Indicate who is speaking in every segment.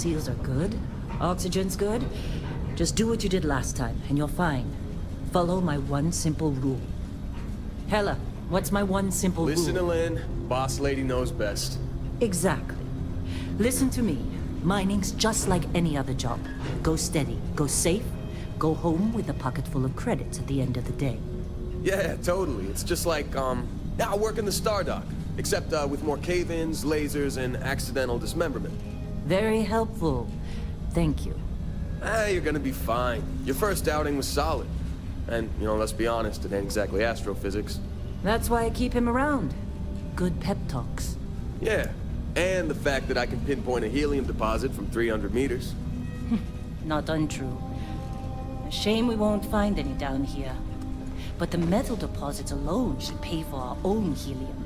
Speaker 1: seals are good. Oxygen's good. Just do what you did last time, and you're fine. Follow my one simple rule. Hella, what's my one simple rule?
Speaker 2: Listen to Lynn. Boss lady knows best.
Speaker 1: Exactly. Listen to me. Mining's just like any other job. Go steady, go safe, go home with a pocket full of credits at the end of the day.
Speaker 2: Yeah, totally. It's just like, I work in the Stardock. Except, with more cave-ins, lasers, and accidental dismemberment.
Speaker 1: Very helpful. Thank you.
Speaker 2: You're gonna be fine. Your first outing was solid. And, let's be honest, it ain't exactly astrophysics.
Speaker 1: That's why I keep him around. Good pep talks.
Speaker 2: Yeah, and the fact that I can pinpoint a helium deposit from 300 meters.
Speaker 1: Not untrue. A shame we won't find any down here. But the metal deposits alone should pay for our own helium.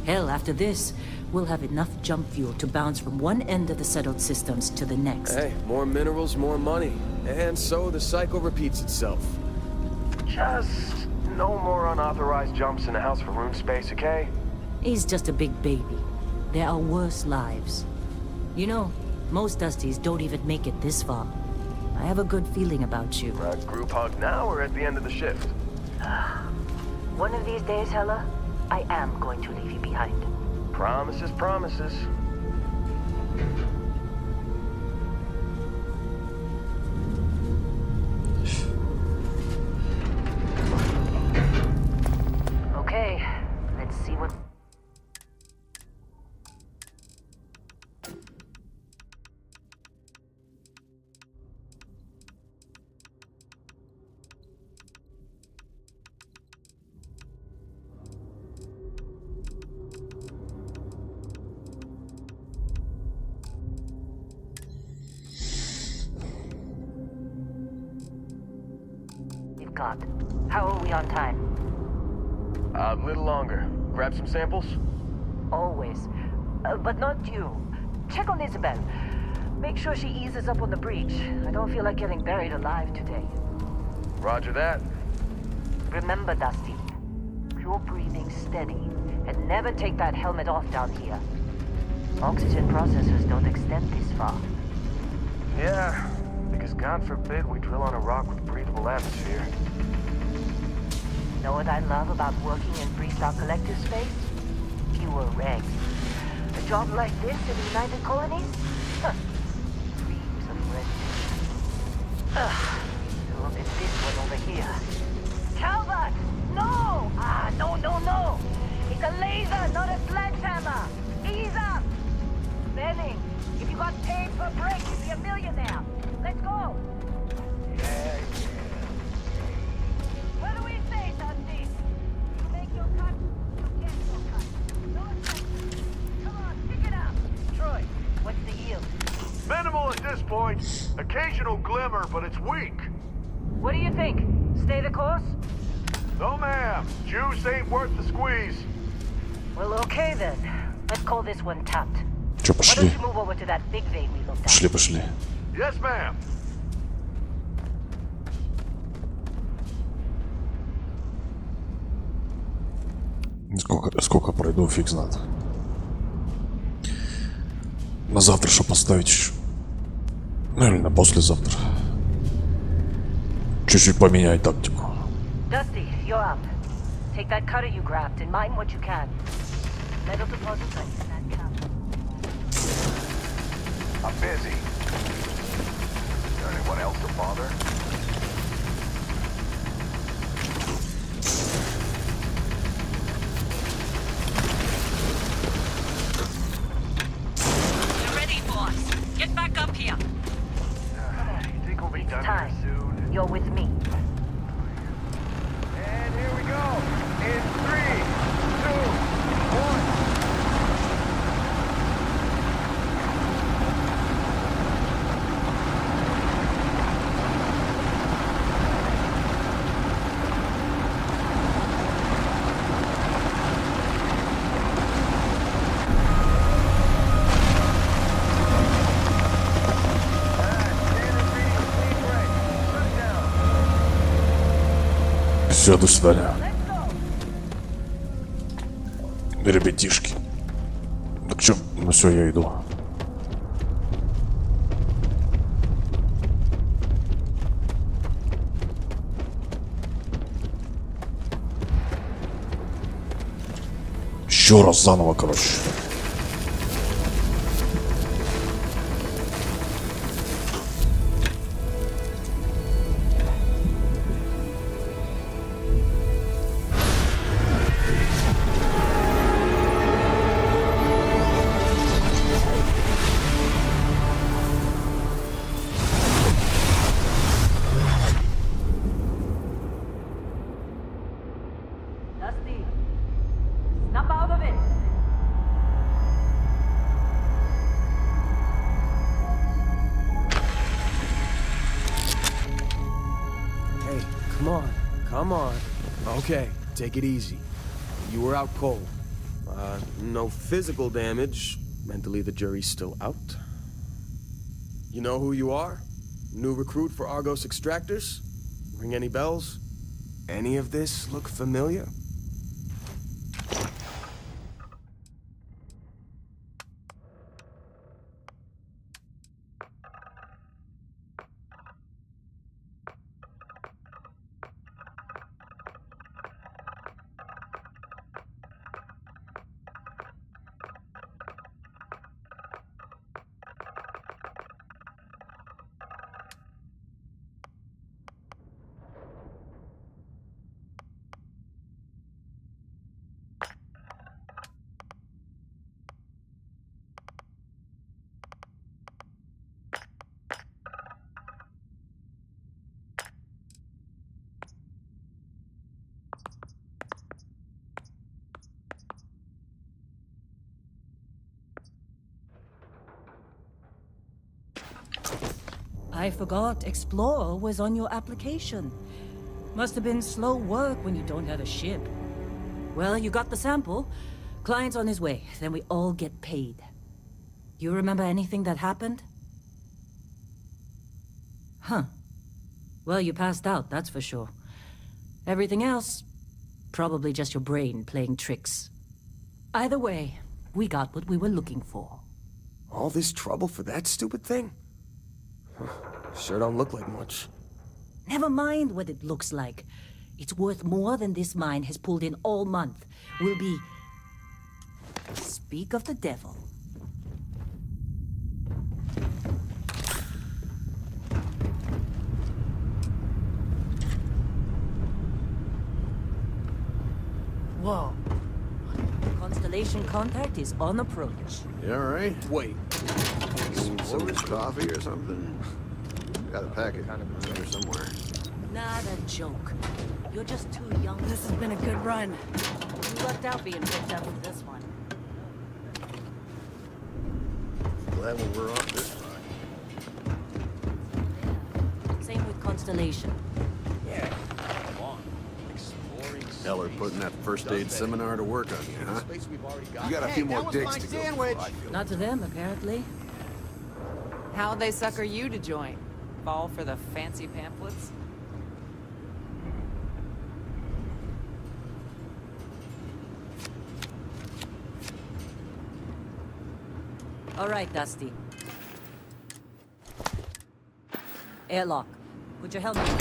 Speaker 1: Hell, after this, we'll have enough jump fuel to bounce from one end of the settled systems to the next.
Speaker 2: Hey, more minerals, more money. And so the cycle repeats itself. Just no more unauthorized jumps in the house for room space, okay?
Speaker 1: He's just a big baby. There are worse lives. You know, most Dusties don't even make it this far. I have a good feeling about you.
Speaker 2: Group hug now or at the end of the shift?
Speaker 1: One of these days, Hella, I am going to leave you behind.
Speaker 2: Promises, promises.
Speaker 1: Okay, let's see what... got. How are we on time?
Speaker 2: A little longer. Grab some samples?
Speaker 1: Always. But not you. Check on Isabel. Make sure she eases up on the breach. I don't feel like getting buried alive today.
Speaker 2: Roger that.
Speaker 1: Remember, Dusty. Pure breathing steady. And never take that helmet off down here. Oxygen processors don't extend this far.
Speaker 2: Yeah, because God forbid we drill on a rock with breathable atmosphere.
Speaker 1: Know what I love about working in Freestyle Collective space? Pure regs. A job like this in the United Colonies? Huh. Dreams of residence. Look at this one over here. Calvert! No! No! It's a laser, not a sledgehammer! Ease up! Benning, if you got paid per break, you'd be a millionaire. Let's go!
Speaker 2: Yeah.
Speaker 1: What do we say, Dusty? You make your cut, you get your cut. No exceptions. Come on, pick it up. Troy, what's the yield?
Speaker 3: Minimal at this point. Occasional glimmer, but it's weak.
Speaker 1: What do you think? Stay the course?
Speaker 3: No, ma'am. Juice ain't worth the squeeze.
Speaker 1: Well, okay then. Let's call this one tapped.
Speaker 4: Чё,
Speaker 1: Why
Speaker 4: пошли?
Speaker 1: don't you move over to that big vein we looked at?
Speaker 4: Пошли.
Speaker 3: Yes, ma'am.
Speaker 4: Сколько пройду, фиг знает. На завтра что поставить еще? Ну или на послезавтра. Чуть-чуть поменять тактику.
Speaker 1: Dusty, you're up. Take that cutter you grabbed and mine what you can. Metal deposits are in that cap.
Speaker 3: I'm busy. Is there anyone else to bother?
Speaker 1: You're ready, boss. Get back up here.
Speaker 3: You think we'll be done
Speaker 1: Time.
Speaker 3: here soon?
Speaker 1: You're with me.
Speaker 3: And here we go. In 3, 2, 1.
Speaker 4: Все, до свидания. Ребятишки. Так что, ну все, я иду. Еще раз заново, короче.
Speaker 1: Dusty, snap out of it.
Speaker 2: Hey, come on. Come on. Okay, take it easy. You were out cold. No physical damage. Mentally, the jury's still out. You know who you are? New recruit for Argos Extractors? Ring any bells? Any of this look familiar?
Speaker 5: I forgot Explorer was on your application. Must have been slow work when you don't have a ship. Well, you got the sample. Client's on his way, then we all get paid. You remember anything that happened? Huh. Well, you passed out, that's for sure. Everything else, probably just your brain playing tricks. Either way, we got what we were looking for.
Speaker 2: All this trouble for that stupid thing? Sure don't look like much.
Speaker 5: Never mind what it looks like. It's worth more than this mine has pulled in all month. We'll be... Speak of the devil. Whoa. Constellation contact is on approach.
Speaker 6: You all right?
Speaker 2: Wait.
Speaker 6: Some coffee or something? Got a packet in there somewhere.
Speaker 5: Not a joke. You're just too young.
Speaker 7: This has been a good run.
Speaker 5: You lucked out being picked up with this one.
Speaker 6: Glad when we're off this side.
Speaker 5: Same with Constellation.
Speaker 6: Heller putting that first aid seminar to work on you, huh? You got a few more digs to go before I feel.
Speaker 5: Not to them, apparently.
Speaker 7: How'd they sucker you to join? Fall for the fancy pamphlets?
Speaker 5: All right, Dusty. Airlock. Put your helmet on.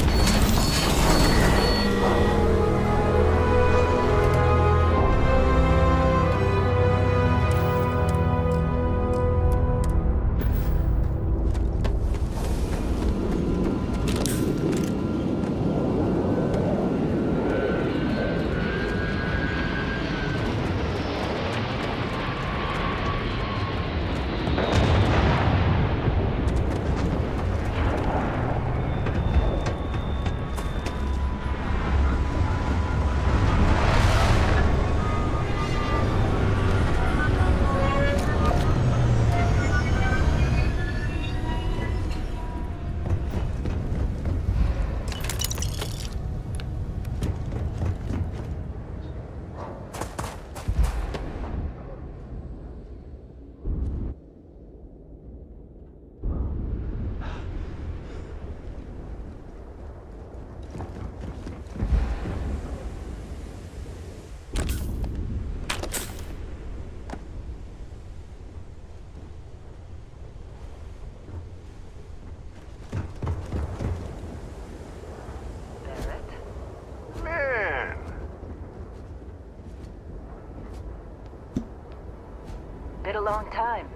Speaker 1: long time.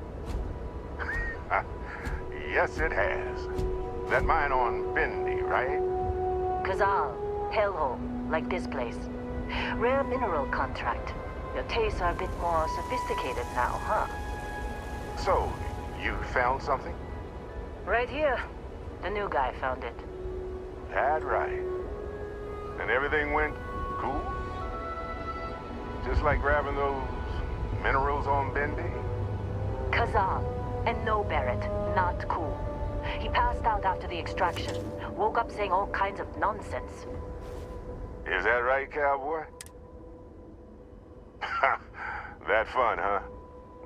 Speaker 3: Yes, it has. That mine on Bendy, right?
Speaker 1: Kazal, hellhole, like this place. Rare mineral contract. Your tastes are a bit more sophisticated now, huh?
Speaker 3: So, you found something?
Speaker 1: Right here. The new guy found it.
Speaker 3: That right. And everything went cool? Just like grabbing those minerals on Bendy?
Speaker 1: Kazal. And no, Barrett, not cool. He passed out after the extraction. Woke up saying all kinds of nonsense.
Speaker 3: Is that right, cowboy? That fun, huh?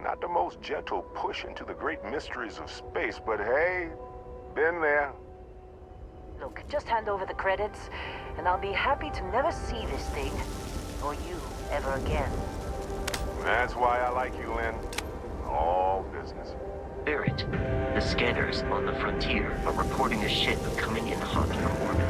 Speaker 3: Not the most gentle push into the great mysteries of space, but hey, been there.
Speaker 1: Look, just hand over the credits, and I'll be happy to never see this thing, or you, ever again.
Speaker 3: That's why I like you, Lynn. All business.
Speaker 8: Barrett, the scanners on the frontier are reporting a ship coming in hot from orbit.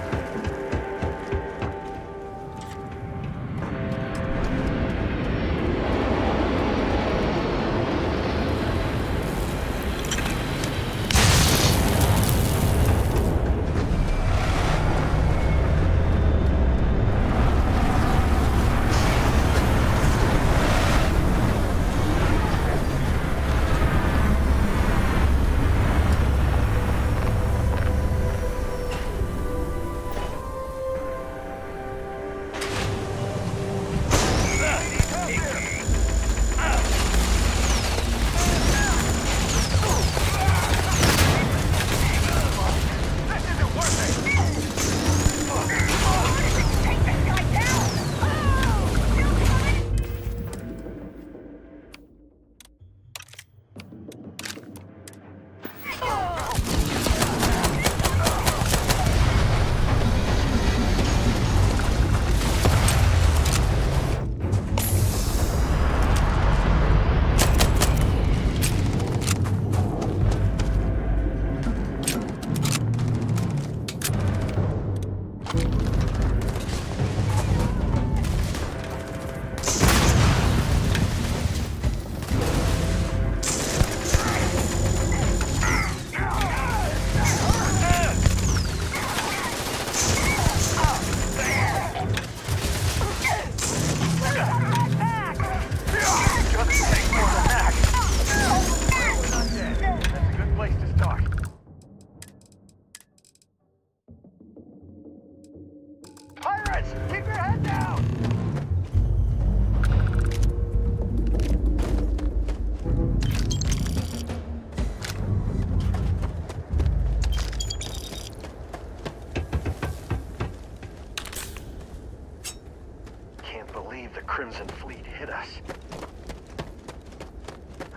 Speaker 3: Crimson Fleet hit us.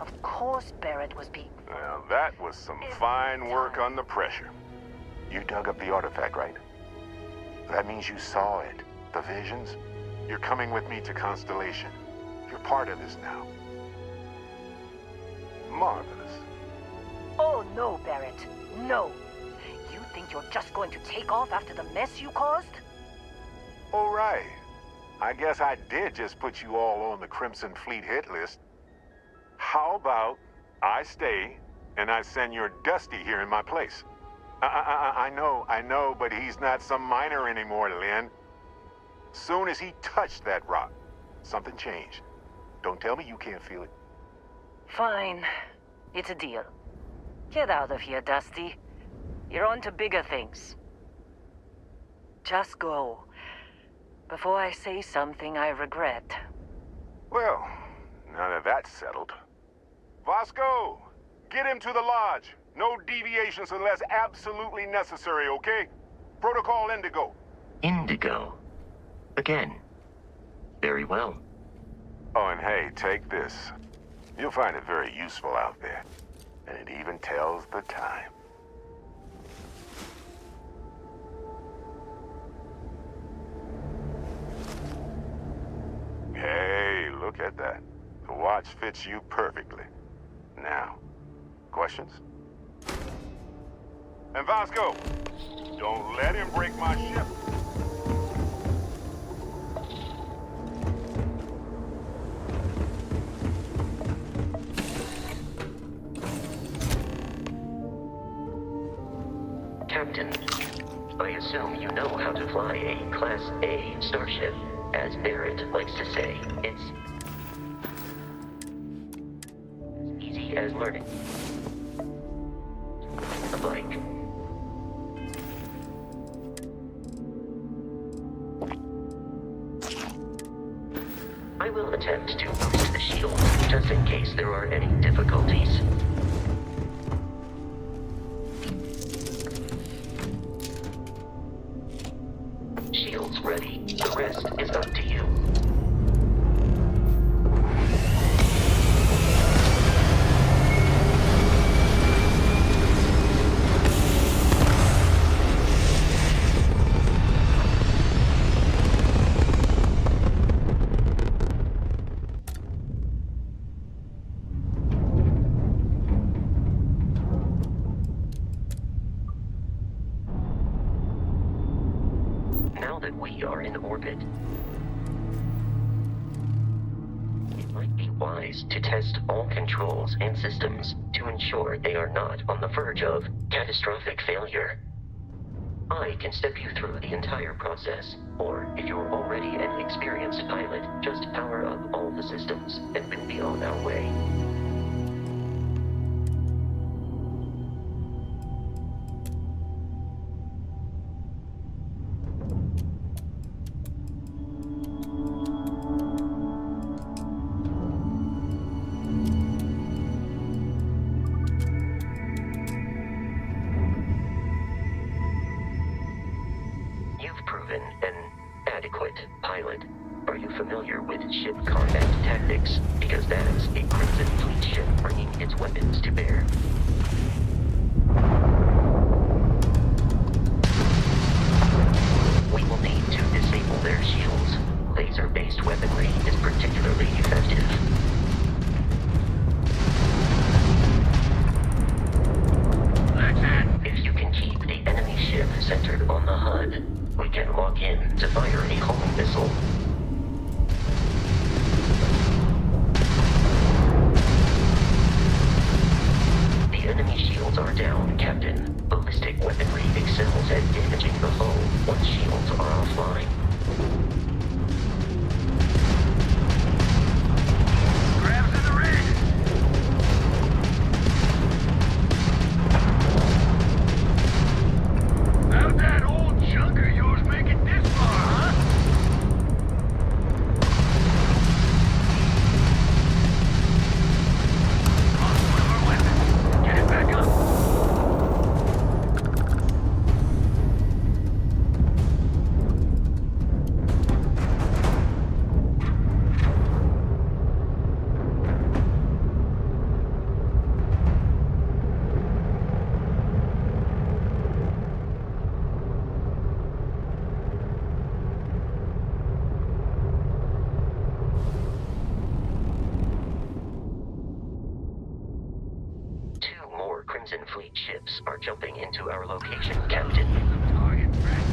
Speaker 1: Of course Barrett was being...
Speaker 3: Well, that was some fine work under pressure. You dug up the artifact, right? That means you saw it. The visions? You're coming with me to Constellation. You're part of this now. Marvelous.
Speaker 1: Oh, no, Barrett. No. You think you're just going to take off after the mess you caused?
Speaker 3: All right. I guess I did just put you all on the Crimson Fleet hit list. How about I stay and I send your Dusty here in my place? I know, but he's not some miner anymore, Lynn. Soon as he touched that rock, something changed. Don't tell me you can't feel it.
Speaker 1: Fine. It's a deal. Get out of here, Dusty. You're on to bigger things. Just go. Before I say something I regret.
Speaker 3: Well, now that that's settled. Vasco, get him to the lodge. No deviations unless absolutely necessary, okay? Protocol Indigo.
Speaker 8: Indigo? Again. Very well.
Speaker 3: Oh, and hey, take this. You'll find it very useful out there. And it even tells the time. Hey, look at that. The watch fits you perfectly. Now, questions? And Vasco, don't let him break my ship.
Speaker 8: Captain, I assume you know how to fly a Class A starship. As Barrett likes to say, it's as easy as learning a bike. I will attempt to boost the shield, just in case there are any difficulties. Shield's ready. The rest is up to you. Now that we are in orbit, it might be wise to test all controls and systems to ensure they are not on the verge of catastrophic failure. I can step you through the entire process, or if you're already an experienced pilot, just power up all the systems and we'll be on our way. You've proven an adequate pilot. Are you familiar with ship combat tactics? Because that's a Crimson Fleet ship bringing its weapons to bear. We will need to disable their shields. Laser-based weaponry is particularly effective. If you can keep the enemy ship centered on the HUD, we can lock in to fire a homing missile. The enemy shields are down, Captain. Ballistic weaponry excels at damaging the hull once shields are offline. Grabs in the rig! How'd that old junk of yours make it this far, huh? Lost one of our weapons. Get it back up. Two more Crimson Fleet ships are jumping into our location, Captain. Target practice.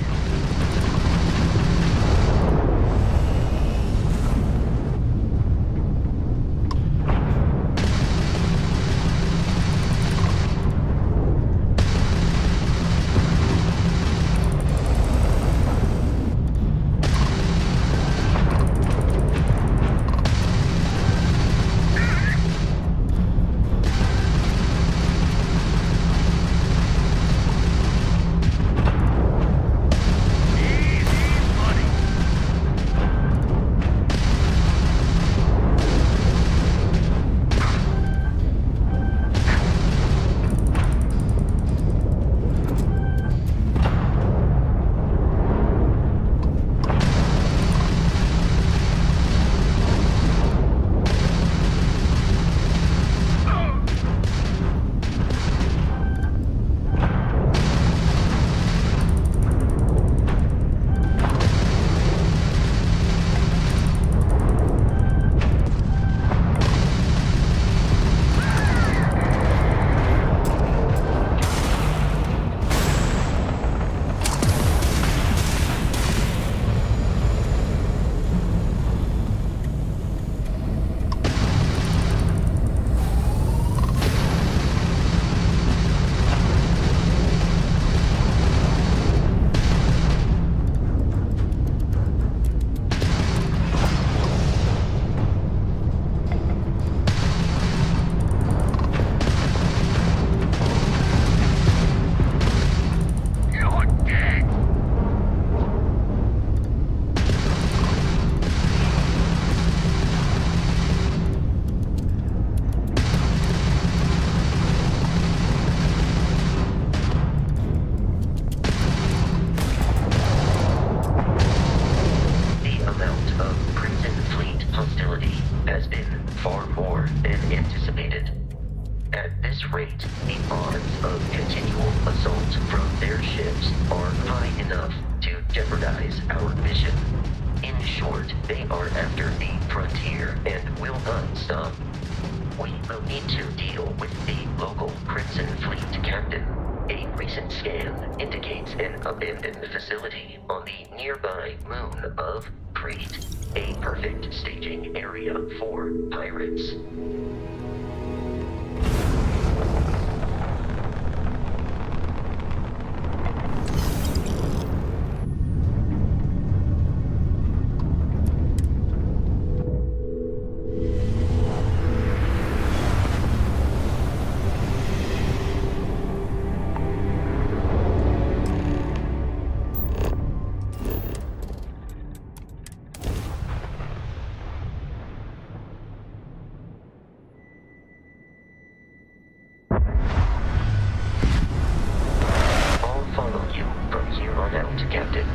Speaker 8: They are after the frontier and will not stop. We will need to deal with the local Crimson Fleet captain. A recent scan indicates an abandoned facility on the nearby moon of Crete, a perfect staging area for pirates. Captain.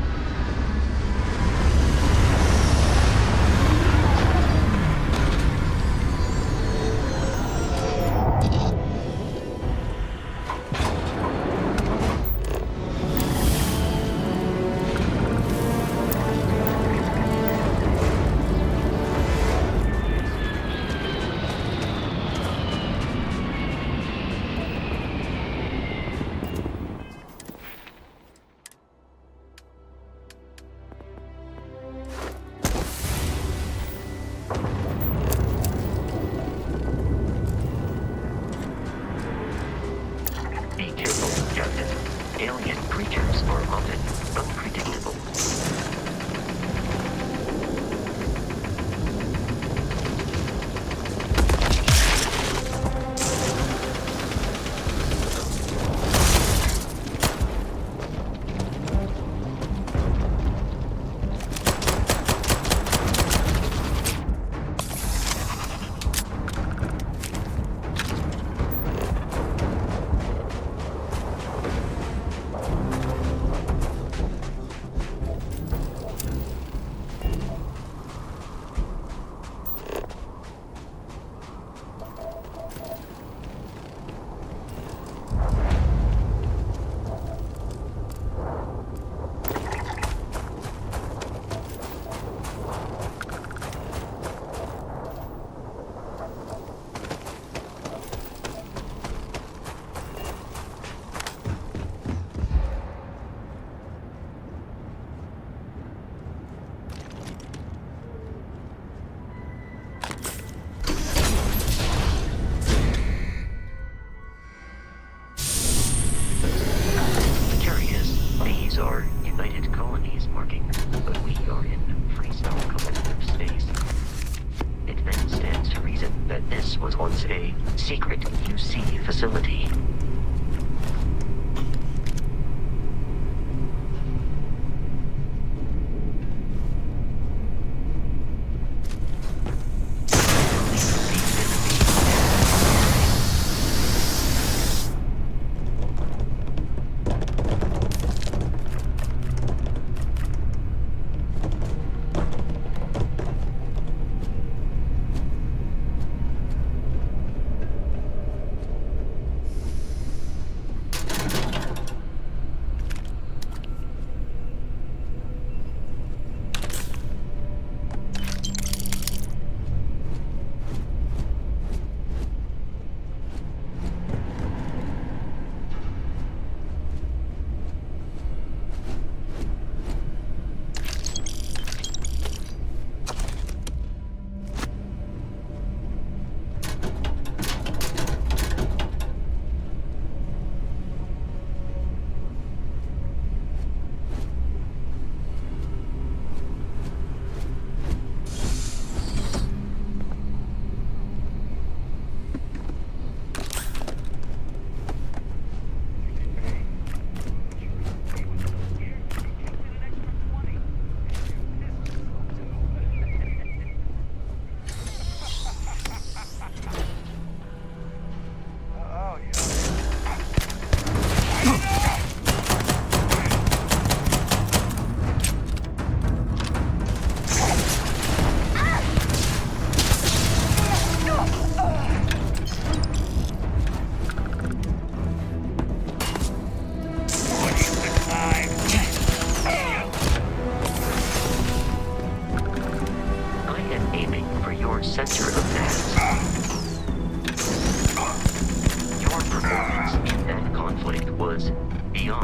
Speaker 8: Alien creatures are often unpredictable.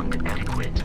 Speaker 8: beyond adequate.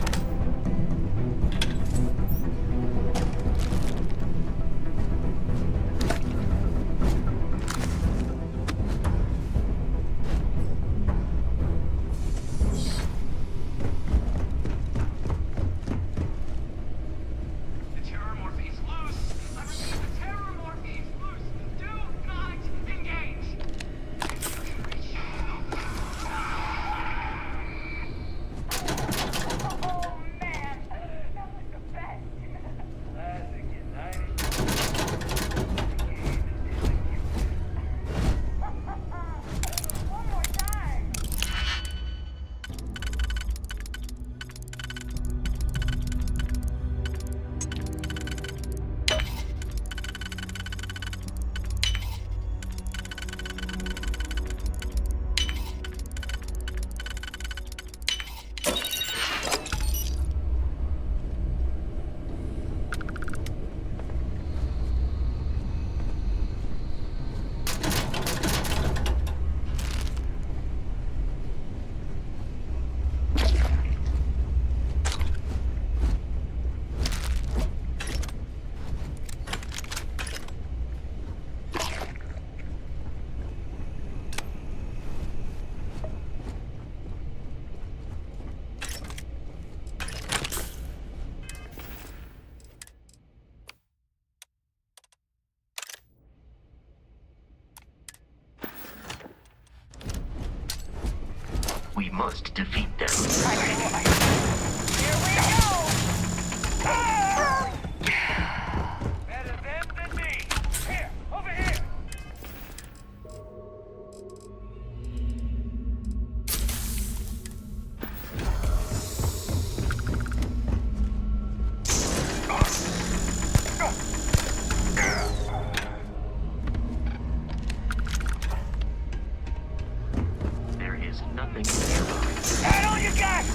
Speaker 8: We must defeat them.
Speaker 1: Here we go!
Speaker 9: Better them than me. Here, over here.
Speaker 8: There is nothing nearby.
Speaker 9: Head on your gun!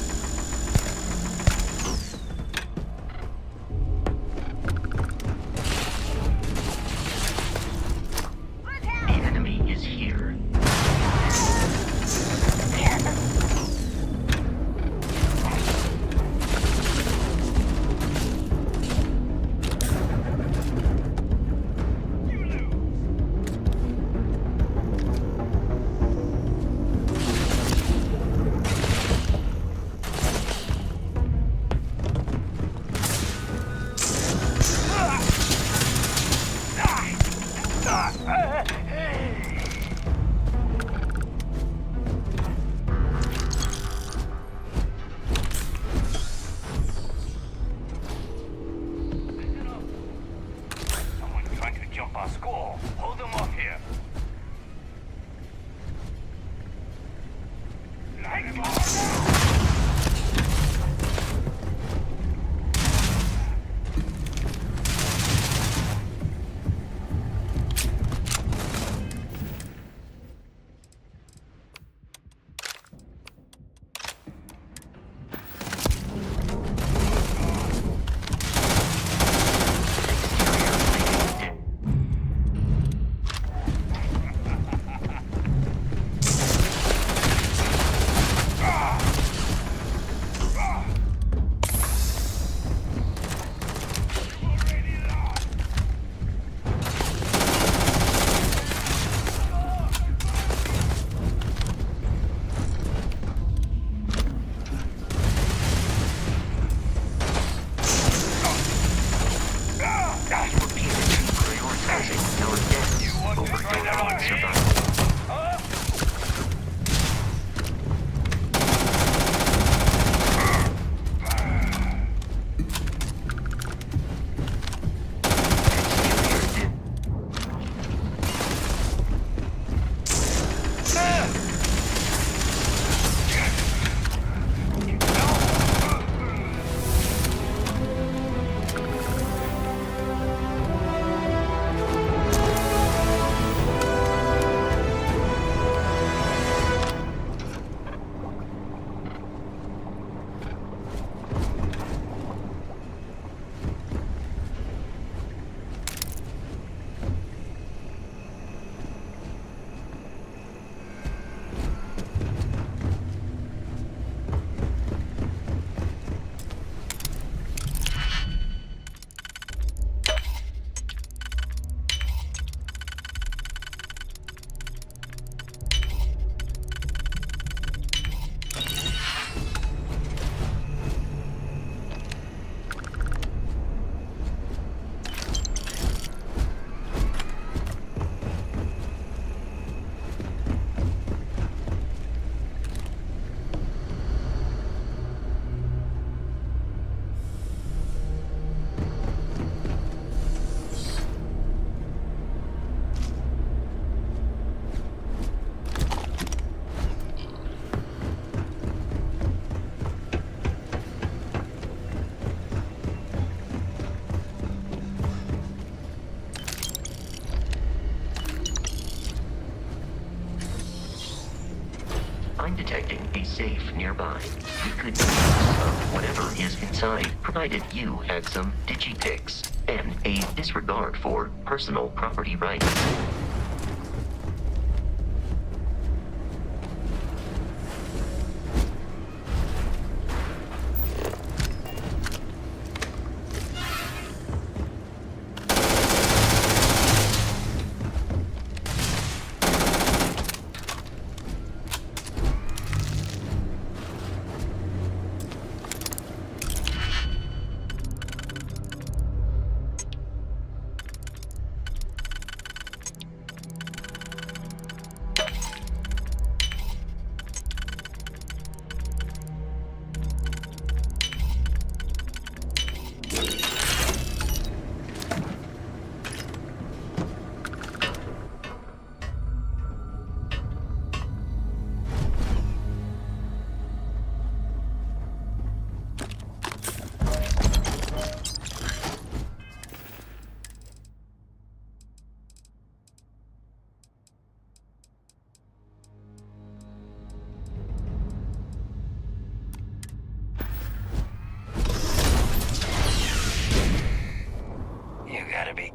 Speaker 8: safe nearby. We could make use of whatever is inside, provided you had some digipics and a disregard for personal property rights.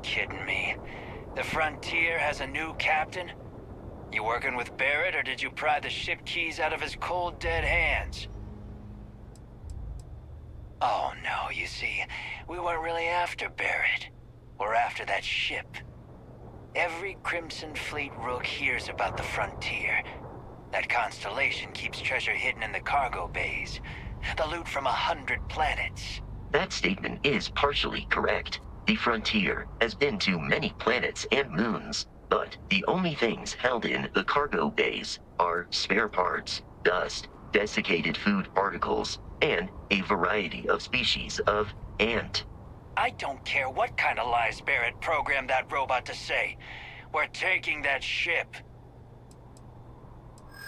Speaker 9: Kidding me? The Frontier has a new captain? You working with Barrett, or did you pry the ship keys out of his cold, dead hands? Oh no, you see, we weren't really after Barrett. We're after that ship. Every Crimson Fleet rook hears about the Frontier. That constellation keeps treasure hidden in the cargo bays. The loot from 100 planets.
Speaker 8: That statement is partially correct. The Frontier has been to many planets and moons, but the only things held in the cargo bays are spare parts, dust, desiccated food particles, and a variety of species of ant.
Speaker 9: I don't care what kind of lies Barrett programmed that robot to say. We're taking that ship.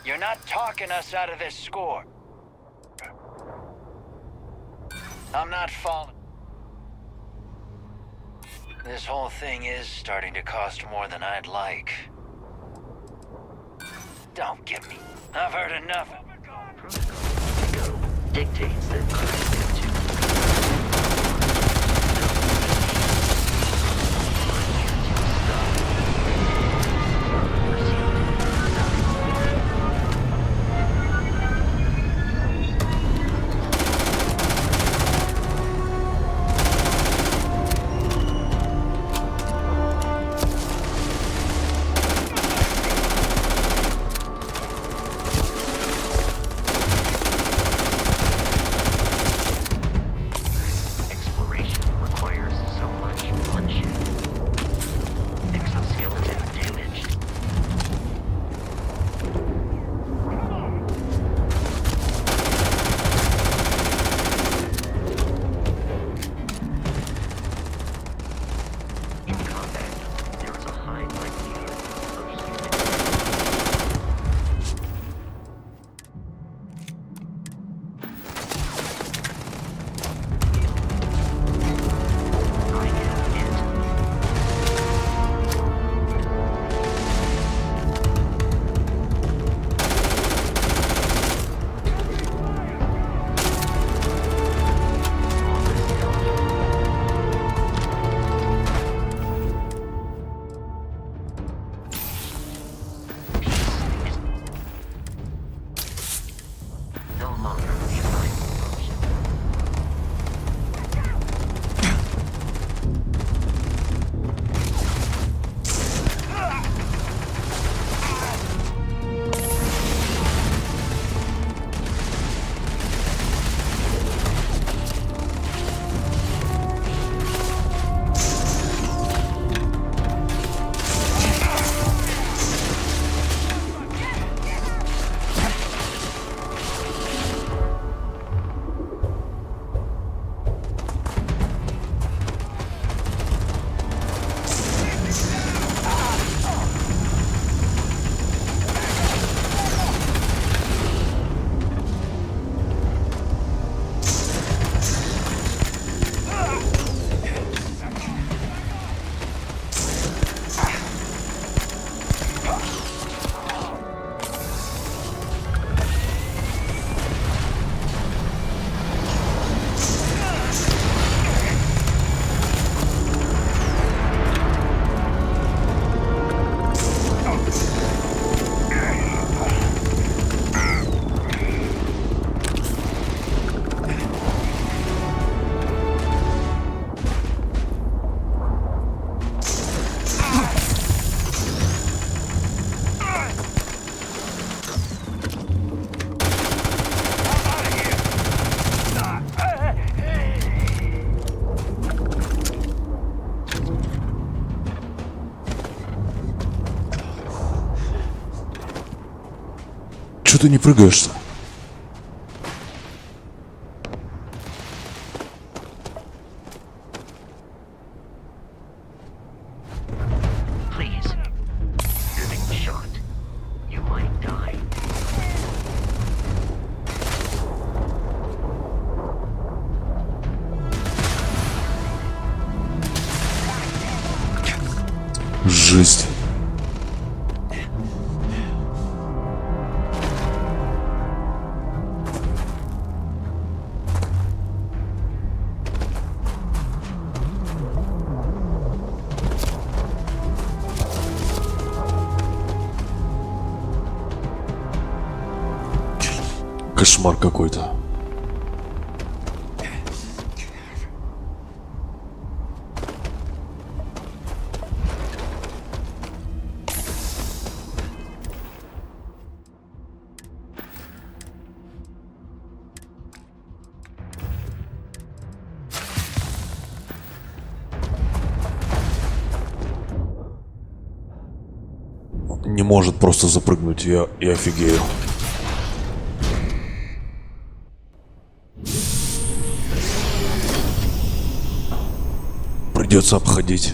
Speaker 9: You're not talking us out of this score. I'm not falling. This whole thing is starting to cost more than I'd like. Don't get me. I've heard enough.
Speaker 8: Protocol dictates that I am to
Speaker 4: Че ты не прыгаешь-то?
Speaker 8: Please. You're being shot. You might die.
Speaker 4: Жесть. Кошмар какой-то. Не может просто запрыгнуть, я офигею. Придется обходить.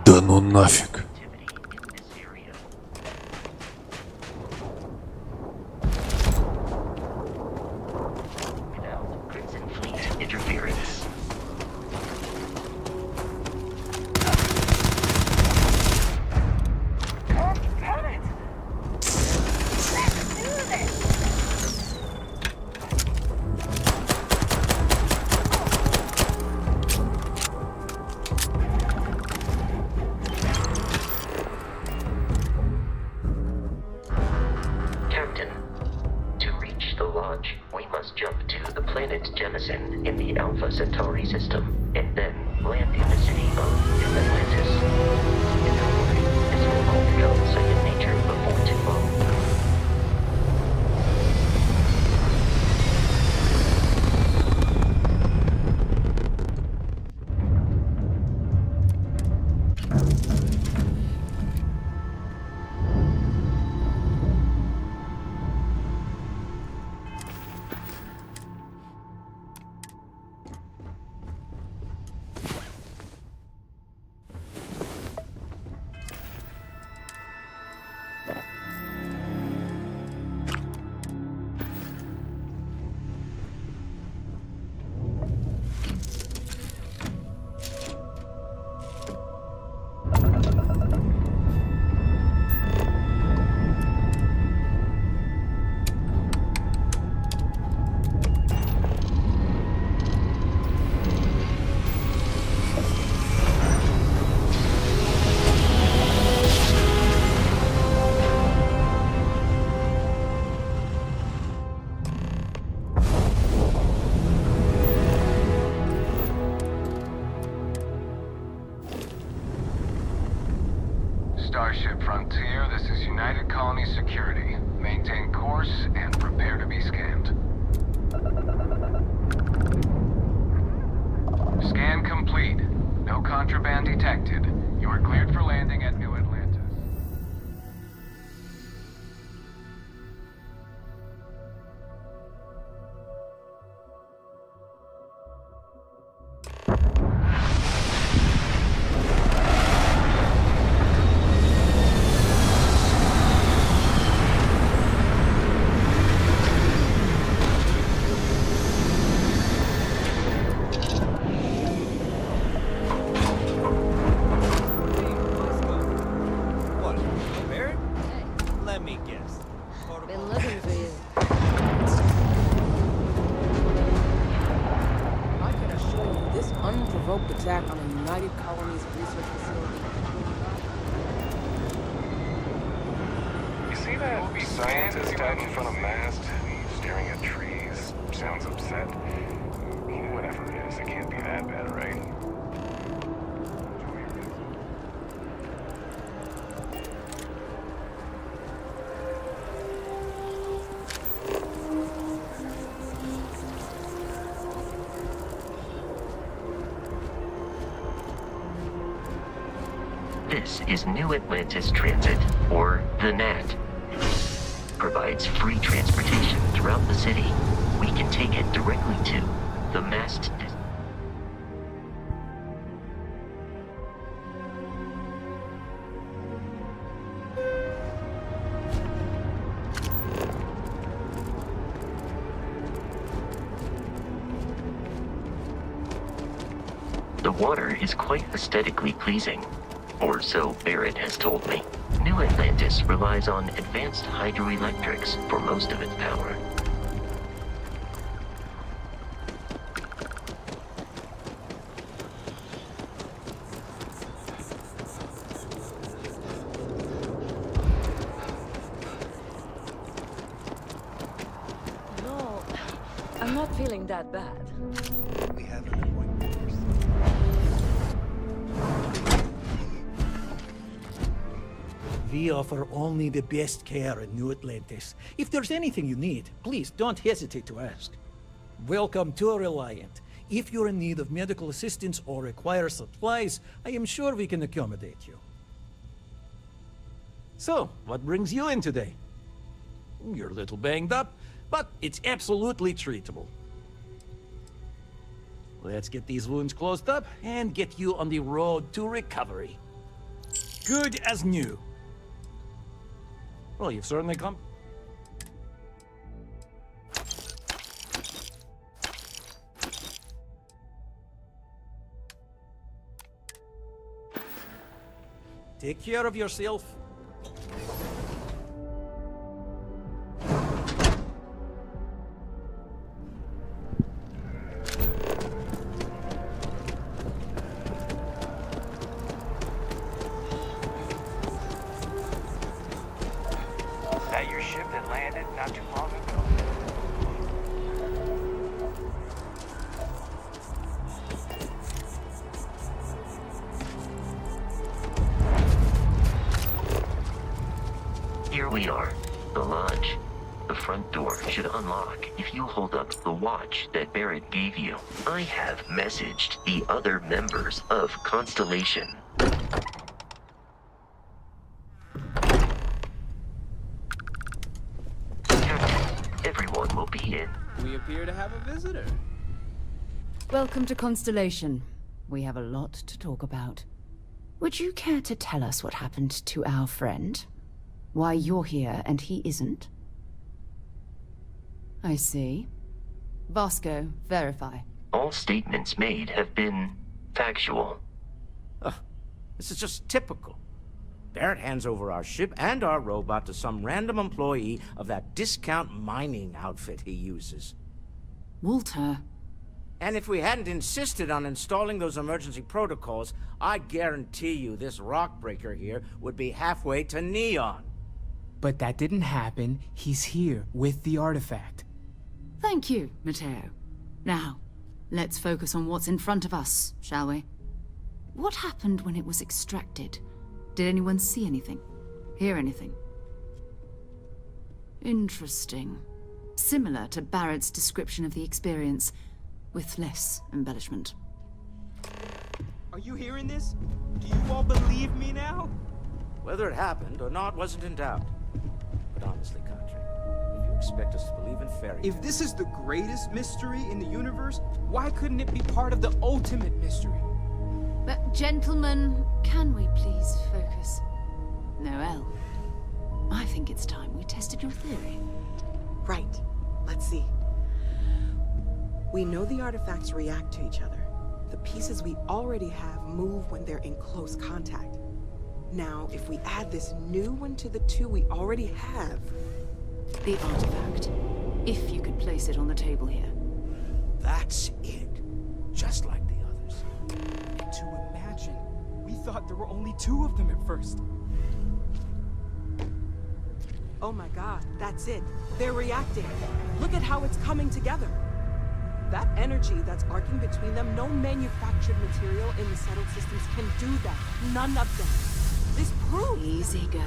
Speaker 4: Да ну нафиг.
Speaker 8: In the Alpha Centauri system, and then land in the city of New Atlantis. In that way, this will all become second nature before too long.
Speaker 10: Starship Frontier, this is United Colony Security. Maintain course and prepare to be scanned. Scan complete. No contraband detected. You are cleared for landing at New Atlantis.
Speaker 11: Attack on a United Colonies research facility.
Speaker 10: You see that scientist out in front of mast, staring at trees, sounds upset? Whatever it is, it can't be that bad, right?
Speaker 8: This is New Atlantis Transit, or the NAT. Provides free transportation throughout the city. We can take it directly to the mast. The water is quite aesthetically pleasing. Or so Barrett has told me. New Atlantis relies on advanced hydroelectrics for most of its power.
Speaker 5: No, I'm not feeling that bad.
Speaker 6: We have an appointment first.
Speaker 12: We offer only the best care in New Atlantis. If there's anything you need, please don't hesitate to ask. Welcome to Reliant. If you're in need of medical assistance or require supplies, I am sure we can accommodate you. So, what brings you in today? You're a little banged up, but it's absolutely treatable. Let's get these wounds closed up and get you on the road to recovery. good as new. Well, you've certainly come. Take care of yourself.
Speaker 9: That your ship that landed not too long ago?
Speaker 8: Here we are, the lodge. The front door should unlock if you hold up the watch that Barrett gave you. I have messaged the other members of Constellation. Everyone will be in.
Speaker 11: We appear to have a visitor.
Speaker 5: Welcome to Constellation. We have a lot to talk about. Would you care to tell us what happened to our friend? Why you're here and he isn't? I see. Vasco, verify.
Speaker 8: All statements made have been factual.
Speaker 13: This is just typical. Barrett hands over our ship and our robot to some random employee of that discount mining outfit he uses.
Speaker 5: Walter.
Speaker 13: And if we hadn't insisted on installing those emergency protocols, I guarantee you this rock breaker here would be halfway to Neon.
Speaker 14: But that didn't happen. He's here with the artifact.
Speaker 5: Thank you, Matteo. Now, let's focus on what's in front of us, shall we? What happened when it was extracted? Did anyone see anything? Hear anything? Interesting. Similar to Barrett's description of the experience, with less embellishment.
Speaker 15: Are you hearing this? Do you all believe me now?
Speaker 13: Whether it happened or not wasn't in doubt. But honestly, Country, if you expect us to believe in fairy tales...
Speaker 15: If this is the greatest mystery in the universe, why couldn't it be part of the ultimate mystery?
Speaker 5: But gentlemen, can we please focus? Noelle, I think it's time we tested your theory.
Speaker 16: Right. Let's see. We know the artifacts react to each other. The pieces we already have move when they're in close contact. Now, if we add this new one to the two we already have...
Speaker 5: The artifact. If you could place it on the table here.
Speaker 13: That's it. Just like the others.
Speaker 15: And to imagine, we thought there were only two of them at first.
Speaker 16: Oh my god, that's it. They're reacting. Look at how it's coming together. That energy that's arcing between them, no manufactured material in the settled systems can do that. None of them. This proves...
Speaker 5: Easy, girl.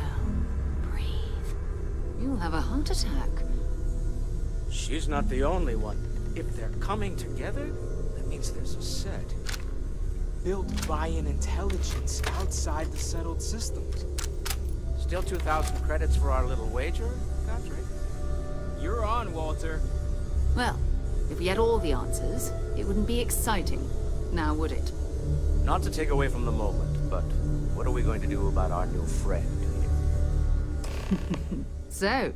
Speaker 5: Breathe. You'll have a heart attack.
Speaker 13: She's not the only one. If they're coming together, that means there's a set.
Speaker 15: Built by an intelligence outside the settled systems.
Speaker 13: Still 2,000 credits for our little wager, Country?
Speaker 15: You're on, Walter.
Speaker 5: Well, if we had all the answers, it wouldn't be exciting, now would it?
Speaker 13: Not to take away from the moment, but what are we going to do about our new friend here?
Speaker 5: So,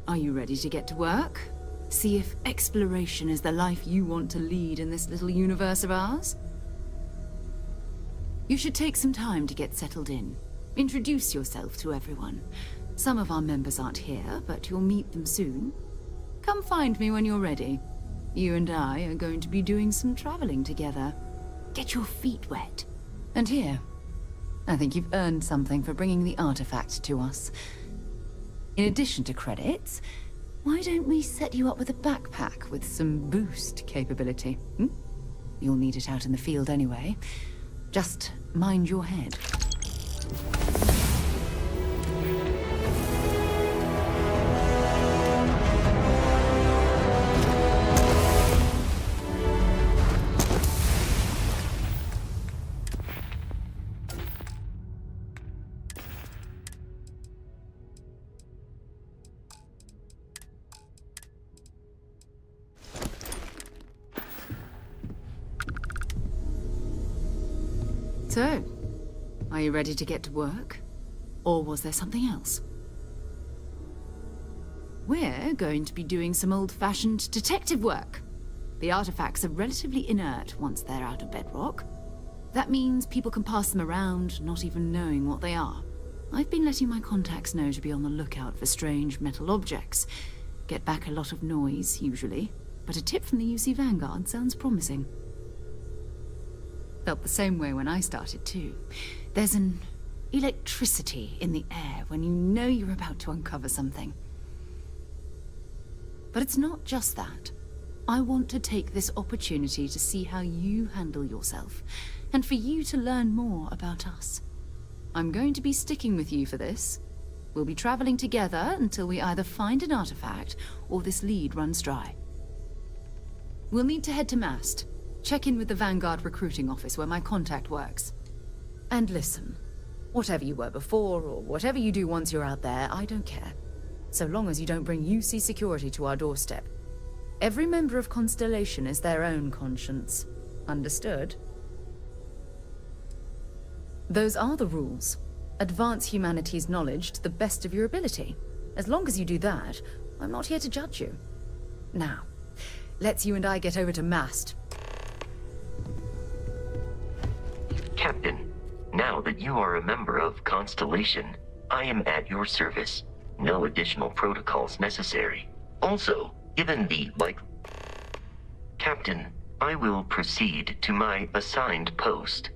Speaker 5: are you ready to get to work? See if exploration is the life you want to lead in this little universe of ours? You should take some time to get settled in. Introduce yourself to everyone. Some of our members aren't here, but you'll meet them soon. Come find me when you're ready. You and I are going to be doing some traveling together. Get your feet wet. And here, I think you've earned something for bringing the artifact to us. In addition to credits, why don't we set you up with a backpack with some boost capability? You'll need it out in the field anyway. Just mind your head. So,
Speaker 17: Are you ready to get to work? Or was there something else? We're going to be doing some old-fashioned detective work. The artifacts are relatively inert once they're out of bedrock. That means people can pass them around, not even knowing what they are. I've been letting my contacts know to be on the lookout for strange metal objects. Get back a lot of noise, usually, but a tip from the UC Vanguard sounds promising. Felt the same way when I started, too. There's an electricity in the air when you know you're about to uncover something. But it's not just that. I want to take this opportunity to see how you handle yourself, and for you to learn more about us. I'm going to be sticking with you for this. We'll be traveling together until we either find an artifact or this lead runs dry. We'll need to head to Mast. Check in with the Vanguard recruiting office where my contact works. And listen, whatever you were before or whatever you do once you're out there, I don't care. So long as you don't bring UC security to our doorstep. Every member of Constellation is their own conscience. Understood? Those are the rules. Advance humanity's knowledge to the best of your ability. As long as you do that, I'm not here to judge you. Now, let's you and I get over to Mast.
Speaker 8: Captain, now that you are a member of Constellation, I am at your service. No additional protocols necessary. Also, given the Captain, I will proceed to my assigned post.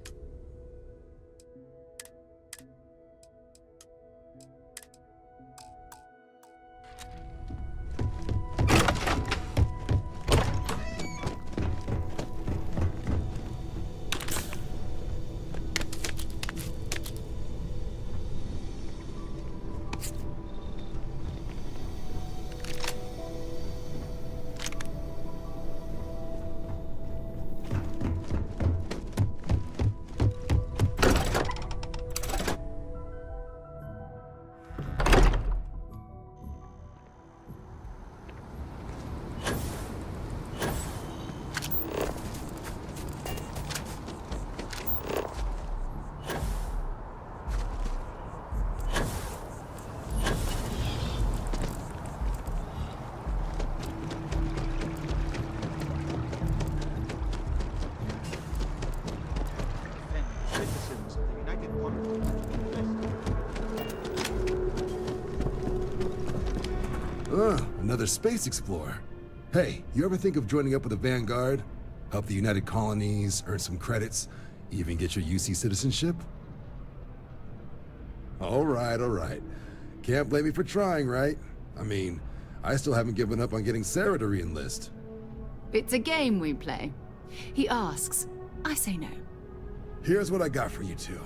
Speaker 18: Another space explorer. Hey, you ever think of joining up with the Vanguard? Help the United Colonies, earn some credits, even get your UC citizenship? All right. Can't blame me for trying, right? I mean, I still haven't given up on getting Sarah to re-enlist.
Speaker 17: It's a game we play. He asks, I say no.
Speaker 18: Here's what I got for you two.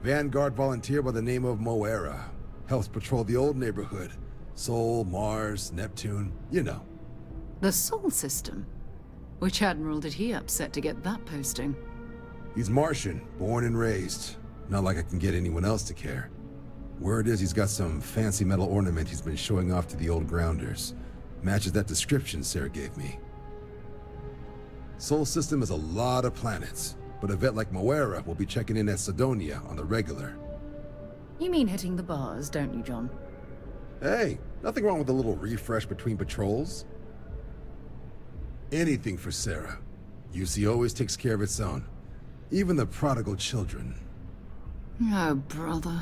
Speaker 18: Vanguard volunteer by the name of Moira. Helps patrol the old neighborhood. Sol, Mars, Neptune, you know.
Speaker 17: The Sol system? Which admiral did he upset to get that posting?
Speaker 18: He's Martian, born and raised. Not like I can get anyone else to care. Word is he's got some fancy metal ornament he's been showing off to the old grounders. Matches that description Sarah gave me. Sol system has a lot of planets, but a vet like Moira will be checking in at Sidonia on the regular.
Speaker 17: You mean hitting the bars, don't you, John?
Speaker 18: Hey, nothing wrong with a little refresh between patrols. Anything for Sarah. UC always takes care of its own. Even the prodigal children.
Speaker 17: Oh, brother.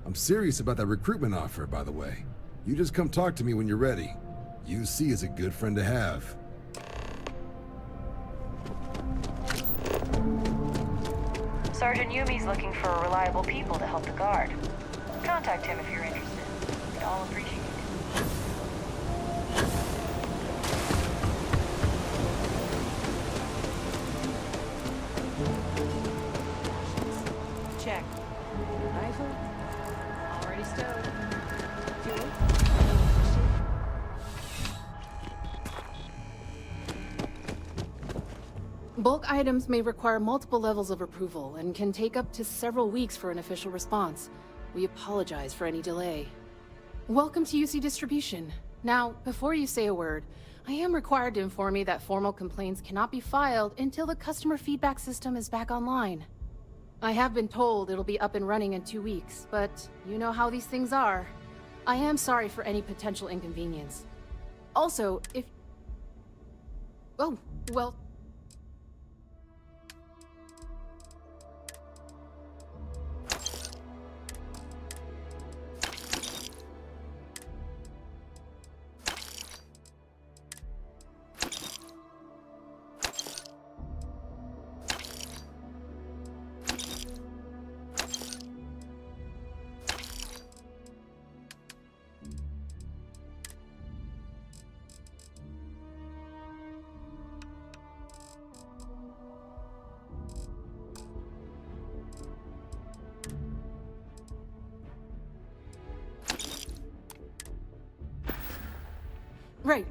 Speaker 18: I'm serious about that recruitment offer, by the way. You just come talk to me when you're ready. UC is a good friend to have.
Speaker 1: Sergeant Yumi's looking for reliable people to help the guard. Contact him if you're interested. We'd all appreciate it.
Speaker 7: Check. Rifle? Already stowed. Fuel?
Speaker 11: Bulk items may require multiple levels of approval and can take up to several weeks for an official response. We apologize for any delay. Welcome to UC Distribution. Now, before you say a word, I am required to inform you that formal complaints cannot be filed until the customer feedback system is back online. I have been told it'll be up and running in 2 weeks, but you know how these things are. I am sorry for any potential inconvenience. Also, if... Oh, well...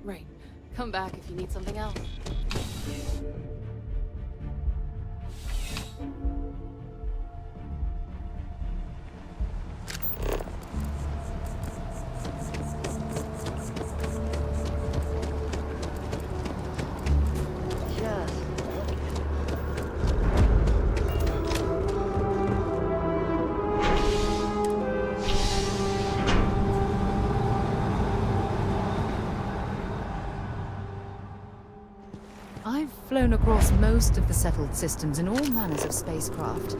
Speaker 11: Right. Come back if you need something else.
Speaker 17: I've flown across most of the settled systems in all manners of spacecraft,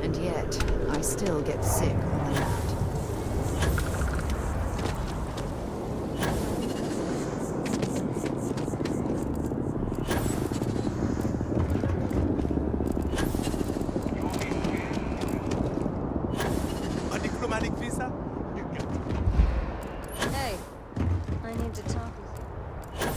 Speaker 17: and yet I still get sick on the land.
Speaker 19: A diplomatic visa?
Speaker 20: Hey, I need to talk with you.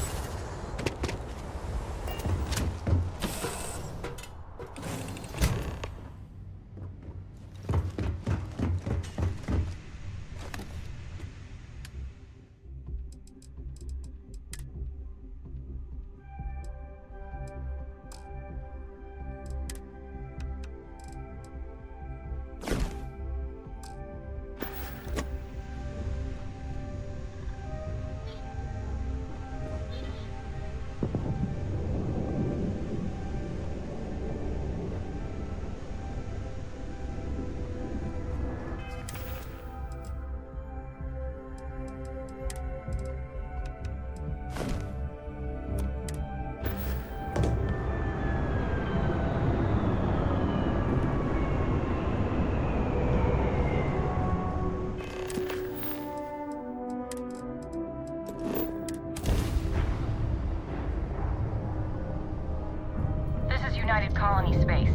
Speaker 21: United Colony space.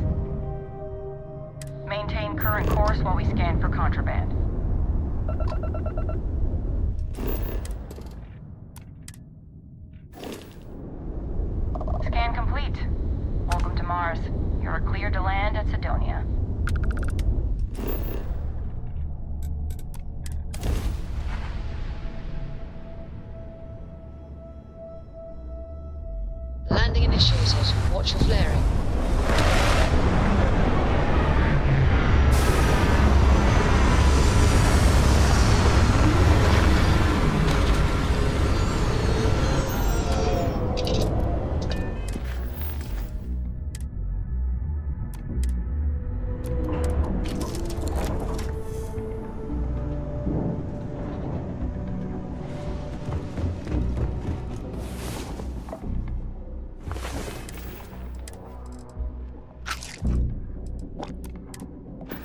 Speaker 21: Maintain current course while we scan for contraband. Scan complete. Welcome to Mars. You're cleared to land at Sidonia.
Speaker 22: Landing initiated. Watch your flaring.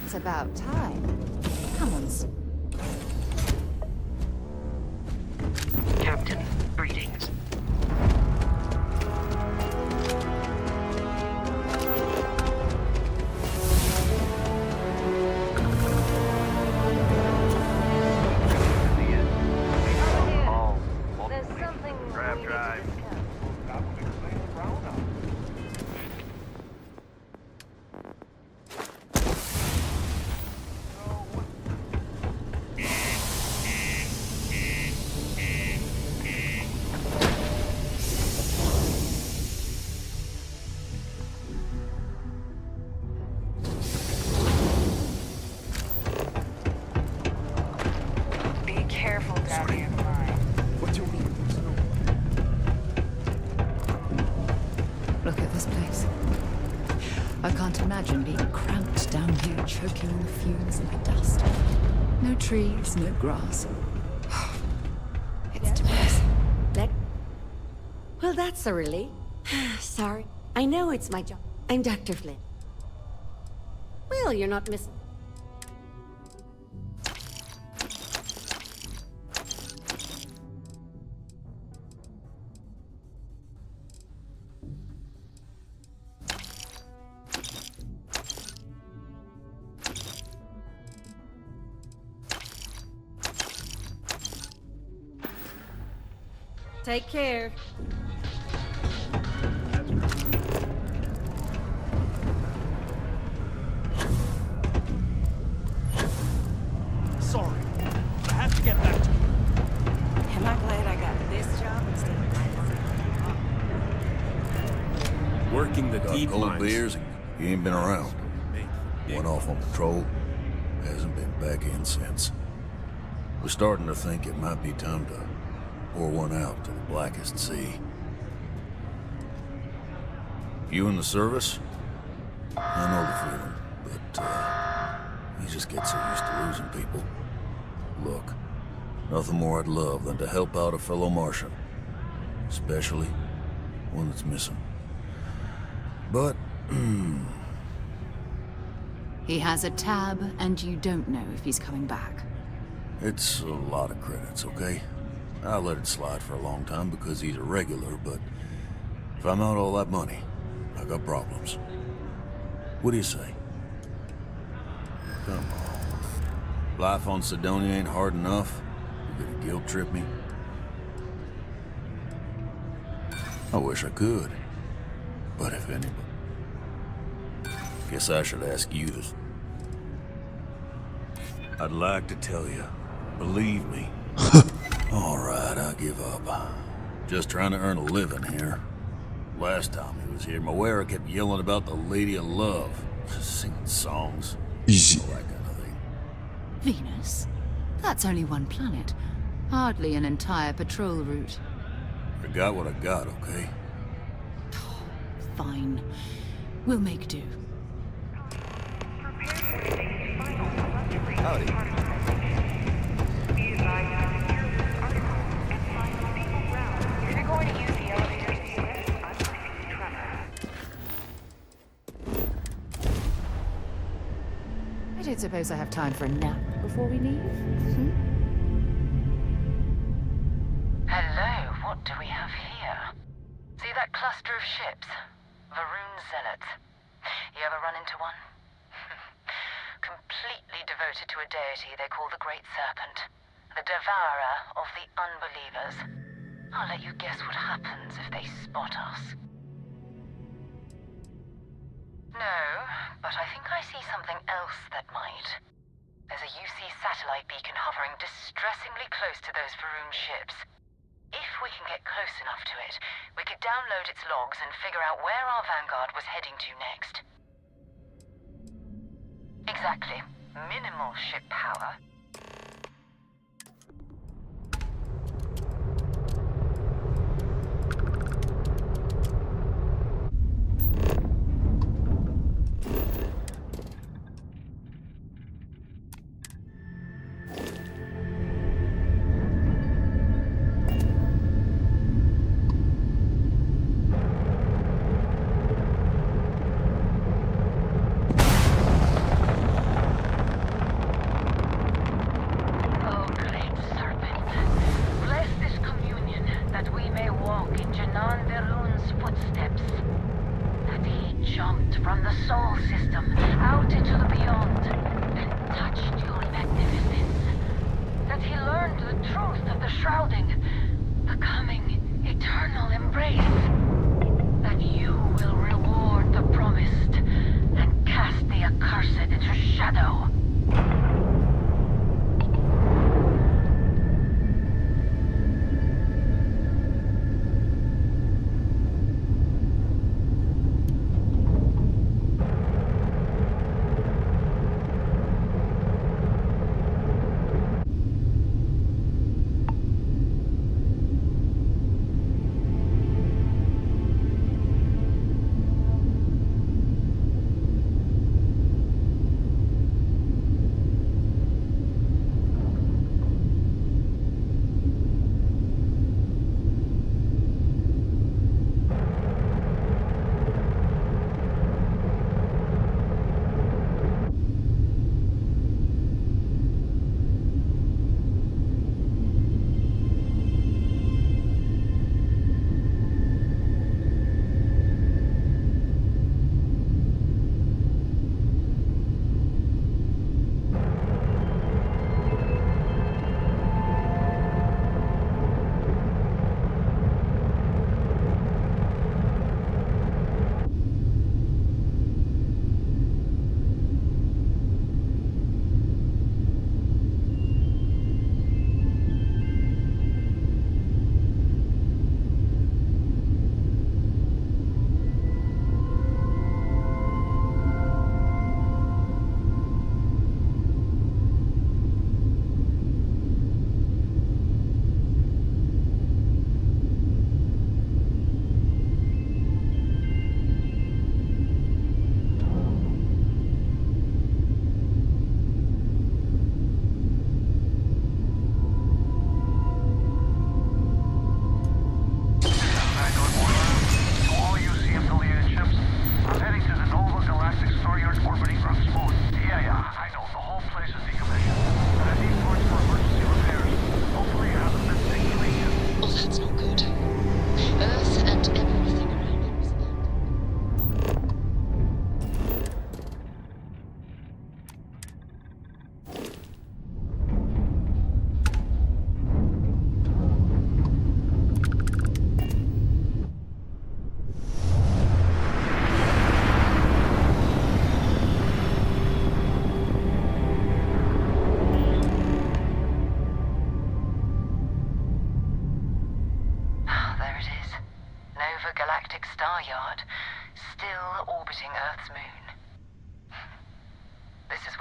Speaker 17: It's about time. Come on.
Speaker 8: Captain, greetings.
Speaker 20: There's something we need to discuss.
Speaker 17: I can't imagine being cramped down here, choking on the fumes and the dust. No trees, no grass. It's depressing.
Speaker 2: Well, that's a relief. Sorry. I know it's my job. I'm Dr. Flynn. Well, you're not missing. Take care.
Speaker 19: Sorry. I have to get back to you.
Speaker 7: Am I glad I got this job instead of
Speaker 19: working the
Speaker 23: Got
Speaker 19: deep
Speaker 23: cold
Speaker 19: mines?
Speaker 23: beers, he ain't been around. Went off on patrol, hasn't been back in since. We're starting to think it might be time to pour one out to the blackest sea. You in the service? I know the feeling, but you just get so used to losing people. Look, nothing more I'd love than to help out a fellow Martian, especially one that's missing. But,
Speaker 17: He has a tab, and you don't know if he's coming back.
Speaker 23: it's a lot of credits, okay? I let it slide for a long time because he's a regular, but if I'm out all that money, I got problems. What do you say? Come on. Life on Sidonia ain't hard enough. You gonna guilt trip me? I wish I could. But if anybody... Guess I should ask you this. I'd like to tell you. Believe me. All right, I give up. Just trying to earn a living here. Last time he was here, Moira kept yelling about the Lady of Love. Singing songs.
Speaker 4: Easy.
Speaker 23: All that kind of thing.
Speaker 17: Venus? That's only one planet. Hardly an entire patrol route.
Speaker 23: I got what I got, okay?
Speaker 17: Fine. We'll make do.
Speaker 23: Howdy.
Speaker 21: If you're going to use the elevator, I'm placing tremor.
Speaker 7: I don't suppose I have time for a nap before we leave?
Speaker 21: Hello, what do we have here? See that cluster of ships? Varun Zealots. You ever run into one? Completely devoted to a deity they call the Great Serpent. The devourer of the unbelievers. I'll let you guess what happens if they spot us. No, but I think I see something else that might. There's a UC satellite beacon hovering distressingly close to those Varun ships. If we can get close enough to it, we could download its logs and figure out where our vanguard was heading to next. Exactly. Minimal ship power.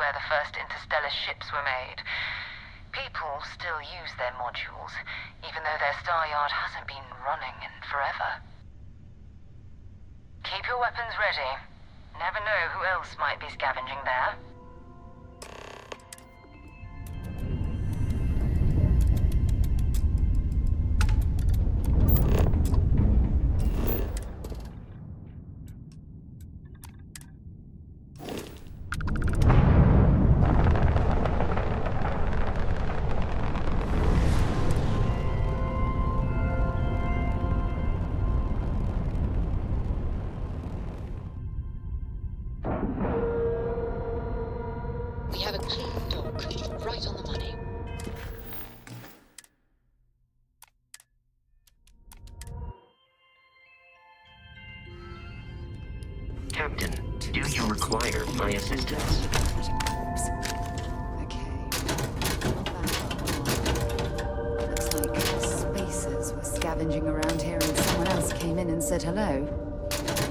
Speaker 21: where the first interstellar ships were made. People still use their modules, even though their star yard hasn't been running in forever. Keep your weapons ready. Never know who else might be scavenging there.
Speaker 22: We have a clean dock, right on the money.
Speaker 8: Captain, do you require my assistance?
Speaker 17: Looks like spacers were scavenging around here and someone else came in and said hello.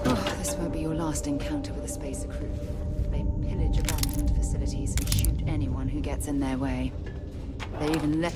Speaker 17: Oh, this won't be your last encounter with a spacer crew. They pillage abandoned facilities and shoot anyone who gets in their way. They even let...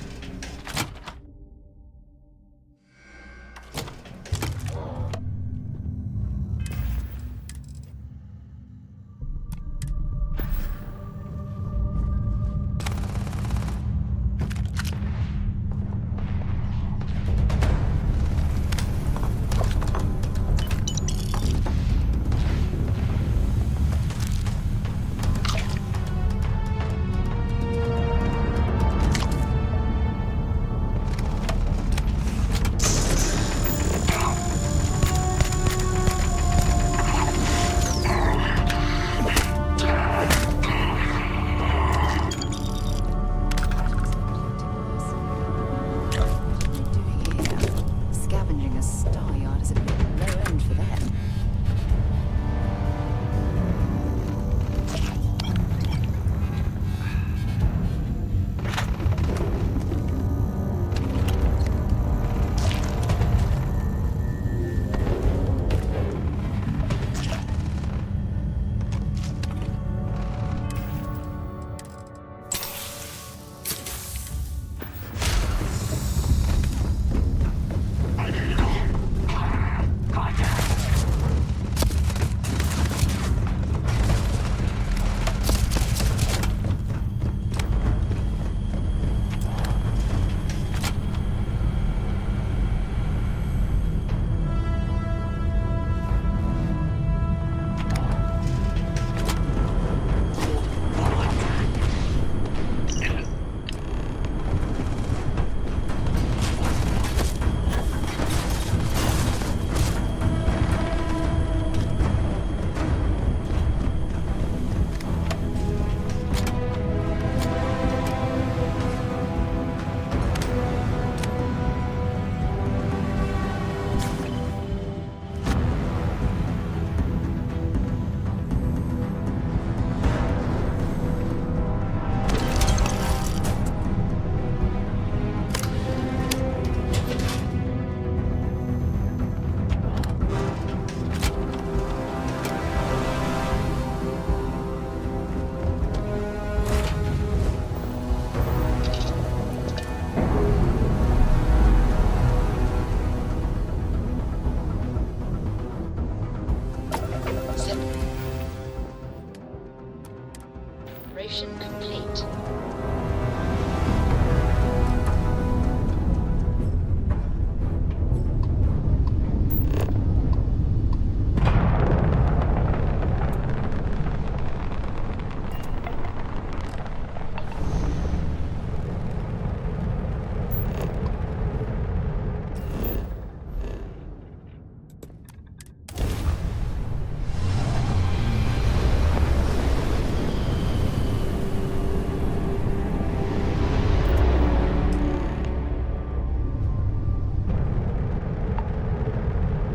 Speaker 22: Separation complete.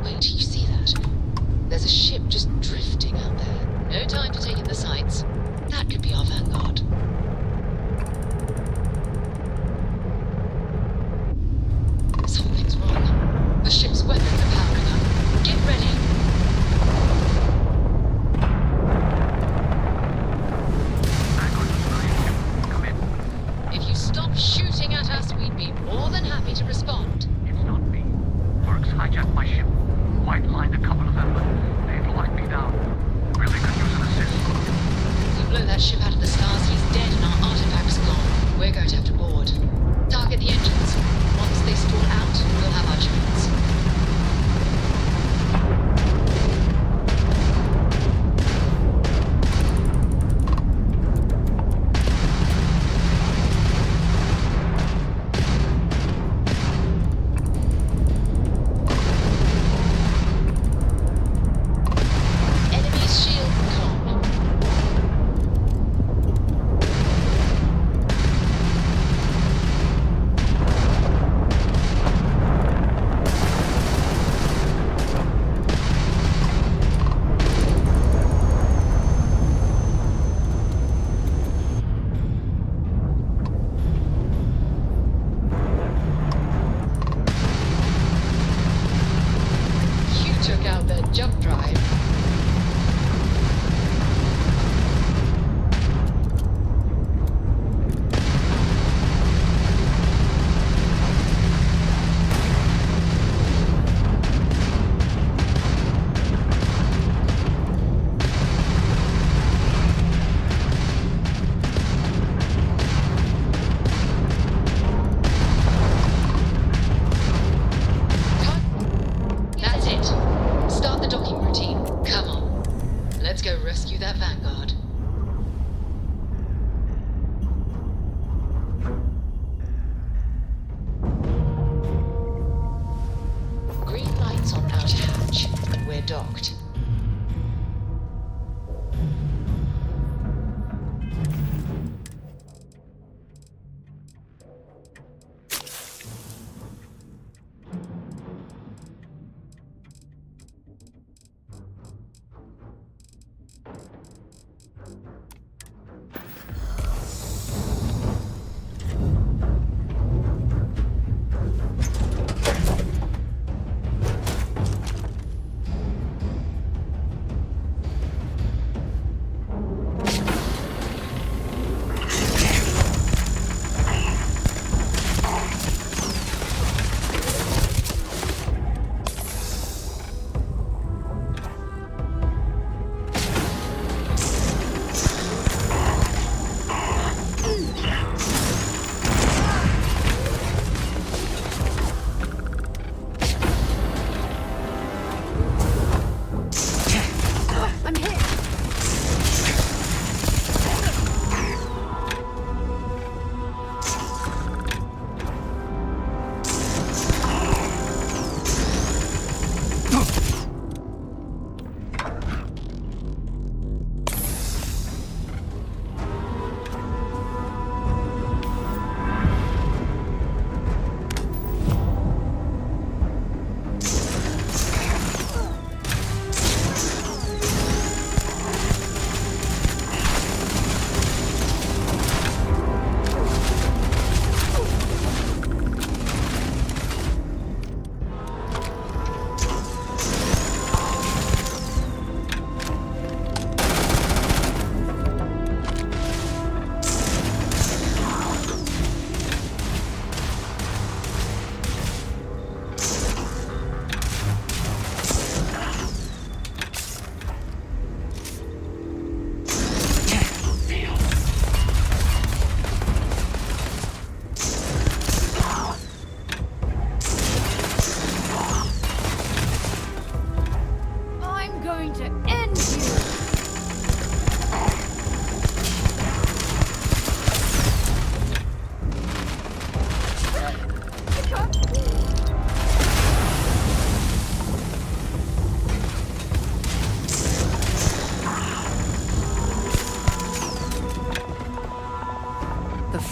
Speaker 22: Wait, you see that? There's a ship just drifting out there. No time to take in the sights. That could be our vanguard. Something's wrong. The ship's weapons are powering up. Get ready. be more than happy to respond.
Speaker 3: It's not me. Mercs hijacked my ship. White-lined a couple of them, but they've locked me down. Really could use an assist.
Speaker 22: We blow that ship out of the stars, he's dead and our artifact's gone. We're going to have to board. Target the engines. Once they stall out, we'll have our chance. Jump drive. That's it. Start the docking routine. Come on. Let's go rescue that Vanguard. Green lights on outer hatch. We're docked.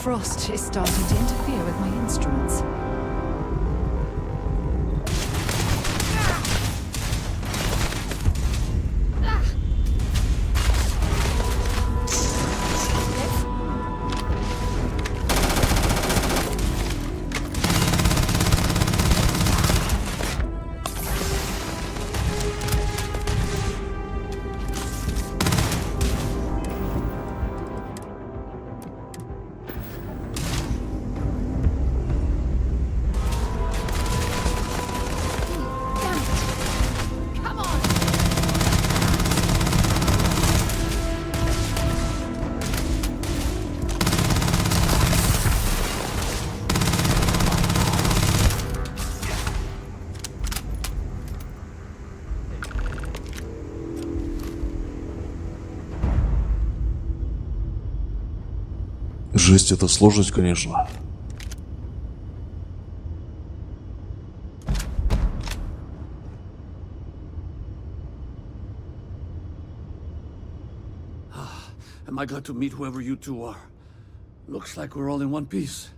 Speaker 17: Frost is starting to interfere with my instruments.
Speaker 4: Жесть, это сложность, конечно.
Speaker 19: Am I glad to meet whoever you two are. Looks like we're all in one piece.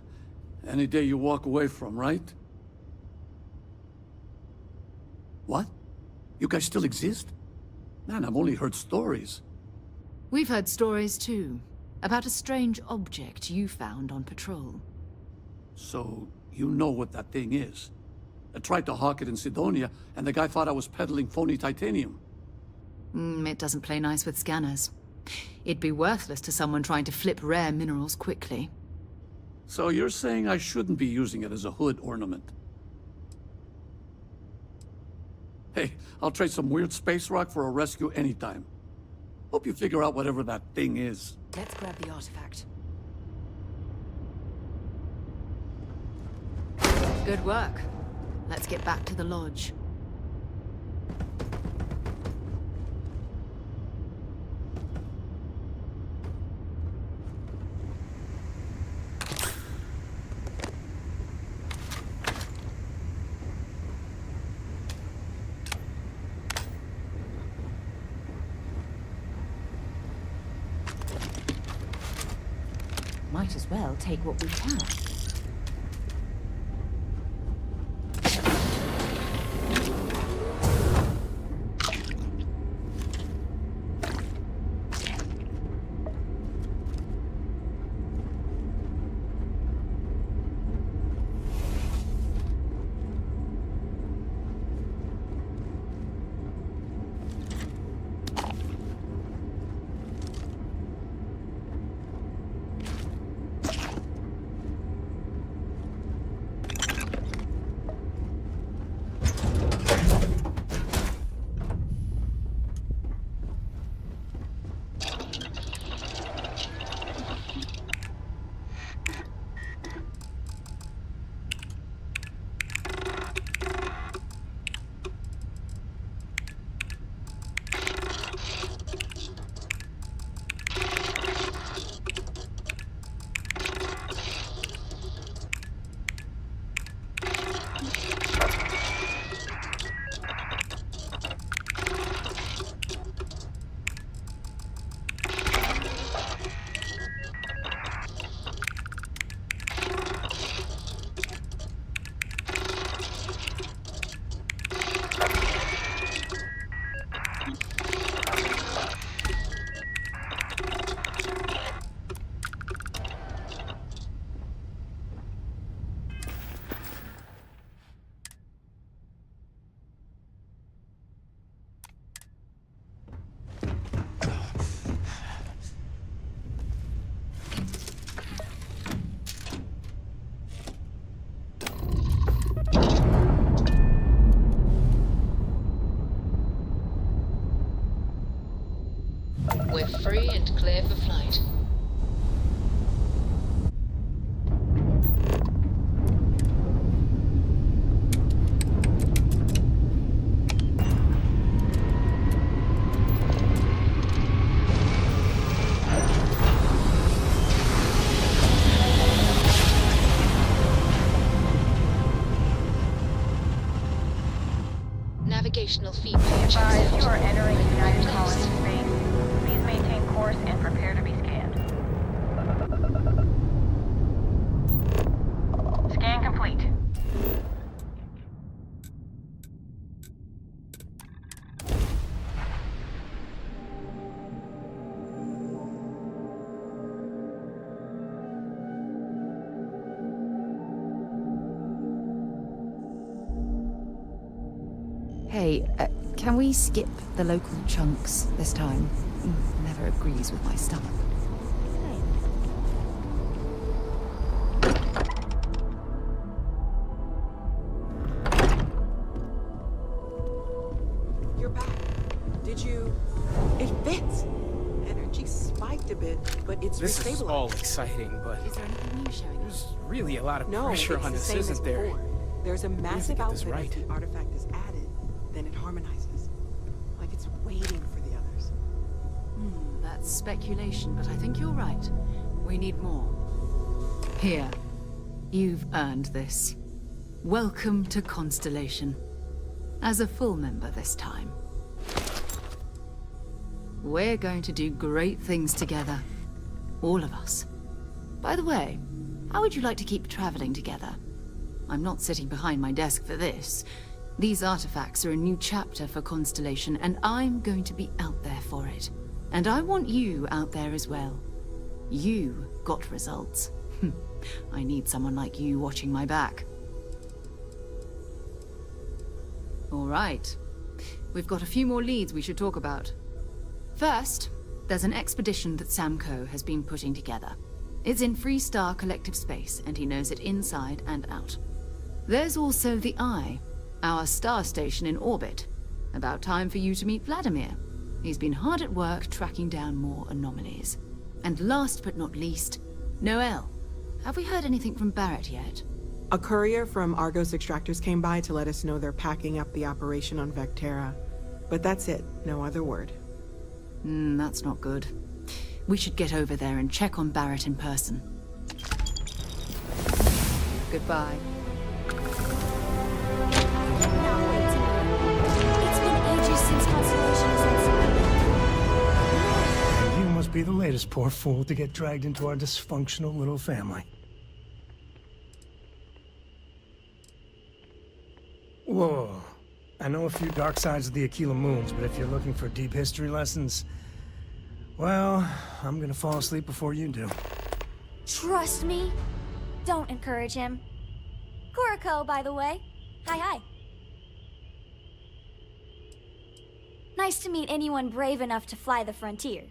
Speaker 19: Any day you walk away from, right? What? You guys still exist? Man, I've only heard stories.
Speaker 17: We've heard stories too, about a strange object you found on patrol.
Speaker 19: So, you know what that thing is? I tried to hawk it in Sidonia, and the guy thought I was peddling phony titanium.
Speaker 17: It doesn't play nice with scanners. It'd be worthless to someone trying to flip rare minerals quickly.
Speaker 19: So you're saying I shouldn't be using it as a hood ornament? Hey, I'll trade some weird space rock for a rescue anytime. Hope you figure out whatever that thing is.
Speaker 2: Let's grab the artifact.
Speaker 17: Good work. Let's get back to the lodge.
Speaker 2: Might as well take what we can.
Speaker 22: We're free and clear for flight. Navigational feed page.
Speaker 21: Advise you are entering the United Colonies space. Please maintain course and prepare to be scanned. Scan complete.
Speaker 17: Hey, can we skip the local chunks this time? Never agrees with my stomach.
Speaker 16: You're back. Did you... It fits! Energy spiked a bit, but it's
Speaker 14: This is all exciting, but
Speaker 17: Is there anything new showing?
Speaker 14: there's really a lot of
Speaker 16: No,
Speaker 14: pressure
Speaker 16: it's
Speaker 14: on
Speaker 16: the
Speaker 14: this,
Speaker 16: same as
Speaker 14: isn't there?
Speaker 16: before. There's a massive
Speaker 14: get this
Speaker 16: output
Speaker 14: right.
Speaker 16: as the artifact is added, then it harmonizes. Like it's waiting for the others.
Speaker 17: That's speculation, but I think you're right. We need more. Here. You've earned this. Welcome to Constellation. As a full member this time. We're going to do great things together. All of us. By the way, how would you like to keep traveling together? I'm not sitting behind my desk for this. These artifacts are a new chapter for Constellation, and I'm going to be out there for it. And I want you out there as well. You got results. I need someone like you watching my back. All right. We've got a few more leads we should talk about. First, there's an expedition that Samco has been putting together. It's in Freestar Collective Space, and he knows it inside and out. There's also the Eye, our star station in orbit. About time for you to meet Vladimir. He's been hard at work tracking down more anomalies. And last but not least, Noel. Have we heard anything from Barrett yet?
Speaker 16: A courier from Argos Extractors came by to let us know they're packing up the operation on Vectera. But that's it, no other word.
Speaker 17: That's not good. We should get over there and check on Barrett in person. Goodbye.
Speaker 20: It's been ages since Constellation has had someone.
Speaker 6: You must be the latest poor fool to get dragged into our dysfunctional little family. Whoa. I know a few dark sides of the Aquila Moons, but if you're looking for deep history lessons, well, I'm gonna fall asleep before you do.
Speaker 20: Trust me. Don't encourage him. Kuriko, by the way. Hi. Nice to meet anyone brave enough to fly the frontier.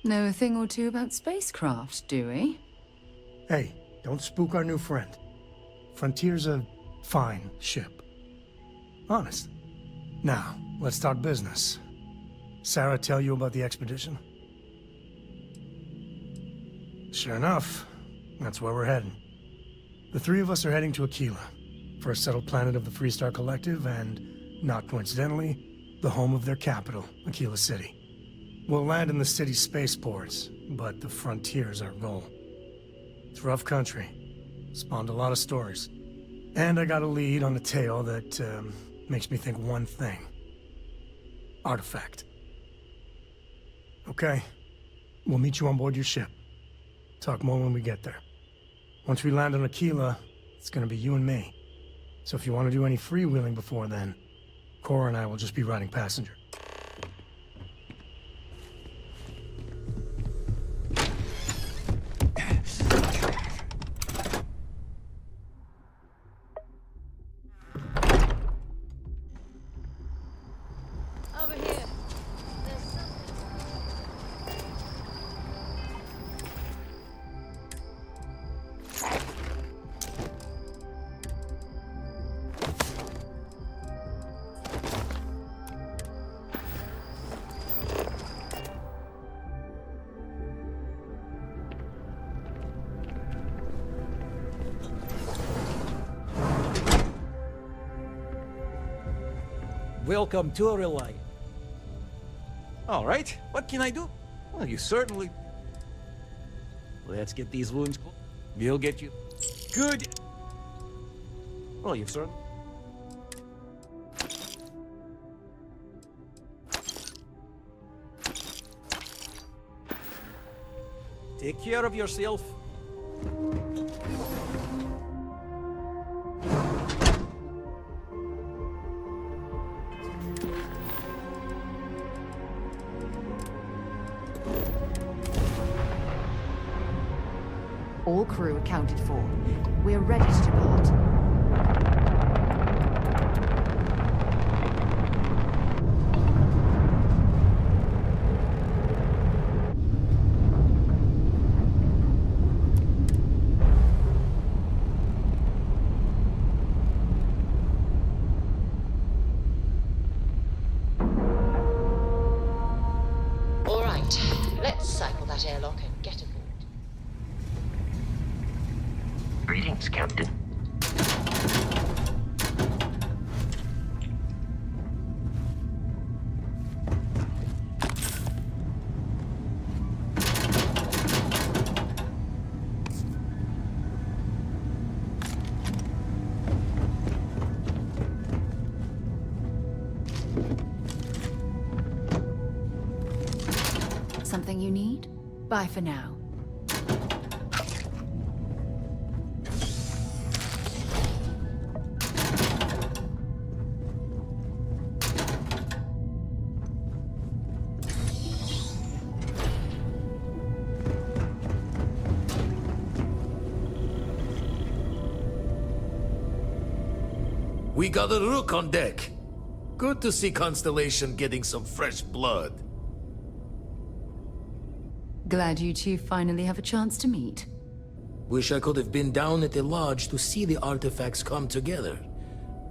Speaker 17: Know a thing or two about spacecraft, do we?
Speaker 6: Hey, don't spook our new friend. Frontier's a fine ship. Honest. Now, let's start business. Sarah tell you about the expedition? Sure enough, that's where we're heading. The three of us are heading to Aquila, for a settled planet of the Freestar Collective and, not coincidentally, the home of their capital, Aquila City. We'll land in the city's spaceports, but the frontier's our goal. It's rough country. Spawned a lot of stories. And I got a lead on a tale that, makes me think one thing. Artifact. Okay. We'll meet you on board your ship. Talk more when we get there. Once we land on Aquila, it's gonna be you and me. So if you want to do any freewheeling before then, Cora and I will just be riding passenger.
Speaker 20: Over here. There's something.
Speaker 10: Welcome to Relay. All right, what can I do? Well, you certainly... Let's get these wounds... We'll get you... Good... Well, you've certainly... Take care of yourself.
Speaker 17: All crew accounted for. We're ready to depart.
Speaker 22: All right, let's cycle that airlock and get aboard.
Speaker 8: Greetings, Captain.
Speaker 17: everything you need? Bye for now.
Speaker 9: We got a rook on deck. Good to see Constellation getting some fresh blood.
Speaker 17: Glad you two finally have a chance to meet.
Speaker 9: Wish I could have been down at the lodge to see the artifacts come together.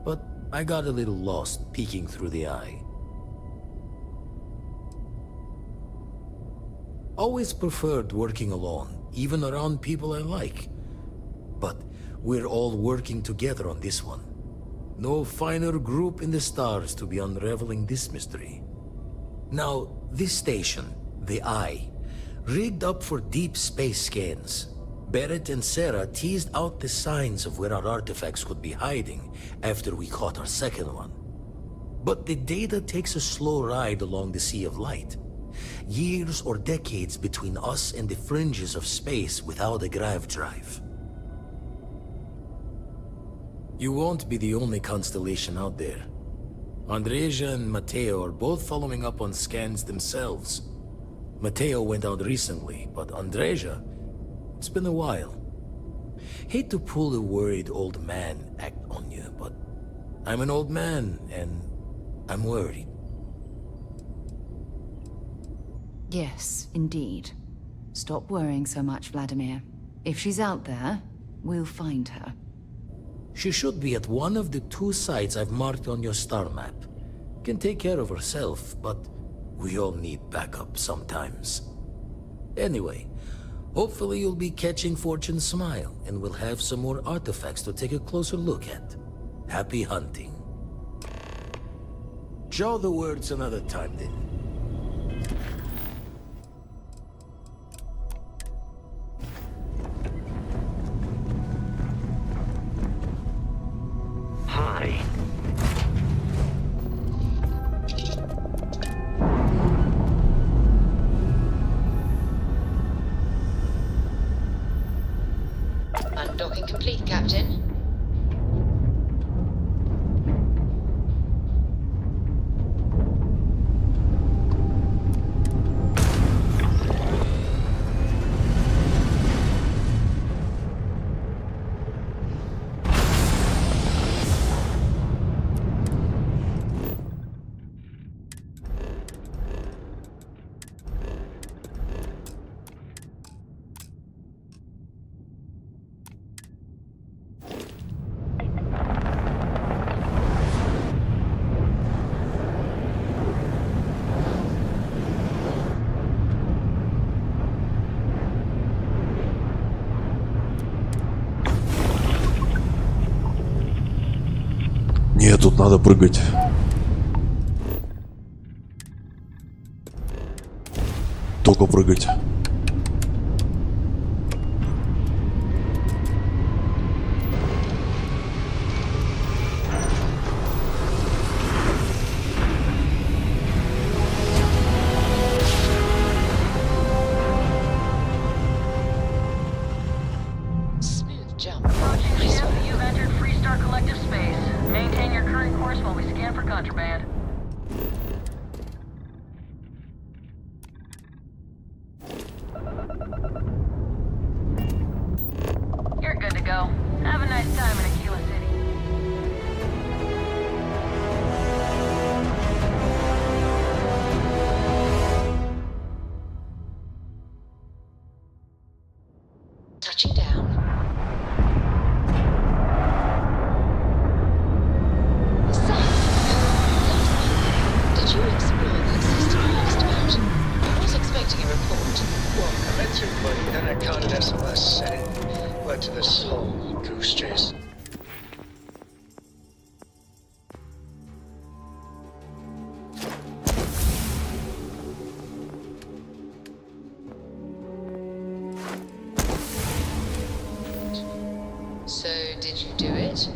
Speaker 9: But I got a little lost peeking through the eye. Always preferred working alone, even around people I like. But we're all working together on this one. No finer group in the stars to be unraveling this mystery. Now, this station, the Eye, rigged up for deep space scans. Barrett and Sarah teased out the signs of where our artifacts could be hiding after we caught our second one. But the data takes a slow ride along the Sea of Light. Years or decades between us and the fringes of space without a grav drive. You won't be the only constellation out there. Andreja and Mateo are both following up on scans themselves. Mateo went out recently, but Andreja, it's been a while. Hate to pull a worried old man act on you, but I'm an old man, and I'm worried.
Speaker 17: Yes, indeed. Stop worrying so much, Vladimir. If she's out there, we'll find her.
Speaker 9: She should be at one of the 2 sites I've marked on your star map. Can take care of herself, but we all need backup sometimes. Anyway, hopefully you'll be catching Fortune's smile, and we'll have some more artifacts to take a closer look at. Happy hunting. Jaw the words another time then.
Speaker 8: Hi.
Speaker 22: Undocking complete, Captain.
Speaker 4: Нет, тут надо прыгать. Только прыгать.
Speaker 22: Smooth jump.
Speaker 21: Nice one. You've entered Freestar Collective space. Maintain your current course while we scan for contraband. You're good to go. Have a nice time in Aquila City.
Speaker 22: Touching down. Did you explore that system you asked about? I was expecting a report.
Speaker 12: Well, I meant to, but then I caught an SOS and it led to this whole goose chase.
Speaker 22: So, did you do it?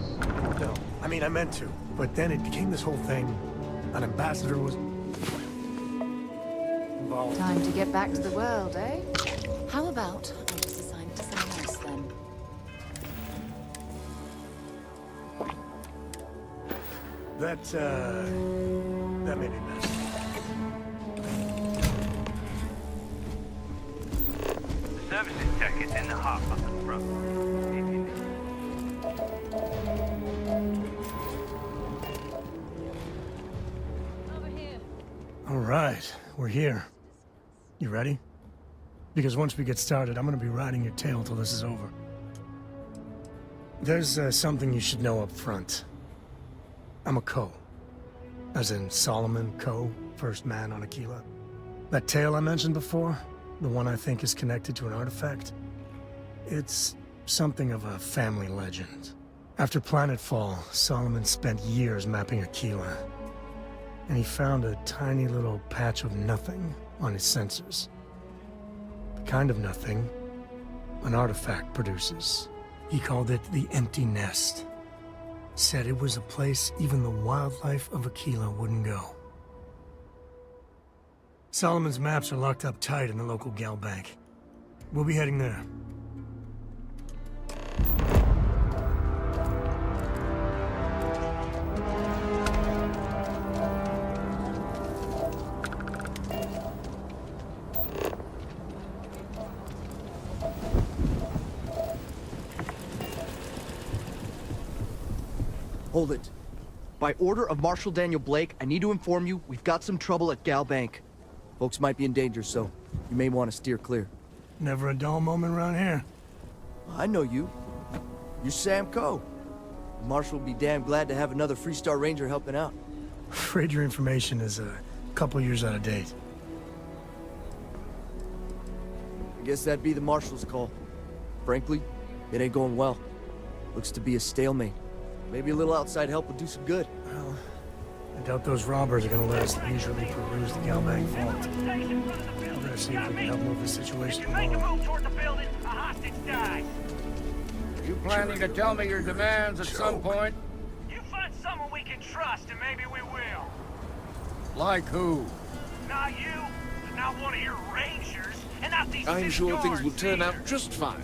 Speaker 6: No, I mean, I meant to, but then it became this whole thing. An ambassador was... involved.
Speaker 17: Time to get back to the world, eh? How about I just assign it to someone else then?
Speaker 6: That may be best.
Speaker 5: The services tech is in the hub up at the front.
Speaker 6: All right, we're here. You ready? Because once we get started, I'm gonna be riding your tail till this is over. There's something you should know up front. I'm a Co. As in Solomon Co., first man on Aquila. That tale I mentioned before, the one I think is connected to an artifact, it's something of a family legend. After Planetfall, Solomon spent years mapping Aquila, and he found a tiny little patch of nothing on his sensors. The kind of nothing an artifact produces. He called it the Empty Nest. Said it was a place even the wildlife of Aquila wouldn't go. Solomon's maps are locked up tight in the local gal bank. We'll be heading there.
Speaker 13: Hold it. By order of Marshal Daniel Blake, I need to inform you we've got some trouble at Gal Bank. Folks might be in danger, so you may want to steer clear.
Speaker 6: Never a dull moment around here.
Speaker 13: I know you. You're Sam Coe. Marshal will be damn glad to have another Freestar Ranger helping out.
Speaker 6: Afraid your information is a couple years out of date.
Speaker 13: I guess that'd be the Marshal's call. Frankly, it ain't going well. Looks to be a stalemate. Maybe a little outside help would do some good.
Speaker 6: Well, I doubt those robbers are gonna let us leisurely peruse the gal bank vault. We're gonna see if we can help move the situation along.
Speaker 15: You planning to tell me your demands at some point?
Speaker 5: You find someone we can trust and maybe we will.
Speaker 15: Like who?
Speaker 5: Not you, not one of your rangers, and not these
Speaker 24: I'm sure things will turn
Speaker 5: either.
Speaker 24: out just fine.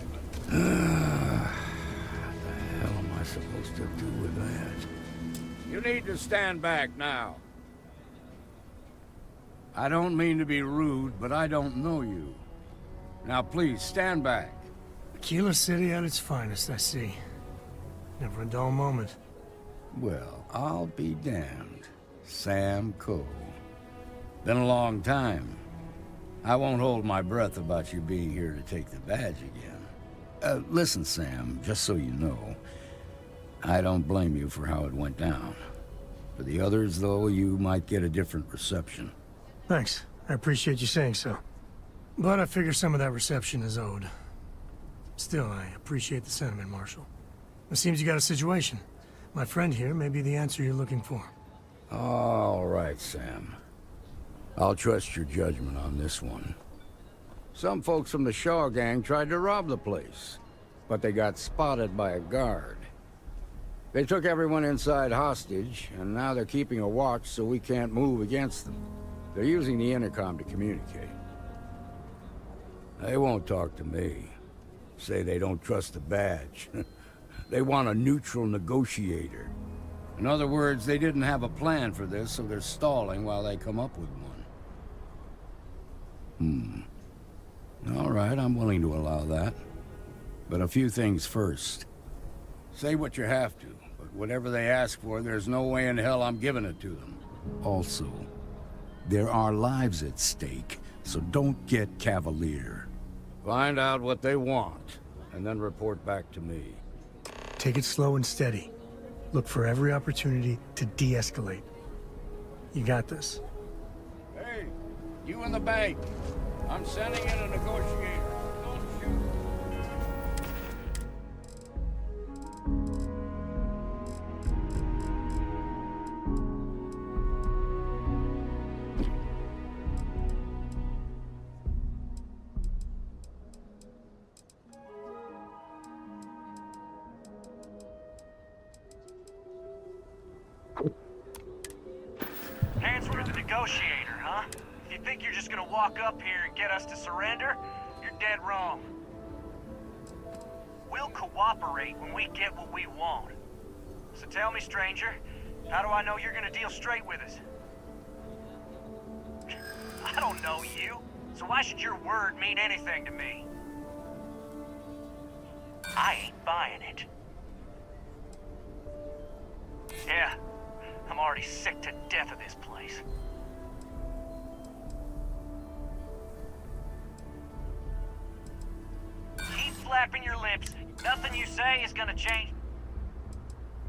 Speaker 15: Supposed to do with that? You need to stand back now. I don't mean to be rude, but I don't know you. Now please, stand back.
Speaker 6: Aquila City at its finest, I see. Never a dull moment.
Speaker 15: Well, I'll be damned. Sam Coe. Been a long time. I won't hold my breath about you being here to take the badge again. Listen, Sam, just so you know, I don't blame you for how it went down. For the others, though, you might get a different reception.
Speaker 6: Thanks. I appreciate you saying so. But I figure some of that reception is owed. Still, I appreciate the sentiment, Marshal. It seems you got a situation. My friend here may be the answer you're looking for.
Speaker 15: All right, Sam. I'll trust your judgment on this one. Some folks from the Shaw gang tried to rob the place, but they got spotted by a guard. They took everyone inside hostage, and now they're keeping a watch so we can't move against them. They're using the intercom to communicate. They won't talk to me. Say they don't trust the badge. They want a neutral negotiator. In other words, they didn't have a plan for this, so they're stalling while they come up with one. All right, I'm willing to allow that. But a few things first. Say what you have to, but whatever they ask for, there's no way in hell I'm giving it to them. Also, there are lives at stake, so don't get cavalier. Find out what they want, and then report back to me.
Speaker 6: Take it slow and steady. Look for every opportunity to de-escalate. You got this.
Speaker 15: Hey, you in the bank. I'm sending in a negotiator. Don't shoot.
Speaker 5: Answer to the negotiator, huh? If you you think you're just gonna walk up here and get us to surrender, you're dead wrong. We'll cooperate when we get what we want. So tell me, stranger, how do I know you're gonna deal straight with us? I don't know you, so why should your word mean anything to me? I ain't buying it. Yeah, I'm already sick to death of this place. Keep flapping your lips. Nothing you say is gonna change.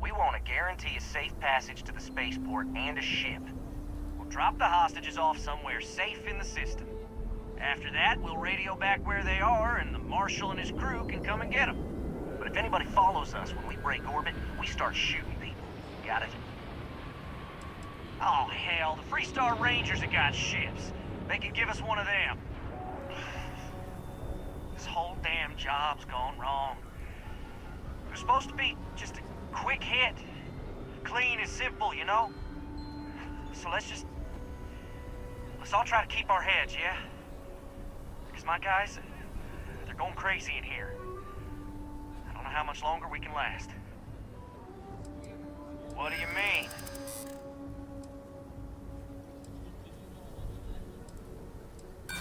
Speaker 5: We want to guarantee a safe passage to the spaceport and a ship. We'll drop the hostages off somewhere safe in the system. After that, we'll radio back where they are, and the Marshal and his crew can come and get them. But if anybody follows us when we break orbit, we start shooting people. Got it? Oh, hell, the Freestar Rangers have got ships. They can give us one of them. This whole damn job's gone wrong. It was supposed to be just a quick hit. Clean and simple, you know? So let's all try to keep our heads, yeah? Because my guys, they're going crazy in here. I don't know how much longer we can last. What do you mean?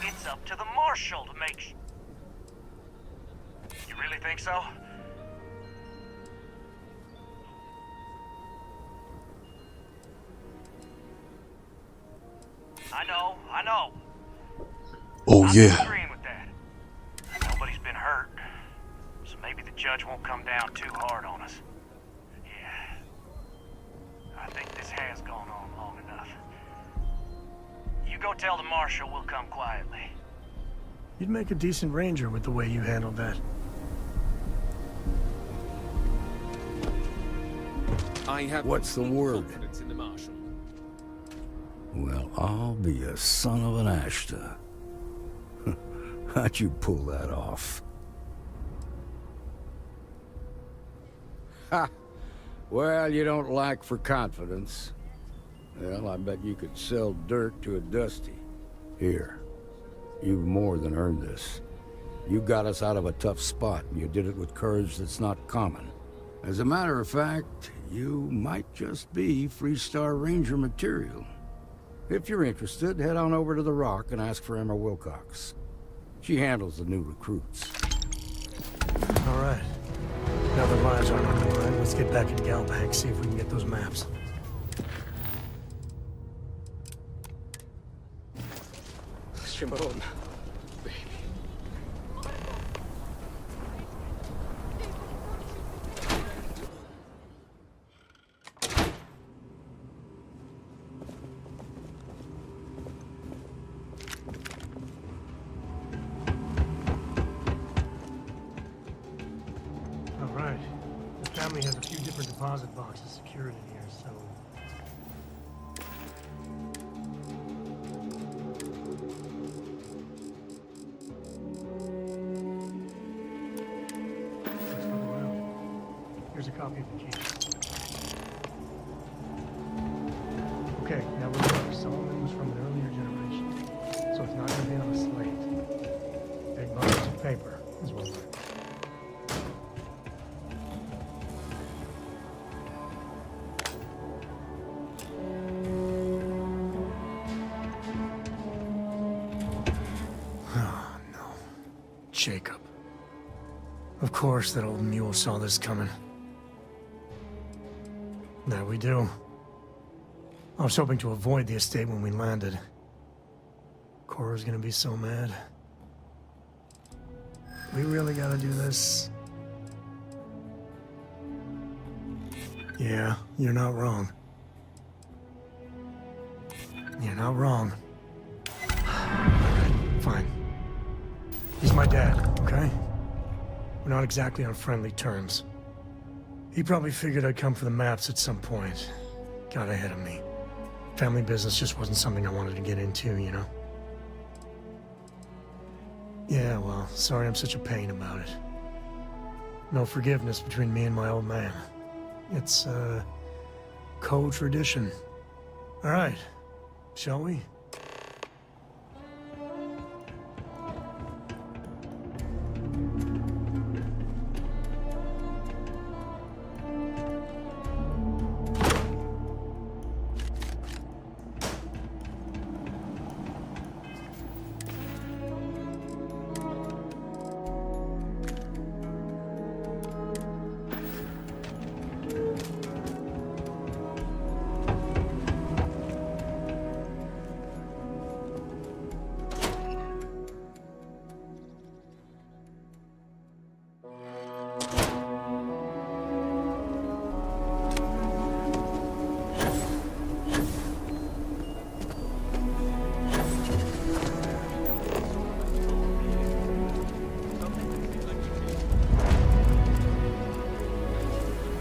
Speaker 5: It's up to the Marshal to make You really think so? I know.
Speaker 4: Oh
Speaker 5: I'm
Speaker 4: yeah.
Speaker 5: agreeing with that. Nobody's been hurt, so maybe the judge won't come down too hard on us. Yeah. I think this has gone on long enough. You go tell the Marshal we'll come quietly.
Speaker 6: You'd make a decent ranger with the way you handled that.
Speaker 1: I have
Speaker 15: What's the word?
Speaker 1: confidence in the Marshal.
Speaker 15: Well, I'll be a son of an Ashta. How'd you pull that off? Ha! Well, you don't lack for confidence. Well, I bet you could sell dirt to a Dusty. Here, you've more than earned this. You got us out of a tough spot, and you did it with courage that's not common. As a matter of fact, you might just be Freestar Ranger material. If you're interested, head on over to the Rock and ask for Emma Wilcox. She handles the new recruits.
Speaker 6: All right. Now the lives aren't on the line, let's get back in Galbank, see if we can get those maps.
Speaker 1: Shimon, baby.
Speaker 6: All right. The family has a few different deposit boxes secured in here, so... Here's a copy of the key. Okay, now remember, Solomon was from an earlier generation, so it's not going to be on a slate. Big bundles of paper as well. Oh, no. Jacob. Of course that old mule saw this coming. There we do. I was hoping to avoid the estate when we landed. Cora's gonna be so mad. We really gotta do this. Yeah, you're not wrong. You're not wrong. Alright, fine. He's my dad, okay? We're not exactly on friendly terms. He probably figured I'd come for the maps at some point. Got ahead of me. Family business just wasn't something I wanted to get into, you know? Yeah, well, sorry I'm such a pain about it. No forgiveness between me and my old man. It's, co-tradition. All right, shall we?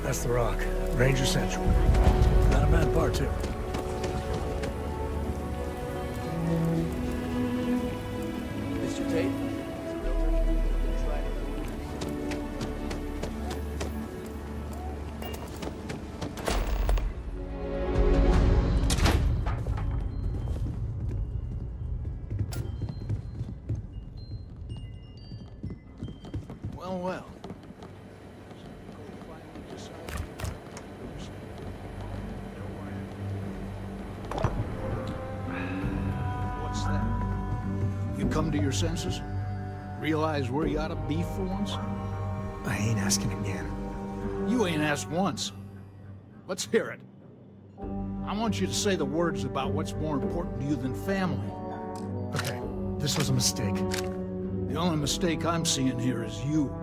Speaker 6: That's the rock. Ranger Central. Not a bad part, too.
Speaker 13: Mr. Tate?
Speaker 19: Well, well. What's that? You come to your senses? Realize where you ought to be for once?
Speaker 6: I ain't asking again.
Speaker 19: You ain't asked once. Let's hear it. I want you to say the words about what's more important to you than family.
Speaker 6: Okay, this was a mistake.
Speaker 19: The only mistake I'm seeing here is you.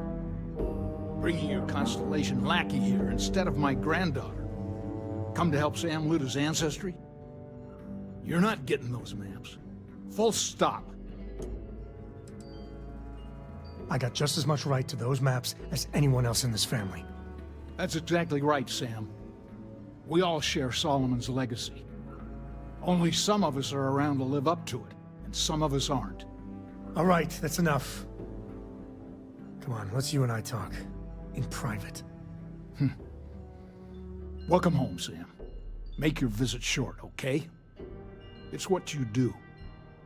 Speaker 19: Bringing your Constellation lackey here instead of my granddaughter. Come to help Sam loot his ancestry? You're not getting those maps. Full stop.
Speaker 6: I got just as much right to those maps as anyone else in this family.
Speaker 19: That's exactly right, Sam. We all share Solomon's legacy. Only some of us are around to live up to it, and some of us aren't.
Speaker 6: All right, that's enough. Come on, let's you and I talk. In private.
Speaker 19: Welcome home, Sam. Make your visit short, okay? It's what you do.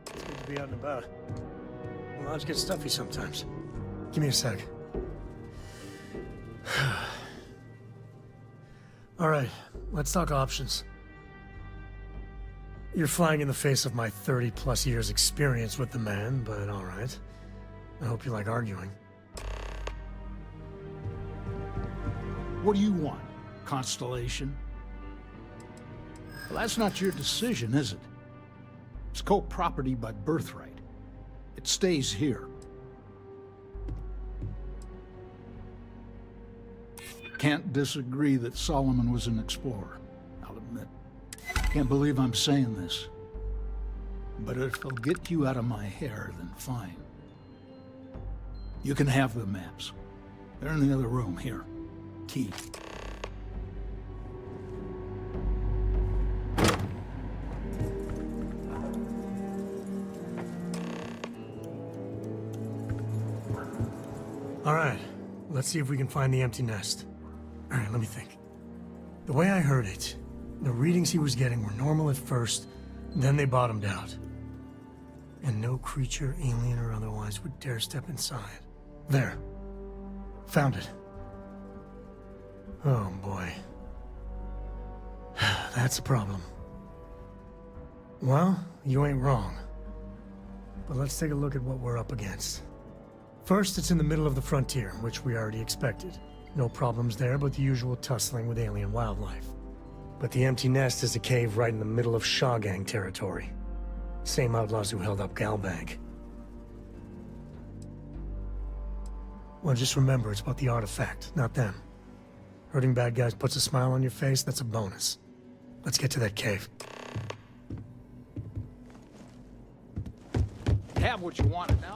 Speaker 6: It's good to be out and about. Lives get stuffy sometimes. Give me a sec. All right, let's talk options. You're flying in the face of my 30-plus years experience with the man, but all right. I hope you like arguing.
Speaker 19: What do you want, Constellation? Well, that's not your decision, is it? It's co-property by birthright. It stays here. Can't disagree that Solomon was an explorer, I'll admit. Can't believe I'm saying this. But if it'll get you out of my hair, then fine. You can have the maps. They're in the other room, here. Key.
Speaker 6: All right, let's see if we can find the empty nest. All right, let me think. The way I heard it, the readings he was getting were normal at first, then they bottomed out. And no creature, alien or otherwise, would dare step inside. There. Found it. Oh, boy. That's a problem. Well, you ain't wrong. But let's take a look at what we're up against. First, it's in the middle of the frontier, which we already expected. No problems there, but the usual tussling with alien wildlife. But the empty nest is a cave right in the middle of Shaw Gang territory. Same outlaws who held up Galbank. Well, just remember, it's about the artifact, not them. Hurting bad guys puts a smile on your face, that's a bonus. Let's get to that cave.
Speaker 19: Have what you wanted now.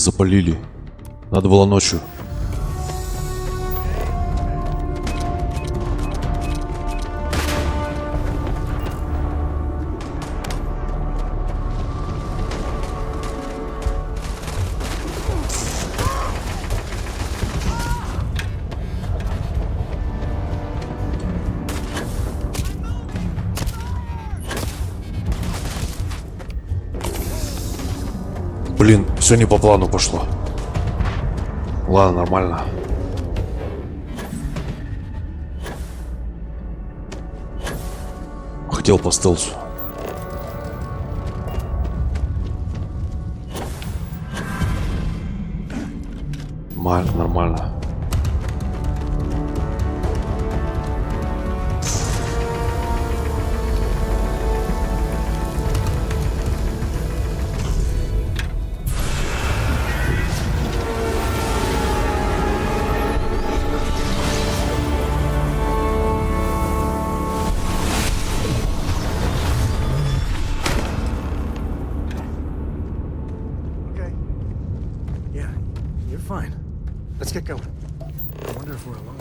Speaker 4: запалили. Надо было ночью. Блин, все не по плану пошло. Ладно, нормально. Хотел по стелсу. Нормально.
Speaker 6: Fine. Let's get going. I wonder if we're alone.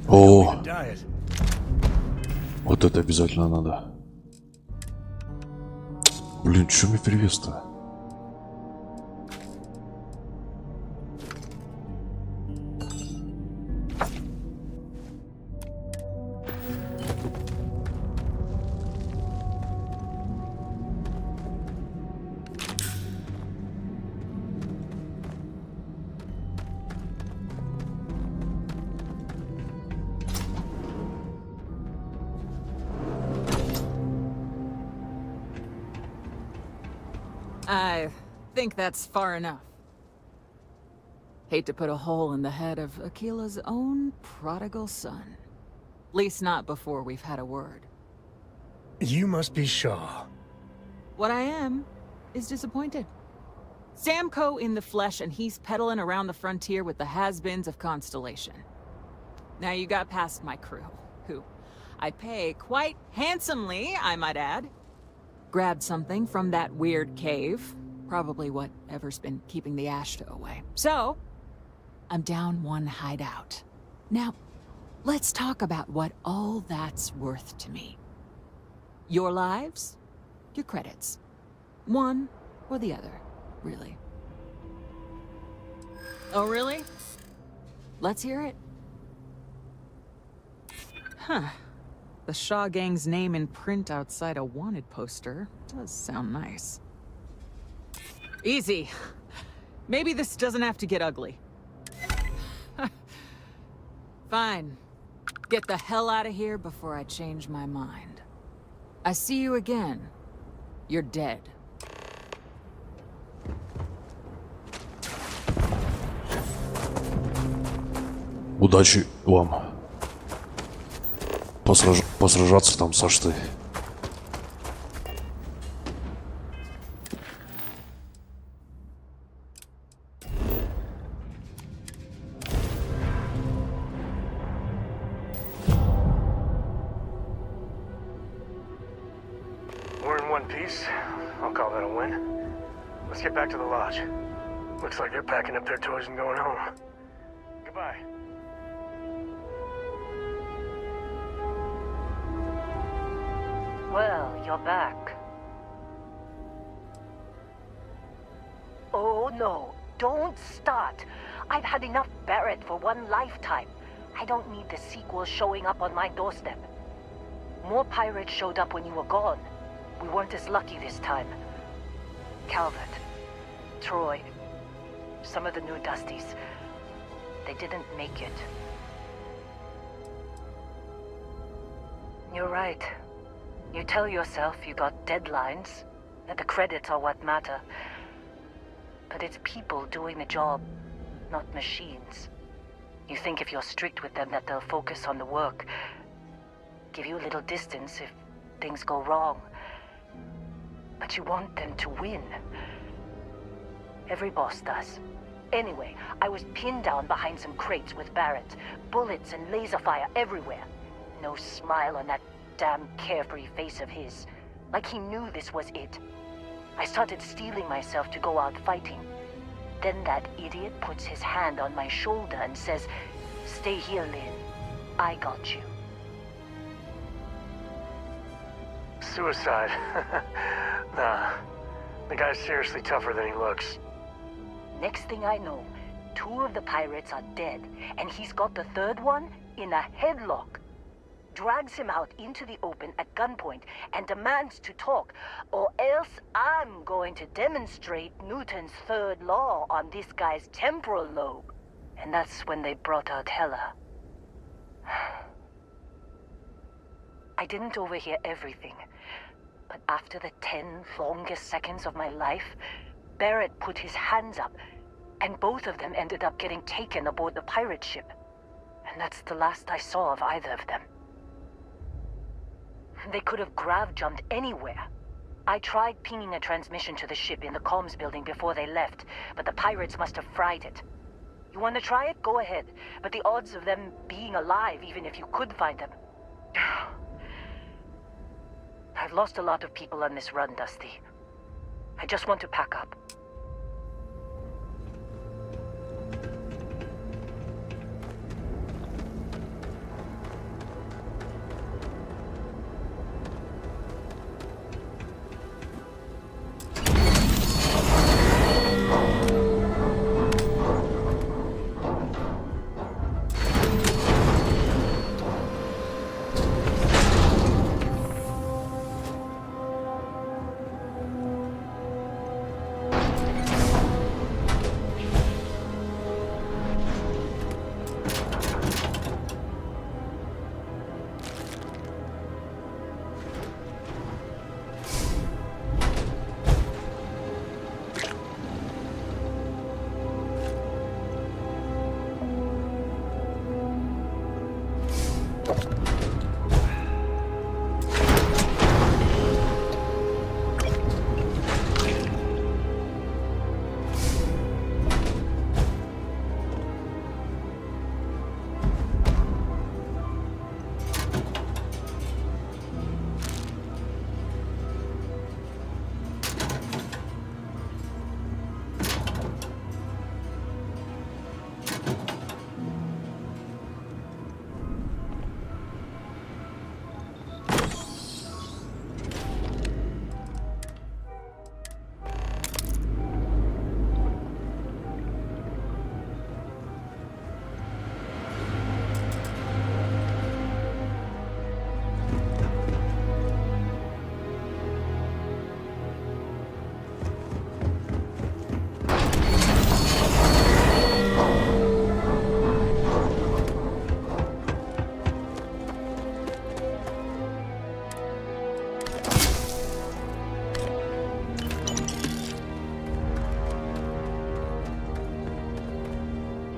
Speaker 4: О, вот это обязательно надо. Блин, что мне перевес-то?
Speaker 7: I think that's far enough. Hate to put a hole in the head of Akila's own prodigal son. At least not before we've had a word.
Speaker 6: You must be Shaw.
Speaker 7: What I am is disappointed. Samco in the flesh, and he's peddling around the frontier with the has-beens of Constellation. Now you got past my crew, who I pay quite handsomely, I might add. Grabbed something from that weird cave. Probably whatever's been keeping the Ashta away. So, I'm down one hideout. Now, let's talk about what all that's worth to me. Your lives, your credits. One or the other, really. Oh, really? Let's hear it. Huh. The Shaw Gang's name in print outside a wanted poster does sound nice. Easy. Maybe this doesn't have to get ugly. Fine. Get the hell out of here before I change my mind. I see you again. You're dead.
Speaker 4: Удачи вам. Посражаться там со Аштой.
Speaker 6: We're in one piece. I'll call that a win. Let's get back to the lodge. Looks like they're packing up their toys and going home. Goodbye.
Speaker 11: Well, you're back. Oh no, don't start. I've had enough Barrett for one lifetime. I don't need the sequel showing up on my doorstep. More pirates showed up when you were gone. We weren't as lucky this time. Calvert, Troy, some of the new Dusties, they didn't make it. You're right. You tell yourself you got deadlines, that the credits are what matter. But it's people doing the job, not machines. You think if you're strict with them that they'll focus on the work, give you a little distance if things go wrong. But you want them to win. Every boss does. Anyway, I was pinned down behind some crates with Barrett. Bullets and laser fire everywhere. No smile on that damn carefree face of his. Like he knew this was it. I started steeling myself to go out fighting. Then that idiot puts his hand on my shoulder and says, "Stay here, Lynn. I got you."
Speaker 6: Suicide. Nah. The guy's seriously tougher than he looks.
Speaker 11: Next thing I know, 2 of the pirates are dead, and he's got the 3rd one in a headlock. Drags him out into the open at gunpoint and demands to talk, or else I'm going to demonstrate Newton's 3rd law on this guy's temporal lobe. And that's when they brought out Hela. I didn't overhear everything, but after the 10 longest seconds of my life, Barrett put his hands up, and both of them ended up getting taken aboard the pirate ship. And that's the last I saw of either of them. They could have grav-jumped anywhere. I tried pinging a transmission to the ship in the comms building before they left, but the pirates must have fried it. You want to try it? Go ahead. But the odds of them being alive, even if you could find them... I've lost a lot of people on this run, Dusty. I just want to pack up.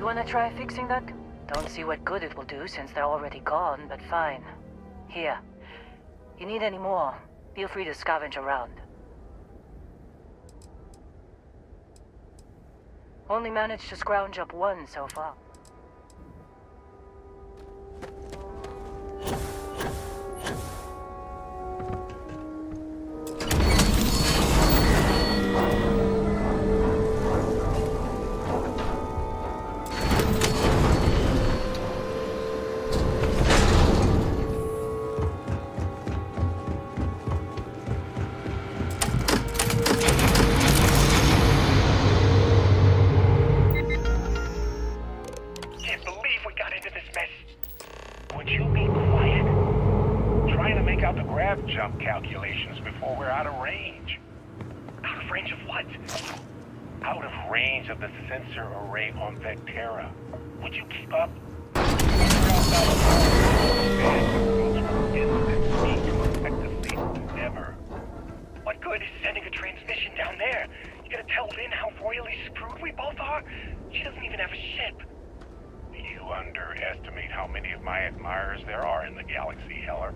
Speaker 11: Wanna try fixing that? Don't see what good it will do since they're already gone, but fine. Here. You need any more, feel free to scavenge around. Only managed to scrounge up 1 so far.
Speaker 3: not jump calculations before we're out of range. Out of range of what? Out of range of the sensor array on Vectera. Would you keep up? Never. What good is sending a transmission down there? You gonna tell Lynn how royally screwed we both are? She doesn't even have a ship. You underestimate how many of my admirers there are in the galaxy, Heller.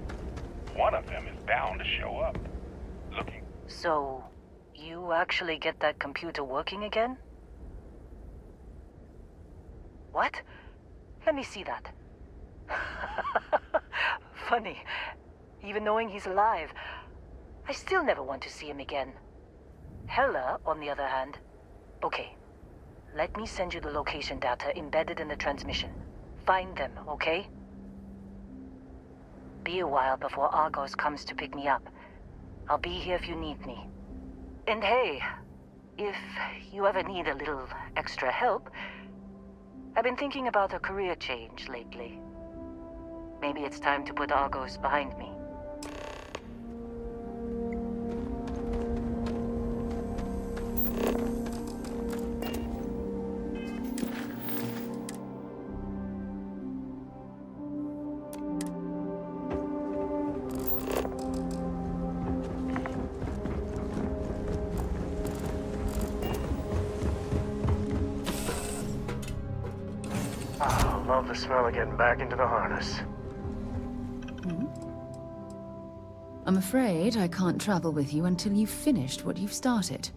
Speaker 3: One of them is bound to show up. Looking.
Speaker 11: So, you actually get that computer working again? What? Let me see that. Funny. Even knowing he's alive, I still never want to see him again. Hella, on the other hand. Okay. Let me send you the location data embedded in the transmission. Find them, okay? Be a while before Argos comes to pick me up. I'll be here if you need me. And hey, if you ever need a little extra help, I've been thinking about a career change lately. Maybe it's time to put Argos behind me.
Speaker 12: Love the smell of getting back into the harness.
Speaker 17: I'm afraid I can't travel with you until you've finished what you've started.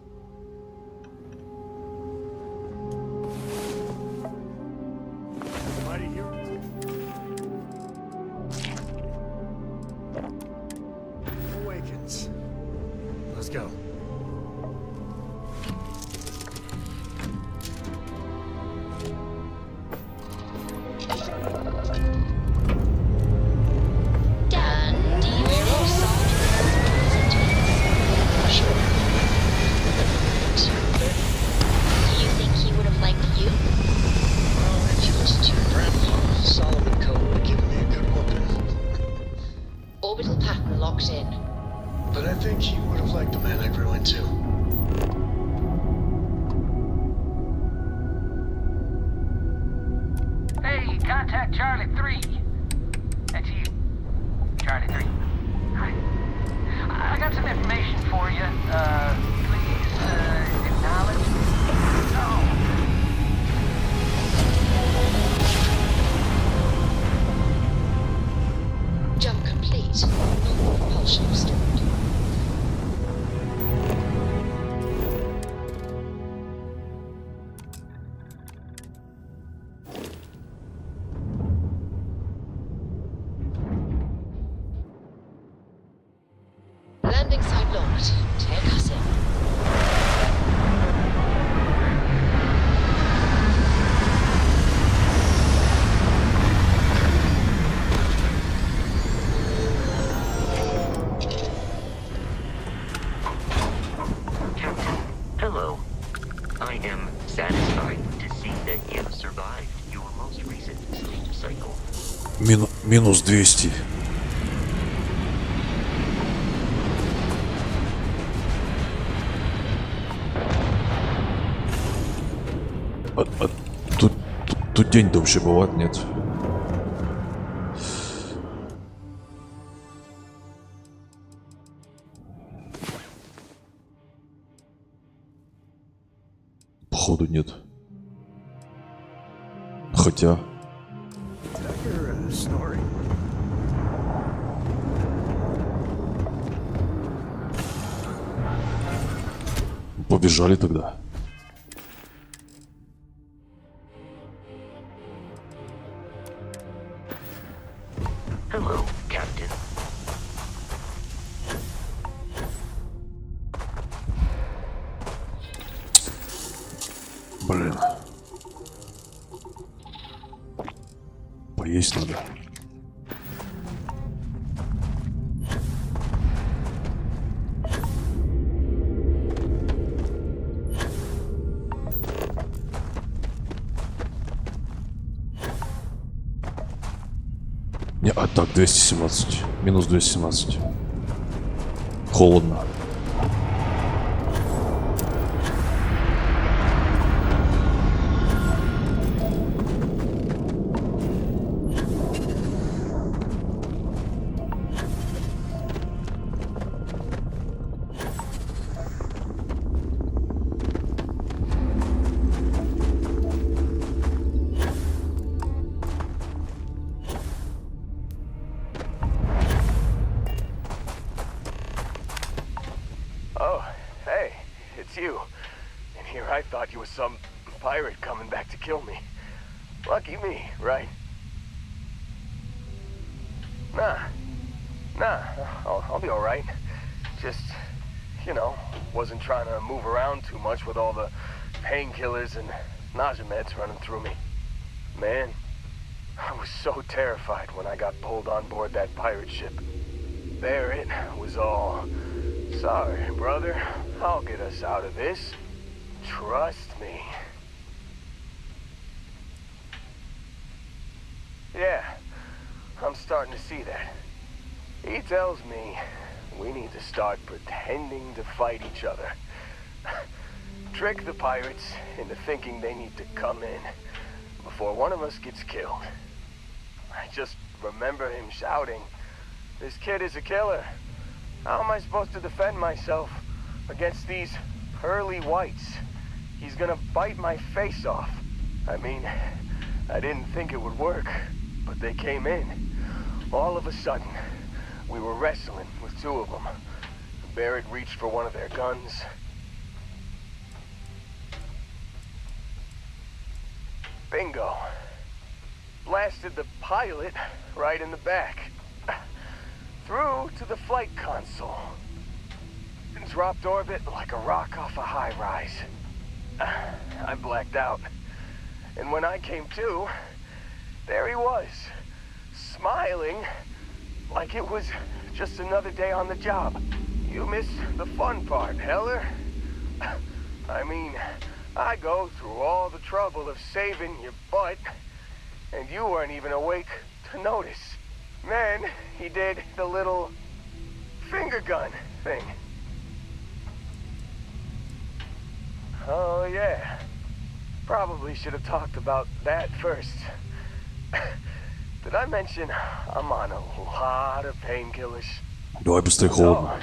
Speaker 6: Mighty hero. Awakens. Let's go.
Speaker 22: Landing site locked. Take us in.
Speaker 8: Captain, hello. I am satisfied to see that you survived your most recent sleep cycle.
Speaker 4: Минус 200. Тут день-то вообще бывает, нет? Походу нет. Хотя... Побежали тогда.
Speaker 8: Hello, Captain.
Speaker 4: Блин. Поесть надо. Не, а так 217. Минус 217. холодно.
Speaker 3: Oh, hey, it's you. And here I thought you was some pirate coming back to kill me. Lucky me, right? Nah, I'll be alright. Just, you know, wasn't trying to move around too much with all the painkillers and nausea meds running through me. Man, I was so terrified when I got pulled on board that pirate ship. There it was all, sorry, brother, I'll get us out of this. Trust me. Yeah, I'm starting to see that. He tells me we need to start pretending to fight each other. Trick the pirates into thinking they need to come in before one of us gets killed. I just remember him shouting, "This kid is a killer. How am I supposed to defend myself against these pearly whites? He's gonna bite my face off." I mean, I didn't think it would work, but they came in. All of a sudden, we were wrestling with two of them. Barrett reached for one of their guns. Bingo. Blasted the pilot right in the back. Through to the flight console. And dropped orbit like a rock off a high-rise. I blacked out. And when I came to, there he was, smiling like it was just another day on the job. You missed the fun part, Heller. I mean, I go through all the trouble of saving your butt, and you weren't even awake to notice. Then he did the little finger gun thing. Oh yeah, probably should have talked about that first. Did I mention I'm on a lot of painkillers?
Speaker 4: Давай быстрее, холодно.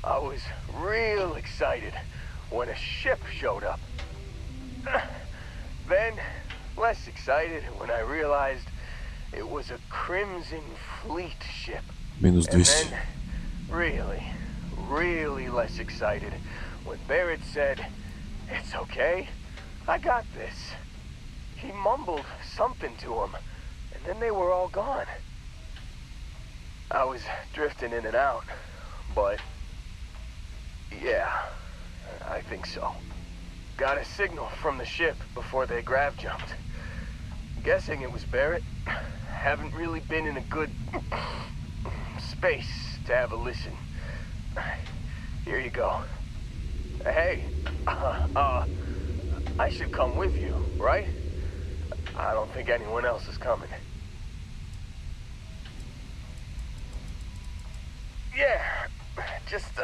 Speaker 3: I was real excited when a ship showed up. Then, less excited when I realized it was a Crimson Fleet ship.
Speaker 4: Minus 200.
Speaker 3: And then, really less excited when Barrett said, "It's okay, I got this." He mumbled something to him, and then they were all gone. I was drifting in and out, but yeah, I think so. Got a signal from the ship before they grav jumped. Guessing it was Barrett. Haven't really been in a good space to have a listen. Here you go. Hey, I should come with you, right? I don't think anyone else is coming. Yeah, just,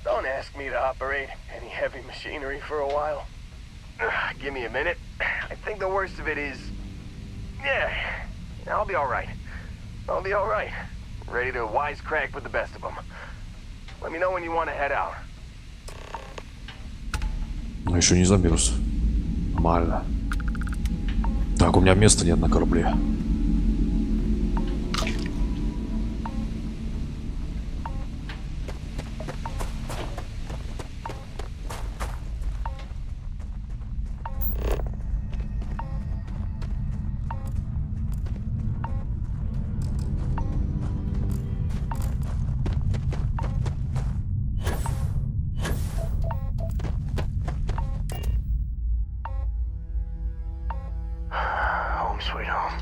Speaker 3: don't ask me to operate any heavy machinery for a while. Give me a minute. I think the worst of it is... Yeah, I'll be alright. I'll be alright. Ready to wisecrack with the best of them. Let me know when you want to head out.
Speaker 4: Ну, еще не замерз. Нормально. Так, у меня места нет на корабле.
Speaker 3: Home sweet home.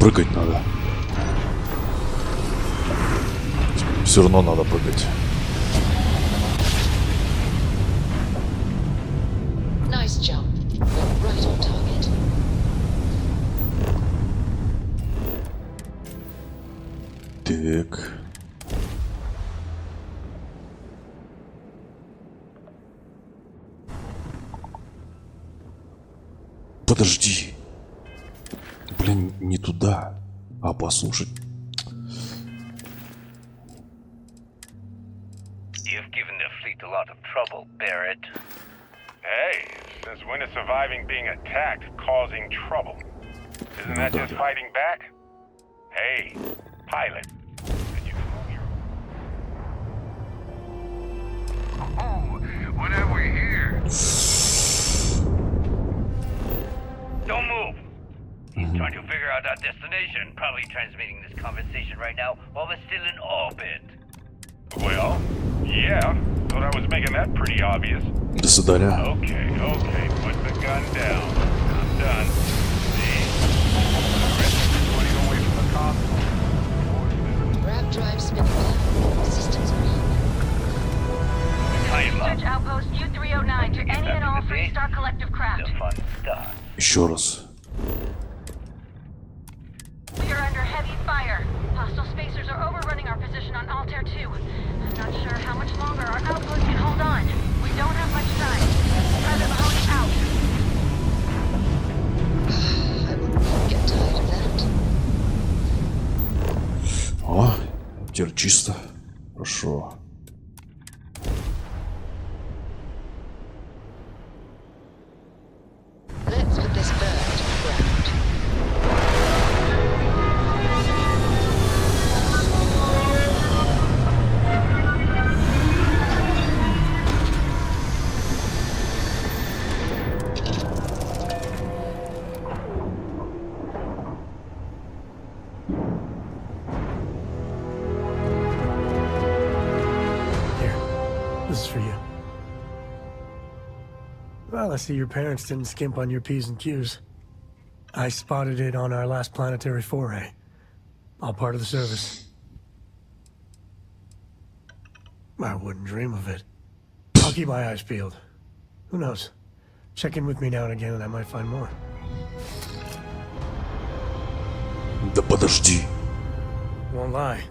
Speaker 4: Прыгать надо. Все равно надо прыгать.
Speaker 22: Nice jump. You're right on target.
Speaker 4: Так. Подожди. Блин, не туда, а послушать.
Speaker 3: You've given the fleet a lot of trouble, Barrett. Hey, since when is surviving being attacked causing trouble? Isn't that just fighting back? Hey, pilot. Oh, what have we here?
Speaker 5: Don't move! He's trying to figure out our destination. Probably transmitting this conversation right now while we're still in orbit.
Speaker 3: Well, yeah. Thought I was making that pretty obvious.
Speaker 4: До свидания.
Speaker 3: Okay, put the gun down. I'm done.
Speaker 22: Grab drive spinning down. Systems green.
Speaker 5: Research
Speaker 20: Outpost U-309 to any and all Freestar Collective craft.
Speaker 4: Еще раз.
Speaker 20: We are under heavy fire. Hostile spacers are overrunning our position on Altair 2. I'm not sure how much longer our outpost can hold on. We don't have much time. Private Mahoney out.
Speaker 22: I wouldn't get tired of that.
Speaker 4: О, теперь чисто. Хорошо.
Speaker 22: Let's put this bird to the ground.
Speaker 6: This is for you. Well, I see your parents didn't skimp on your P's and Q's. I spotted it on our last planetary foray. All part of the service. I wouldn't dream of it. I'll keep my eyes peeled. Who knows? Check in with me now and again and I might find more.
Speaker 4: Да подожди.
Speaker 6: Won't lie.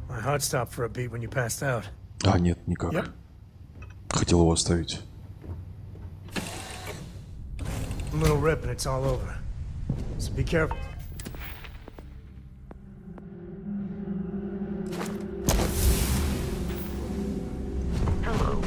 Speaker 6: My heart stopped for a beat when you passed out.
Speaker 4: А, нет, никак.
Speaker 6: Yep.
Speaker 4: Хотел его оставить.
Speaker 6: A little rip and it's all over. So be careful.
Speaker 8: Hello.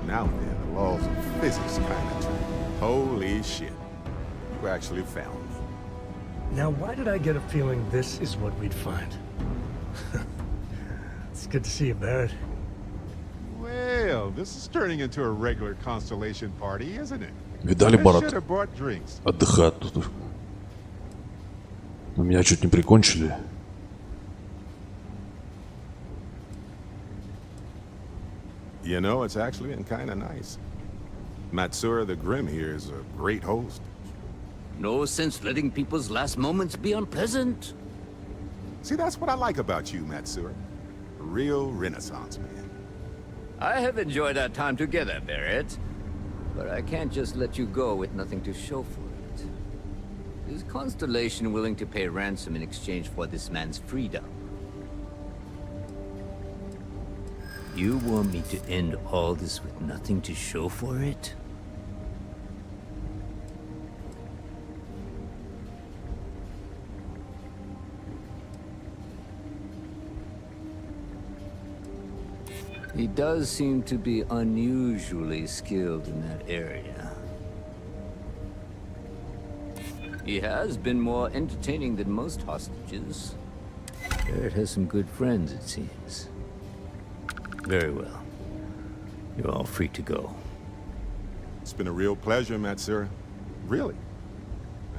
Speaker 2: Out there, the laws of physics kind of true. Holy shit. You actually found me.
Speaker 6: Now, why did I get a feeling this is what we'd find? It's good to see you, Barrett.
Speaker 2: Well, this is turning into a regular Constellation party, isn't it?
Speaker 4: Видали,
Speaker 2: I
Speaker 4: Барат?
Speaker 2: should have brought drinks.
Speaker 4: Отдыхает тут. Но меня чуть не прикончили.
Speaker 2: You know, it's actually been kind of nice. Matsura the Grim here is a great host.
Speaker 18: No sense letting people's last moments be unpleasant.
Speaker 2: See, that's what I like about you, Matsura. A real Renaissance man.
Speaker 18: I have enjoyed our time together, Barrett. But I can't just let you go with nothing to show for it. Is Constellation willing to pay ransom in exchange for this man's freedom? You want me to end all this with nothing to show for it? He does seem to be unusually skilled in that area. He has been more entertaining than most hostages. Barrett has some good friends, it seems. Very well. You're all free to go.
Speaker 2: It's been a real pleasure, Matsura. Really.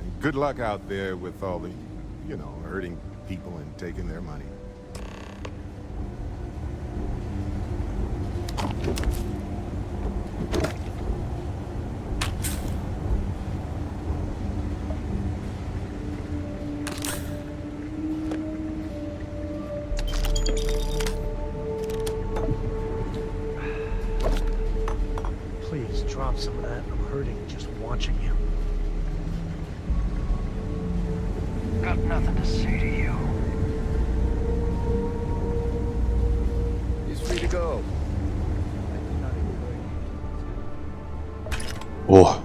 Speaker 2: And good luck out there with all the, you know, hurting people and taking their money.
Speaker 6: Please drop some of that. I'm hurting just watching you.
Speaker 12: Got nothing to say to you.
Speaker 13: He's free to go.
Speaker 4: О!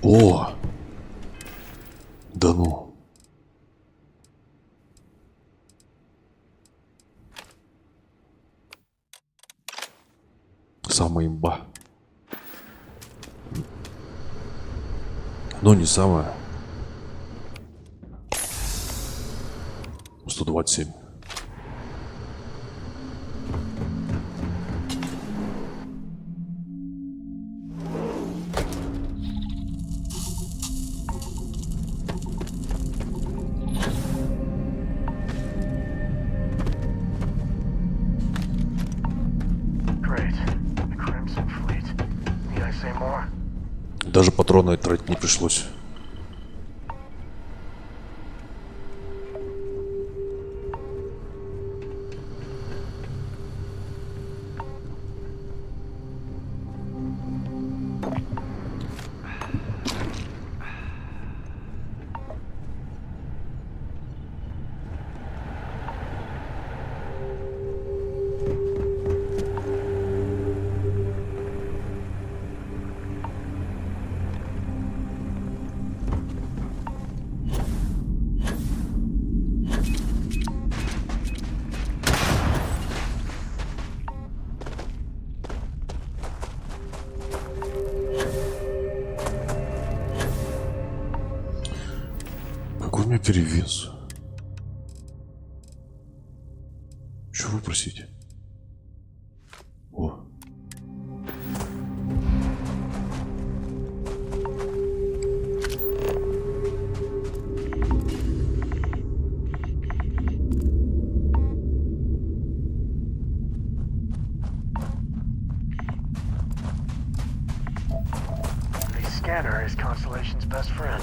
Speaker 4: О! Да ну. Самая имба. Но не самая. 127. Даже патроны тратить не пришлось. Какой у меня перевес? Чего вы просите? О.
Speaker 6: The scanner is Constellation's best friend.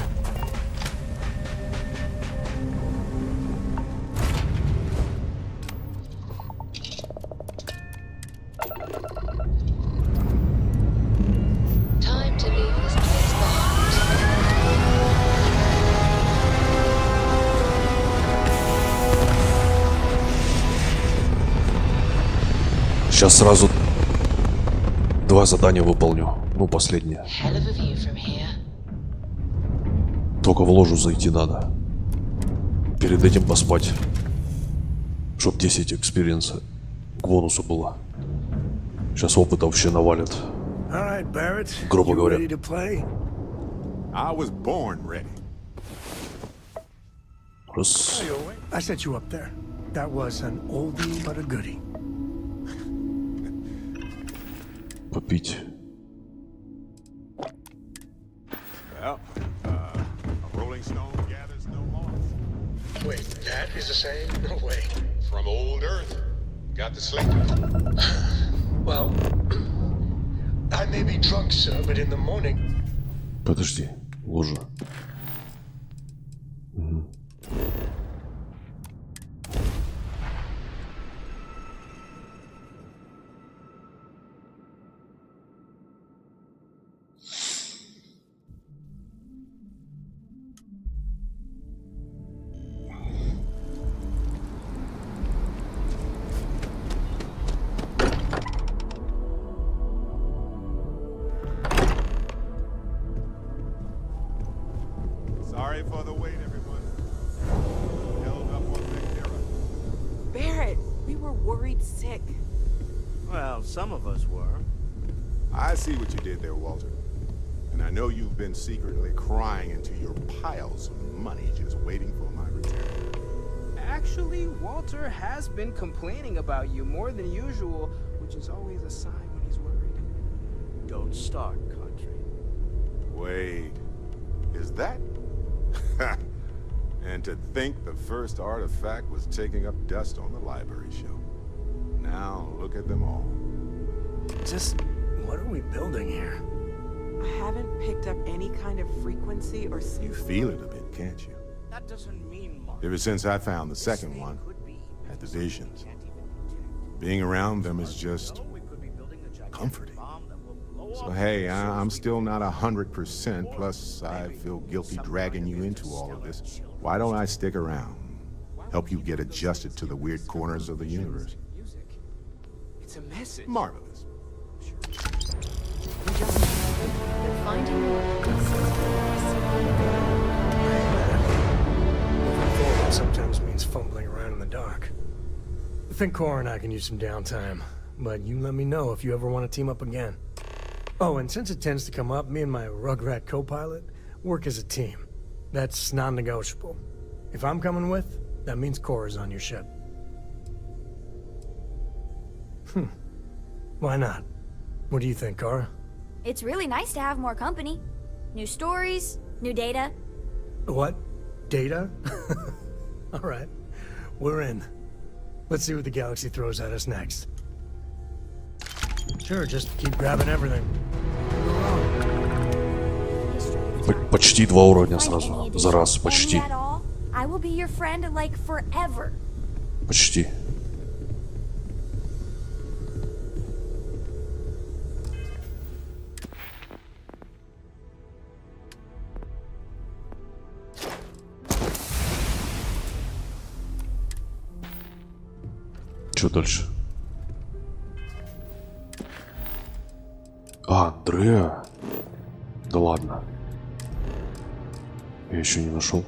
Speaker 4: Сейчас сразу 2 задания выполню. Ну, последнее. Только в ложу зайти надо. Перед этим поспать. Чтоб 10 экспириенса к бонусу было. Сейчас опыта вообще навалит. Грубо говоря. Раз.
Speaker 6: I set you up there. That was an oldie but a goodie.
Speaker 4: Попить.
Speaker 2: Well, a rolling stone gathers no moss.
Speaker 12: Wait, that is the same? No way.
Speaker 2: From old Earth. Got the slate.
Speaker 12: Well, I may be drunk, sir, but in the morning.
Speaker 4: Подожди, ложа. Угу.
Speaker 2: Sorry for the wait, everyone. Held up on Vectera.
Speaker 7: Barrett, we were worried sick.
Speaker 14: Well, some of us were.
Speaker 2: I see what you did there, Walter. And I know you've been secretly crying into your piles of money just waiting for my return.
Speaker 14: Actually, Walter has been complaining about you more than usual, which is always a sign when he's worried. Don't start, Country.
Speaker 2: Wait, is that? And to think the first artifact was taking up dust on the library shelf. Now look at them all.
Speaker 6: Just, what are we building here?
Speaker 7: I haven't picked up any kind of frequency or...
Speaker 2: You feel it a bit, can't you?
Speaker 14: That doesn't mean much.
Speaker 2: Ever since I found the second one, had the visions. Being around them is just comforting. So hey, I'm still not 100%, plus I feel guilty dragging you into all of this. Why don't I stick around? Help you get adjusted to the weird corners of the universe.
Speaker 14: It's a message.
Speaker 2: Marvelous.
Speaker 17: Finding more
Speaker 6: Moving forward sometimes means fumbling around in the dark. I think Cora and I can use some downtime, but you let me know if you ever want to team up again. Oh, and since it tends to come up, me and my Rugrat co-pilot work as a team. That's non-negotiable. If I'm coming with, that means Cora's on your ship. Why not? What do you think, Cora?
Speaker 16: It's really nice to have more company. New stories, new data.
Speaker 6: What? Data? All right. We're in. Let's see what the galaxy throws at us next. Sure, just keep grabbing everything.
Speaker 4: Почти 2 уровня сразу. За раз, почти.
Speaker 16: I will be your friend like forever.
Speaker 4: Почти. Что дальше? А, Андреа. Да ладно. Я еще не нашел.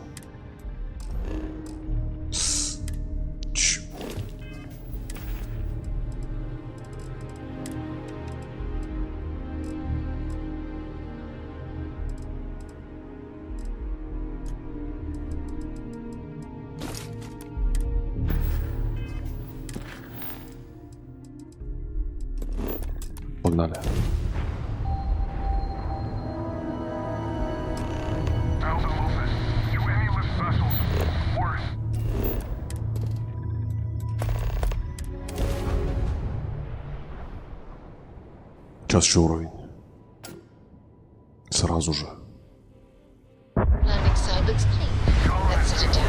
Speaker 4: Погнали. Сейчас еще уровень. Сразу же.
Speaker 22: Landing side looks clean. Let's set it down.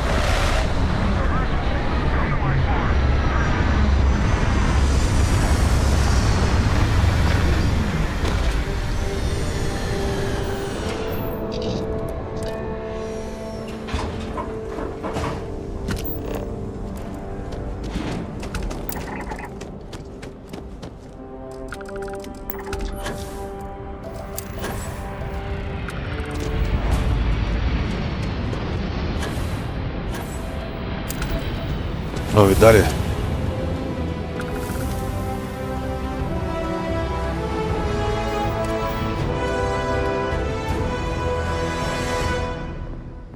Speaker 4: Ну, видали?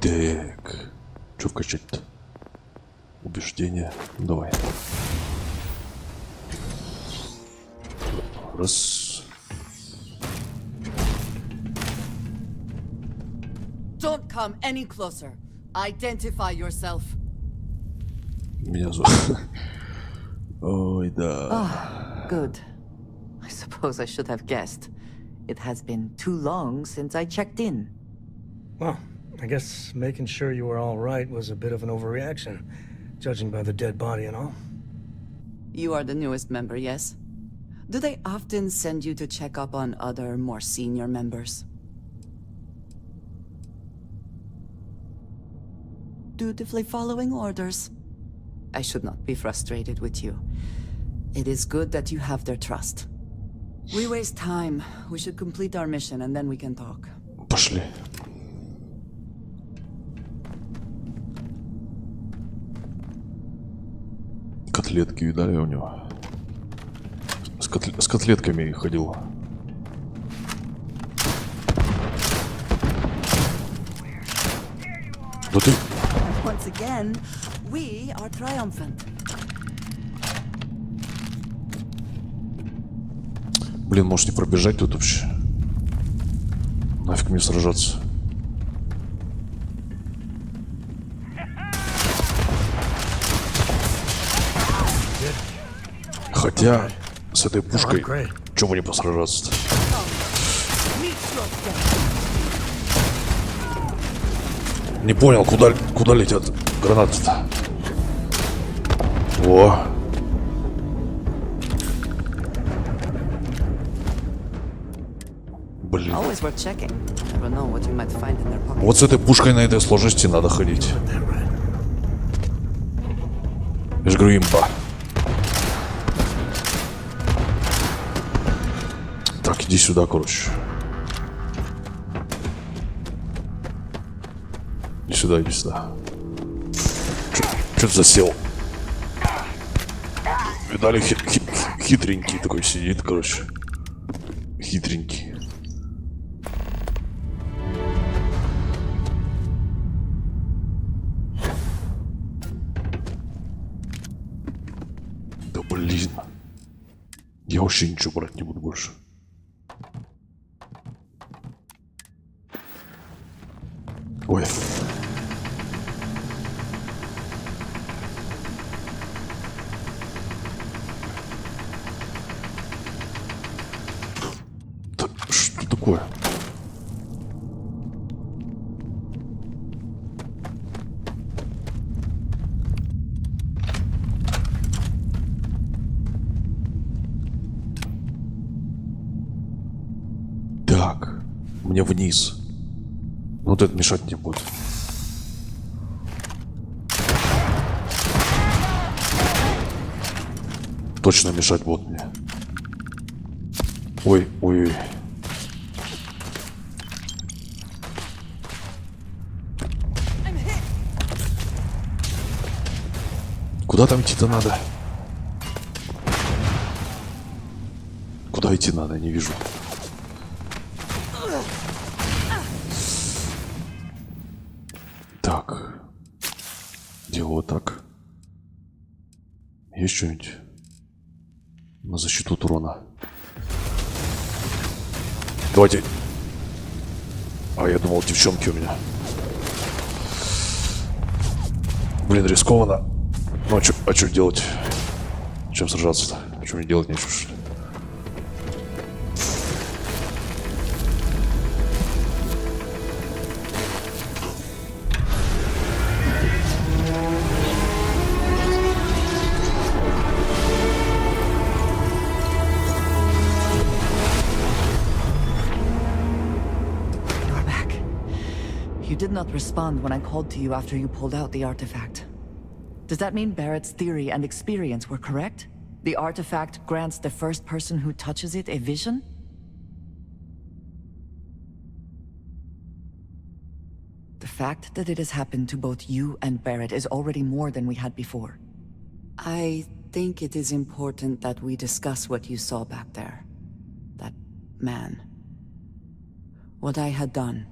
Speaker 4: Так. Что вкачать-то? Убеждение. Давай. Раз.
Speaker 23: Don't come any closer. Identify yourself.
Speaker 4: Меня зовут. Ой, да.
Speaker 23: Ah, good. I suppose I should have guessed. It has been too long since I checked in.
Speaker 6: Well, I guess making sure you were all right was a bit of an overreaction, judging by the dead body and all.
Speaker 23: You are the newest member, yes? Do they often send you to check up on other, more senior members? Dutifully following orders. I should not be frustrated with you. It is good that you have their trust. We waste time. We should complete our mission and then we can talk.
Speaker 4: Пошли. котлетки, видали у него? С котлетками ходил. Да ты...
Speaker 23: Once again, we are triumphant.
Speaker 4: Блин, может не пробежать тут вообще? Нафиг мне сражаться? Хотя с этой пушкой чего бы не посражаться-то? Не понял, куда летят гранаты-то? О! Блин. Вот с этой пушкой на этой сложности надо ходить. Я же говорю, имба. Так, иди сюда, короче. Иди сюда, иди сюда. Чё ты засел? Видали, хитренький такой сидит, короче. Хитренький. Да блин. Я вообще ничего брать не буду больше. Ой. Да, что такое? Так, мне вниз. Вот это мешать не будет. Точно мешать будет мне. Ой, ой, ой. Куда там идти-то надо? Куда идти надо, я не вижу. Так. Делаю вот так. Есть что-нибудь на защиту от урона? Давайте. А, я думал, девчонки у меня. Блин, рискованно. Ну, а что делать? Чем сражаться-то? Что мне делать нечего, что ли?
Speaker 23: You did not respond when I called to you after you pulled out the artifact. Does that mean Barrett's theory and experience were correct? The artifact grants the first person who touches it a vision? The fact that it has happened to both you and Barrett is already more than we had before. I think it is important that we discuss what you saw back there. That man. What I had done.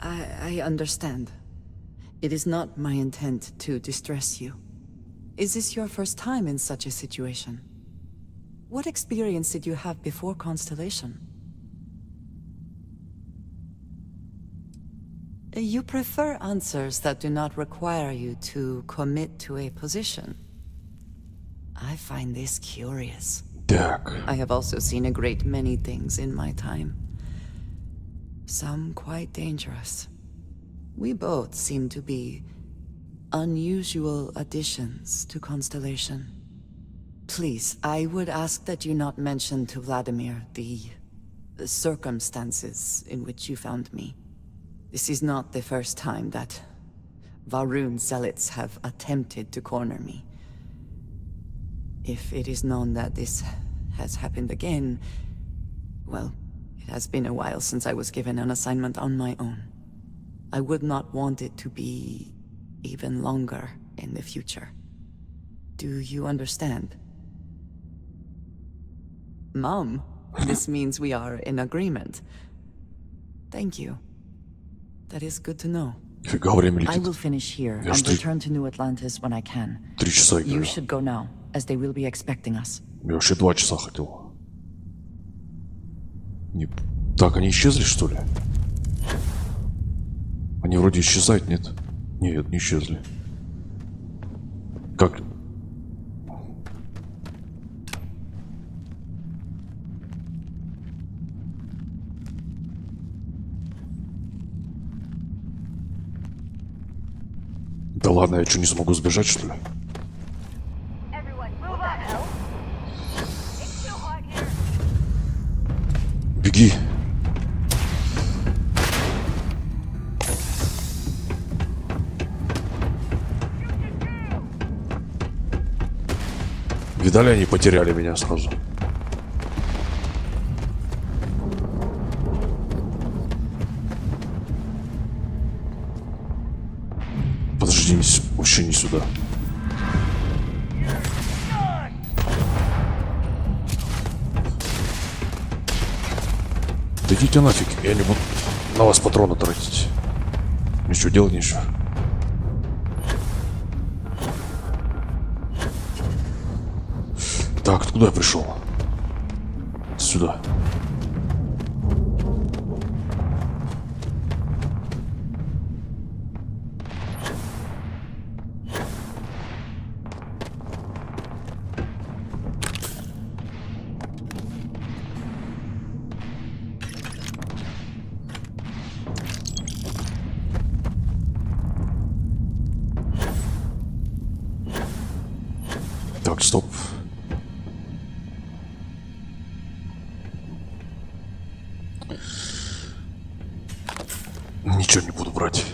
Speaker 23: I understand. It is not my intent to distress you. Is this your first time in such a situation? What experience did you have before Constellation? You prefer answers that do not require you to commit to a position. I find this curious. I have also seen a great many things in my time. Some quite dangerous. We both seem to be unusual additions to Constellation. Please, I would ask that you not mention to Vladimir the circumstances in which you found me. This is not the first time that Varun zealots have attempted to corner me. If it is known that this has happened again, well, it has been a while since I was given an assignment on my own. I would not want it to be even longer in the future. Do you understand? Mom, this means we are in agreement. Thank you. That is good to know.
Speaker 4: Фига, время
Speaker 23: I
Speaker 4: летит.
Speaker 23: will finish here
Speaker 4: Я ж
Speaker 23: and return to New Atlantis when I can.
Speaker 4: 3 часа
Speaker 23: You
Speaker 4: играю.
Speaker 23: should go now, as they will be expecting us.
Speaker 4: Я вообще 2 часа хотел. Не... Так, они исчезли, что ли? Они вроде исчезают, нет? Нет, не исчезли. Как? Да ладно, я что, не смогу сбежать, что ли? Беги. Видали, они потеряли меня сразу. Подожди, вообще не сюда. Да идите нафиг, я не буду на вас патроны тратить. Ничего делать нечего. Так, откуда я пришел? Сюда. Так, стоп. Ничего не буду брать.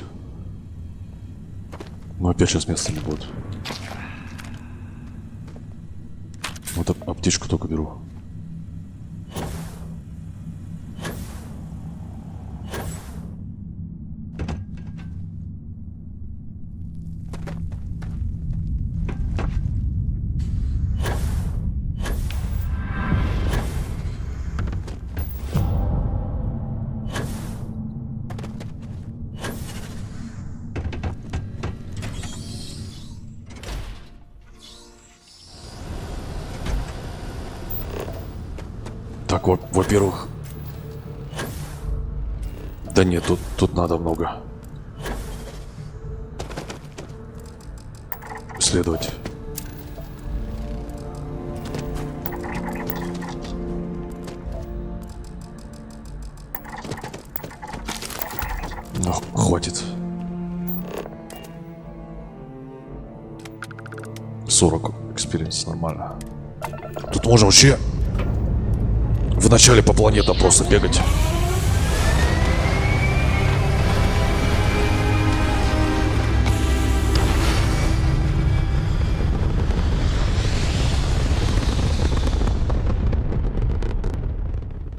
Speaker 4: Но опять сейчас места не будет. Вот аптечку только беру. Так, во-первых... Да нет, тут надо много. Исследовать. Ну, хватит. 40 экспириенс, нормально. Тут можно вообще... В начале по планетам просто бегать.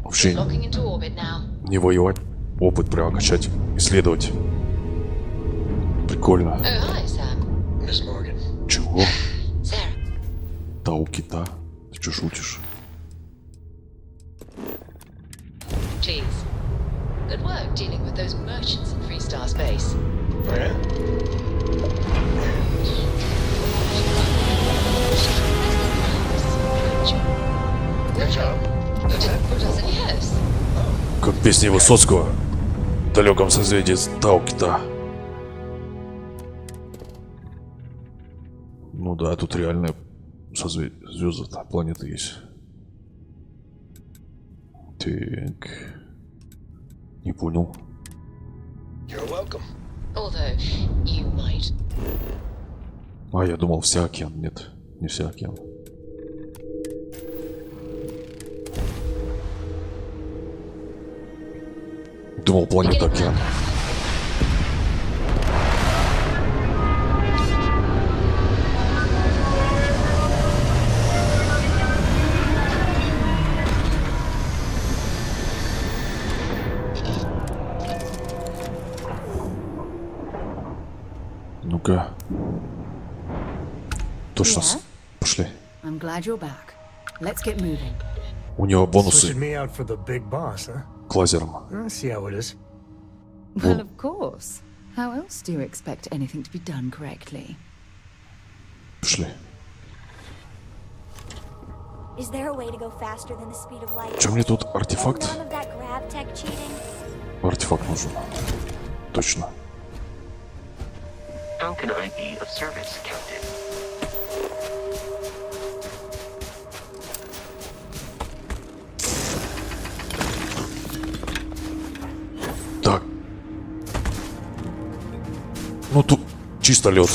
Speaker 4: Вообще не воевать, опыт прямо качать, исследовать. Прикольно. Чего? Тау кита? Ты что, шутишь?
Speaker 22: Please. Good work dealing with those merchants in Freestar Space.
Speaker 12: Oh, yeah? Good job.
Speaker 22: Who doesn't yes?
Speaker 4: Как песни Высоцкого в далеком созвездии Тау кита. Ну да, тут реальные звезды, планеты есть. Так. Не понял.
Speaker 12: You're welcome.
Speaker 22: Although you might.
Speaker 4: А, я думал, вся океан. Нет, не вся океан. Думал, планета океан. Ну-ка. Точно.
Speaker 17: Yeah?
Speaker 4: Пошли.
Speaker 17: I'm glad you're back. Let's get moving.
Speaker 4: У него бонусы
Speaker 6: Switching me out for the big boss, huh?
Speaker 4: к лазерам.
Speaker 6: I see how it is.
Speaker 17: Well, of course. How else do you expect anything to be done correctly?
Speaker 4: Пошли.
Speaker 16: Is there a way to go faster than the speed of light?
Speaker 4: Чё мне тут артефакт?
Speaker 16: None of that grab tech cheating?
Speaker 4: Артефакт нужен. Точно.
Speaker 8: How can I be of service, Captain?
Speaker 4: Так. Ну тут чисто лед.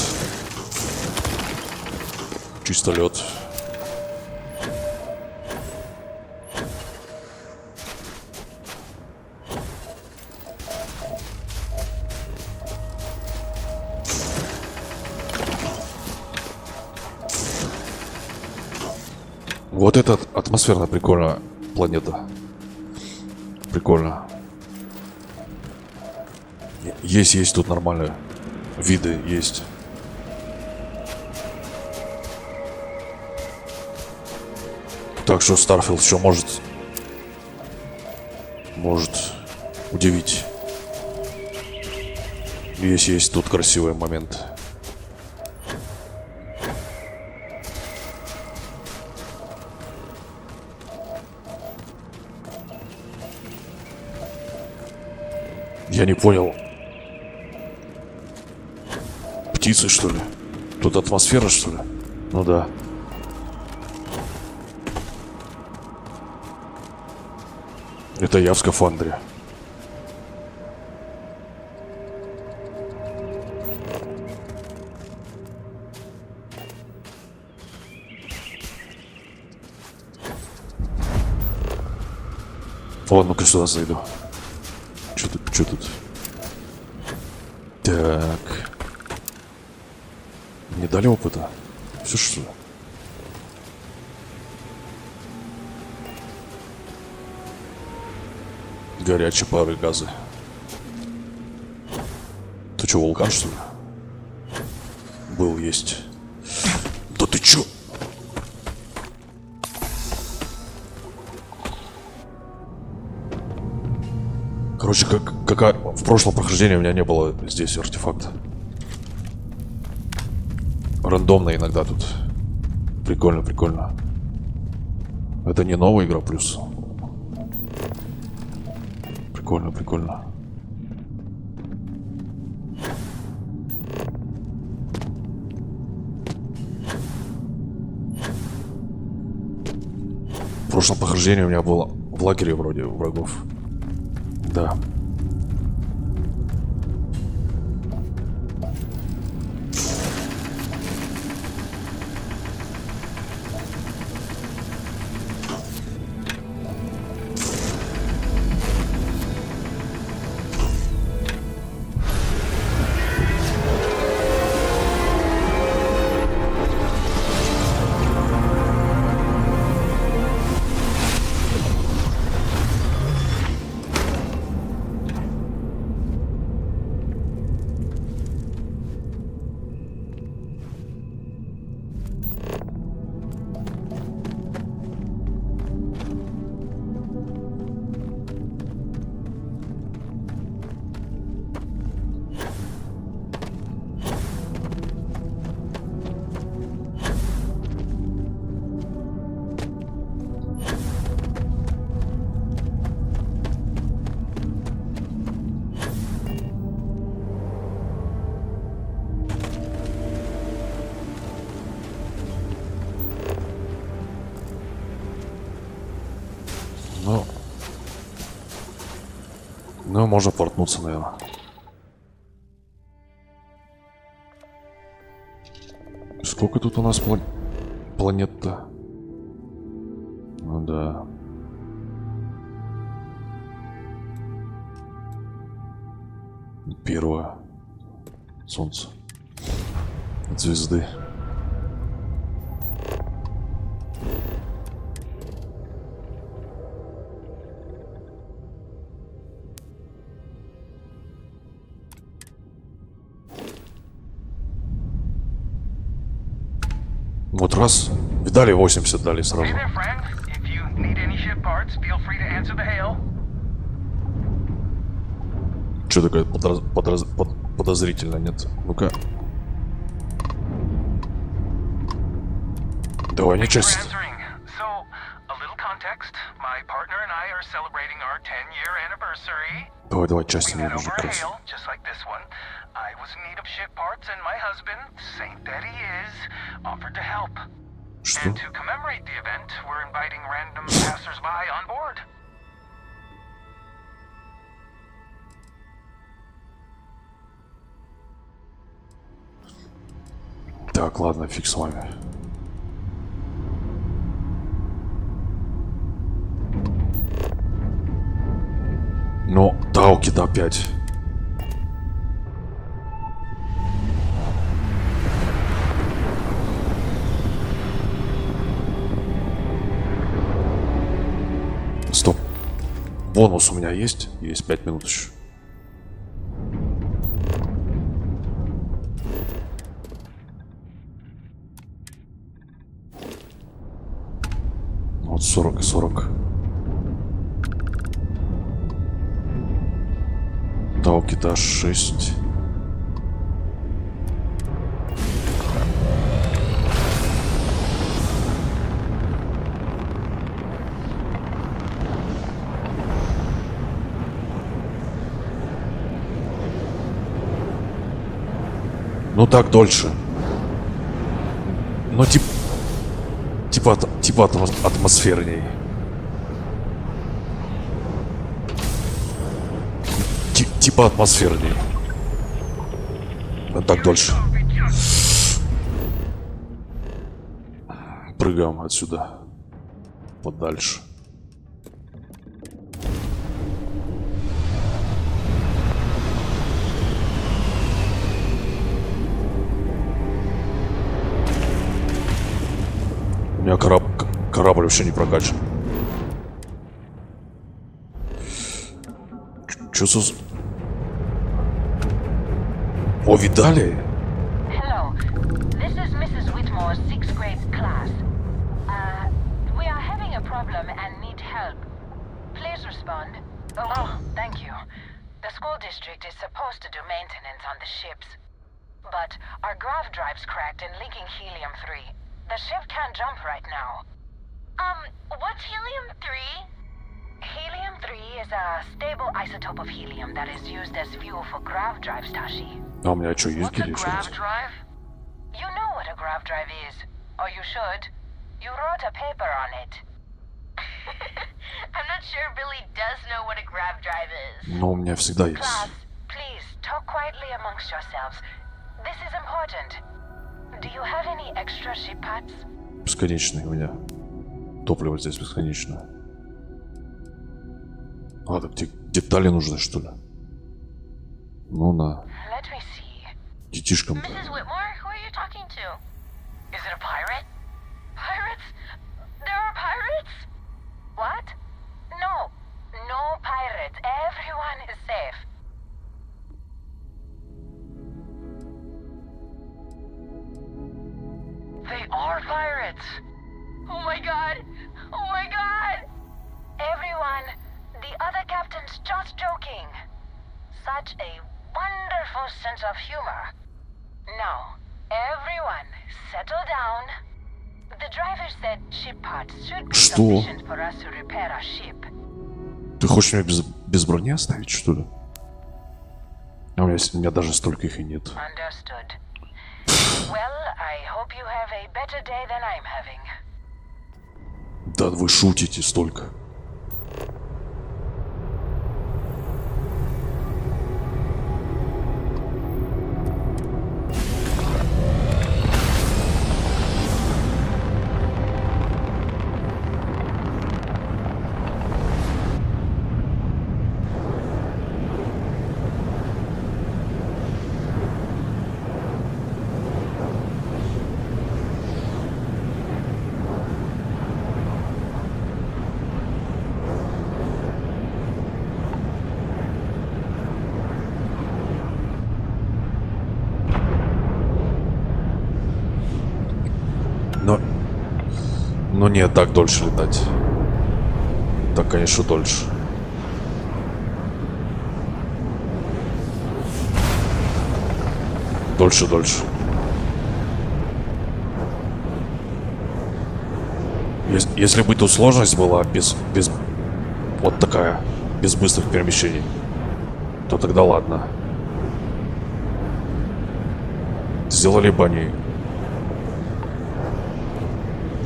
Speaker 4: Чисто лед. Вот это атмосферно прикольная планета. Прикольно. Есть тут нормальные виды, есть. Так что Starfield еще может удивить. Есть тут красивый момент. Я не понял. Птицы, что ли? Тут атмосфера, что ли? Ну да. Это я в скафандре. Ладно, ну-ка сюда зайду. Что тут? Так. Не дали опыта? Все что ли? Горячие пары, газы. Ты что, вулкан, что ли? Был, есть. Да ты чё? Короче, как в прошлом прохождении у меня не было здесь артефакта. Рандомно иногда тут. Прикольно, прикольно. Это не новая игра плюс. Прикольно, прикольно. В прошлом прохождении у меня было в лагере вроде врагов. Да. Ну, можно портнуться, наверное. Сколько тут у нас планет-то? Ну да. Первое. Солнце. От звезды. Вот раз. Видали, 80 дали сразу.
Speaker 3: Hey there, friend. If you need any ship parts, feel free to answer the hail.
Speaker 4: Что такое подозрительно, нет? Ну-ка. Давай, не часть.
Speaker 3: So, a little context. My partner and I are celebrating our 10-year anniversary.
Speaker 4: Давай, часть мне
Speaker 3: We met
Speaker 4: нужно
Speaker 3: over a
Speaker 4: просто.
Speaker 3: hail, just like this one. I was in need of ship parts, and my husband, saint that he is, offered to help.
Speaker 4: Что?
Speaker 3: And to commemorate the event, we're inviting random passers-by on board.
Speaker 4: Так, ладно, фиг с вами. Но Тауки-то опять. Стоп. Бонус у меня есть? Есть 5 минут еще. Вот 40 и 40. Тауки-то 6. Ну так дольше. Но типа атмосферней. Типа атмосферней. Вот так дольше. Прыгаем отсюда. Подальше. У меня корабль вообще не прокачан. Чё за... О, видали?
Speaker 20: Hello, this is Mrs. Whitmore's 6th grade class. We are having a problem and need help. Please respond. Oh, thank you. The school district is supposed to do maintenance on the ships. But our grav drive's cracked and leaking helium-3. The ship can't jump right now. What's helium-3? Helium-3 is a stable isotope of helium that is used as fuel for grav drives, Tashi.
Speaker 4: А у меня что, есть
Speaker 20: What's a
Speaker 4: гелий?
Speaker 20: grav drive? You know what a grav drive is. Or you should. You wrote a paper on it. I'm not sure Billy does know what a grav drive is.
Speaker 4: Но у меня всегда есть.
Speaker 20: Class, please talk quietly amongst yourselves. This is important. Do you have any extra ship parts?
Speaker 4: Бесконечный у меня. Топливо здесь бесконечное. А, так детали нужны, что ли? Ну на.
Speaker 20: Let me see.
Speaker 4: Детишкам.
Speaker 20: Mrs. Whitmore, who are you talking to? Is it a pirate? Pirates? There are pirates? What? No. No pirates. Everyone is safe. They are pirates! Oh my god! Oh my god! Everyone, the other captain's just joking. Such a wonderful sense of humor. Now, everyone, settle down. The driver said ship parts should be sufficient for us to repair our ship.
Speaker 4: Ты хочешь меня без брони оставить, что ли? А у меня даже столько их и нет.
Speaker 20: Understood. Well, I hope you have a better day than I'm having.
Speaker 4: Да вы шутите столько. нет, так дольше летать. Так, конечно, дольше. Дольше. Если бы тут сложность была без вот такая, без быстрых перемещений, то тогда ладно. Сделали бы они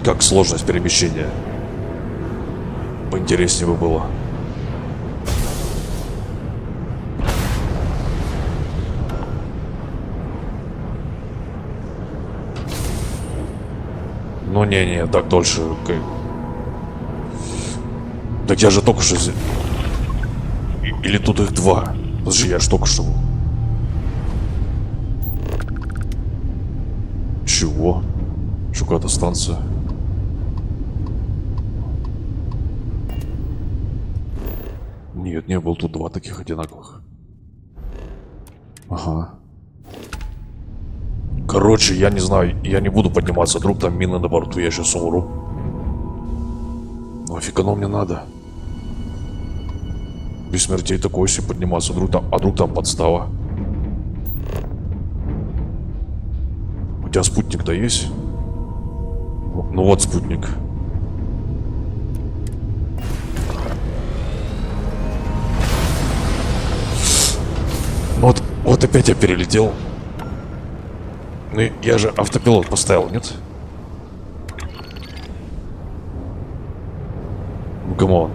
Speaker 4: как сложность перемещения. Поинтереснее бы было. Ну не, так дольше. Так я же только что... Или тут их два. Подожди, я же только что... Чего? Что какая-то станция? Нет, не было тут два таких одинаковых. Ага. Короче, я не знаю, я не буду подниматься, вдруг там мины на борту, я сейчас умру. Ну нафиг оно мне надо? Без смертей такой себе подниматься, вдруг там подстава. У тебя спутник-то есть? Ну вот спутник. Вот опять я перелетел. Ну я же автопилот поставил, нет? Ну камон.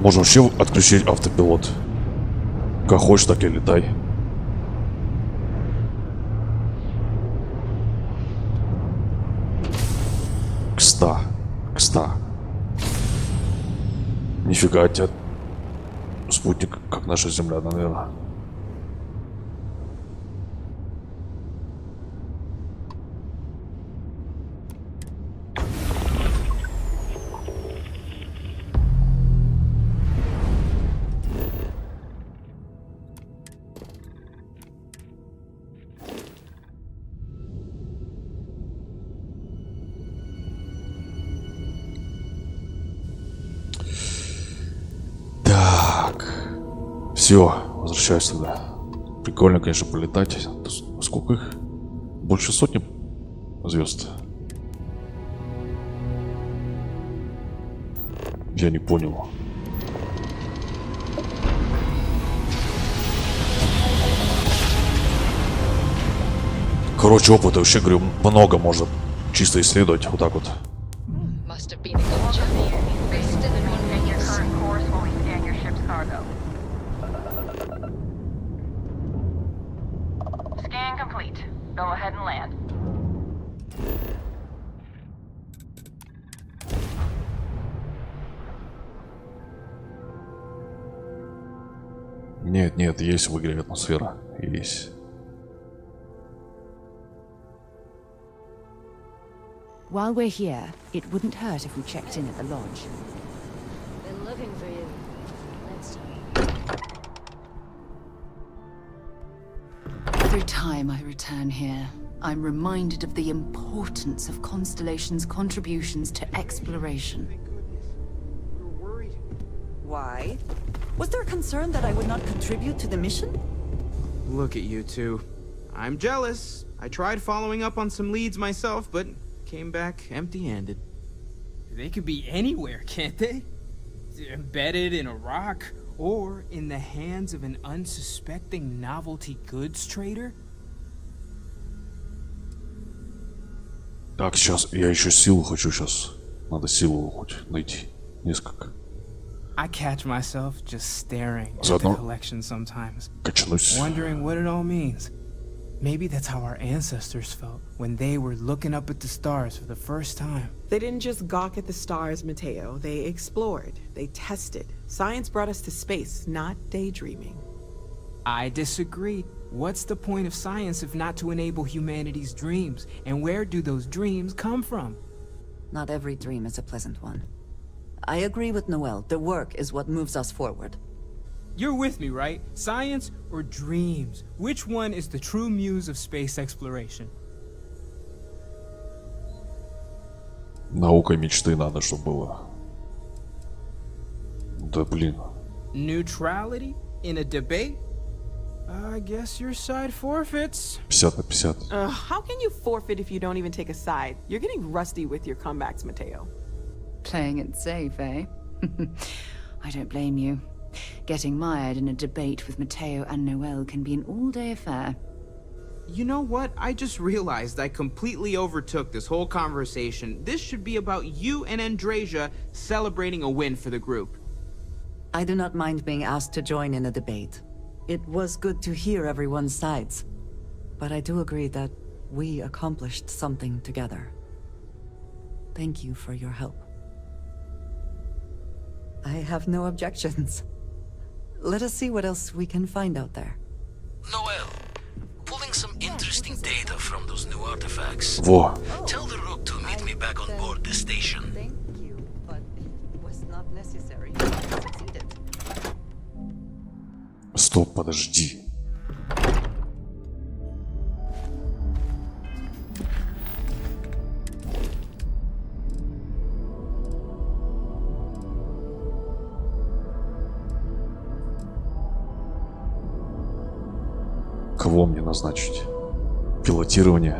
Speaker 4: Можно вообще отключить автопилот. Как хочешь, так и летай. Кста. Нифига, тебя спутник, как наша Земля, наверное. Все, возвращаюсь туда. Прикольно, конечно, полетать. Сколько их? Больше сотни звезд. Я не понял. Короче, опыта вообще, говорю, много можно чисто исследовать. Вот так вот.
Speaker 20: Scan complete. Go ahead and land.
Speaker 4: Нет, есть в игре атмосфера. Есть.
Speaker 9: While we're here, it wouldn't hurt if we checked in at the lodge.
Speaker 10: Been looking for you.
Speaker 17: Every time I return here, I'm reminded of the importance of Constellation's contributions to exploration.
Speaker 23: Why? Was there a concern that I would not contribute to the mission?
Speaker 14: Look at you two. I'm jealous. I tried following up on some leads myself, but came back empty-handed.
Speaker 21: They could be anywhere, can't they? Embedded in a rock, or in the hands of an unsuspecting novelty goods trader?
Speaker 4: Так, сейчас я еще силу хочу сейчас. Надо силу хоть найти. Несколько.
Speaker 21: I catch myself just staring at the
Speaker 4: Заодно
Speaker 21: collection sometimes,
Speaker 4: качнусь.
Speaker 21: wondering what it all means. Maybe that's how our ancestors felt when they were looking up at the stars for the first time.
Speaker 24: They didn't just gawk at the stars, Mateo. They explored. They tested. Science brought us to space, not daydreaming.
Speaker 21: I disagree. What's the point of science if not to enable humanity's dreams? And where do those dreams come from?
Speaker 23: Not every dream is a pleasant one. I agree with Noel. The work is what moves us forward.
Speaker 21: You're with me, right? Science or dreams? Which one is the true muse of space exploration?
Speaker 4: Наука мечты надо, чтобы было. Да блин.
Speaker 21: Neutrality in a debate? I guess your side forfeits.
Speaker 4: 50 на 50.
Speaker 24: How can you forfeit if you don't even take a side? You're getting rusty with your comebacks, Mateo.
Speaker 9: Playing it safe, eh? I don't blame you. Getting mired in a debate with Mateo and Noel can be an all-day affair.
Speaker 14: You know what? I just realized I completely overtook this whole conversation. This should be about you and Andrasia celebrating a win for the group.
Speaker 23: I do not mind being asked to join in a debate. It was good to hear everyone's sides. But I do agree that we accomplished something together. Thank you for your help. I have no objections. Let us see what else we can find out there.
Speaker 1: Noel, pulling some interesting data from those new artifacts.
Speaker 4: Во.
Speaker 1: Tell the Rook to meet me back on board the station.
Speaker 23: Thank you, but it was not necessary. I succeeded.
Speaker 4: Стоп, подожди. Кого мне назначить? Пилотирование?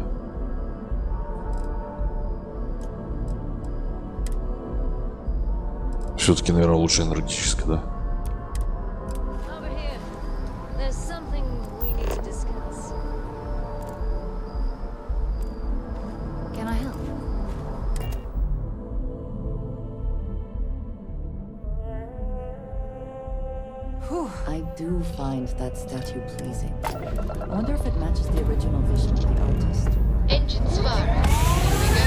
Speaker 4: Все-таки, наверное, лучше энергетическое, да?
Speaker 10: Over here. There's something we need to discuss.
Speaker 9: Can I help?
Speaker 23: I do find that statue pleasing. I wonder if it matches the original vision of the artist.
Speaker 22: Engines firing. Here we go.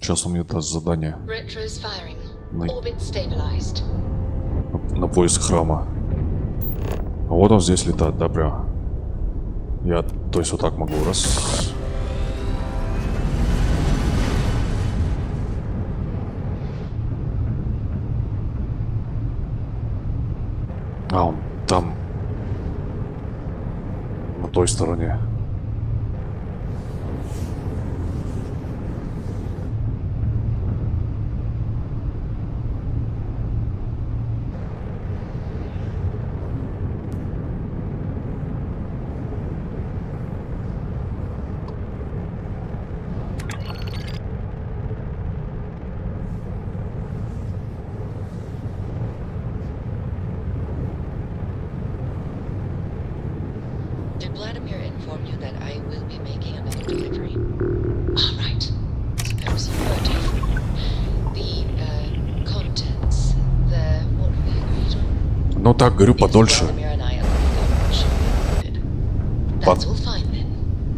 Speaker 4: Сейчас он мне даст задание
Speaker 22: Retro's firing. Orbit stabilized.
Speaker 4: на поиск храма. А вот он здесь летает, да, прям. Я, то есть, вот так могу, раз. А, он там. На той стороне.
Speaker 22: Did Vladimir inform you that I will be making another delivery? All right. Suppose you were different. The contents, the what we agreed on.
Speaker 4: Ну так, говорю, подольше.
Speaker 22: Vladimir and I agreed on should be included. That's all fine then.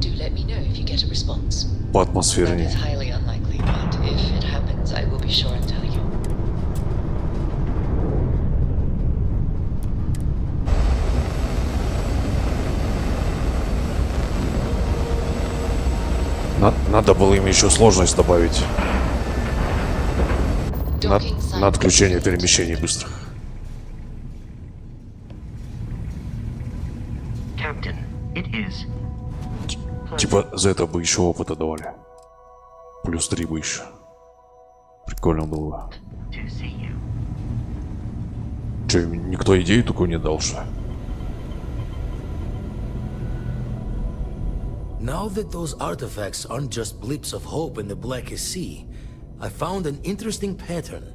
Speaker 22: Do let me know if you get a response.
Speaker 4: По
Speaker 22: That
Speaker 4: атмосфере.
Speaker 22: is highly unlikely, but if it happens, I will be sure and tell you.
Speaker 4: Надо было им еще сложность добавить. На отключение перемещений быстрых.
Speaker 8: Captain, it is.
Speaker 4: Типа за это бы еще опыта давали. Плюс 3 бы еще. Прикольно было бы.
Speaker 8: To see you.
Speaker 4: Че, никто идею такую не дал, что?
Speaker 1: Now that those artifacts aren't just blips of hope in the blackest sea, I found an interesting pattern.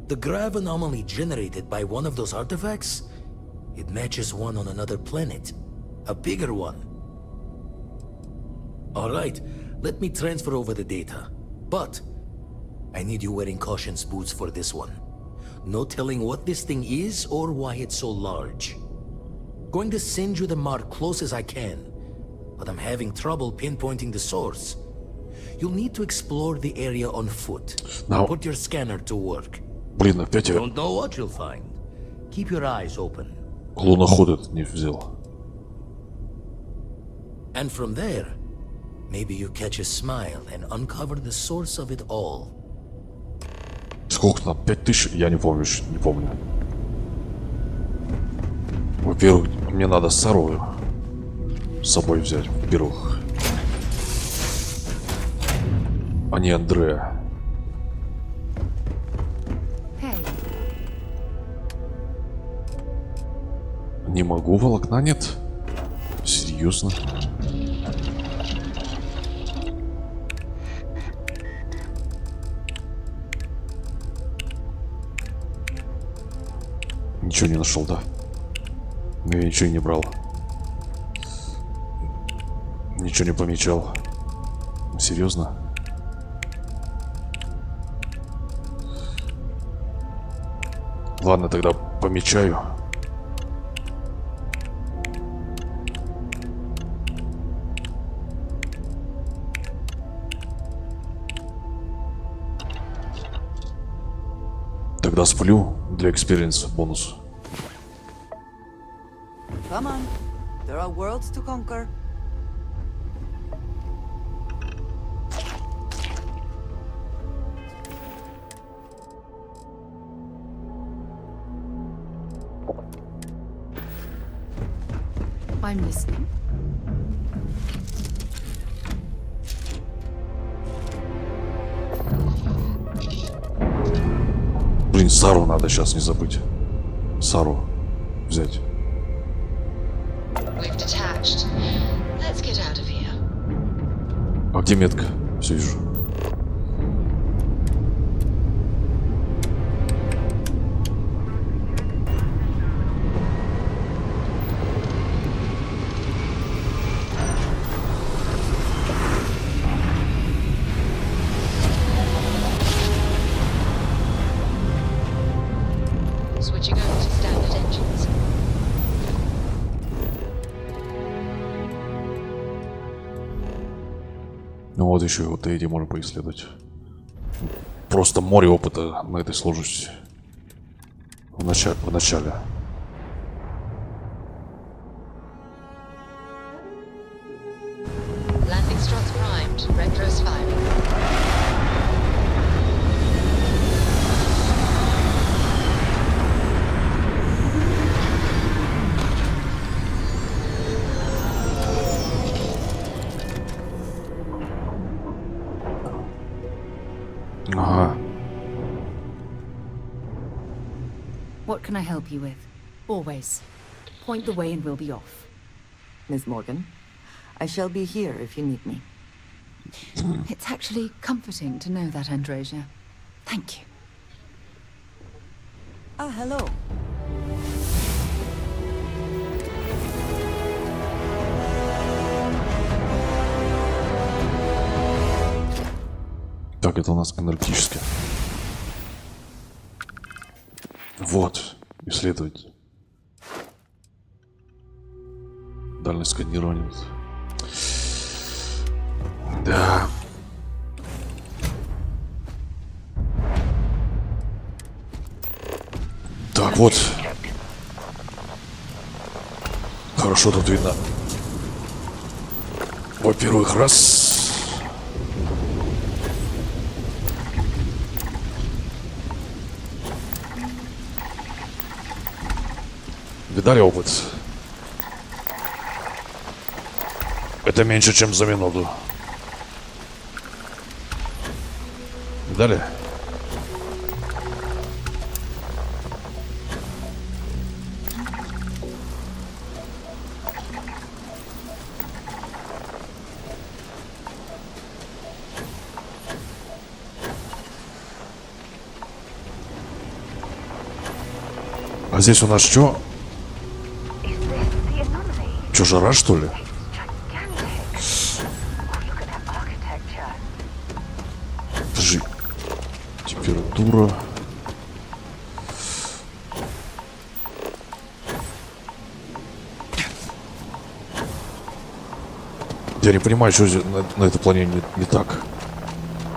Speaker 1: The grav anomaly generated by one of those artifacts, it matches one on another planet. A bigger one. Alright, let me transfer over the data. But I need you wearing caution's boots for this one. No telling what this thing is or why it's so large. Going to send you the mark close as I can, but I'm having trouble pinpointing the source. You'll need to explore the area on foot.
Speaker 4: Now,
Speaker 1: put your scanner to work.
Speaker 4: Блин, опять я...
Speaker 1: Don't know what you'll find. Keep your eyes open.
Speaker 4: Луноход этот не взял.
Speaker 1: And from there, maybe you catch a smile and uncover the source of it all.
Speaker 4: Сколько там? 5000? Я не помню, не помню. Во-первых, мне надо Сару с собой взять, во-первых. А не Андрея. Не могу, волокна нет? Серьезно? Ничего не нашел, да? Я ничего не брал. Ничего не помечал. Серьезно? Ладно, тогда помечаю. Тогда сплю для экспириенса бонус.
Speaker 23: Come on. There are worlds to conquer.
Speaker 17: I'm listening.
Speaker 4: Блин, Сару надо сейчас не забыть. Сару взять.
Speaker 22: We've detached. Let's get out of here.
Speaker 4: А где метка? Все вижу.
Speaker 22: Switching over to standard engines.
Speaker 4: Ну вот еще и вот эти можно поисследовать. Просто море опыта на этой сложности. В начале.
Speaker 22: Landing struts primed. Retros firing.
Speaker 4: Ага.
Speaker 17: What can I help you with? Always. Point the way and we'll be off.
Speaker 23: Miss Morgan, I shall be here if you need me.
Speaker 17: It's actually comforting to know that, Androsia. Thank you.
Speaker 23: Ah, hello.
Speaker 4: Так, это у нас аналитическое. Вот, исследовать. Дальность сканирования. Да. Так, вот. Хорошо тут видно. Во-первых, раз. Видали опыт? Это меньше, чем за минуту. Видали? А здесь у нас что? Что, жара, что ли? Подожди. Температура. Я не понимаю, что здесь на этой планете не так.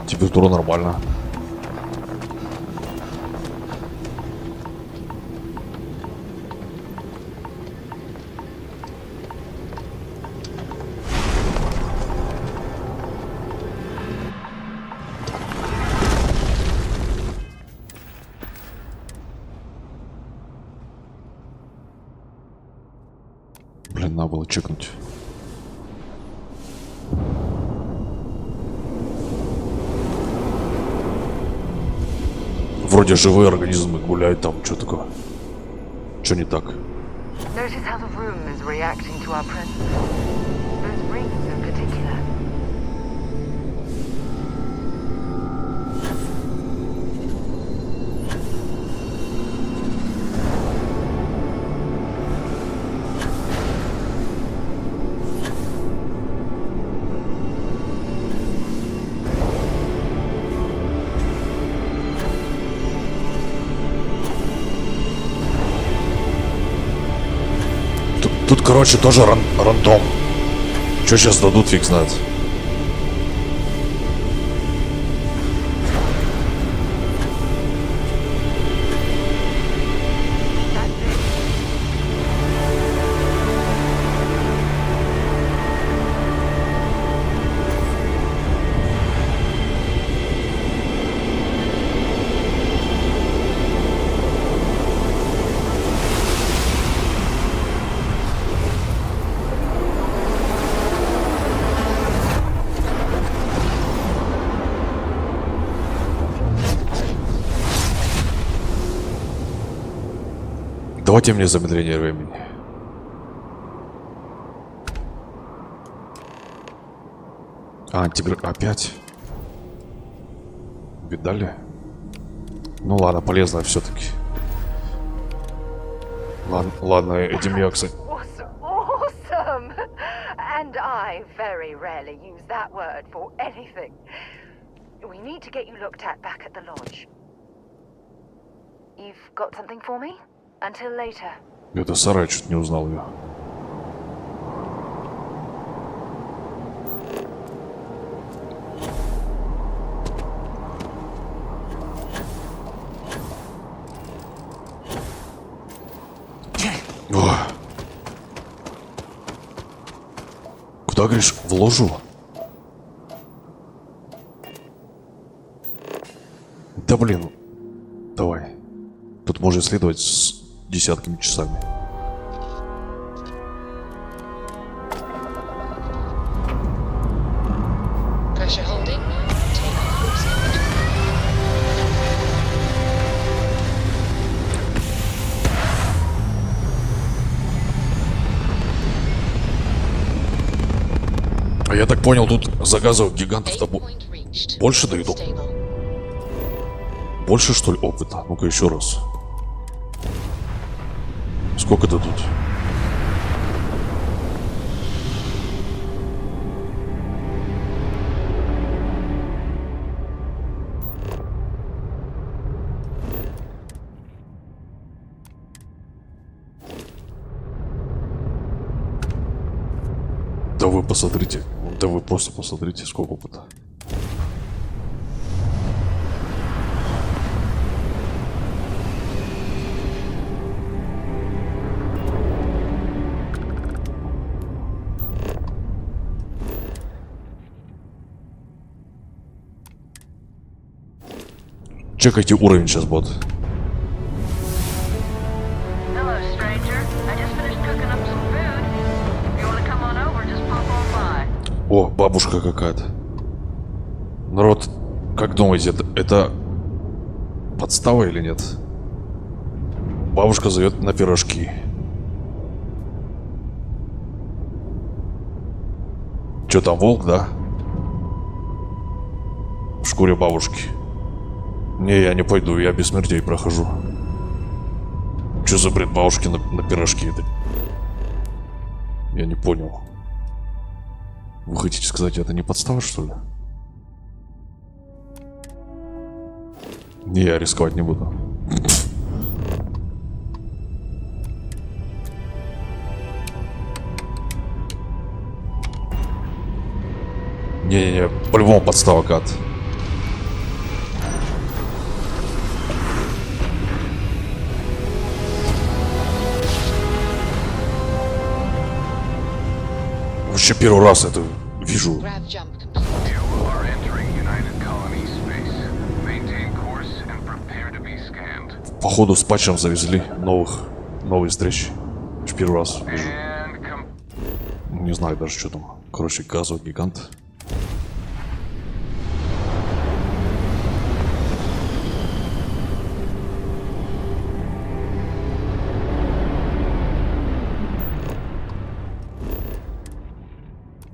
Speaker 4: Температура нормальная. Блин, надо было чекнуть. Вроде живые организмы гуляют там, что такое? Что не так?
Speaker 5: Notice how the room is reacting to our presence. Those rings in particular.
Speaker 4: Тут, короче, тоже рандом. Что сейчас дадут, фиг знает. Давайте мне замедление времени. Опять? Видали? Ну ладно, полезно все-таки. Ладно, этим я, кстати.
Speaker 5: Awesome! And I very rarely use that word for anything. We need to get you looked at back at the lodge. You've got something for me? Until later.
Speaker 4: Это Сара, я чуть не узнал ее. О. Куда, говоришь, в ложу? Да блин. Давай. Тут можно исследовать с десятками часами.
Speaker 22: Pressure holding. Take off.
Speaker 4: А я так понял, тут за газовых гигантов-то больше дают? Больше, что ли, опыта? Ну-ка еще раз. Сколько-то тут? Да вы посмотрите. Да вы просто посмотрите, сколько опыта. Чекайте уровень сейчас, бот. О, бабушка какая-то. Народ, как думаете, это подстава или нет? Бабушка зовет на пирожки. Че там, волк, да? В шкуре бабушки. Не, я не пойду, я без смертей прохожу. Че за бред бабушки на пирожки? Это... Я не понял. Вы хотите сказать, это не подстава, что ли? Не, я рисковать не буду. Не-не-не, по-любому подстава, кат. Вообще первый раз это вижу. Походу с патчем завезли новые встречи. Первый раз вижу. не знаю даже, что там. Короче, газовый гигант.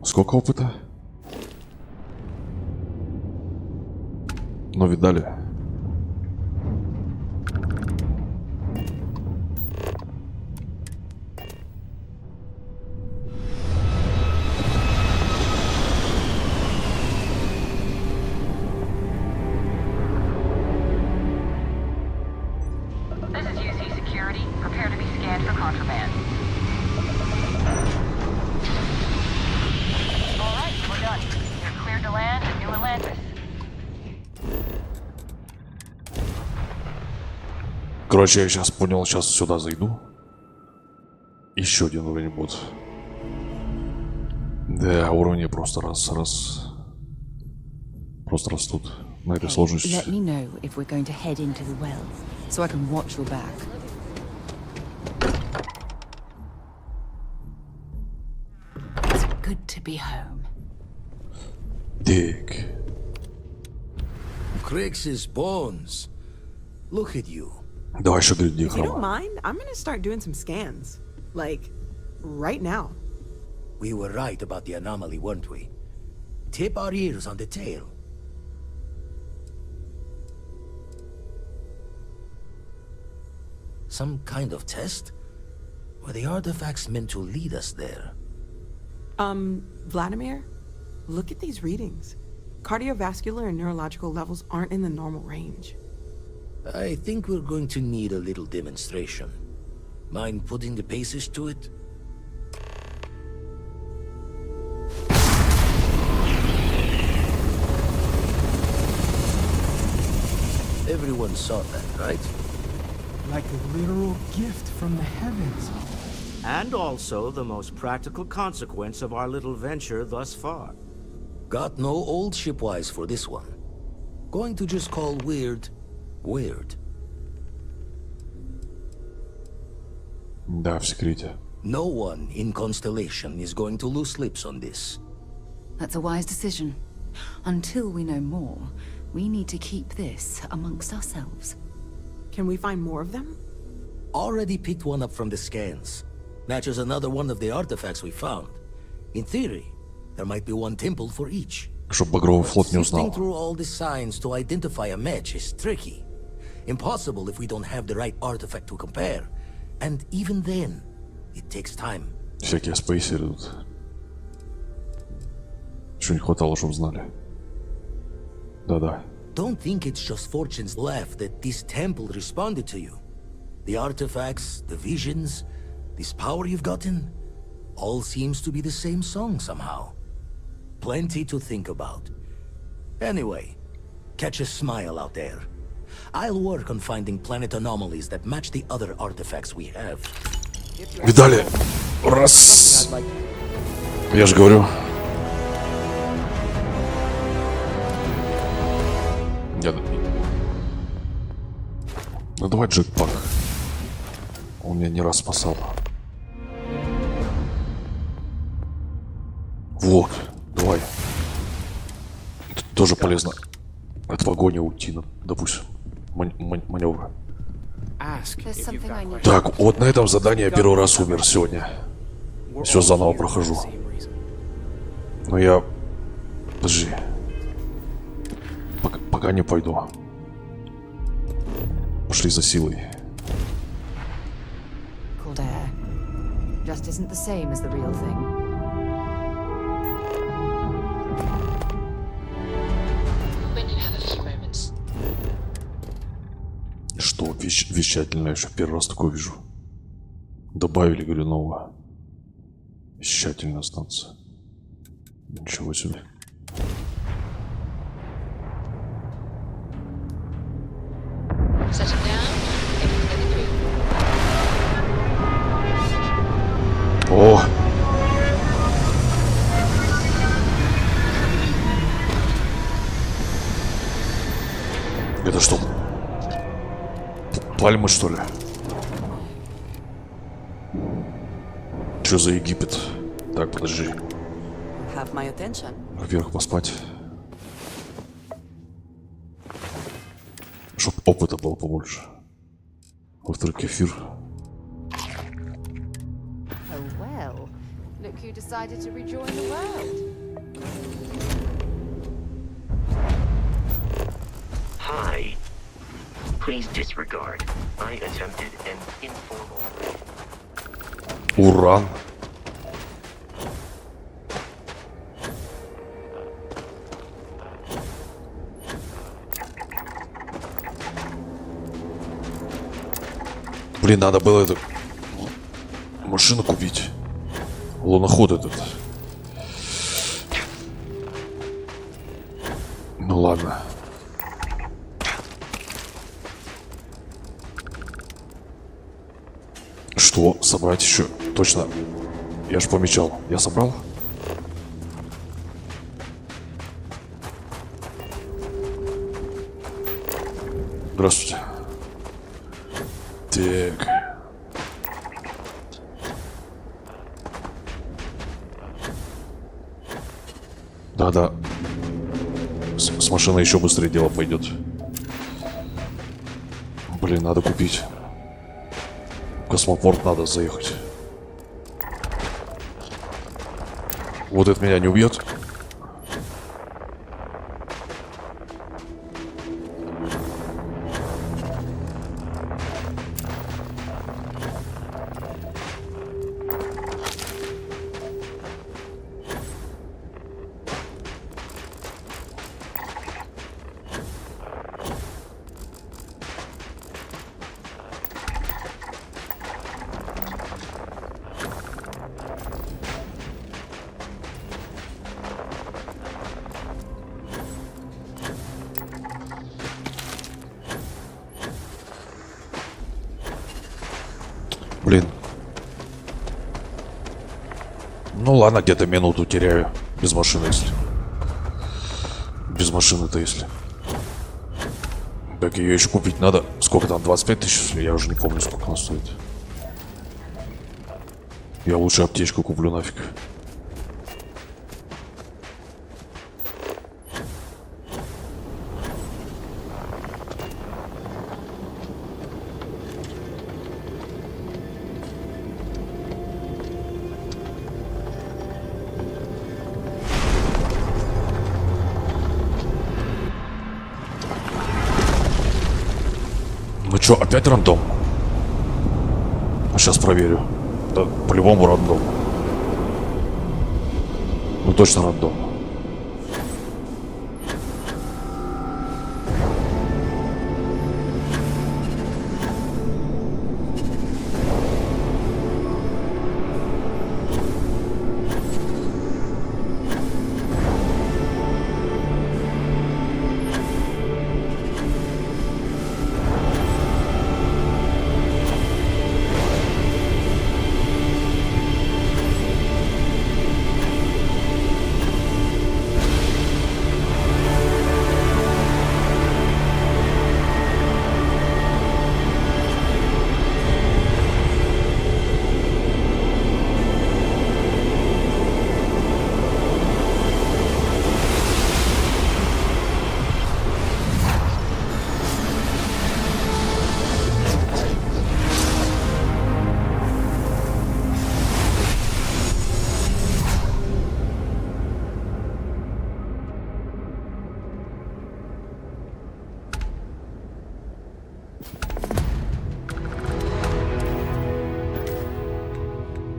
Speaker 4: Сколько опыта? Ну, видали.
Speaker 20: This is UC Security. Prepare to be scanned for contraband. All right, we're done. You're cleared to land in New Atlantis.
Speaker 4: Короче, я сейчас понял, сейчас сюда зайду. Еще один уровень будет. Да, уровни просто просто растут на этой сложности.
Speaker 9: Let me know if we're going to head into the well, so I can watch your back. It's good to be home.
Speaker 4: Так.
Speaker 1: Crix's bones. Look at you.
Speaker 4: Давай еще говорить, где
Speaker 24: If you don't
Speaker 4: хрома.
Speaker 24: mind, I'm gonna start doing some scans. Like, right now.
Speaker 1: We were right about the anomaly, weren't we? Tip our ears on the tail. Some kind of test? Were the artifacts meant to lead us there?
Speaker 24: Vladimir, look at these readings. Cardiovascular and neurological levels aren't in the normal range.
Speaker 1: I think we're going to need a little demonstration. Mind putting the paces to it? Everyone saw that, right?
Speaker 21: Like a literal gift from the heavens.
Speaker 11: And also the most practical consequence of our little venture thus far.
Speaker 1: Got no old shipwise for this one. Going to just call weird, weird.
Speaker 4: Да, в секрете.
Speaker 1: No one in Constellation is going to lose lips on this.
Speaker 9: That's a wise decision. Until we know more, we need to keep this amongst ourselves.
Speaker 24: Can we find more of them?
Speaker 1: Already picked one up from the scans. Matches another one of the artifacts we found. In theory, there might be one temple for each.
Speaker 4: Чтоб Багровый флот не
Speaker 1: Sifting
Speaker 4: узнал.
Speaker 1: through all the signs to identify a match is tricky. Impossible if we don't have the right artifact to compare. And even then, it takes time.
Speaker 4: Всякие спейсеры тут. Чего не хватало, чтобы знали. Да-да.
Speaker 1: Don't think it's just Fortune's laugh that this temple responded to you. The artifacts, the visions, this power you've gotten, all seems to be the same song somehow. Plenty to think about. Anyway, catch a smile out there. I'll work on finding planet anomalies that match the other artifacts we have.
Speaker 4: Видали? Раз. Я же говорю. Ну давай джетпак. Он меня не раз спасал. Вот, давай. Это тоже полезно. От погони уйти, допустим. Маневра. Так, вот на этом задании я первый раз умер сегодня. Все заново прохожу. Но я... Подожди. Пока не пойду. Пошли за силой.
Speaker 9: Cold air. Just isn't the same as the real thing.
Speaker 22: When you have a few moments.
Speaker 4: Что, вещательное, еще первый раз такое вижу. Добавили, говорю, нового. Вещательная станция. Ничего себе.
Speaker 22: Settle down. Everything in the group.
Speaker 4: О! Это что? Пальмы, что ли? Что за Египет? Так, подожди.
Speaker 23: Have my attention.
Speaker 4: Во-первых, поспать. Чтоб опыта было побольше. Во-вторых, кефир.
Speaker 17: Oh well. Look who decided to rejoin the world.
Speaker 8: Hi. Please disregard. I attempted an informal.
Speaker 4: Уран. Блин, надо было эту машину купить. Луноход этот. Ну ладно. Что? Собрать еще? Точно. Я ж помечал. Я собрал? Здравствуйте. Так. Да-да. С машиной еще быстрее дело пойдет. Блин, надо купить. В космопорт надо заехать. Вот это меня не убьет. Блин. Ну ладно, где-то минуту теряю. Без машины, если. Без машины-то, если. Так ее еще купить надо. Сколько там? 25 тысяч, если? Я уже не помню, сколько она стоит. Я лучше аптечку куплю нафиг. Ну чё, опять рандом? Сейчас проверю. Да, по-любому рандом. Ну точно рандом.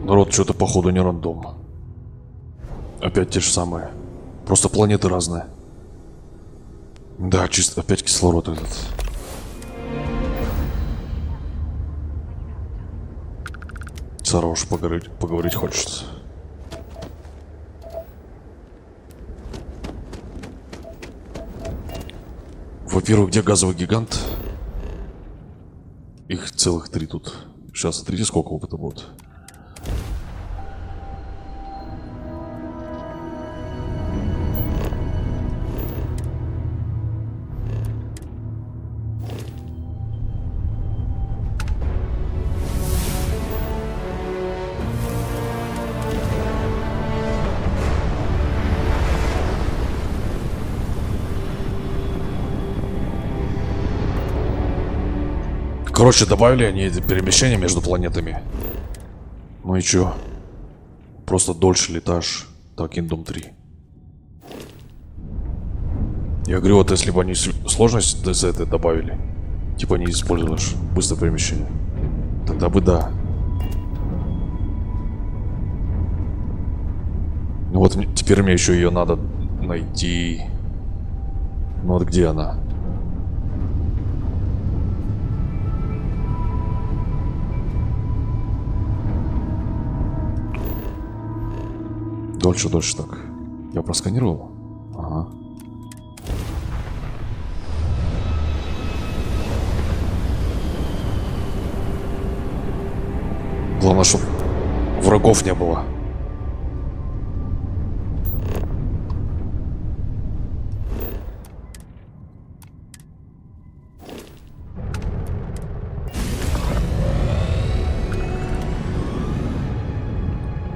Speaker 4: Народ, что-то походу не рандом. Опять те же самые. Просто планеты разные. Да, чисто опять кислород этот. Сара уж поговорить хочется. Во-первых, где газовый гигант? Их целых 3 тут. Сейчас, смотрите, сколько опыта будет. Короче, добавили они эти перемещения между планетами. Ну и чё? Просто дольше летаешь. Так, Kingdom 3. Я говорю, вот если бы они сложность за это добавили, типа не используешь быстрое перемещение, тогда бы да. Ну вот теперь мне еще ее надо найти. Ну вот где она? Дольше, так. Я просканировал? Ага. Главное, чтобы врагов не было.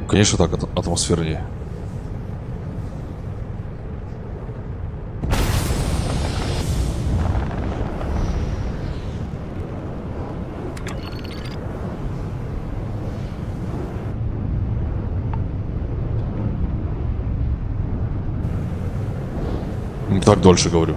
Speaker 4: Конечно, так атмосфернее. Так дольше говорю.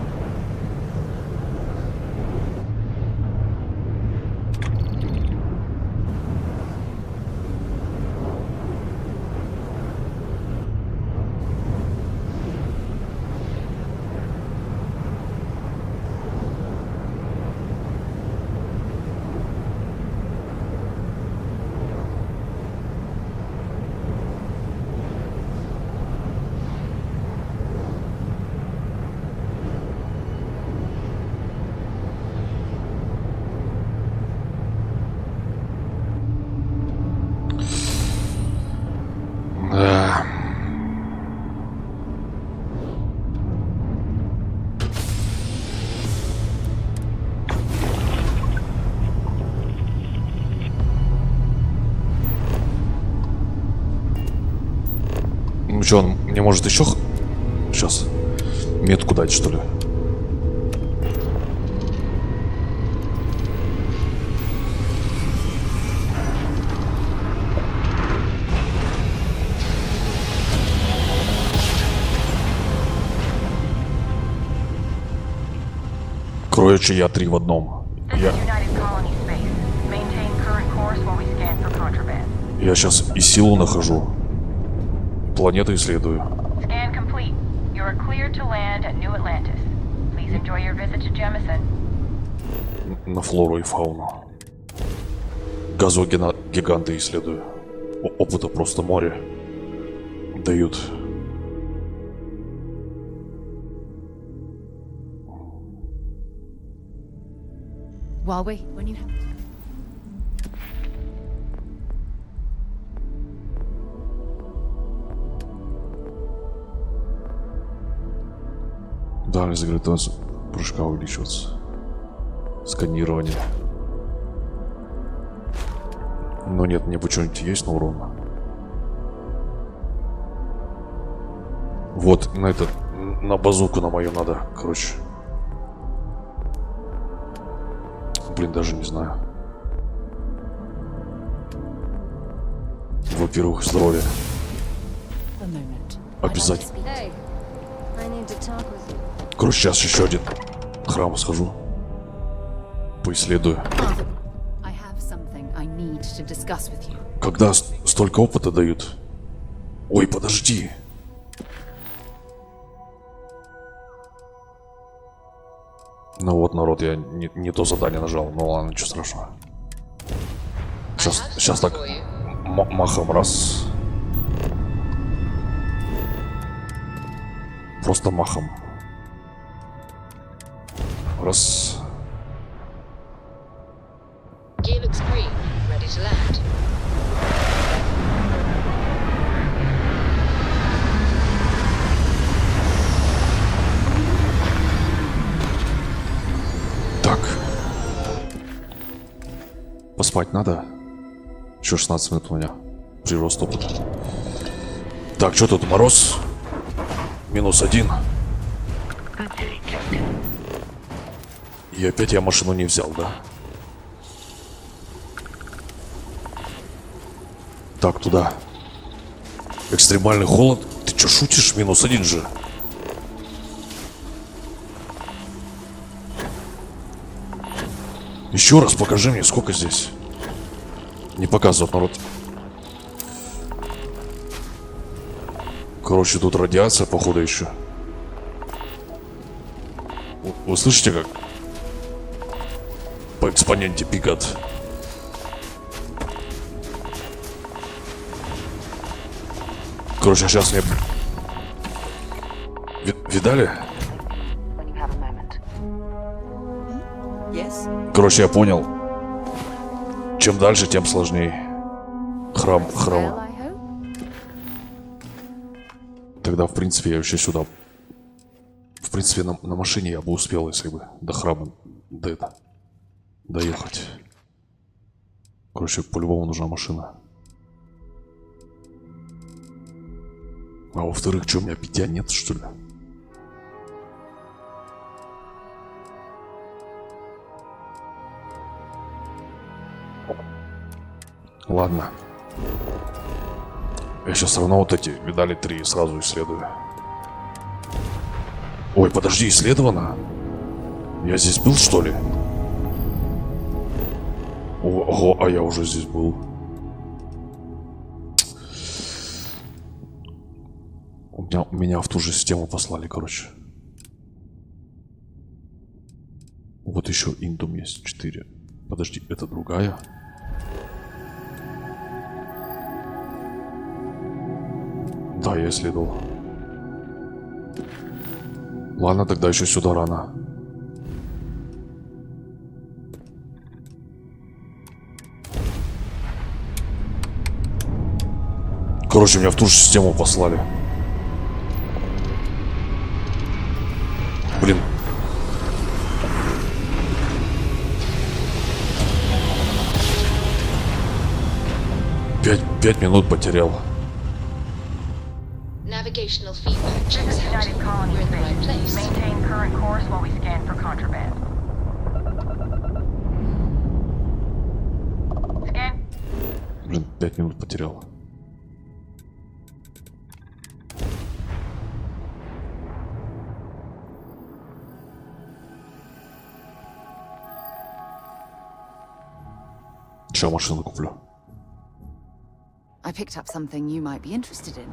Speaker 4: Ну что, он мне может еще сейчас метку дать, что ли? Короче, я 3 в одном. Я сейчас и силу нахожу. Планету исследую. На флору и фауну. Газогиганты исследую. Опыта просто море дают. Да, разогретность прыжка увеличивается. Сканирование. Но нет, мне бы что-нибудь есть на урон. Вот, на это, на базуку на мою надо, короче. Блин, даже не знаю. Во-первых, здоровье. Обязательно. Короче, сейчас еще один храм схожу. Поисследую. Когда столько опыта дают? Ой, подожди. Ну вот, народ, я не то задание нажал. Ну ладно, ничего страшного. Сейчас так махом раз. Просто махом. Раз. Так. Поспать надо? Еще 16 минут у меня. Прирост опыта. Так, что тут, мороз? -1. И опять я машину не взял, да? Так, туда. Экстремальный холод? Ты чё, шутишь? -1 же. Еще раз покажи мне, сколько здесь. Не показывает народ. Короче, тут радиация, походу, еще. Вы слышите, как по экспоненте пикает? Короче, сейчас мне... Видали? Короче, я понял. Чем дальше, тем сложнее. Храм. Тогда, в принципе, я еще сюда... В принципе, на машине я бы успел, если бы до храма доехать. Короче, по-любому нужна машина. А во-вторых, что, у меня питья нет, что ли? Ладно. Я сейчас равно вот эти, видали, 3 сразу исследую. Ой, подожди, исследовано? Я здесь был, что ли? Ого, а я уже здесь был. Меня в ту же систему послали, короче. Вот еще Индум есть, 4. Подожди, это другая? Да, я исследовал. Ладно, тогда еще сюда рано. Короче, меня в ту же систему послали. Блин. Пять минут потерял.
Speaker 22: Navigational feedback checks out. We're in the right place.
Speaker 20: Maintain current course while we scan for contraband. Scan.
Speaker 4: Блин, 5 минут потерял. Сейчас машину куплю.
Speaker 9: I picked up something you might be interested in.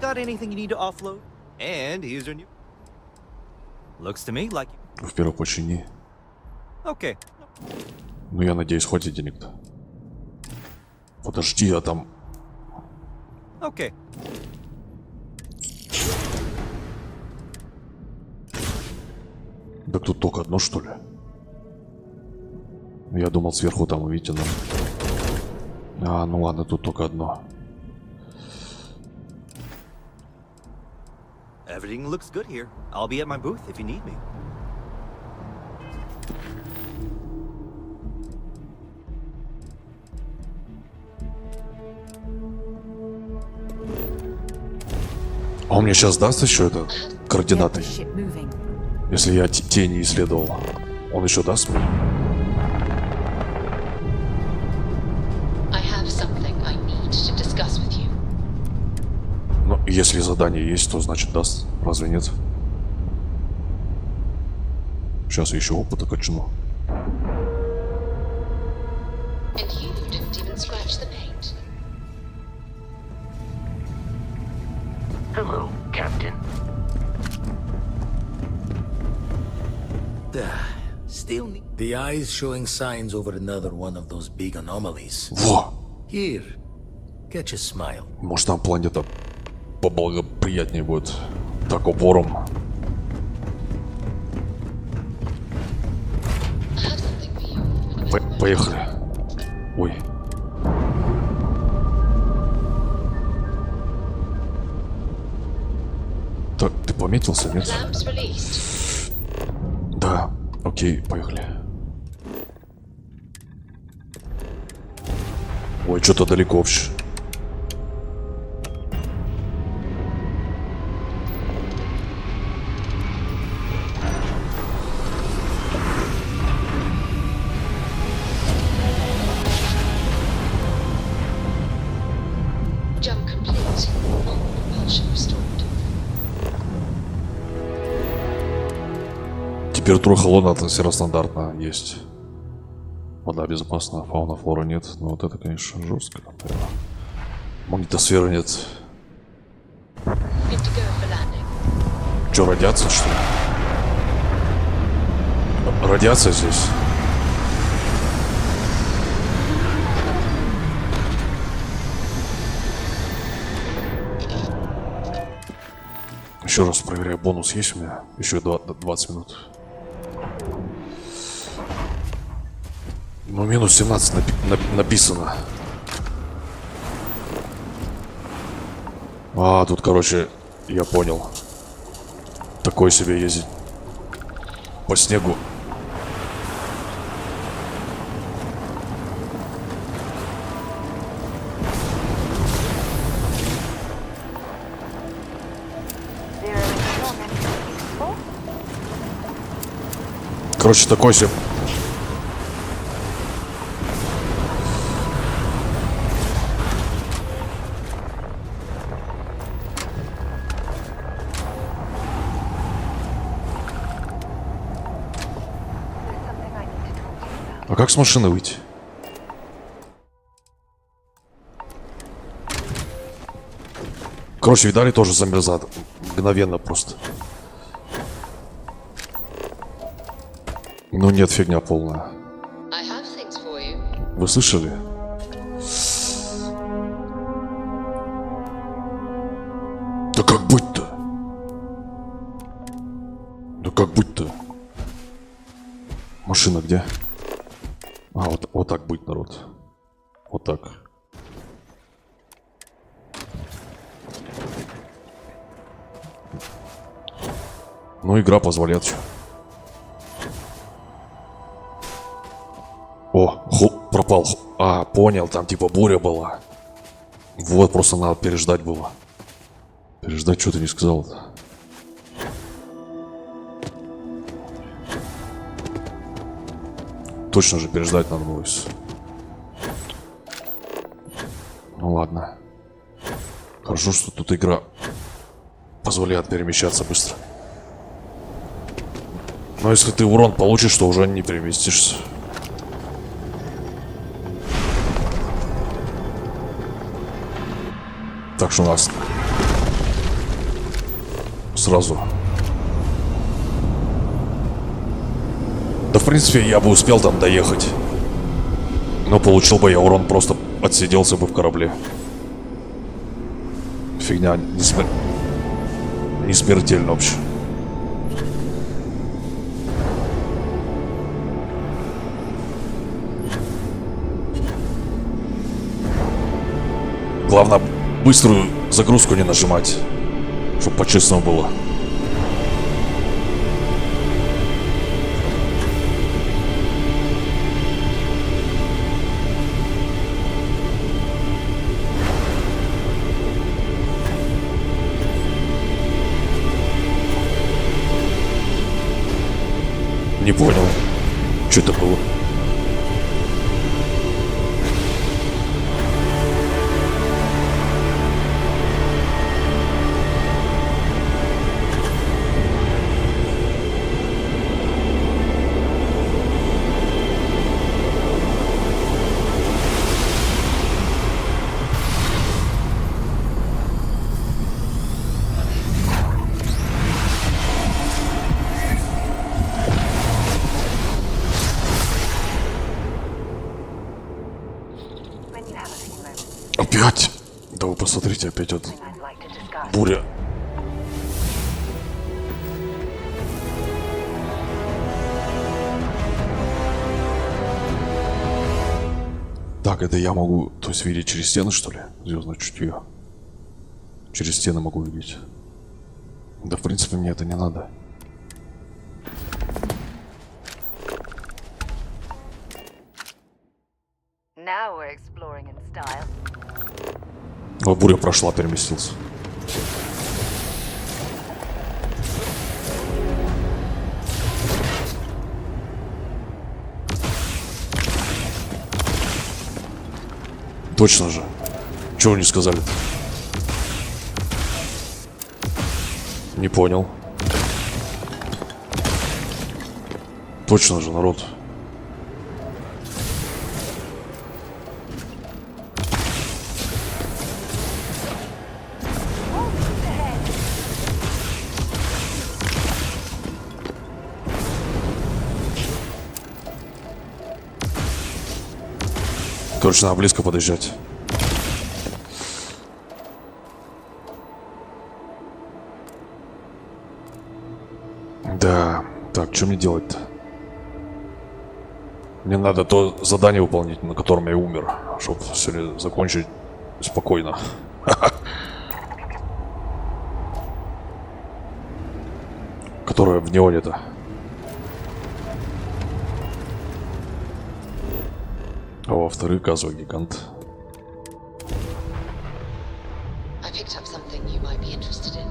Speaker 13: Got anything you need to offload? And here's your new... Looks to me like...
Speaker 4: Во-первых, почини.
Speaker 13: Okay.
Speaker 4: Ну, я надеюсь, хватит денег-то. Подожди, а там...
Speaker 13: Okay.
Speaker 4: Так тут только одно, что ли? Я думал, сверху там увидите, но... А, ну ладно, тут только одно.
Speaker 13: Everything looks good here. I'll be at my booth if you need me.
Speaker 4: А он мне сейчас даст еще это координаты? Если я тени исследовал, он еще даст мне? Ну, если задание есть, то значит даст. Разве нет? Сейчас я еще опыта качну.
Speaker 8: Hello, Captain.
Speaker 1: Still the eye's showing signs over another one of those big anomalies.
Speaker 4: Во!
Speaker 1: Here, catch a smile.
Speaker 4: Может, там планета поблагоприятнее будет. Так, упором. Поехали. Ой. Так, ты пометился, нет? Да, окей, поехали. Ой, что-то далеко вообще. Температура холодная, атмосфера стандартная есть. Вода безопасна, фауна, флора нет. Ну вот это, конечно, жестко. Магнитосферы нет. Че, радиация, что ли? Радиация здесь. Еще раз проверяю, бонус есть у меня. Еще 20 минут. Ну, минус 17 написано. А, тут, короче, я понял. Такой себе ездить по снегу. Короче, такой себе. А как с машины выйти? Короче, видали, тоже замерзает. Мгновенно просто. Ну нет, фигня полная. Вы слышали? Да как быть-то? Да как быть-то? Машина где? А, вот так быть, народ. Вот так. Ну, игра позволяет. О, пропал. А, понял, там типа буря была. Вот, просто надо переждать было. Переждать, что ты не сказал-то? Точно же переждать надо было. Ну ладно. Хорошо, что тут игра позволяет перемещаться быстро. Но если ты урон получишь, то уже не переместишься. Так что у нас сразу. Да, в принципе, я бы успел там доехать. Но получил бы я урон, просто отсиделся бы в корабле. Фигня, не смертельно вообще. Главное, быструю загрузку не нажимать, чтобы по-честному было. Не понял, что это было. Опять? Да вы посмотрите, опять вот буря. Так, это я могу, то есть видеть через стены, что ли? Звездное чутье. Через стены могу видеть. Да, в принципе, мне это не надо. О, буря прошла, переместился. Точно же. Чего не сказали-то? Не понял. Точно же, народ. Короче, надо близко подъезжать. Да. Так, что мне делать-то? Мне надо то задание выполнить, на котором я умер, чтобы сегодня закончить спокойно. Которое в неоне-то. А во-вторых, газовый гигант.
Speaker 22: I picked up something you might be interested in.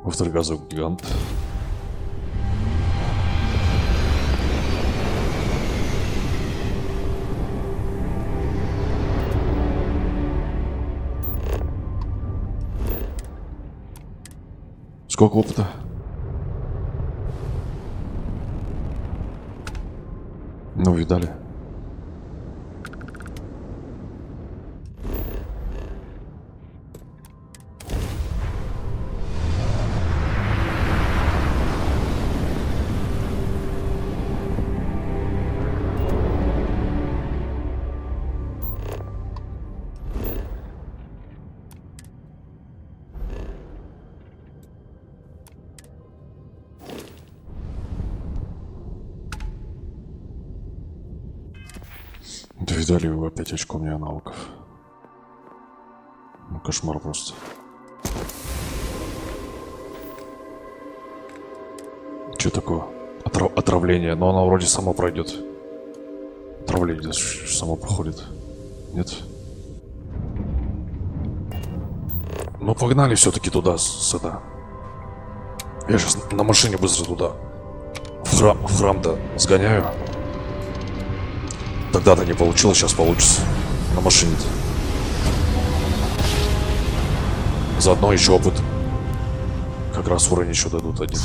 Speaker 4: Во-вторых, газовый гигант. Сколько опыта? Ну, видали. Видали вы опять очко мне навыков. Ну, кошмар просто. Что такое? Отравление. Но оно вроде само пройдет. Отравление само проходит. Нет? Ну погнали все-таки туда, сюда. Я сейчас на машине быстро туда. В храм-то сгоняю. Тогда-то не получилось, сейчас получится. На машине-то. Заодно еще опыт. Как раз уровень еще дадут один.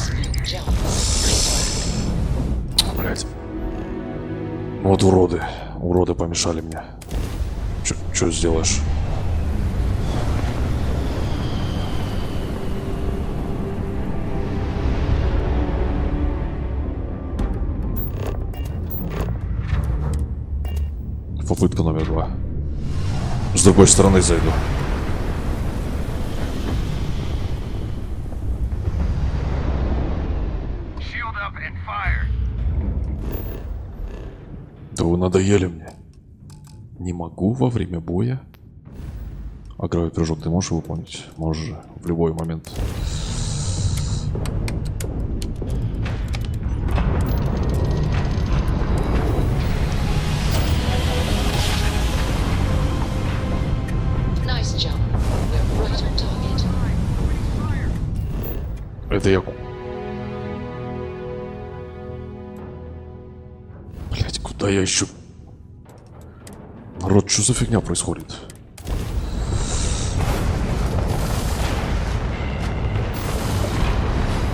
Speaker 4: Блять. Вот уроды. Уроды помешали мне. Что сделаешь? Попытка номер 2. С другой стороны зайду. Да вы надоели мне. Не могу во время боя. Агровый прыжок ты можешь выполнить? Можешь же, в любой момент. Это я... Блять, куда я еще... Народ, что за фигня происходит?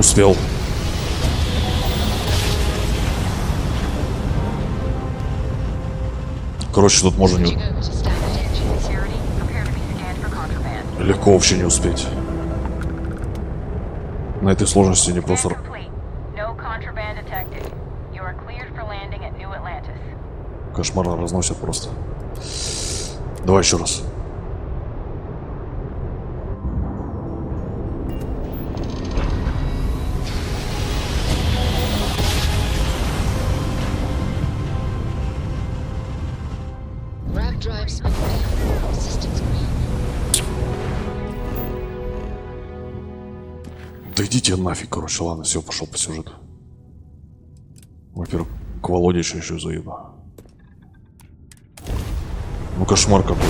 Speaker 4: Успел. Короче, тут можно не... Легко вообще не успеть. На этой сложности не просто... Кошмарно разносят просто. Давай еще раз. Да идите нафиг, короче, ладно, все, пошел по сюжету. Во-первых, к Володе еще заеду. Ну кошмар какой-то.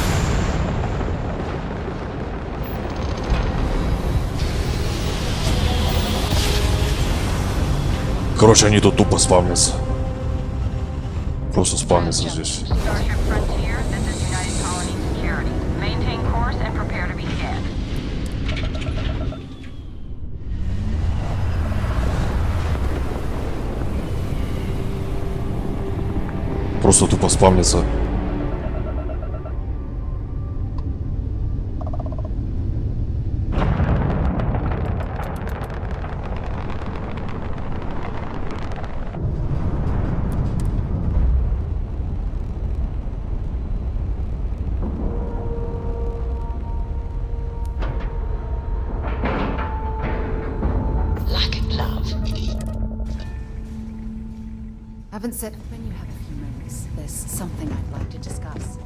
Speaker 4: Короче, они тут тупо спавнятся. Просто спавнятся здесь. просто тупо спавнится.
Speaker 17: Haven't said when you have a few moments. There's something I'd like to discuss.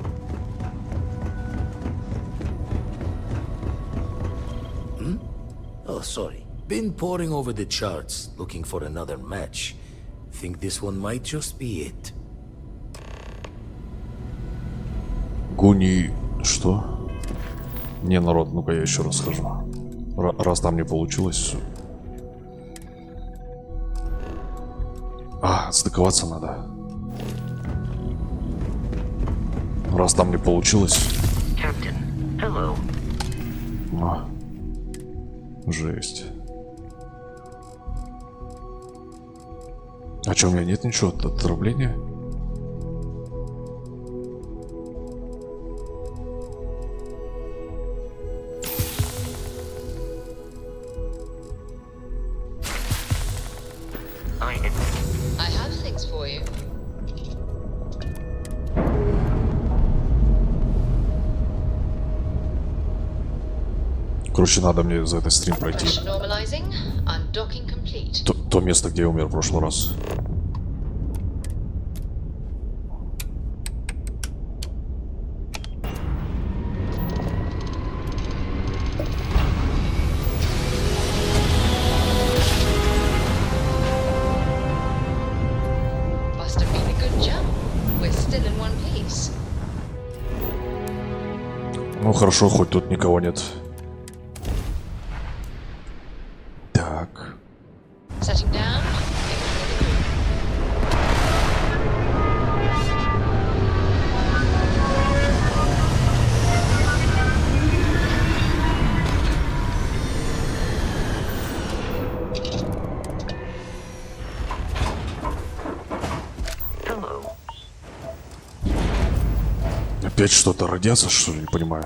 Speaker 1: Oh, sorry. Been poring over the charts, looking for another match. Think this one might just be it.
Speaker 4: Гуни... Что? Не, народ, ну-ка я еще раз схожу. Раз там не получилось... А, стыковаться надо. Раз там не получилось... А, жесть. А что, у меня нет ничего? Отравления?
Speaker 22: I have things for you.
Speaker 4: Короче, надо мне за этот стрим пройти.
Speaker 22: Normalizing, undocking complete.
Speaker 4: То место, где я умер в прошлый раз.
Speaker 22: Must have been a good jump. We're still in one piece.
Speaker 4: Ну хорошо, хоть тут никого нет. Так.
Speaker 22: Setting down.
Speaker 4: Опять что-то радиация, что ли, не понимаю.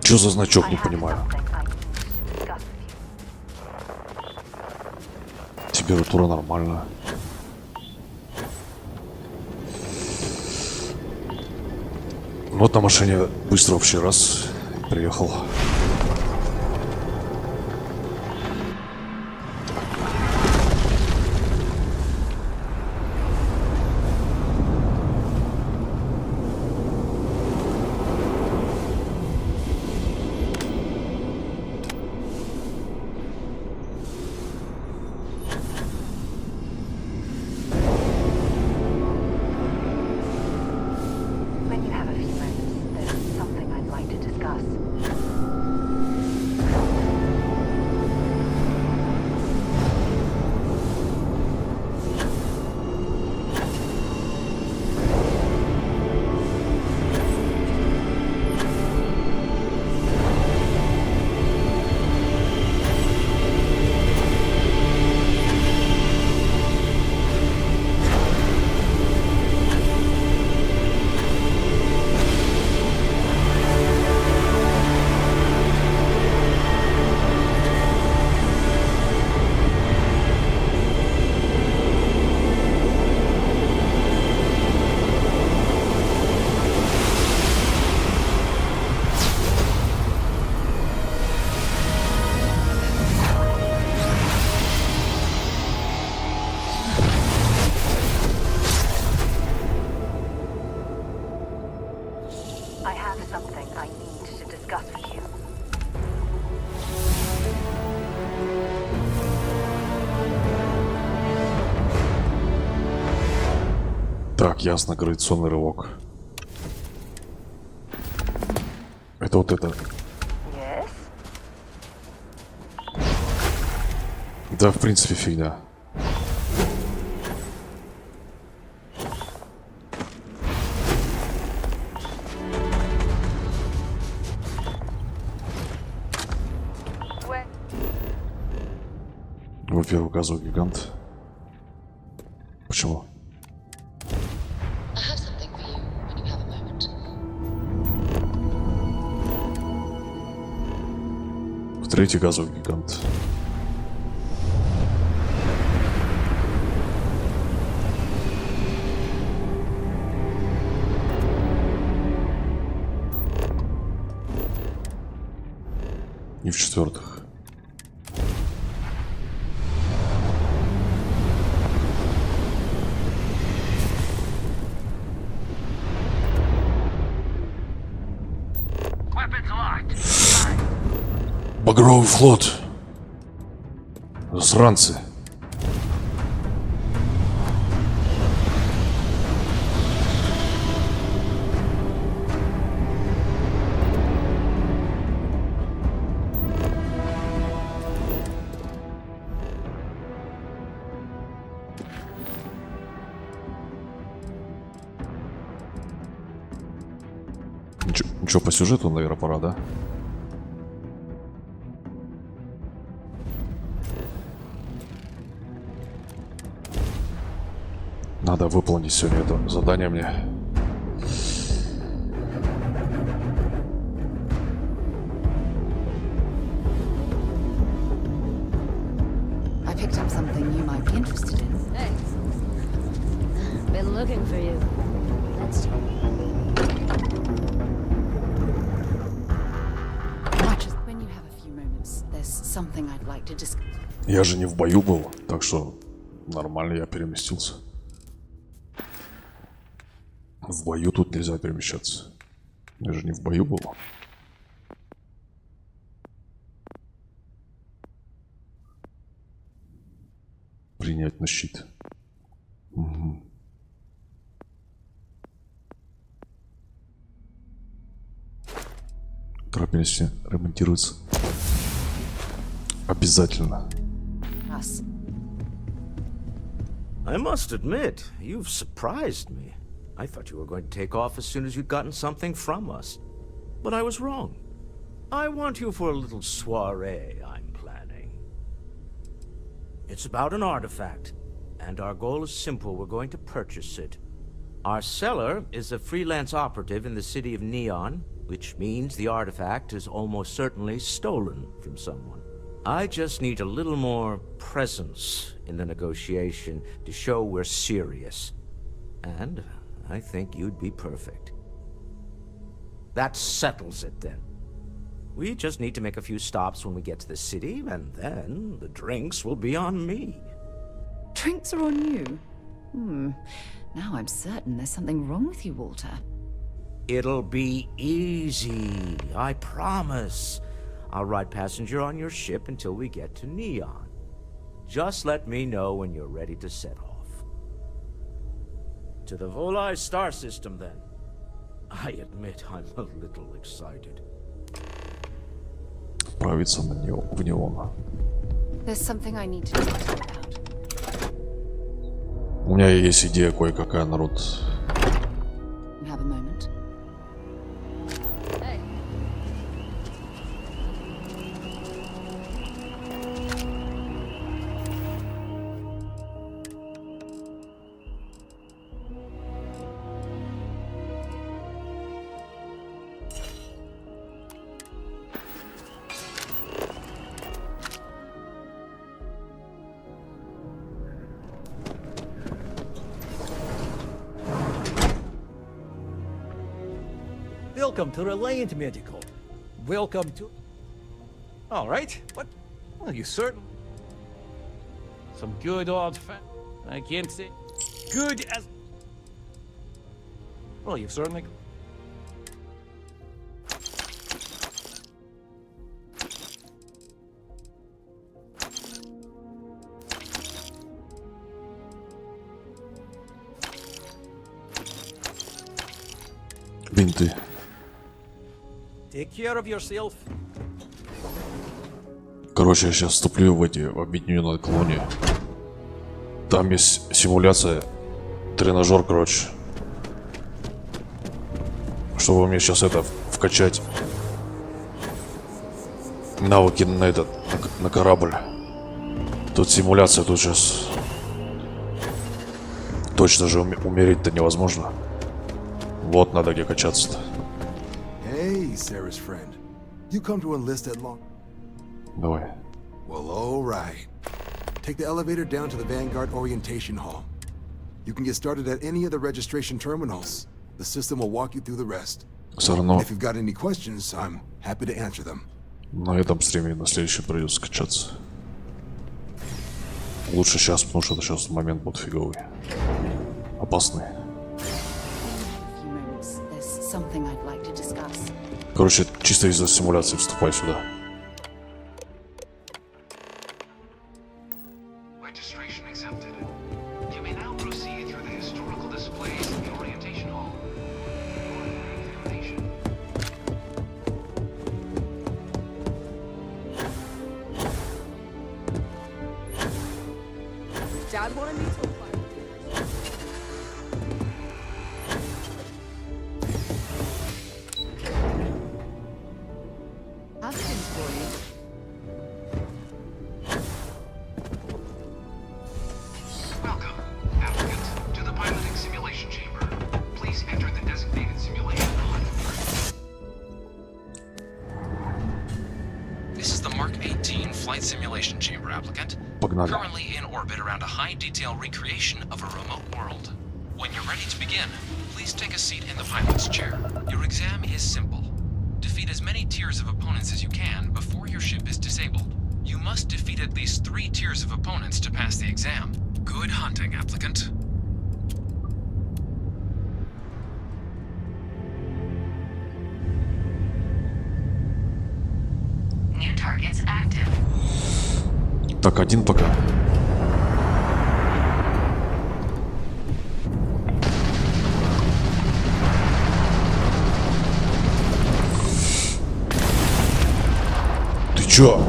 Speaker 4: Что за значок, не понимаю. Температура нормальная. Вот на машине быстро вообще раз приехал.
Speaker 5: When you have a few moments, there's something I'd like to discuss.
Speaker 4: Так, ясно, гравитационный рывок. Это вот это.
Speaker 5: Yes?
Speaker 4: Да, в принципе, фигня. Во-первых, газовый гигант. Почему?
Speaker 22: I have something for you when you have a moment.
Speaker 4: В-третьих, газовый гигант. И в-четвертых. Багровый флот. Засранцы. Ничего по сюжету, наверное, пора, да? Надо выполнить сегодня это задание мне.
Speaker 9: I picked up something you might be interested in.
Speaker 10: Hey. Been looking for you. Let's talk.
Speaker 9: When you have a few moments, there's something I'd like to discuss.
Speaker 4: Я же не в бою был, так что нормально я переместился. В бою тут нельзя перемещаться. Я же не в бою был. Принять на щит. Угу. Крапельницы ремонтируются. Обязательно.
Speaker 9: Us.
Speaker 11: I must admit, you've surprised me. I thought you were going to take off as soon as you'd gotten something from us. But I was wrong. I want you for a little soiree I'm planning. It's about an artifact, and our goal is simple. We're going to purchase it. Our seller is a freelance operative in the city of Neon, which means the artifact is almost certainly stolen from someone. I just need a little more presence in the negotiation to show we're serious. And I think you'd be perfect. That settles it then. We just need to make a few stops when we get to the city, and then the drinks will be on me.
Speaker 9: Drinks are on you? Now I'm certain there's something wrong with you, Walter.
Speaker 11: It'll be easy, I promise. I'll ride passenger on your ship until we get to Neon. Just let me know when you're ready to set off. To the Volai star system, then. I admit I'm a little excited.
Speaker 4: Отправиться в Неон.
Speaker 9: There's something I need to talk to you about.
Speaker 4: У меня есть идея кое-какая, народ.
Speaker 9: Have a moment.
Speaker 10: Hey.
Speaker 7: Welcome to Reliant Medical. Welcome to... All right. What? Well, you certain... Some good old I can't say... Good as... Well, you've certainly...
Speaker 4: Бинты.
Speaker 7: Take care of yourself.
Speaker 4: Короче, я сейчас вступлю в объединенные колонии. Там есть симуляция, тренажер, короче. Чтобы мне сейчас это вкачать навыки на этот, на корабль. Тут симуляция, тут сейчас точно же умереть-то невозможно. Вот надо где качаться-то.
Speaker 2: Hey, Sarah's friend. You come to enlist at long.
Speaker 4: Давай.
Speaker 2: Well, all right. Take the elevator down to the Vanguard Orientation Hall. You can get started at any of the registration terminals. The system will walk you through the rest.
Speaker 4: Все равно
Speaker 2: If you've got any questions, I'm happy to answer them.
Speaker 4: на этом стриме на следующий придется качаться. Лучше сейчас, потому что это сейчас момент будет фиговый. Опасный. Короче, чисто из-за симуляции вступай сюда.
Speaker 24: Dad wanted me to apply.
Speaker 17: Options for you.
Speaker 15: Welcome, applicant, to the piloting simulation chamber. Please enter the designated simulation pod. This is the Mark 18 flight simulation chamber, applicant.
Speaker 4: Погнали.
Speaker 15: Currently in orbit around a high-detail recreation of a remote world. When you're ready to begin, please take a seat in the pilot's chair. Your exam is simple. Defeat as many tiers of opponents as you can before your ship is disabled. You must defeat at least 3 tiers of opponents to pass the exam. Good hunting, applicant.
Speaker 20: New targets active.
Speaker 4: Так, один пока. Ты чё?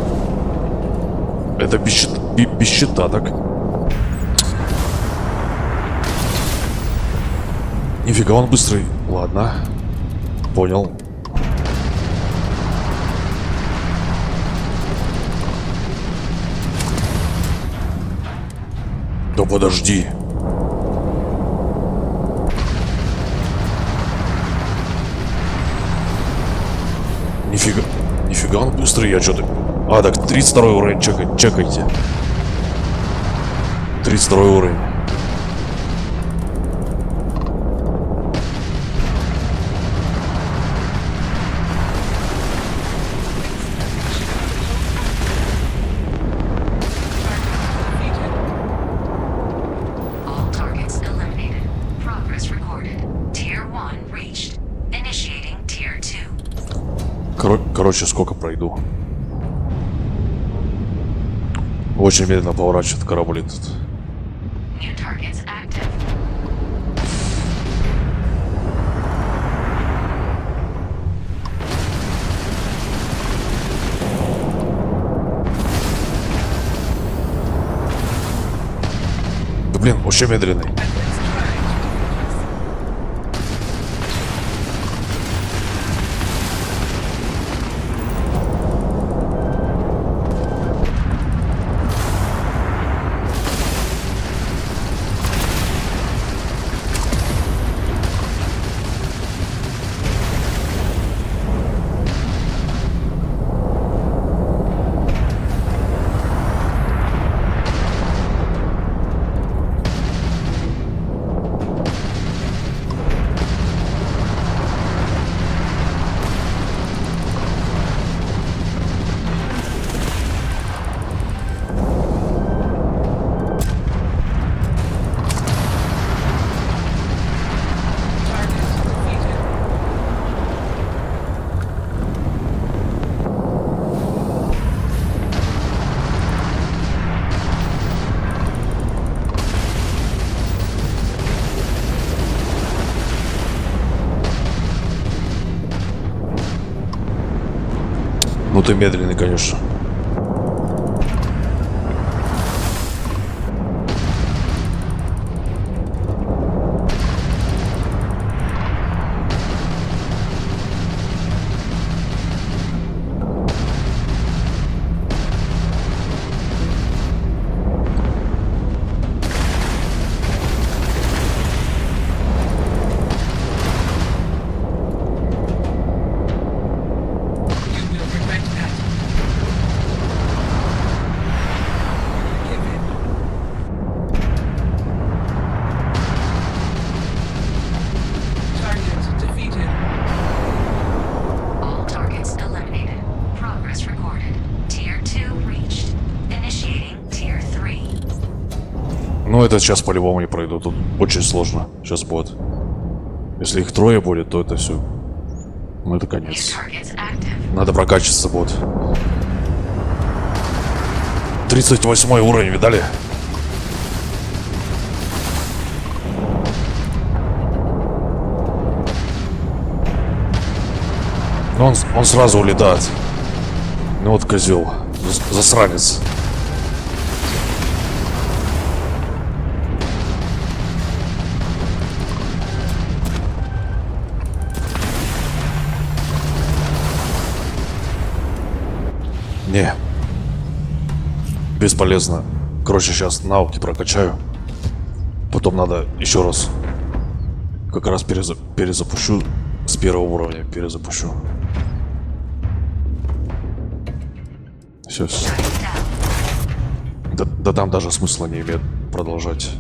Speaker 4: Это без щита, так? Нифига он быстрый. Ладно. Понял. Да подожди. Нифига он быстрый, я что-то... А, так 32 уровень, чекайте. 32 уровень. Короче, сколько пройду. Очень медленно поворачивает корабль этот. Да блин, очень медленный. Ну ты медленный, конечно. Ну, это сейчас по-любому не пройду. Тут очень сложно сейчас будет. Если их трое будет, то это все. Ну, это конец. Надо прокачиваться будет. 38 уровень, видали? Он сразу улетает. Ну вот козел. Засранец. Не. Бесполезно. Короче, сейчас навыки прокачаю. Потом надо еще раз. Как раз перезапущу. С первого уровня перезапущу. Сейчас. Да там даже смысла не имеет продолжать.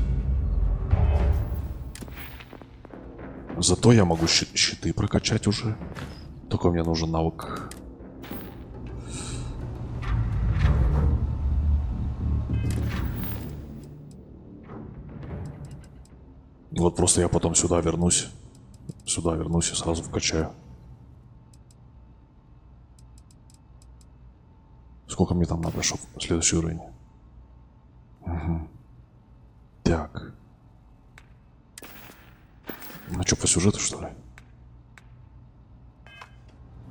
Speaker 4: Зато я могу щиты прокачать уже. Только мне нужен навык. Вот просто я потом сюда вернусь. Сюда вернусь и сразу вкачаю. Сколько мне там надо, чтобы следующий уровень? Угу. Так. Ну что, по сюжету, что ли?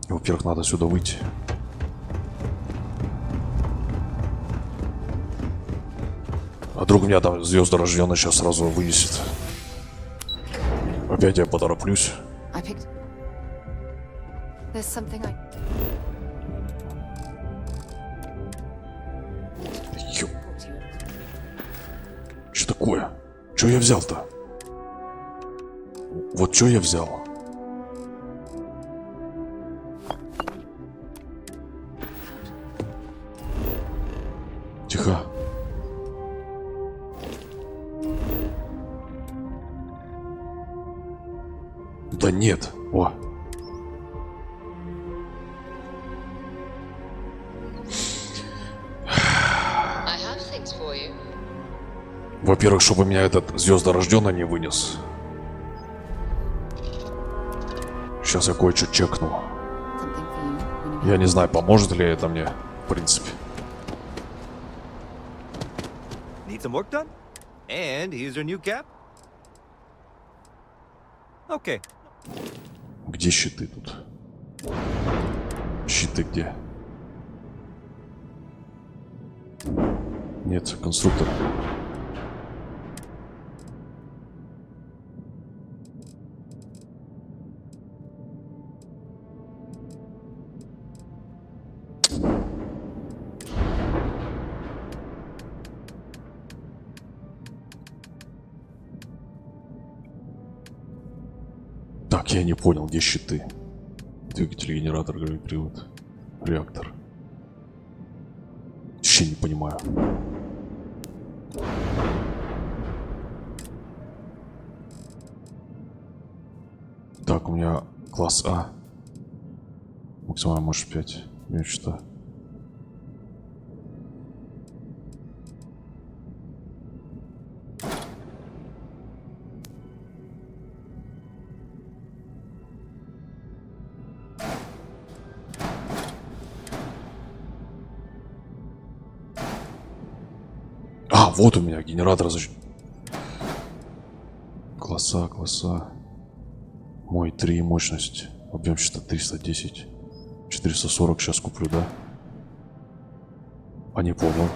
Speaker 4: Во-первых, надо сюда выйти. А вдруг меня там звезда рожденная сейчас сразу вынесет. Опять я потороплюсь. Ё. Что такое? Что я взял-то? Вот что я взял? Тихо. Да нет. О. Во-первых, чтобы меня этот звездорожденный не вынес. Сейчас я кое-что чекну. Я не знаю, поможет ли это мне, в принципе.
Speaker 13: Need some work done? And here's your new cap. Okay.
Speaker 4: Где щиты тут? Щиты где? Нет, конструктор. Так, я не понял, где щиты. Двигатель, генератор, привод, реактор. Вообще не понимаю. Так, у меня класс А. Максимальная мощность 5. Мечта. А, вот у меня генератор. Класса. Мой 3 мощность. Объем счета 310. 440 сейчас куплю, да? А не понял.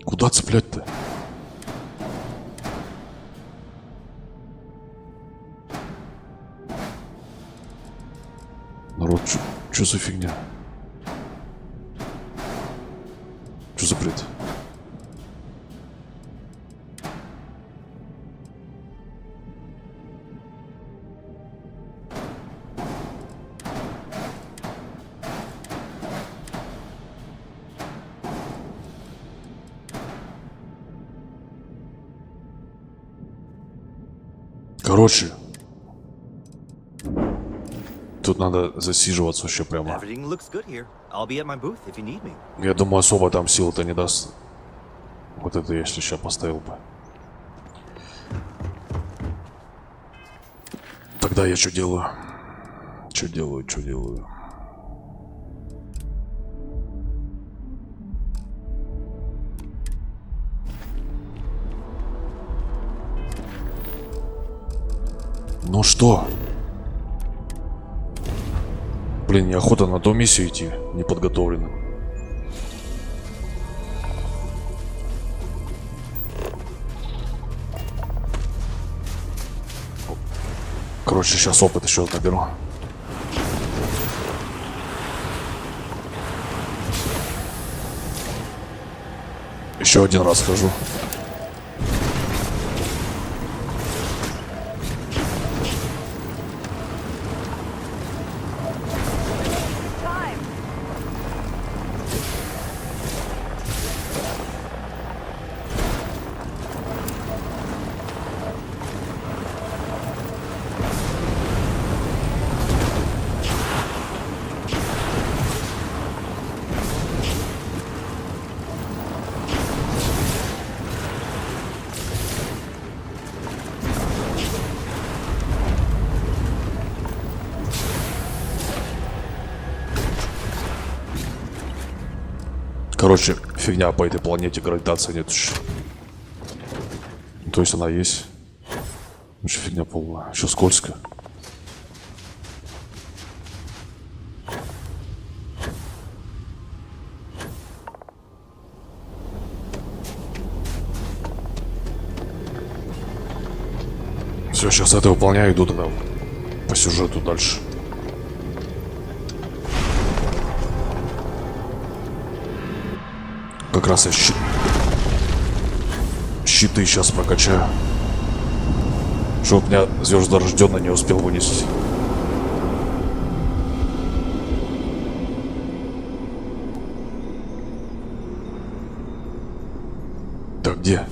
Speaker 4: Куда цеплять-то? Народ, чё за фигня? Чё за бред? Короче, тут надо засиживаться вообще прямо. Я думаю, особо там сил-то не даст. Вот это я сейчас поставил бы. Тогда я что делаю? Что делаю? Ну что? Блин, неохота на ту миссию идти, неподготовленным. Короче, сейчас опыт еще наберу. Еще один раз схожу. Короче, фигня по этой планете, гравитации нет. То есть она есть. Еще фигня полная. Еще скользко. Все, сейчас это выполняю, иду тогда по сюжету дальше. Как раз я щиты сейчас прокачаю, чтоб меня звездорожденный не успел вынести. Так, где?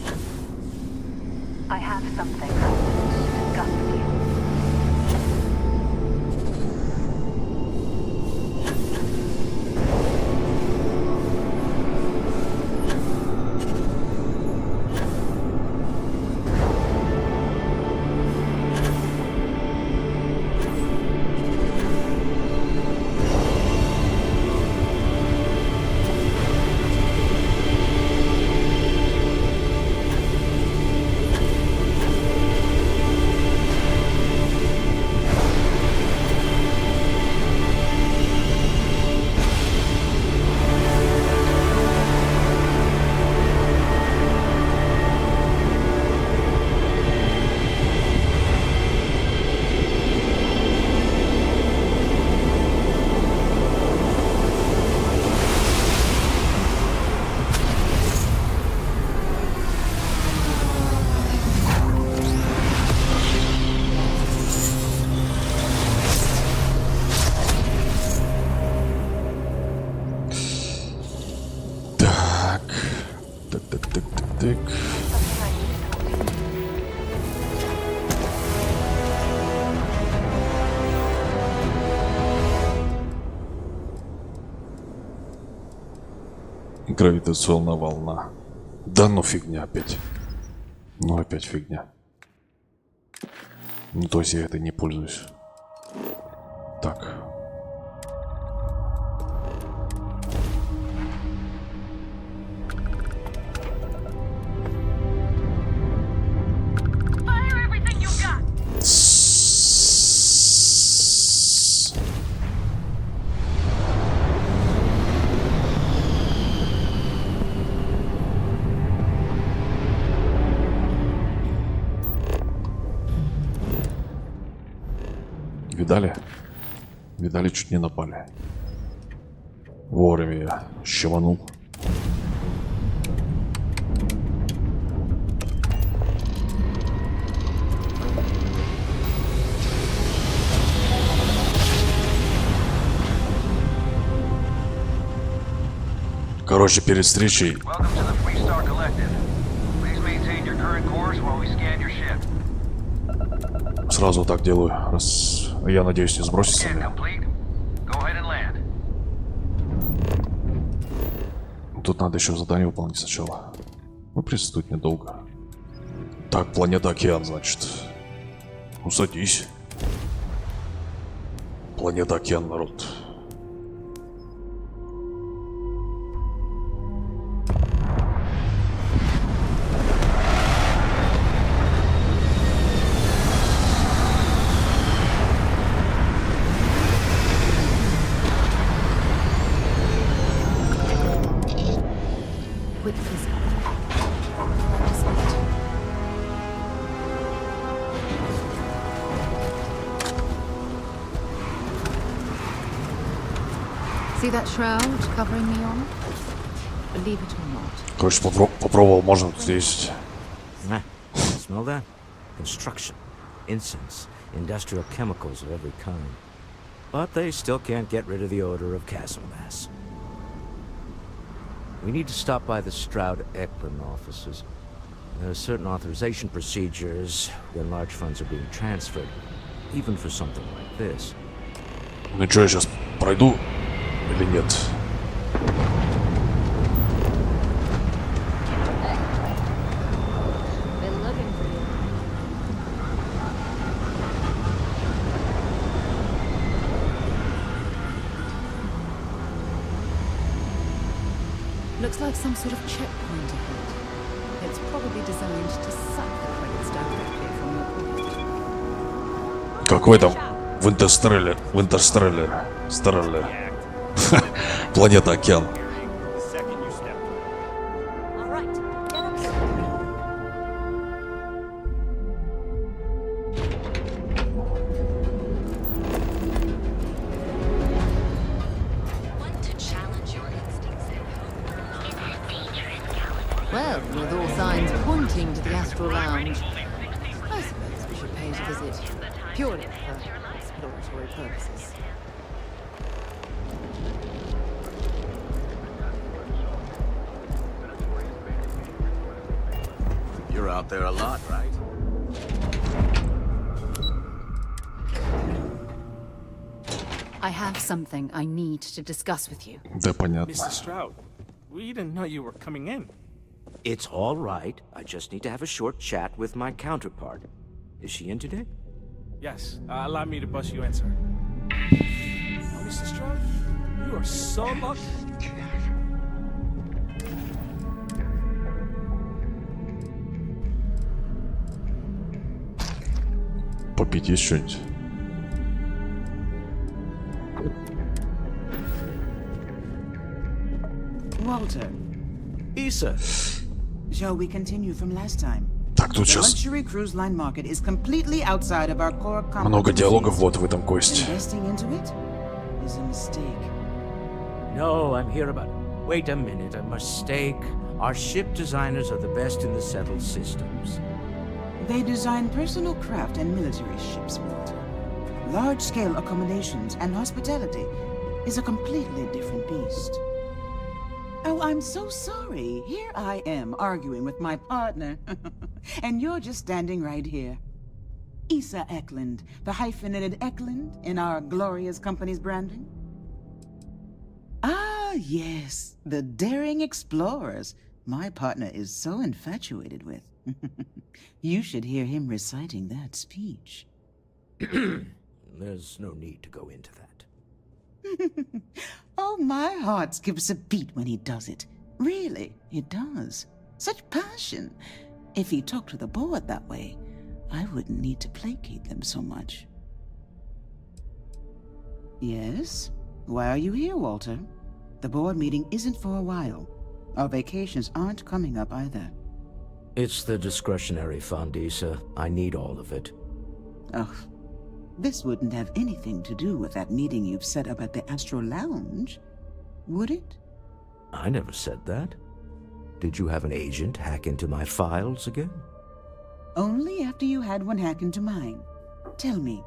Speaker 4: Гравитационная волна. Да ну фигня опять. Ну опять фигня. Ну то есть я этой не пользуюсь. Так. Видали? Видали, чуть не напали. Вовремя я щеманул. Короче, перед встречей сразу так делаю, раз я надеюсь не сбросится мне. Тут надо еще задание выполнить сначала. Ну, присутствует недолго. Так, планета Океан, значит. Ну, садись. Планета Океан, народ.
Speaker 17: See that shroud covering me on? Believe it or not.
Speaker 4: Короче, попробовал, можно здесь.
Speaker 11: Smell that? Construction, incense, industrial chemicals of every kind. But they still can't get rid of the odor of castle mass. We need to stop by the Stroud-Eklund offices. There are certain authorization procedures when large funds are being transferred, even for something like this.
Speaker 4: Ну что, я сейчас пройду или нет?
Speaker 17: Looks like some sort of checkpoint ahead. It's probably designed to suck the credits directly from your pocket.
Speaker 4: Какой там в Интерстелларе. Планета Океан.
Speaker 17: Well, with all signs pointing to the Astral Lounge, I suppose we should pay it a visit, purely for exploratory purposes.
Speaker 13: You're out there a lot, right?
Speaker 17: I have something I need to discuss with you.
Speaker 4: Да, понятно.
Speaker 6: Mr. Stroud, we didn't know you were coming in.
Speaker 11: It's all right. I just need to have a short chat with my counterpart. Is she in today?
Speaker 6: Yes, allow me to bust you in, sir. Oh, Mr. Stroud, you are so lucky.
Speaker 4: Попить есть что-нибудь?
Speaker 12: Walter.
Speaker 11: Issa.
Speaker 12: Shall we continue from last time?
Speaker 4: Так, тут
Speaker 12: The
Speaker 4: сейчас
Speaker 12: luxury cruise line market is completely outside of our core
Speaker 4: много
Speaker 12: competencies.
Speaker 4: диалогов вот в этом квесте.
Speaker 12: Investing into it is a mistake.
Speaker 11: No, I'm here about... Wait a minute, a mistake. Our ship designers are the best in the settled systems.
Speaker 12: They design personal craft and military ships, Walter. Large-scale accommodations and hospitality is a completely different beast. Oh, I'm so sorry. Here I am arguing with my partner. And you're just standing right here. Issa Eklund, the hyphenated Eklund in our glorious company's branding. Ah, yes, the daring explorers my partner is so infatuated with. You should hear him reciting that speech.
Speaker 11: There's no need to go into that.
Speaker 12: Oh, my heart skips a beat when he does it. Really, it does. Such passion. If he talked to the board that way, I wouldn't need to placate them so much. Yes? Why are you here, Walter? The board meeting isn't for a while. Our vacations aren't coming up either.
Speaker 11: It's the discretionary fund, Issa. I need all of it.
Speaker 12: Oh, This wouldn't have anything to do with that meeting you've set up at the Astro Lounge, would it?
Speaker 11: I never said that. Did you have an agent hack into my files again?
Speaker 12: Only after you had one hack into mine. Tell me,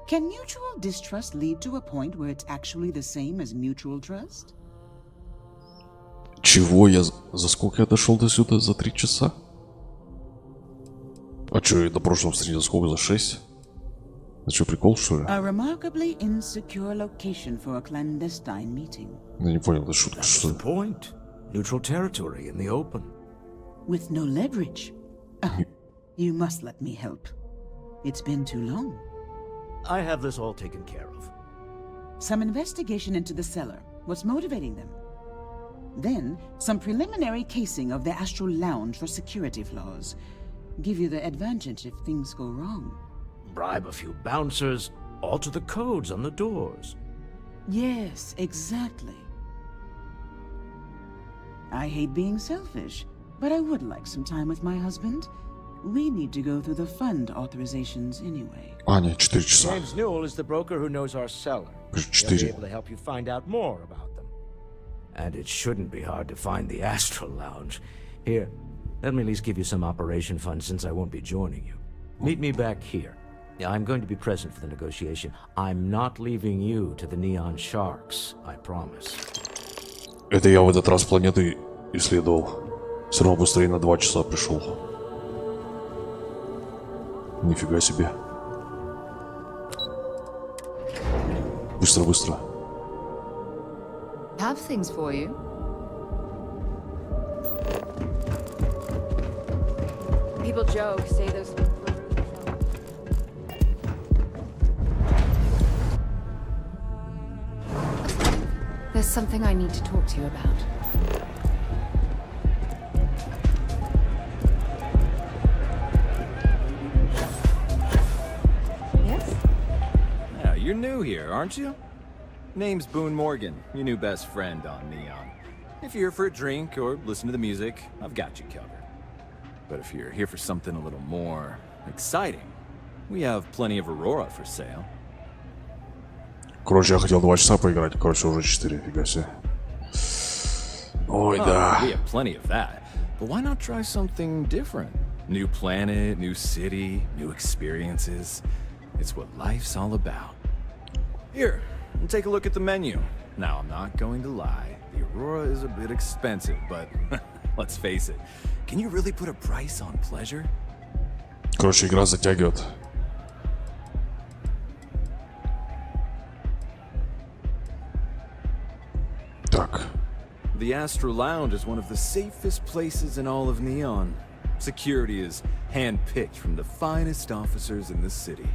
Speaker 12: can mutual distrust lead to a point where it's actually the same as mutual trust?
Speaker 4: Чего я... За сколько я дошел до сюда? За 3 часа? А чё, я на прошлом стриме за сколько? За 6? Это что, прикол, что ли?
Speaker 12: A remarkably insecure location for a clandestine meeting.
Speaker 4: Я не понял, это шутка, что ли?
Speaker 11: That's the point. Neutral territory in the open.
Speaker 12: With no leverage. You must let me help. It's been too long.
Speaker 11: I have this all taken care of.
Speaker 12: Some investigation into the seller. What's motivating them? Then, some preliminary casing of the Astral Lounge for security flaws. Give you the advantage if things go wrong.
Speaker 11: Bribe a few bouncers, alter the codes on the doors.
Speaker 12: Yes, exactly. I hate being selfish, but I would like some time with my husband. We need to go through the fund authorizations anyway.
Speaker 4: Аня, 4 часа.
Speaker 3: James Newell is the broker who knows our seller. He'll be able to help you find out more about them.
Speaker 11: And it shouldn't be hard to find the Astral Lounge. Here, let me at least give you some operation funds since I won't be joining you. Meet me back here. I'm going to be present for the negotiation. I'm not leaving you to the Neon Sharks, I promise.
Speaker 4: Это я в этот раз планеты исследовал. Все равно быстрее на 2 часа пришел. Нифига себе. Быстро, быстро.
Speaker 17: Have things for you.
Speaker 10: People joke, say those things were really fun.
Speaker 17: There's something I need to talk to you about.
Speaker 10: Yes?
Speaker 13: Yeah, you're new here, aren't you? Name's Boone Morgan, your new best friend on Neon. If you're here for a drink or listen to the music, I've got you covered. But if you're here for something a little more exciting, we have plenty of Aurora for sale.
Speaker 4: Короче, я хотел 2 часа поиграть, короче, уже 4, фига себе. Ой, да.
Speaker 13: We have plenty of that. But why not try something different? New planet, new city, new experiences. It's what life's all about. Here, take a look at the menu. Now, I'm not going to lie. The Aurora is a bit expensive, but let's face it. Can you really put a price on pleasure?
Speaker 4: Короче, игра затягивает. Так.
Speaker 13: The Astro Lounge is one of the safest places in all of Neon. Security is hand-picked from the finest officers in the city.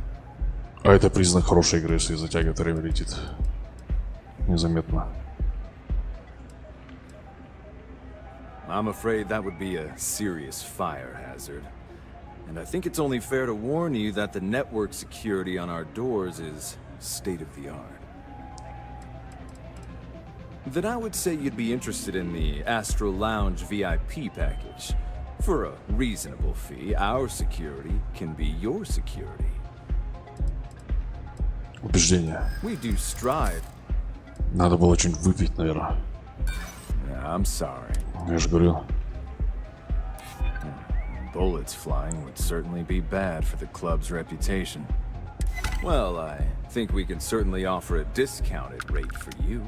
Speaker 4: А это признак хорошей игры, если затягивает, время летит. Незаметно.
Speaker 13: I'm afraid that would be a serious fire hazard. And I think it's only fair to warn you that the network security on our doors is state-of-the-art. Then I would say you'd be interested in the Astro Lounge VIP package. For a reasonable fee, our security can be your security.
Speaker 4: Убеждение.
Speaker 13: We do strive.
Speaker 4: Надо было что-нибудь выпить, наверное.
Speaker 13: I'm sorry.
Speaker 4: Я же говорил.
Speaker 13: Bullets flying would certainly be bad for the club's reputation. Well, I think we can certainly offer a discounted rate for you,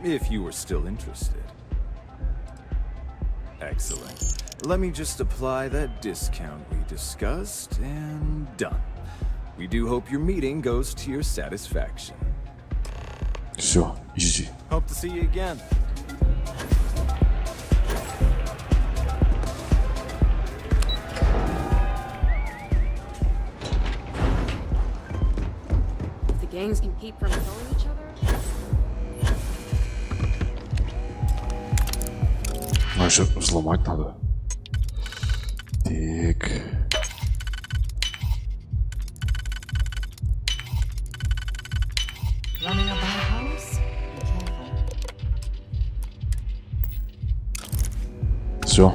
Speaker 13: if you were still interested. Excellent. Let me just apply that discount we discussed, and done. We do hope your meeting goes to your satisfaction.
Speaker 4: Все, easy.
Speaker 13: Hope to see you again.
Speaker 10: If the gangs can keep from killing each other.
Speaker 4: А еще взломать надо. Так.
Speaker 17: Running a bad house? Be careful.
Speaker 4: Все.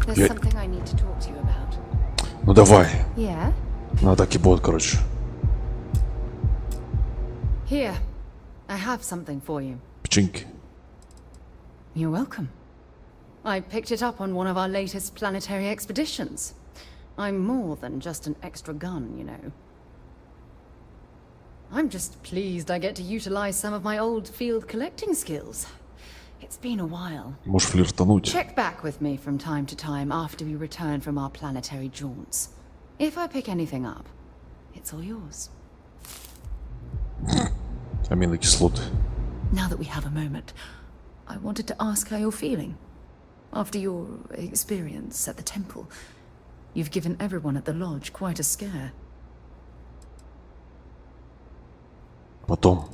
Speaker 17: There's something I need to talk to you about.
Speaker 4: Ну давай.
Speaker 17: Yeah?
Speaker 4: На атаке будет, короче.
Speaker 17: Here, I have something for you.
Speaker 4: Печеньки.
Speaker 17: You're welcome. I picked it up on one of our latest planetary expeditions. I'm more than just an extra gun, you know. I'm just pleased I get to utilize some of my old field collecting skills. It's been a while.
Speaker 4: Можешь флиртануть.
Speaker 17: Check back with me from time to time after we return from our planetary jaunts. If I pick anything up, it's all yours.
Speaker 4: Аминокислоты.
Speaker 17: Now that we have a moment, I wanted to ask how you're feeling. After your experience at the temple, you've given everyone at the lodge quite a scare.
Speaker 4: Потом.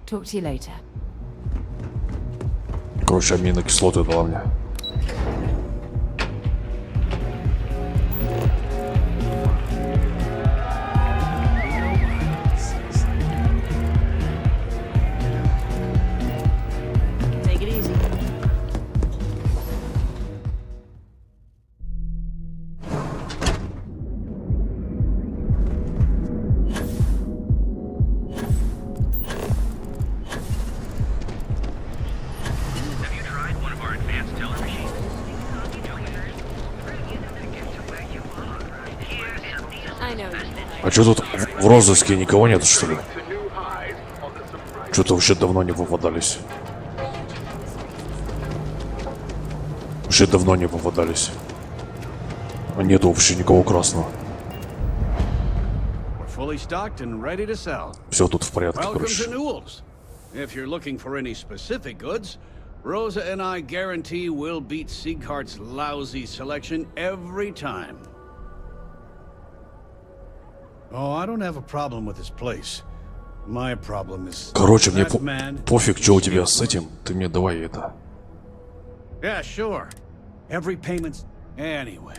Speaker 17: Talk to you later.
Speaker 4: Короче, аминокислоты дала мне.
Speaker 21: Take it easy.
Speaker 4: А что тут в розыске никого нет, что ли? Что-то вообще давно не попадались. Вообще давно не попадались. А нету вообще никого красного. Все тут в порядке, короче.
Speaker 14: If you're looking for any specific goods, Rosa and I guarantee we'll beat Sieghart's lousy selection every time. Oh, I don't have a problem with this place. My problem is...
Speaker 4: Короче, мне пофиг, что у тебя с этим. Ты мне давай это.
Speaker 14: Yeah, sure. Every payment's... Anyway,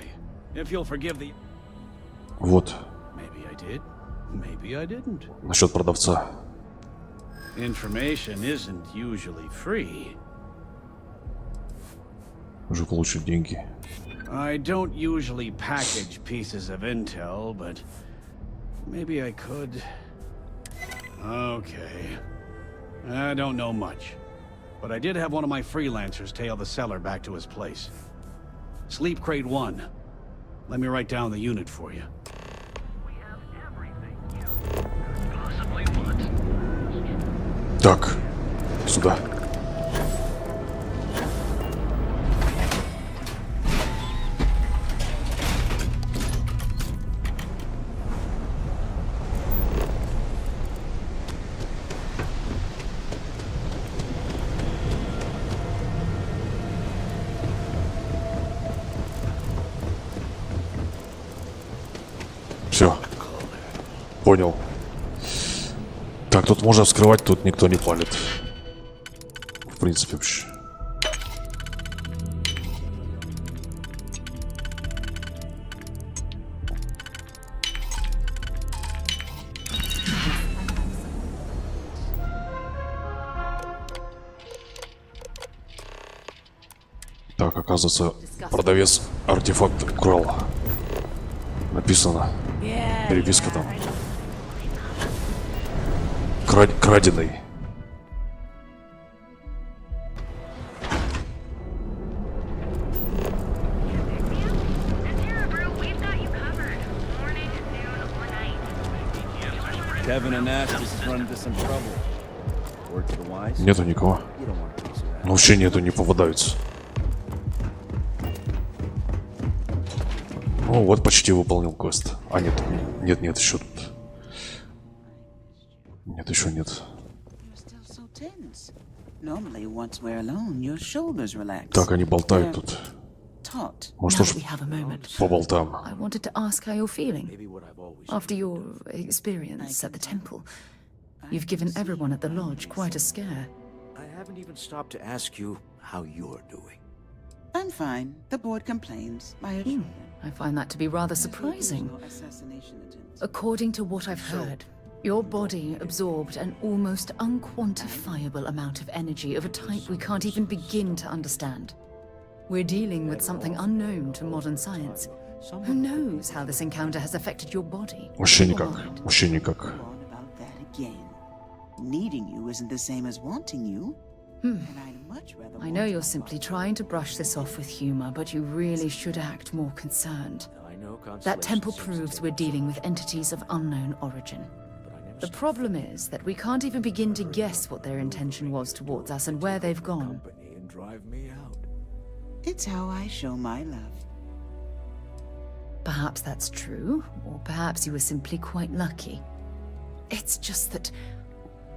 Speaker 14: if you'll forgive the...
Speaker 4: Вот.
Speaker 14: Maybe I did, maybe I didn't.
Speaker 4: Насчет продавца.
Speaker 14: Information isn't usually free.
Speaker 4: Уже получил деньги.
Speaker 14: I don't usually package pieces of intel, but maybe I could. Okay. I don't know much, but I did have one of my freelancers tail the seller back to his place. Sleep Crate 1. Let me write down the unit for you.
Speaker 4: Так, сюда. Все. Понял. Так, тут можно вскрывать, тут никто не палит. В принципе, вообще. Так, оказывается, продавец артефакт украл. Написано. Переписка там. Краденый. Нету никого. Ну, вообще нету, не попадаются. Ну вот, почти выполнил квест. А, нет, нет, еще тут. Нет, еще нет. Так, они болтают тут. Может, уж поболтаем.
Speaker 17: I wanted to ask how you're feeling. After your experience at the temple, you've given everyone at the lodge quite a scare.
Speaker 11: I haven't even stopped to ask you how you're doing.
Speaker 12: I'm fine. The board complains.
Speaker 17: I find that to be rather surprising. According to what I've heard, your body absorbed an almost unquantifiable amount of energy of a type we can't even begin to understand. We're dealing with something unknown to modern science,
Speaker 9: Who knows how this encounter has affected your body?
Speaker 4: Вообще никак. Вообще никак.
Speaker 12: About that again. Needing you isn't the same as wanting you. And I'd much rather
Speaker 9: I know you're simply trying to brush this off with humor, but you really should act more concerned. That temple proves we're dealing with entities of unknown origin. The problem is that we can't even begin to guess what their intention was towards us and where they've gone.
Speaker 12: It's how I show my love.
Speaker 9: Perhaps that's true, or perhaps you were simply quite lucky. It's just that...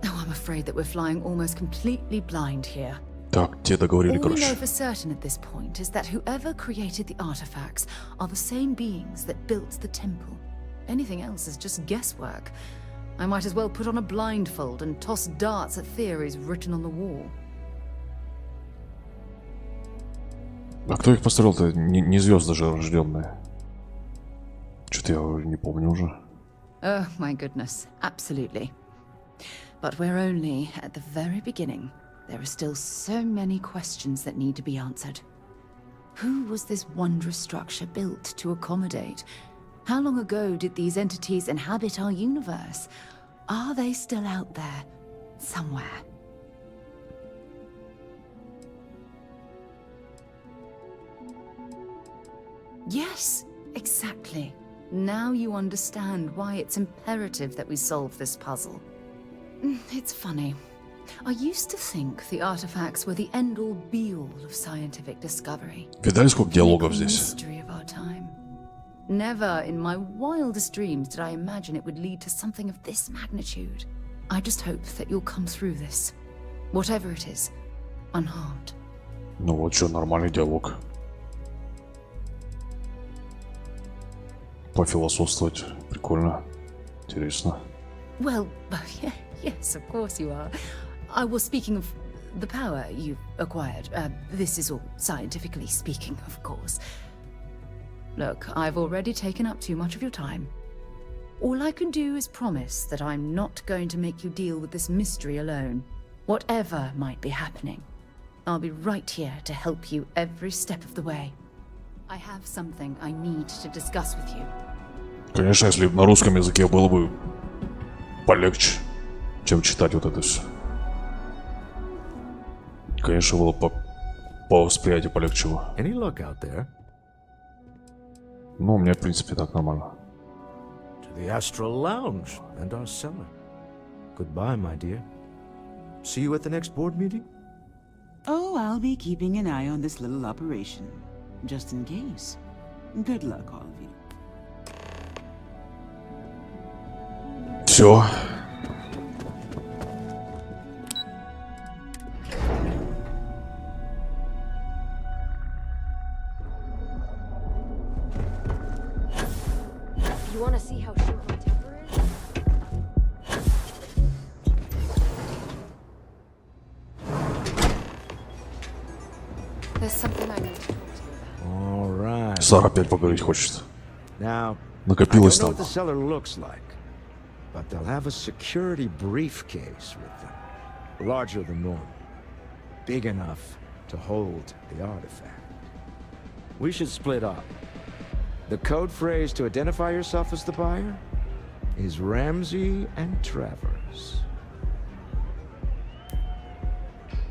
Speaker 9: Oh, I'm afraid that we're flying almost completely blind here.
Speaker 4: Так, те договорили,
Speaker 9: All we know
Speaker 4: короче.
Speaker 9: for certain at this point is that whoever created the artifacts are the same beings that built the temple. Anything else is just guesswork. I might as well put on a blindfold and toss darts at theories written on the wall.
Speaker 4: А кто их построил-то? Не звезды же рожденные. Что-то я не помню уже.
Speaker 9: Oh, my goodness. Absolutely. But we're only at the very beginning. There are still so many questions that need to be answered. Who was this wondrous structure built to accommodate? How long ago did these entities inhabit our universe? Are they still out there, somewhere? Yes, exactly. Now you understand why it's imperative that we solve this puzzle. It's funny. I used to think the artifacts were the end-all, be-all of scientific discovery.
Speaker 4: Видали, сколько диалогов здесь?
Speaker 9: Mystery of our time. Never in my wildest dreams did I imagine it would lead to something of this magnitude. I just hope that you'll come through this, whatever it is, unharmed.
Speaker 4: Ну вот что, нормальный диалог. Пофилософствовать. Прикольно. Интересно.
Speaker 9: Well, yeah, yes, of course you are. I was speaking of the power you've acquired. This is all scientifically speaking, of course. Look, I've already taken up too much of your time. All I can do is promise that I'm not going to make you deal with this mystery alone. Whatever might be happening, I'll be right here to help you every step of the way. I have something I need to discuss with you.
Speaker 4: Конечно, если на русском языке было бы полегче, чем читать вот это все. Конечно, было по восприятию полегче.
Speaker 11: Any luck out there?
Speaker 4: Ну, у меня, в принципе, так нормально.
Speaker 11: To the Astral Lounge and our cellar. Goodbye, my dear. See you at the next board meeting?
Speaker 12: Oh, I'll be keeping an eye on this little operation, just in case. Good luck, all of you.
Speaker 4: Все.
Speaker 10: You want to see how short my temper is?
Speaker 9: There's something I need to talk to you about.
Speaker 11: All right.
Speaker 4: Сара опять поговорить хочет.
Speaker 11: Now,
Speaker 4: Накопилось
Speaker 11: I don't know
Speaker 4: там.
Speaker 11: what the cellar looks like, but they'll have a security briefcase with them, larger than normal, big enough to hold the artifact. We should split up. The code phrase to identify yourself as the buyer is Ramsey and Travers.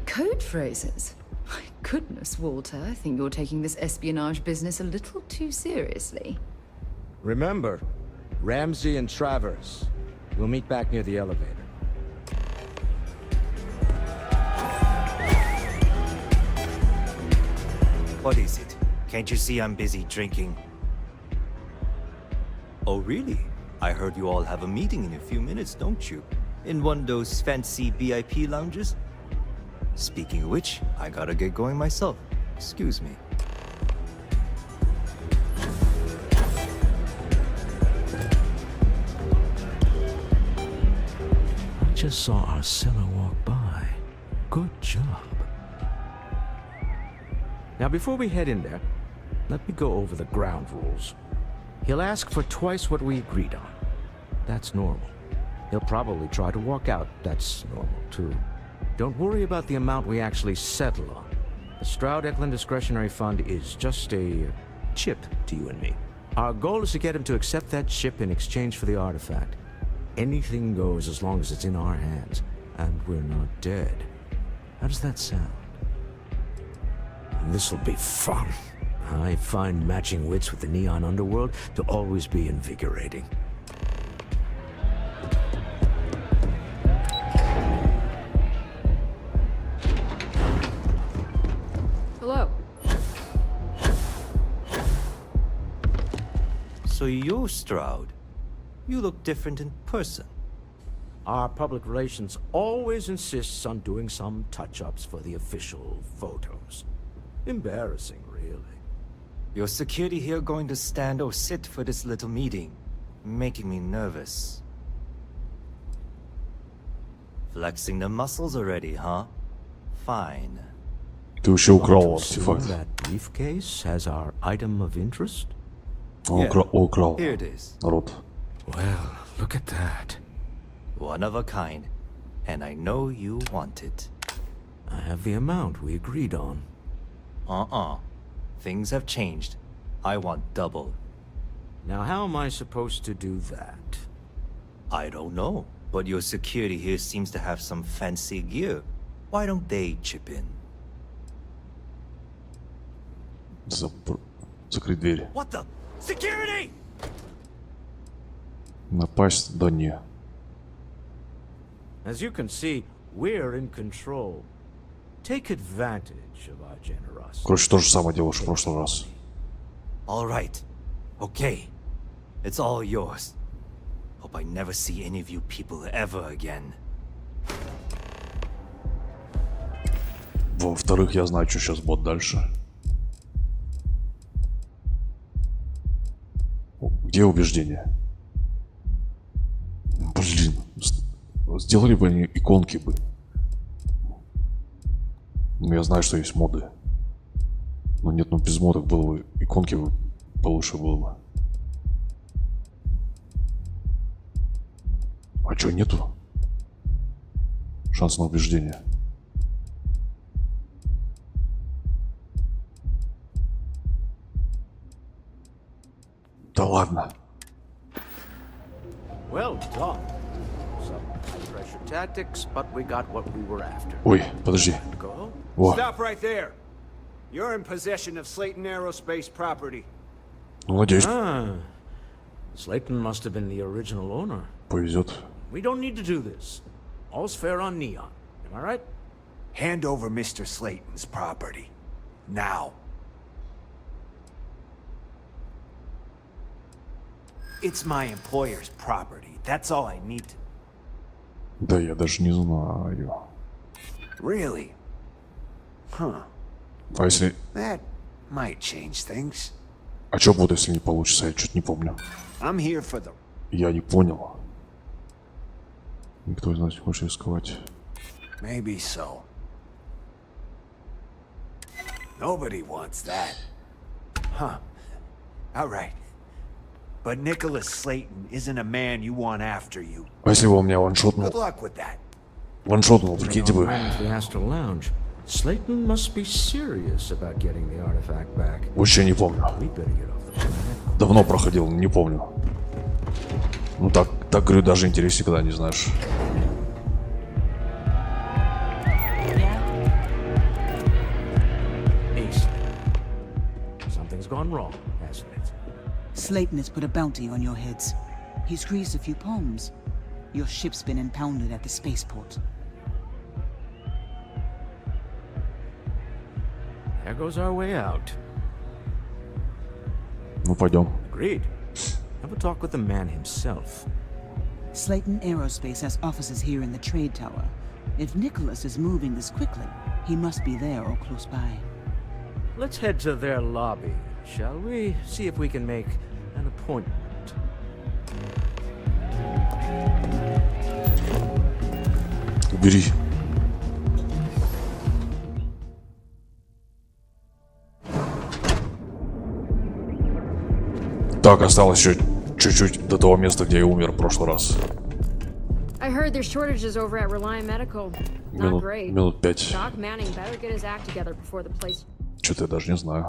Speaker 9: Code phrases? My goodness, Walter, I think you're taking this espionage business a little too seriously.
Speaker 11: Remember, Ramsey and Travers. We'll meet back near the elevator.
Speaker 16: What is it? Can't you see I'm busy drinking? Oh, really? I heard you all have a meeting in a few minutes, don't you? In one of those fancy VIP lounges? Speaking of which, I gotta get going myself. Excuse me.
Speaker 11: I just saw our cellar walk by. Good job. Now, before we head in there, let me go over the ground rules. He'll ask for twice what we agreed on. That's normal. He'll probably try to walk out. That's normal, too. Don't worry about the amount we actually settle on. The Stroud-Eklund Discretionary Fund is just a chip to you and me. Our goal is to get him to accept that ship in exchange for the artifact. Anything goes as long as it's in our hands, and we're not dead. How does that sound? This'll be fun. I find matching wits with the neon underworld to always be invigorating.
Speaker 10: Hello.
Speaker 16: So you're Stroud. You look different in person.
Speaker 11: Our public relations always insists on doing some touch-ups for the official photos. Embarrassing, really.
Speaker 16: Your security here going to stand or sit for this little meeting, making me nervous. Flexing the muscles already, huh? Fine.
Speaker 4: Ты вообще украл артефакт.
Speaker 11: That briefcase has our item of interest?
Speaker 4: Украл.
Speaker 16: Here it is.
Speaker 4: Народ.
Speaker 11: Well, look at that.
Speaker 16: One of a kind. And I know you want it.
Speaker 11: I have the amount we agreed on.
Speaker 16: Things have changed. I want double.
Speaker 11: Now how am I supposed to do that?
Speaker 16: I don't know. But your security here seems to have some fancy gear. Why don't they chip in?
Speaker 4: Закрыть дверь.
Speaker 16: What the? Security!
Speaker 4: Напасть? Да не.
Speaker 11: As you can see, we're in control. Take advantage of our generosity.
Speaker 4: Короче, то же самое делаешь в прошлый раз.
Speaker 16: All right. Okay. It's all yours. Hope I never see any of you people ever again.
Speaker 4: Во-вторых, я знаю, что сейчас будет дальше. Где убеждение? Блин, сделали бы они иконки бы. Ну, я знаю, что есть моды. Но нет, ну без модок было бы, иконки бы получше было бы. А чё, нету? Шанс на убеждение. Да ладно.
Speaker 11: Well done. Some pressure tactics, but we got what we were after.
Speaker 4: Ой, подожди. Во.
Speaker 3: Stop right there. You're in possession of Slayton Aerospace property.
Speaker 4: Ну, надеюсь,
Speaker 11: Slayton must have been the original owner.
Speaker 4: повезет.
Speaker 11: We don't need to do this. All's fair on Neon. Am I right?
Speaker 3: Hand over Mr. Slayton's property. Now. It's my employer's property. That's all I need to...
Speaker 4: Да, я даже не знаю.
Speaker 3: Really? Huh.
Speaker 4: А если...
Speaker 3: That might change things.
Speaker 4: А что будет, если не получится? Я что-то не помню.
Speaker 3: I'm here for the...
Speaker 4: Я не понял. Никто из нас не хочет рисковать.
Speaker 3: Maybe so. Nobody wants that. Huh. All right. But Nicholas Slayton isn't a man you want after you.
Speaker 4: А если бы он меня ваншотнул?
Speaker 3: Good luck with that.
Speaker 4: Ваншотнул, прикиньте бы.
Speaker 11: Slayton must be serious about getting the artifact back.
Speaker 4: Вообще не помню. Давно проходил, не помню. Ну так говорю, даже интереснее, когда не знаешь.
Speaker 11: Something's gone wrong, hasn't it?
Speaker 12: Slayton has put a bounty on your heads. He squeezed a few palms. Your ship's been impounded at the spaceport.
Speaker 11: There goes our way out.
Speaker 4: Ну пойдем.
Speaker 11: Agreed. Have a talk with the man himself.
Speaker 12: Slayton Aerospace has offices here in the trade tower. If Nicholas is moving this quickly, he must be there or close by.
Speaker 11: Let's head to their lobby, shall we? See if we can make an appointment.
Speaker 4: Убери. Так, осталось еще чуть-чуть до того места, где я умер в прошлый раз.
Speaker 10: I heard there's shortages over at Reliant Medical. Not great.
Speaker 4: Минут 5.
Speaker 10: Doc Manning better get his act together before the place.
Speaker 4: Что-то я даже не знаю.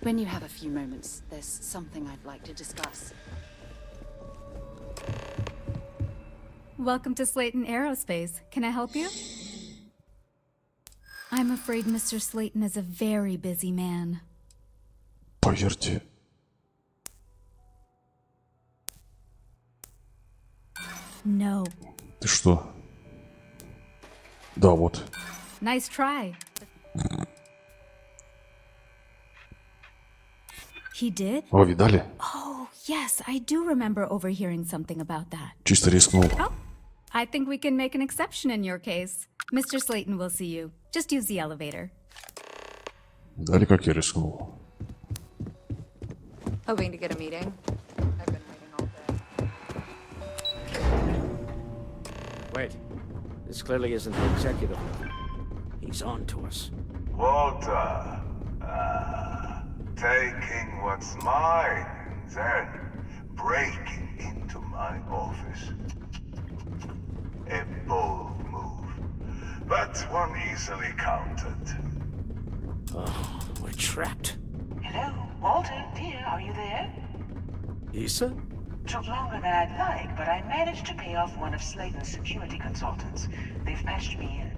Speaker 17: When you have a few moments, there's something I'd like to discuss.
Speaker 8: Welcome to Slayton Aerospace. Can I help you? I'm afraid Mr. Slayton is a very busy man.
Speaker 4: Поверьте.
Speaker 8: No.
Speaker 4: Ты что? Да, вот.
Speaker 8: Nice try. He did?
Speaker 4: О, видали?
Speaker 8: Oh, yes, I do remember overhearing something about that.
Speaker 4: Чисто рискнул.
Speaker 8: Oh, I think we can make an exception in your case. Mr. Slayton will see you. Just use the elevator.
Speaker 4: Видали, как я рискнул?
Speaker 18: Hoping to get a meeting. I've been waiting all day.
Speaker 3: Wait. This clearly isn't the executive. He's on to us.
Speaker 19: Walter. Taking what's mine, then breaking into my office. A bold move, but one easily countered.
Speaker 3: Oh, we're trapped.
Speaker 23: Hello, Walter, dear, are you there?
Speaker 3: Issa?
Speaker 23: Took longer than I'd like, but I managed to pay off one of Slayton's security consultants. They've patched me in.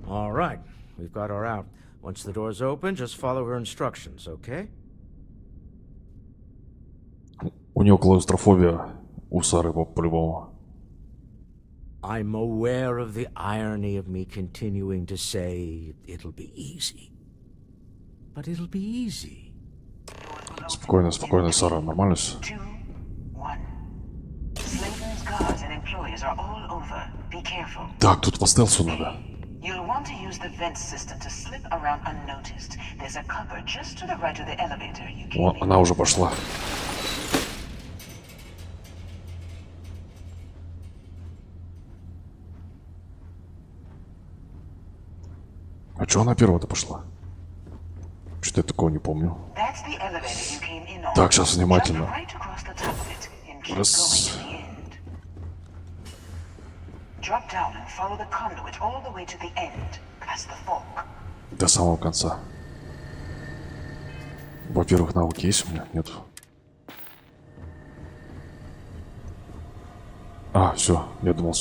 Speaker 3: All right, we've got her out. Once the door's open, just follow her instructions, okay?
Speaker 4: У него клаустрофобия, у Сары по-любому.
Speaker 3: I'm aware of the irony of me continuing to say it'll be easy. But it'll be easy.
Speaker 4: Спокойно, спокойно, Сара, нормально все?
Speaker 23: Slayton's guards and employees are all over. Be careful.
Speaker 4: Так, тут по стелсу надо.
Speaker 23: You'll want to use the vent system to slip around unnoticed. There's a cupboard just to the right of the elevator. You came
Speaker 4: О, она уже пошла. А чё она первая-то пошла? Что-то я такого не помню. Так, сейчас внимательно. Раз. До самого конца. Во-первых, навыки есть у меня? Нет. А, все, я думал.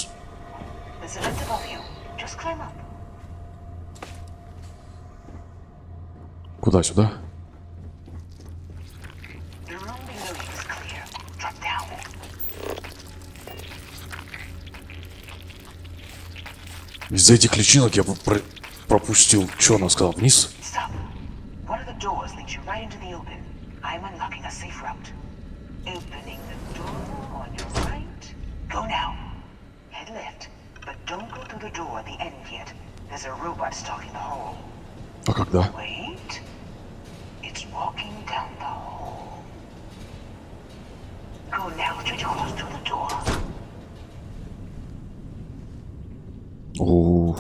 Speaker 4: Куда, сюда? Из-за этих личинок я пропустил. Что она сказала? Вниз? А когда? О.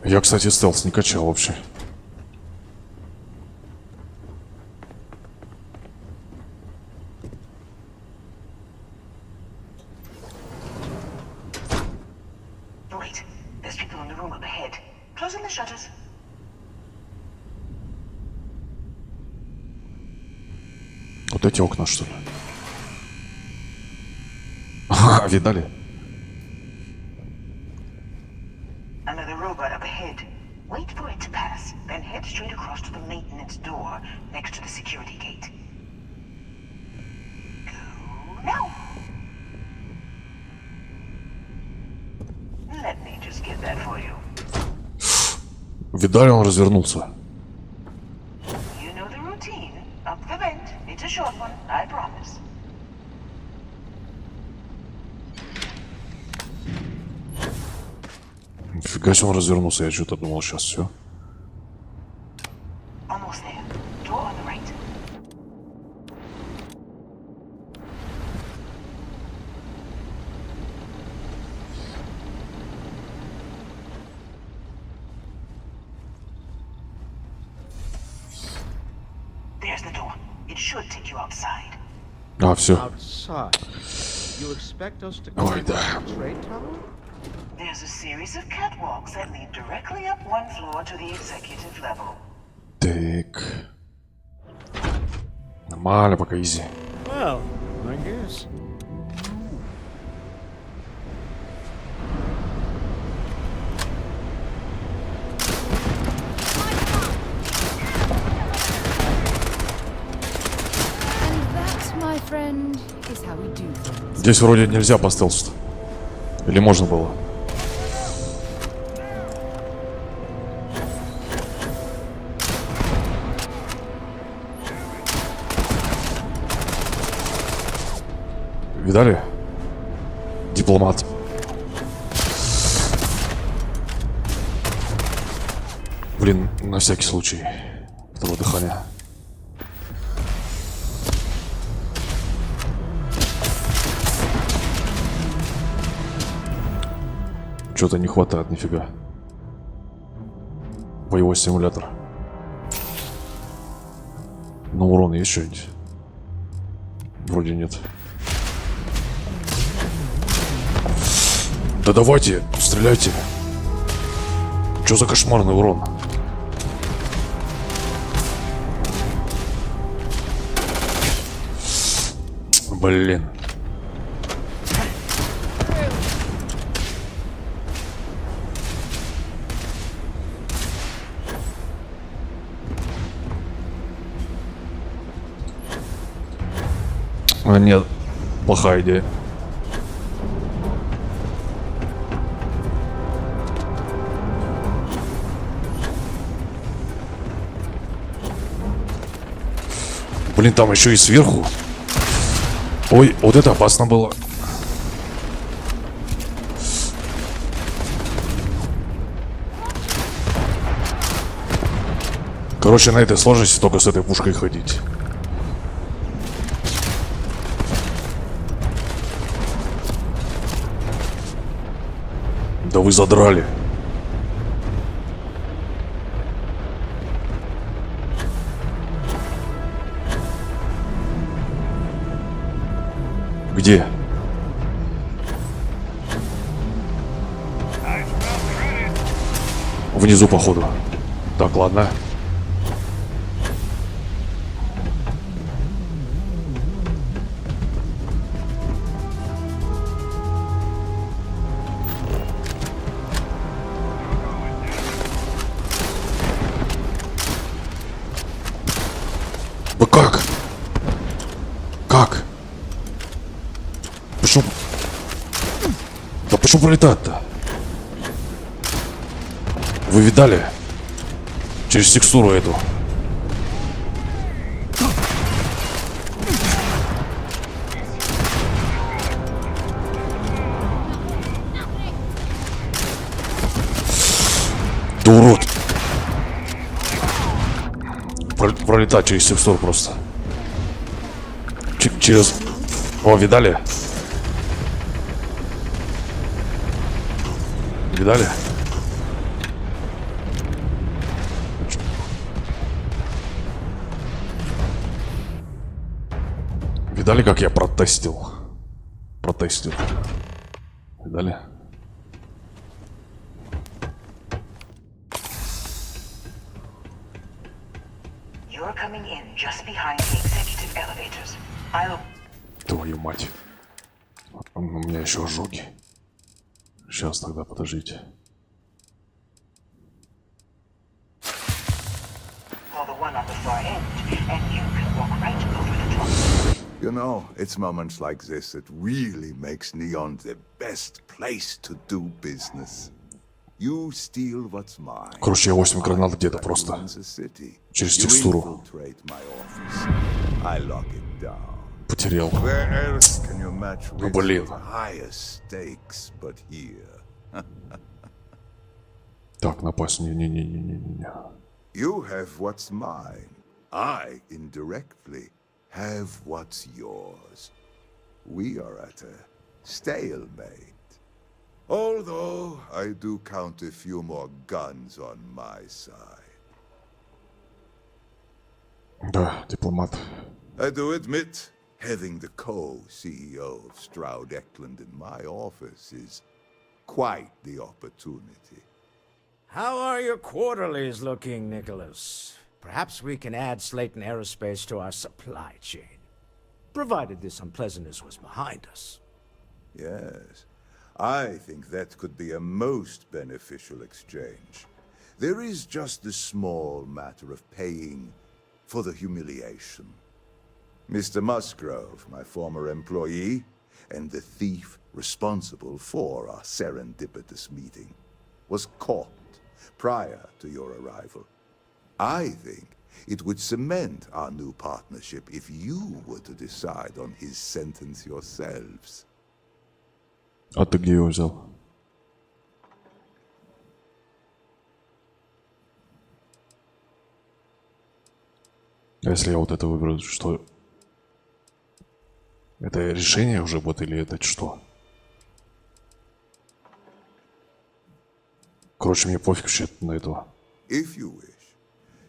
Speaker 4: Я, кстати, стелс не качал вообще. Вот эти окна, что ли? Ха, видали?
Speaker 23: Another robot up ahead. Wait for it to pass, then head straight across to the maintenance door next to the security gate. Go now. Let me just get that for you.
Speaker 4: Видали, он развернулся.
Speaker 23: You know the routine. Up the vent. It's a short one, I promise.
Speaker 4: Нифига себе он развернулся, я что-то думал, сейчас все.
Speaker 23: Almost there. Door on the right. There's the door. It should take you outside.
Speaker 4: А, все.
Speaker 3: Outside. You expect us to
Speaker 4: Ой, да.
Speaker 3: trade tower?
Speaker 23: There's a series of catwalks that lead directly up one floor to the executive level.
Speaker 4: Так. Нормально, пока изи.
Speaker 6: Well, I guess.
Speaker 17: My friend, is how we do things.
Speaker 4: Здесь вроде нельзя по стелсу. Или можно было? Видали? Дипломат. Блин, на всякий случай. Второе дыхание. Что-то не хватает, нифига. Боевой симулятор. На урон есть что-нибудь? Вроде нет. Да давайте, стреляйте. Что за кошмарный урон? Блин. Нет, плохая идея. Блин, там еще и сверху. Ой, вот это опасно было. Короче, на этой сложности только с этой пушкой ходить. Да вы задрали. Где? Внизу, походу. Так, ладно. Да как? Как? Почему? Да почему пролетать-то? Вы видали? Через текстуру эту. Да урод. Пролетать через текстуру просто. Через... О, видали? Видали? Видали, как я протестил? Протестил. Видали?
Speaker 23: You're coming in just behind the executive elevators. I'll...
Speaker 4: Твою мать. У меня еще ожоги. Сейчас тогда, подождите.
Speaker 23: Call the one on the far end, and you can walk right over the top.
Speaker 19: You know, it's moments like this that really makes Neon the best place to do business. You steal what's mine.
Speaker 4: Короче, я 8 гранат где-то просто через текстуру потерял. Ну блин. Так, напасть. Не.
Speaker 19: You have what's mine. I, indirectly, have what's yours. We are at a stalemate. Although, I do count a few more guns on my side.
Speaker 4: Да, дипломат.
Speaker 19: I do admit, having the co-CEO of Stroud Eklund in my office is quite the opportunity.
Speaker 3: How are your quarterlies looking, Nicholas? Perhaps we can add Slayton Aerospace to our supply chain, provided this unpleasantness was behind us.
Speaker 19: Yes, I think that could be a most beneficial exchange. There is just the small matter of paying for the humiliation. Mr. Musgrove, my former employee, and the thief responsible for our serendipitous meeting, was caught prior to your arrival. I think it would cement our new partnership if you were to decide on his sentence yourselves.
Speaker 4: А ты где его взял? А если я вот это выберу, что? Это решение уже будет или это что? Короче, мне пофиг вообще на этого.
Speaker 19: If you wish,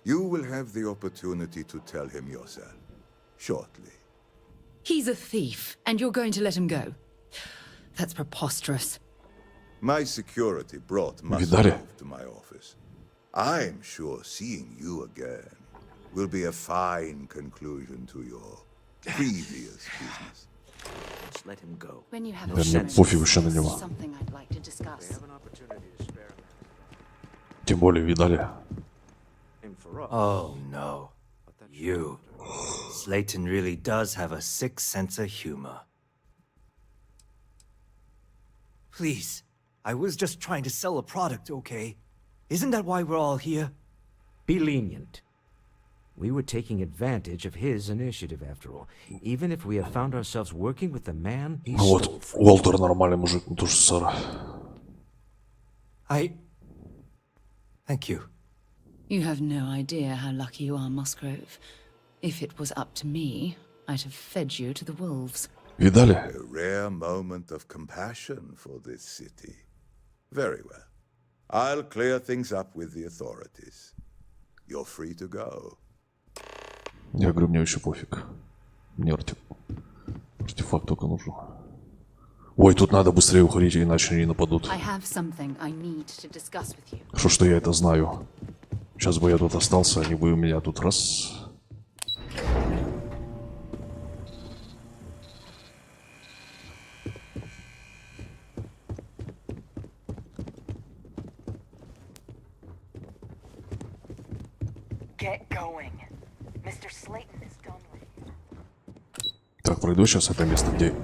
Speaker 19: you will have the opportunity to tell him yourself, shortly.
Speaker 9: He's a thief, and you're going to let him go. That's preposterous.
Speaker 19: My security brought
Speaker 4: Видали?
Speaker 19: Musgrove to my office. I'm sure seeing you again will be a fine conclusion to your previous business.
Speaker 3: Just let him go.
Speaker 9: When you have
Speaker 4: Да мне пофиг вообще на него.
Speaker 9: something I'd like to discuss.
Speaker 4: Тем более, видали?
Speaker 16: Oh no. You. Slayton really does have a sick sense of humor. Please, I was just trying to sell a product, okay? Isn't that why we're all here?
Speaker 3: Be lenient. We were taking advantage of his initiative, after all. Even if we have found ourselves working with the man he stole
Speaker 4: Вот,
Speaker 3: from.
Speaker 4: Уолтер нормальный мужик, ну тоже Сара.
Speaker 16: Thank you.
Speaker 9: You have no idea how lucky you are, Musgrove. If it was up to me, I'd have fed you to the wolves.
Speaker 4: Видали?
Speaker 19: A rare moment of compassion for this city. Very well. I'll clear things up with the authorities. You're free to go.
Speaker 4: Я говорю, мне вообще пофиг. Мне артефакт только нужен. Ой, тут надо быстрее уходить, иначе они нападут.
Speaker 9: I have something I need to discuss with you.
Speaker 4: Хорошо, что я это знаю. Сейчас бы я тут остался, они бы у меня тут раз...
Speaker 23: Get going. Mr. Slayton is done with you.
Speaker 4: Так, пройду сейчас это место, где...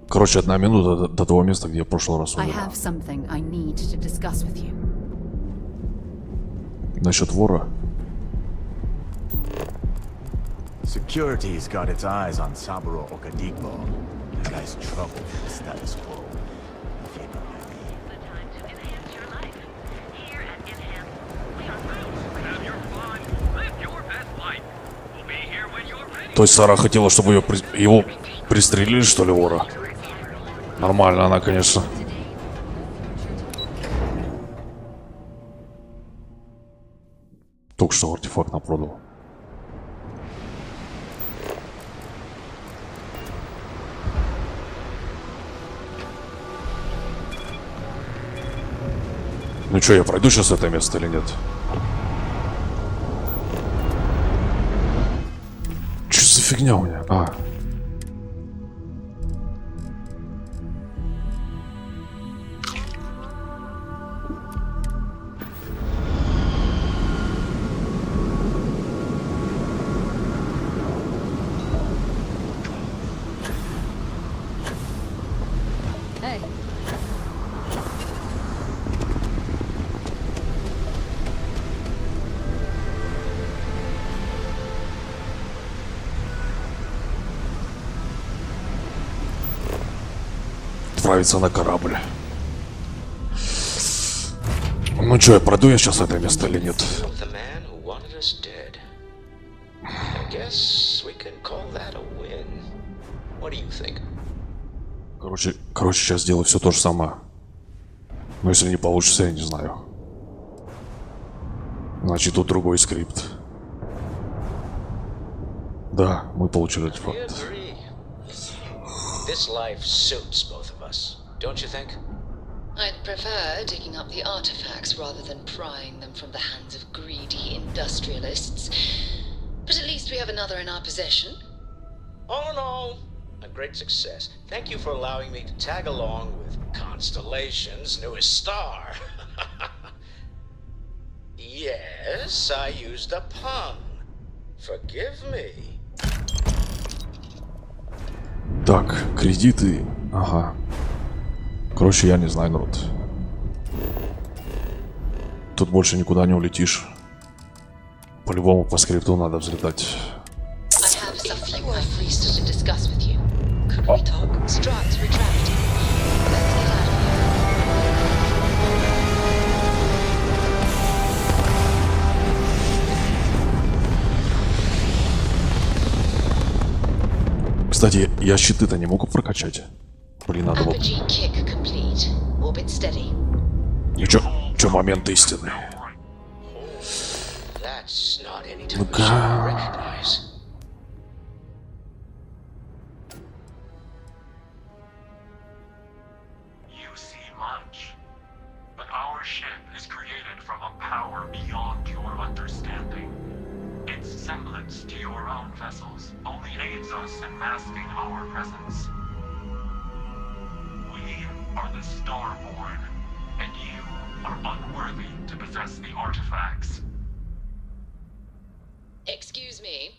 Speaker 4: Короче, 1 минута до того места, где я в прошлый раз
Speaker 9: I
Speaker 4: умер.
Speaker 9: have something I need to discuss with you.
Speaker 4: Насчет вора.
Speaker 1: Security's got its eyes on Saburo Okadigbo. That guy's trouble for the status quo. If you know what I mean.
Speaker 20: The time to enhance your life. Here at Enhance, we are proud. Have your fun. Live your best life. We'll be here when you're ready.
Speaker 4: То есть Сара хотела, чтобы его пристрелили, что ли, вора? Нормально она, конечно. Только что артефакт напродал. Ну что, я пройду сейчас это место или нет? Что за фигня у меня? А.
Speaker 10: Hey.
Speaker 4: Отправиться на корабль. Ну что, я пройду я сейчас это место или нет?
Speaker 11: The man who wanted us dead. I guess we can call that a win. What do you think?
Speaker 4: Короче, сейчас сделаю все то же самое. Но если не получится, я не знаю. Значит, тут другой скрипт. Да, мы получили артефакт.
Speaker 11: We agree. This life suits both of us, don't you think?
Speaker 17: I'd prefer digging up the artifacts rather than prying them from the hands of greedy industrialists. But at least we have another in our possession.
Speaker 11: All in all, a great success. Thank you for allowing me to tag along with Constellation's newest star. Yes, I used a pun. Forgive me.
Speaker 4: Так, кредиты. Ага. Короче, я не знаю, народ. Тут больше никуда не улетишь. По-любому по скрипту надо взлетать. Кстати, я щиты-то не могу прокачать. Блин, надо было. Чё момент истины? Ну-ка.
Speaker 2: Semblance to your own vessels only aids us in masking our presence. We are the Starborn, and you are unworthy to possess the artifacts.
Speaker 17: Excuse me.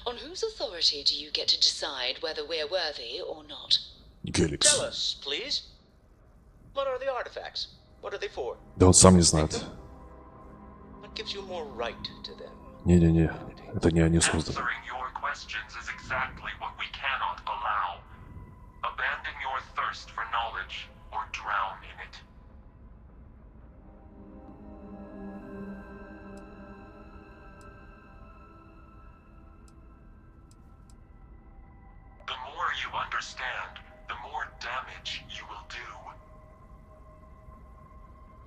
Speaker 17: On whose authority do you get to decide whether we're worthy or not?
Speaker 11: Tell us, please. What are the artifacts? What are they for?
Speaker 4: Да он сам не знает.
Speaker 11: What gives you more right to them?
Speaker 4: Не-не-не, это не они создали.
Speaker 2: Answering your questions is exactly what we cannot allow. Abandon your thirst for knowledge or drown in it. The more you understand, the more damage you will do.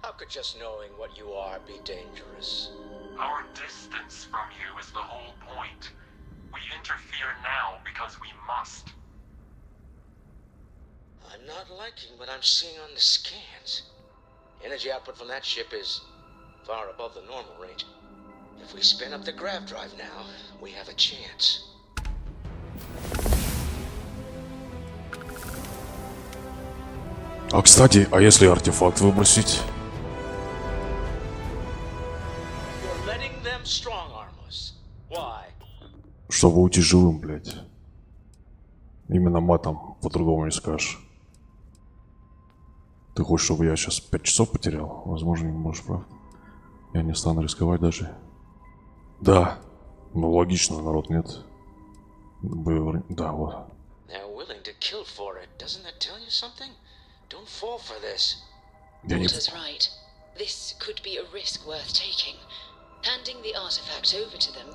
Speaker 11: How could just knowing what you are be dangerous?
Speaker 2: Our distance from you is the whole point. We interfere now because we must.
Speaker 11: I'm not liking what I'm seeing on the scans. Energy output from that ship is far above the normal range. If we spin up the grav drive now, we have a chance.
Speaker 4: А кстати, а если артефакт выбросить? Чтобы уйти живым, блядь. Именно матом, по-другому не скажешь. Ты хочешь, чтобы я сейчас 5 часов потерял? Возможно, не можешь, правда? Я не стану рисковать даже. Да. Ну, логично, народ, нет. Да, вот. Я не...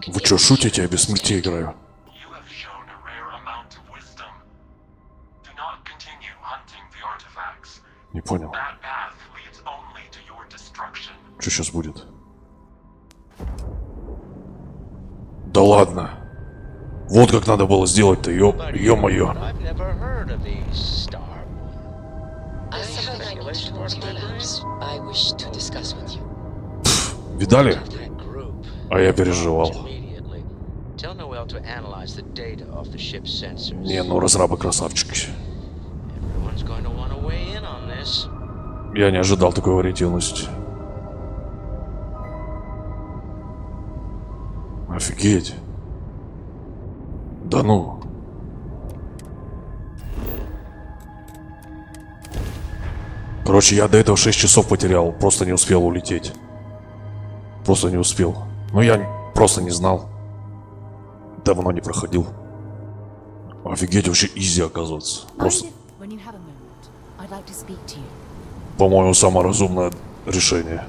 Speaker 4: Вы что, шутите? Я без смертей играю. Не понял. Что сейчас будет? Да ладно. Вот как надо было сделать-то, ё-моё. Видали? А я переживал. Не, ну разрабы красавчики. Я не ожидал такой вариативности. Офигеть. Да ну. Короче, я до этого 6 часов потерял, просто не успел улететь. Просто не успел. Ну я просто не знал. Давно не проходил. Офигеть, вообще изи оказывается. Просто... По-моему, самое разумное решение.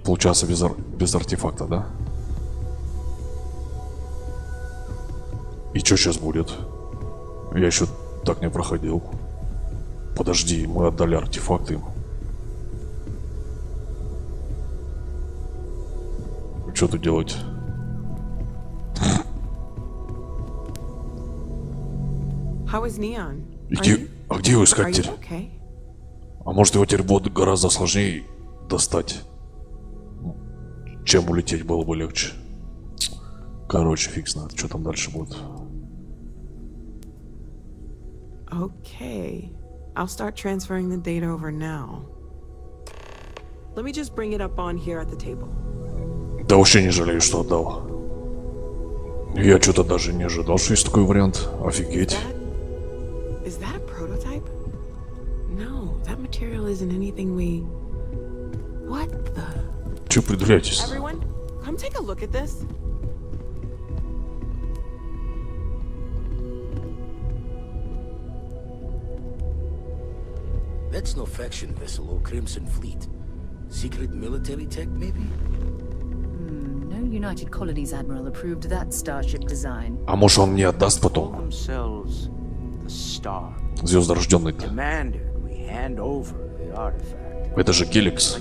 Speaker 4: Получается без артефакта, да? И что сейчас будет? Я еще так не проходил. Подожди, мы отдали артефакты им. что тут делать?
Speaker 5: How is Neon?
Speaker 4: А где его искать теперь?
Speaker 5: Okay?
Speaker 4: А может его теперь будет гораздо сложнее достать, чем улететь было бы легче. Короче, фиг знает, что там дальше будет.
Speaker 5: Okay. I'll start transferring the data over now. Let me just bring it up on here at the table.
Speaker 4: Да вообще не жалею, что отдал. Я что-то даже не ожидал, что есть такой вариант. Офигеть.
Speaker 5: Is that a prototype? No, that material isn't anything we... What the...
Speaker 4: Чё придуряетесь?
Speaker 5: Everyone, come take a look at this.
Speaker 7: That's no faction vessel or Crimson Fleet. Secret military tech, maybe?
Speaker 17: No United Colonies Admiral approved that starship design.
Speaker 4: А может он мне отдаст потом?
Speaker 3: Themselves the star.
Speaker 4: Звездорожденный-то.
Speaker 3: Demanded we hand over the artifact.
Speaker 4: Это же Келикс.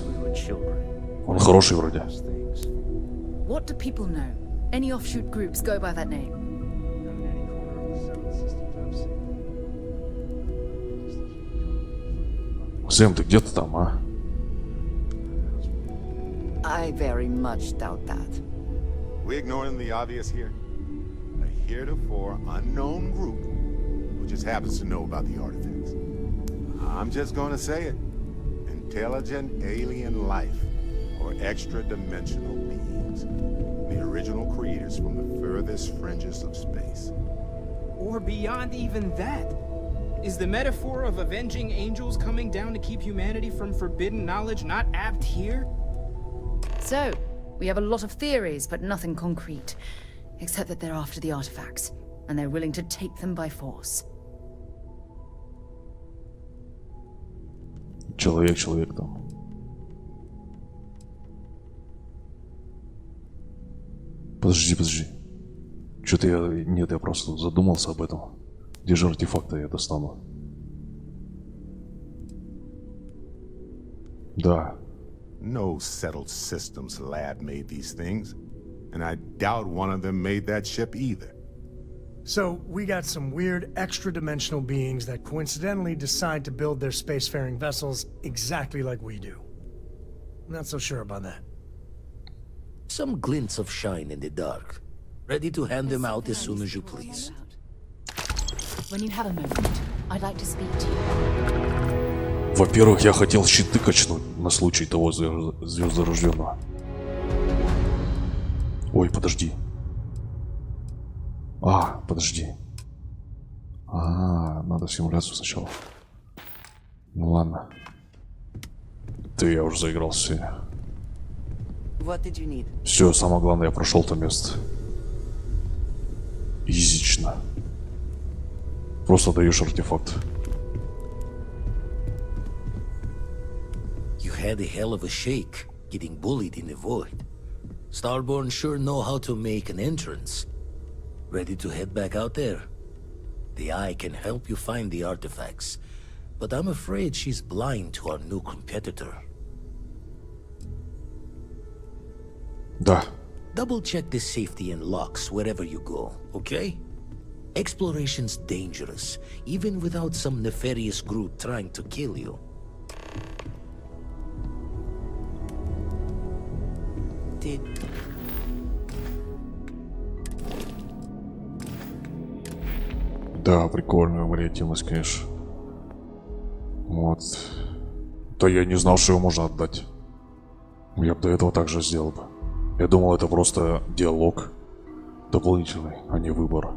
Speaker 4: Он хороший вроде.
Speaker 17: What do people know? Any offshoot groups go by that name?
Speaker 4: Сэм, ты где-то там, а?
Speaker 22: I very much doubt that.
Speaker 19: We ignoring the obvious here? A heretofore unknown group who just happens to know about the artifacts. I'm just gonna say it. Intelligent alien life, or extra-dimensional beings. The original creators from the furthest fringes of space.
Speaker 21: Or beyond even that. Is the metaphor of avenging angels coming down to keep humanity from forbidden knowledge not apt here?
Speaker 17: So, we have a lot of theories, but nothing concrete. Except that they're after the artifacts, and they're willing to take them by force.
Speaker 4: Человек там. Подожди. Что-то я просто задумался об этом. Где же артефакты я достану? Да.
Speaker 19: No settled systems lab made these things, and I doubt one of them made that ship either.
Speaker 24: So, we got some weird extra-dimensional beings that coincidentally decide to build their spacefaring vessels exactly like we do. Not so sure about that.
Speaker 7: Some glints of shine in the dark. Ready to hand them out as soon as you please.
Speaker 17: When you have a moment, I'd like to speak to you.
Speaker 4: Во-первых, я хотел щиты качнуть на случай того звездорожденного. Ой, подожди. Подожди. Надо симуляцию сначала. Ну ладно. Я уже заигрался сегодня.
Speaker 22: What did you need?
Speaker 4: Все, самое главное, я прошел то место. Изично. Просто даешь артефакт.
Speaker 7: You had a hell of a shake, getting bullied in the void. Starborn sure know how to make an entrance. Ready to head back out there? The Eye can help you find the artifacts, but I'm afraid she's blind to our new competitor.
Speaker 4: Да.
Speaker 7: Double check the safety and locks wherever you go, okay? Exploration's dangerous, even without some nefarious group trying to kill you.
Speaker 4: Да, прикольная вариативность, конечно. Вот. Да я не знал, что его можно отдать. Я бы до этого также сделал бы. Я думал, это просто диалог дополнительный, а не выбор.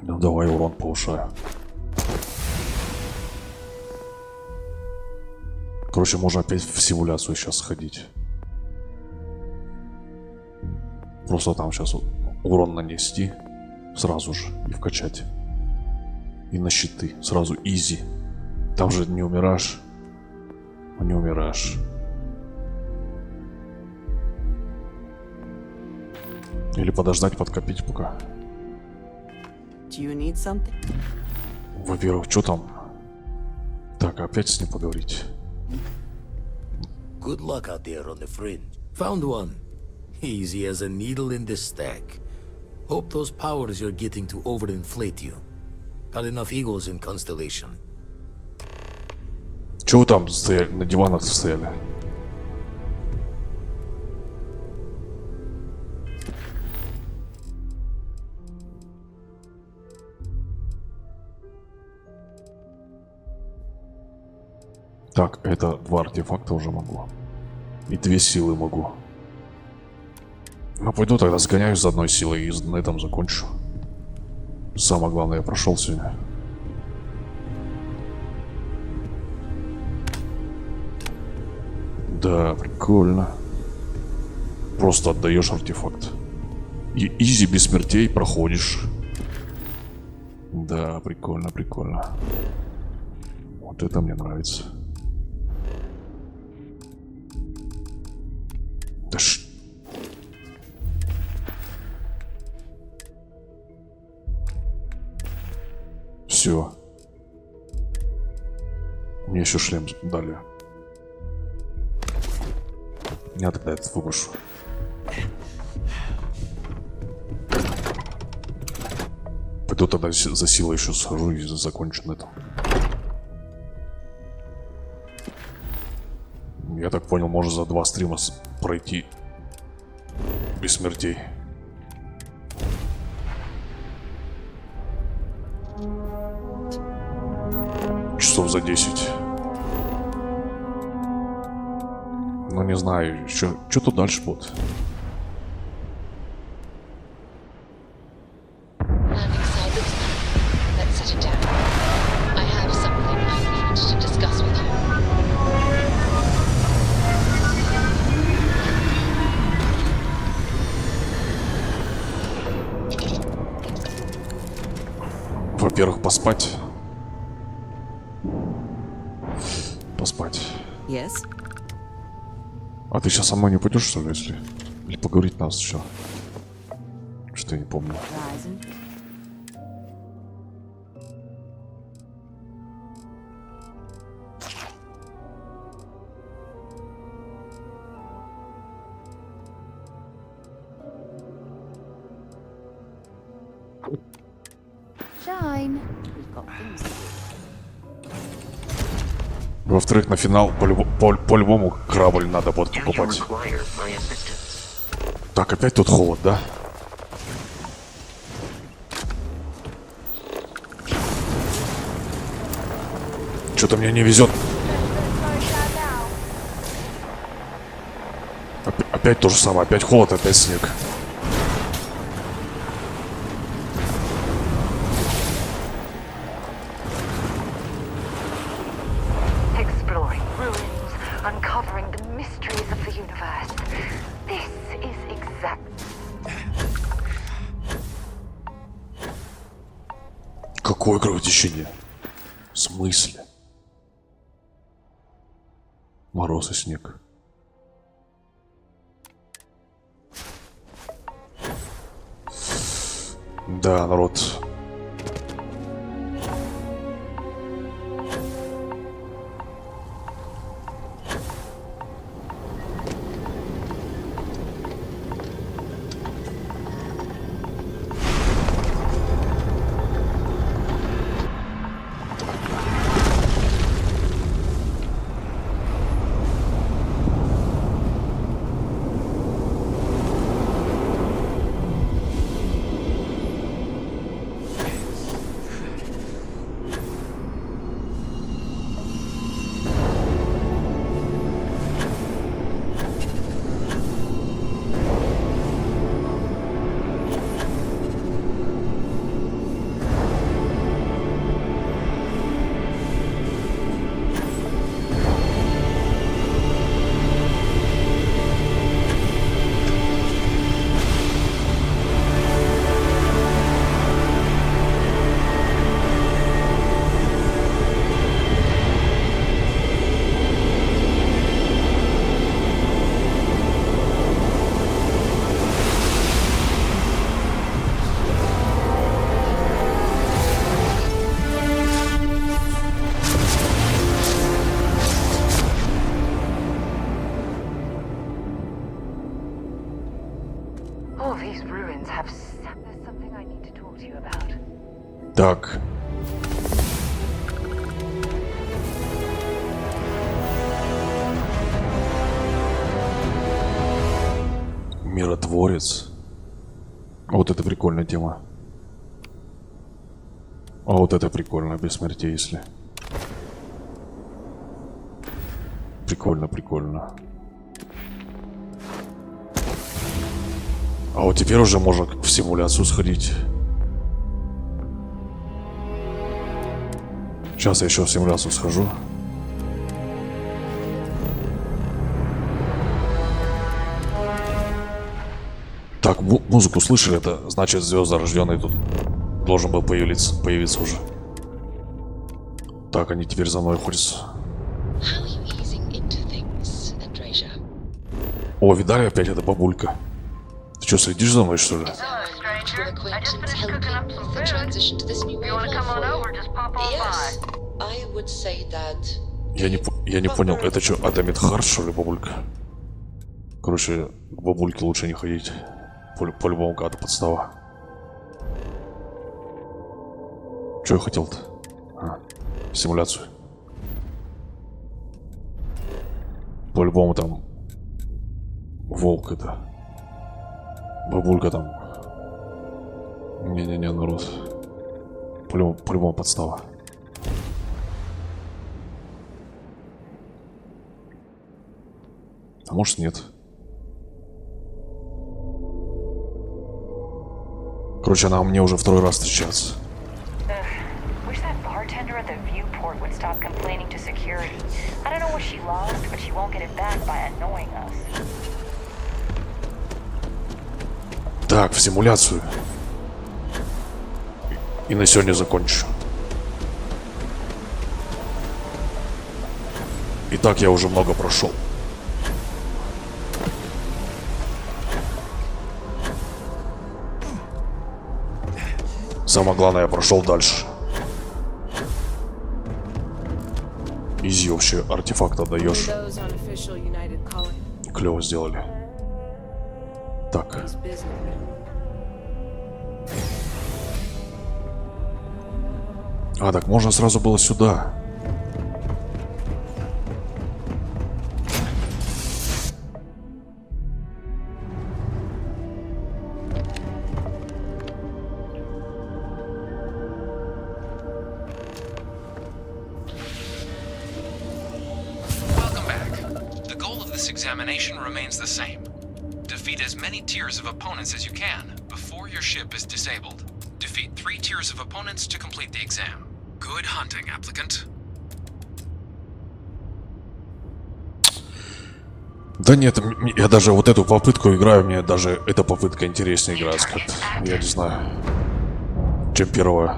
Speaker 4: Ну давай урон повышаю. Короче, можно опять в симуляцию сейчас сходить. Просто там сейчас урон нанести сразу же и вкачать. И на щиты. Сразу изи. Там же не умираешь. Не умираешь. Или подождать, подкопить пока.
Speaker 5: Do you need something?
Speaker 4: Во-первых, что там? Так, опять с ним поговорить.
Speaker 7: Good luck out there on the fringe. Found one. Easy as a needle in the stack. Hope those powers you're getting to overinflate you. Got enough egos in Constellation.
Speaker 4: Чего вы там стояли? На диванах стояли? Так, это 2 артефакта уже могу. И 2 силы могу. Ну, пойду тогда сгоняюсь за одной силой и на этом закончу. Самое главное, я прошел сегодня. Да, прикольно. Просто отдаешь артефакт. И изи без смертей проходишь. Да, прикольно, прикольно. Вот это мне нравится. Да ш... Все. Мне еще шлем дали. Я тогда этот выброшу. Пойду тогда за силой еще схожу и закончу на этом. Я так понял, можно за 2 стрима пройти без смертей. Часов за 10. Ну не знаю, что тут дальше будет. Во-первых, поспать. Поспать.
Speaker 5: Yes.
Speaker 4: А ты сейчас со мной не пойдешь, что ли, если? Или поговорить нас еще? Что я не помню.
Speaker 17: Shine. We've got things to do.
Speaker 4: Во-вторых, на финал по-любому корабль надо будет покупать. Так, опять тут холод, да? Что-то мне не везет. Опять то же самое, опять холод, опять снег. Какое кровотечение? В смысле? Мороз и снег. Да, народ. Так. Миротворец. Вот это прикольная тема. А вот это прикольно, без смертей, если. Прикольно, прикольно. А вот теперь уже можно в симуляцию сходить. Сейчас я еще в симуляцию схожу. Так, музыку слышали? Это значит, звездорожденный тут должен был появиться уже. Так, они теперь за мной ходятся. О, видали опять эта бабулька? Ты что, следишь за мной, что ли? Я не понял, это что, Адамит Харт, что ли, бабулька? Короче, к бабульке лучше не ходить. По-любому какая-то подстава. Что я хотел-то? Симуляцию. По-любому там волк это. Бабулька там. Не-не-не, народ. По-любому подстава. А может нет. Короче, она мне уже второй раз встречается. Так, в симуляцию. И на сегодня закончу. Итак, я уже много прошел. Самое главное, я прошел дальше. Изи вообще артефакт отдаешь. Клево сделали. Так. А, так можно сразу было сюда.
Speaker 12: Examination remains the same. Defeat as many tiers of opponents as you can before your ship is disabled. Defeat 3 tiers of opponents to complete the exam. Good hunting, applicant.
Speaker 4: Да нет, я даже вот эту попытку играю, мне даже эта попытка интереснее играть как-то. Я не знаю, чем первая.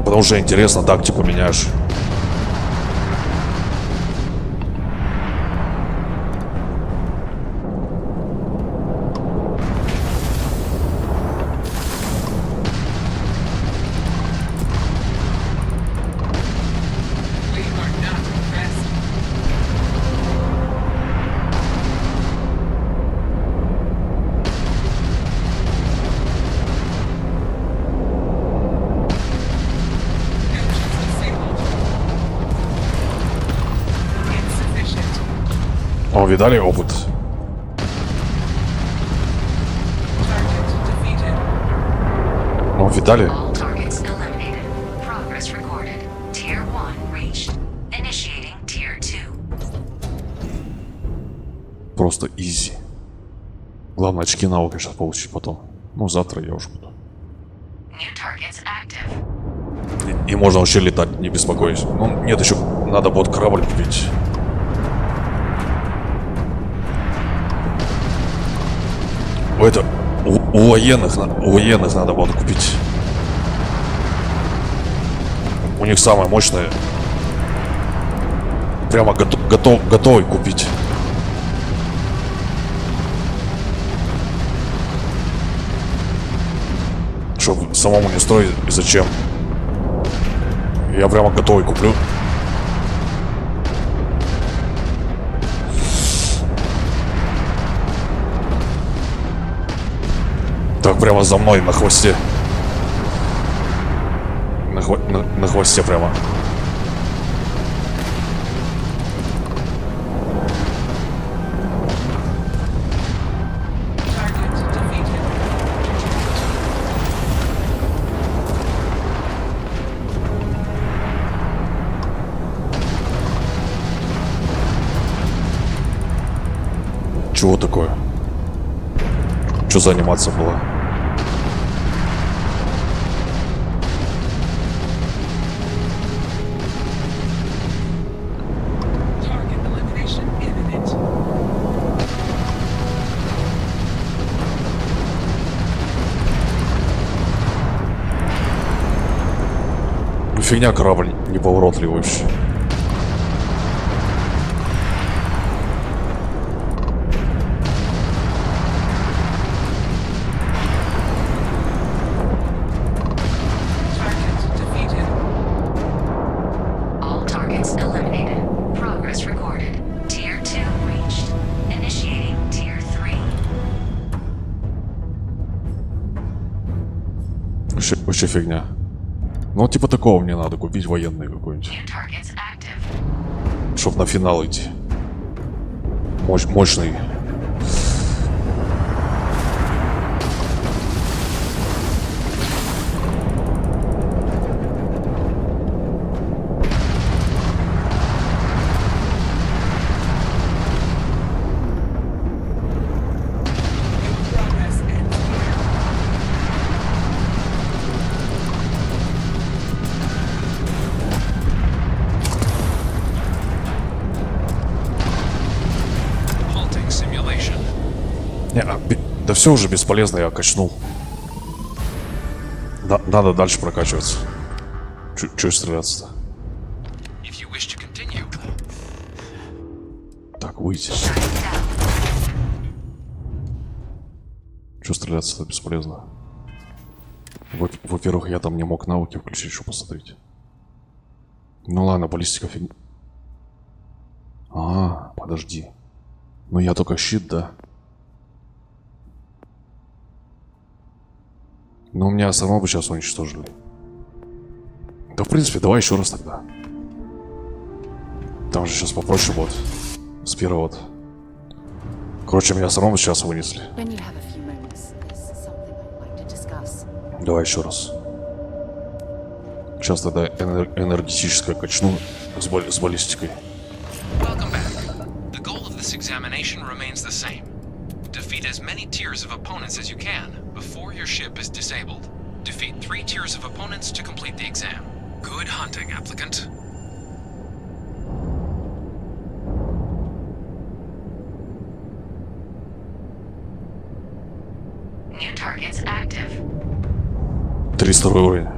Speaker 4: Потому что интересно, тактику меняешь. О, видали опыт? О, видали? Просто изи. Главное, очки навыка сейчас получить потом. Ну, завтра я уже буду. И можно вообще летать, не беспокоюсь. Ну, нет, еще надо будет корабль купить. Это у военных надо будет купить. У них самое мощное. Прямо готовый купить. Чтобы самому не строить, и зачем? Я прямо готовый куплю. прямо за мной на хвосте. На хвосте прямо. Чего такое? Что за анимация была? Ну фигня, корабль неповоротливый вообще. Вообще фигня. Ну типа такого мне надо купить, военный какой-нибудь. Чтоб на финал идти. Мощный. Да все уже бесполезно, я качнул. Да, надо дальше прокачиваться. Чё стреляться-то? Так, выйти. Чё стреляться-то бесполезно? Во-первых, я там не мог навыки включить, чтобы посмотреть. Ну ладно, баллистика фиг... А, подожди. Ну я только щит, да? Но у меня все равно бы сейчас уничтожили. Да, в принципе, давай еще раз тогда. Там же сейчас попроще будет. С первого вот. Короче, меня все равно сейчас вынесли. Давай еще раз. Сейчас тогда энергетическое качну с баллистикой.
Speaker 12: Defeat as many tiers of opponents as you can before your ship is disabled. Defeat 3 tiers of opponents to complete the exam. Good hunting, applicant.
Speaker 20: New targets active.
Speaker 4: 300 уровень.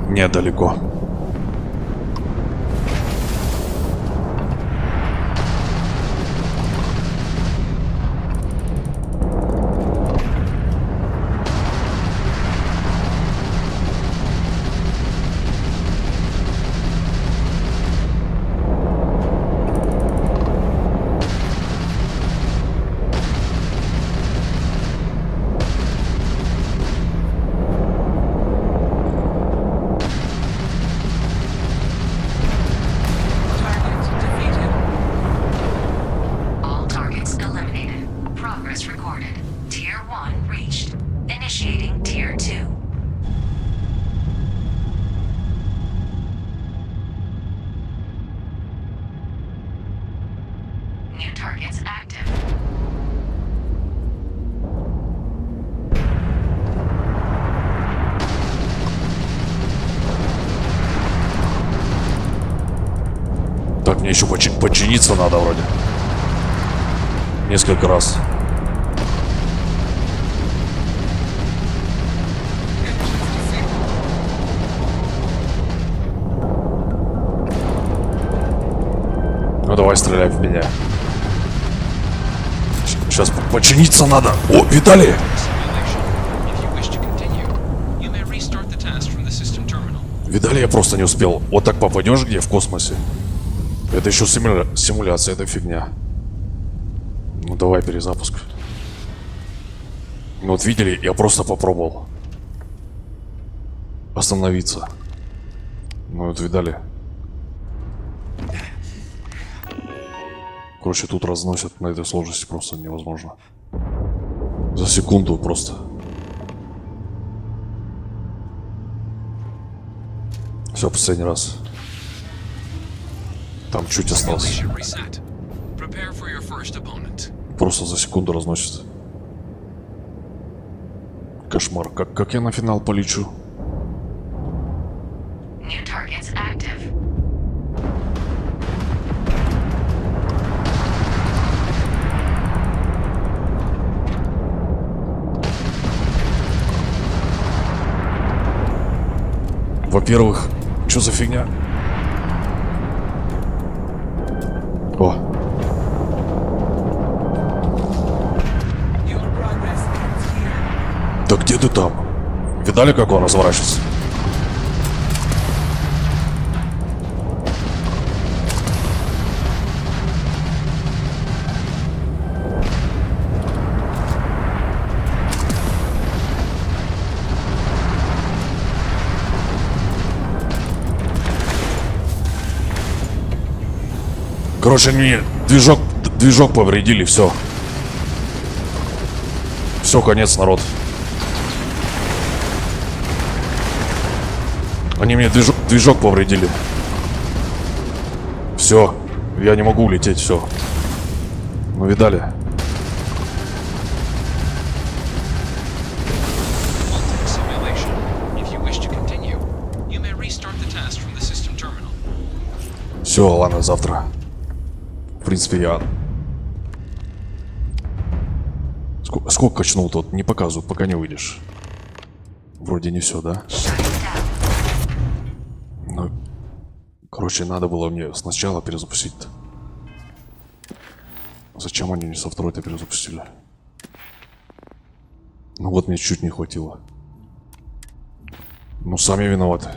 Speaker 4: Недалеко. Так, мне еще подчиниться надо вроде. Несколько раз. Ну давай, стреляй в меня. Сейчас подчиниться надо. О, Виталий! Видали, я просто не успел. Вот так попадешь где в космосе. Это еще симуляция, это фигня. Ну давай перезапуск. Ну вот видели, я просто попробовал остановиться. Ну вот видали. Короче, тут разносят на этой сложности просто невозможно. За секунду просто. Все, последний раз. Там чуть осталось. Просто за секунду разносит. Кошмар. Как я на финал полечу? Во-первых, что за фигня? О. Да где ты там? Видали, как он разворачивается? Короче, мне движок повредили, все. Все, конец, народ. Они мне движок повредили. Все, я не могу улететь, все. Ну, видали? Все, ладно, завтра. В принципе, я... Сколько качнул тот? Не показывают, пока не выйдешь. Вроде не все, да? Ну, короче, надо было мне сначала перезапустить-то. Зачем они не со второй-то перезапустили? Ну вот, мне чуть не хватило. Ну, сами виноваты.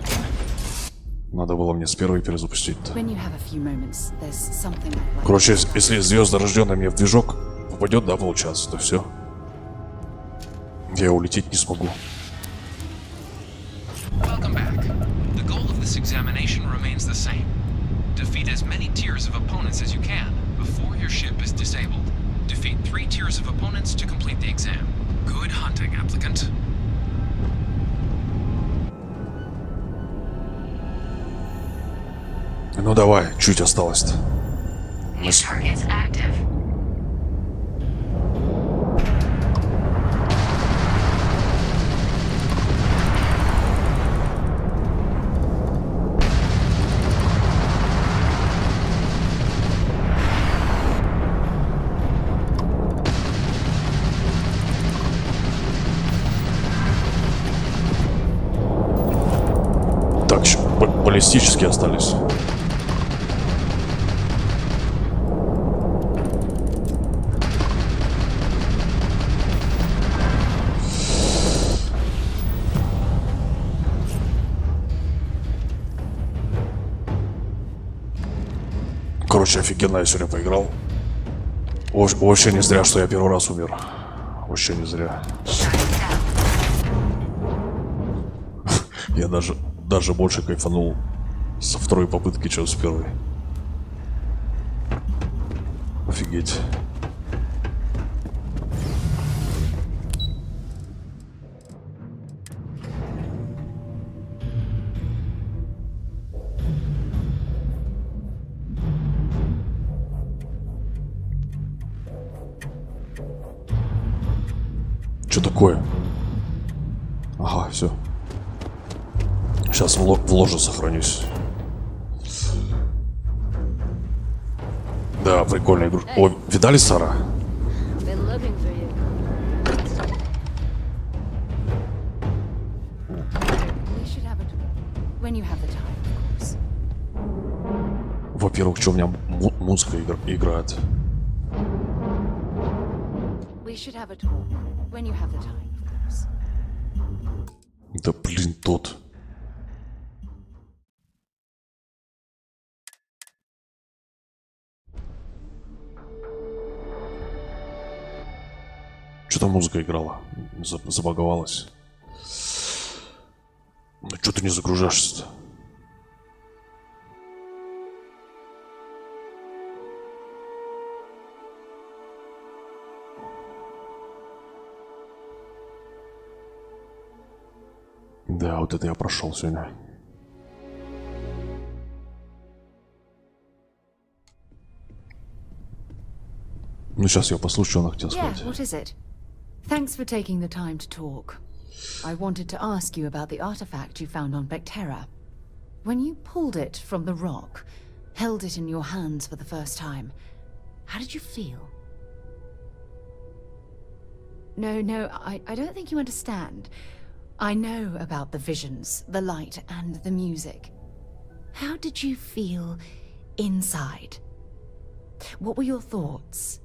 Speaker 4: Надо было мне с первой перезапустить-то. Короче, если звезда, рожденная мне в движок, попадет, да, получается, то все. Я улететь не смогу. Ну давай, чуть осталось-то. Так, еще баллистические остались. Короче, офигенно я сегодня поиграл. Вообще не зря, что я первый раз умер. Вообще не зря. Я даже больше кайфанул со второй попытки, чем с первой. Офигеть. Что такое? Ага, все. Сейчас в ложе сохранюсь. Да, прикольная игрушка. О, видали Сара? Во-первых, что у меня музыка играет. Да блин, тот. Что-то музыка играла. Забаговалась. Ну что ты не загружаешься-то? Да, вот это я прошел сегодня. Ну, сейчас я послушаю, что она хотела сказать.
Speaker 17: Yeah, what is it? Thanks for taking the time to talk. I wanted to ask you about the artifact you found on Vectera. When you pulled it from the rock, held it in your hands for the first time, how did you feel? No, I don't think you understand. I know about the visions, the light, and the music. How did you feel inside? What were your thoughts?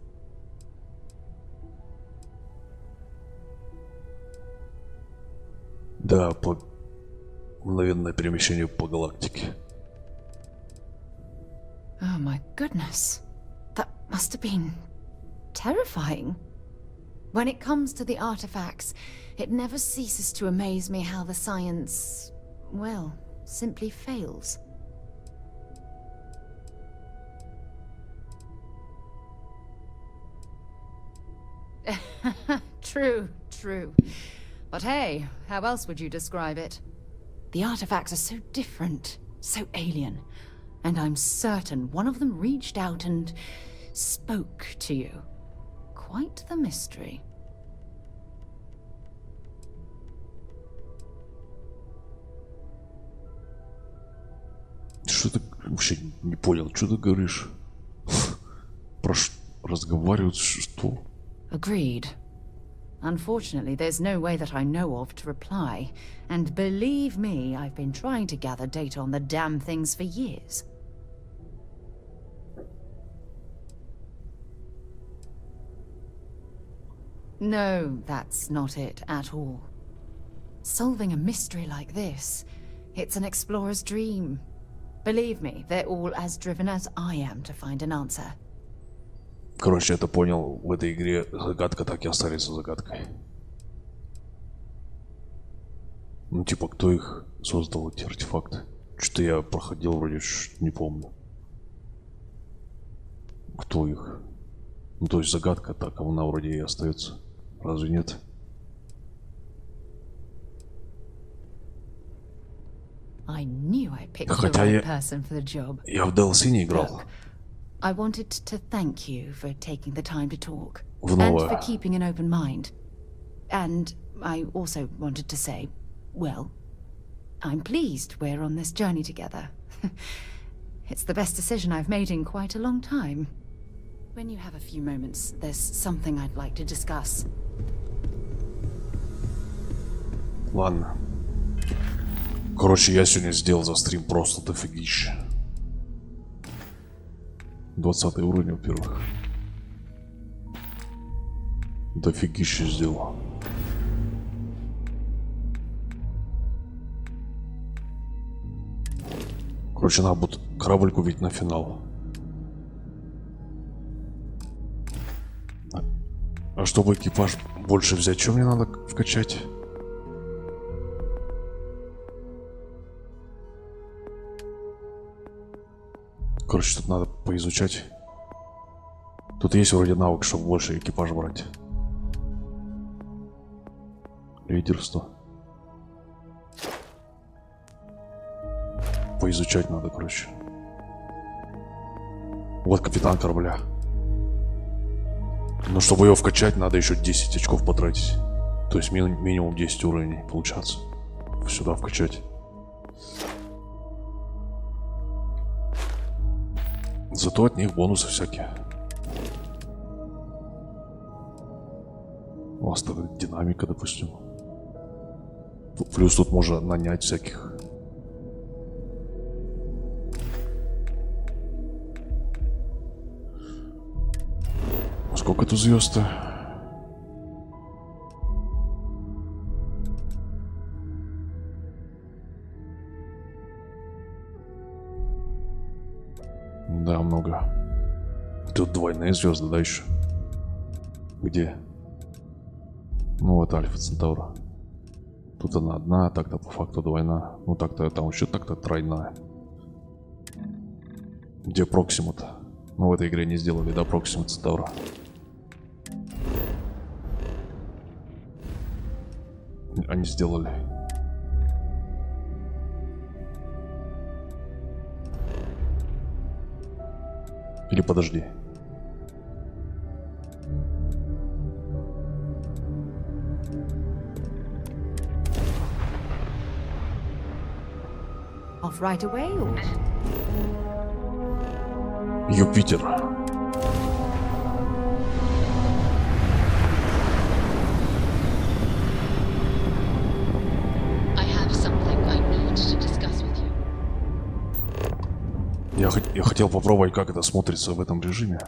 Speaker 4: Да, мгновенное перемещение по галактике.
Speaker 17: Oh my goodness. That must have been terrifying. When it comes to the artifacts, it never ceases to amaze me how the science, well, simply fails. True. But hey, how else would you describe it? The artifacts are so different, so alien, and I'm certain one of them reached out and spoke to you. Quite the mystery.
Speaker 4: Что ты вообще не понял? Что ты говоришь? Разговаривают что?
Speaker 17: Agreed. Unfortunately, there's no way that I know of to reply. And believe me, I've been trying to gather data on the damn things for years. No, that's not it at all. Solving a mystery like this, it's an explorer's dream. Believe me, they're all as driven as I am to find an answer.
Speaker 4: Короче, я это понял, в этой игре загадка так и останется загадкой. Ну, типа, кто их создал, эти артефакты? Что-то я проходил, вроде не помню. Кто их? Ну, то есть загадка так, она вроде и остается. Разве нет?
Speaker 17: I knew I picked the
Speaker 4: Хотя
Speaker 17: right person for the job.
Speaker 4: Я в DLC не играл.
Speaker 17: Look, I wanted to thank you for taking the time to talk.
Speaker 4: В
Speaker 17: And
Speaker 4: новое.
Speaker 17: for keeping an open mind. And I also wanted to say, well, I'm pleased we're on this journey together. It's the best decision I've made in quite a long time. When you have a few moments, there's something I'd like to discuss.
Speaker 4: Ладно. Короче, я сегодня сделал за стрим просто дофигища. 20 уровень, во-первых. Дофигища сделал. Короче, надо будет корабль купить на финал. А чтобы экипаж больше взять, что мне надо вкачать? Короче, тут надо поизучать. Тут есть вроде навык, чтобы больше экипаж брать. Лидерство. Поизучать надо, короче. Вот капитан корабля. Но чтобы его вкачать, надо еще 10 очков потратить. То есть минимум 10 уровней получаться. Сюда вкачать. Зато от них бонусы всякие. У вас тут динамика, допустим. Плюс тут можно нанять всяких. Сколько тут звезд-то? Да, много. Тут двойные звезды, да, еще? Где? Ну, это Альфа Центавра. Тут она одна, так-то по факту двойная. Ну, так-то там еще так-то тройная. Где Проксима-то? Ну, в этой игре не сделали, да, Проксима Центавра. Они сделали. Или подожди.
Speaker 9: Off right away, or?
Speaker 4: Юпитер.
Speaker 17: I have something I need to discuss with you.
Speaker 4: Я хотел попробовать, как это смотрится в этом режиме.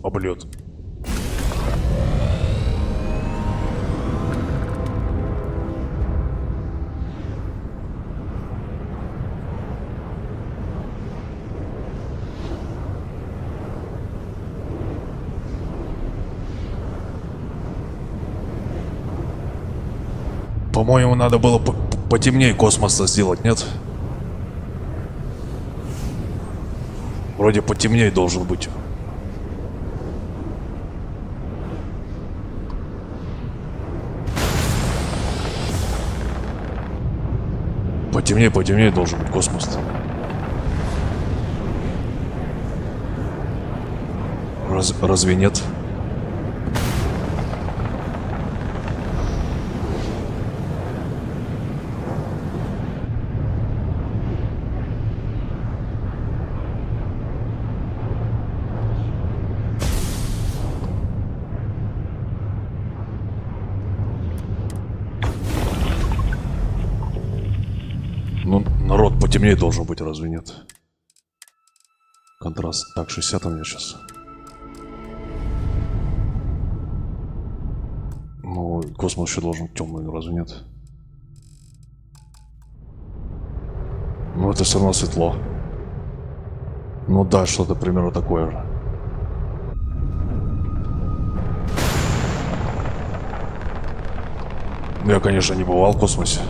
Speaker 4: Облет. По-моему, надо было потемнее космоса сделать, нет? Вроде потемнее должен быть. Потемнее должен быть космос. Разве нет? Ну, народ потемнее должен быть, разве нет? Контраст. Так, 60 у меня сейчас. Ну, космос еще должен быть темный, разве нет? Ну, это все равно светло. Ну да, что-то примерно такое же. Я, конечно, не бывал в космосе.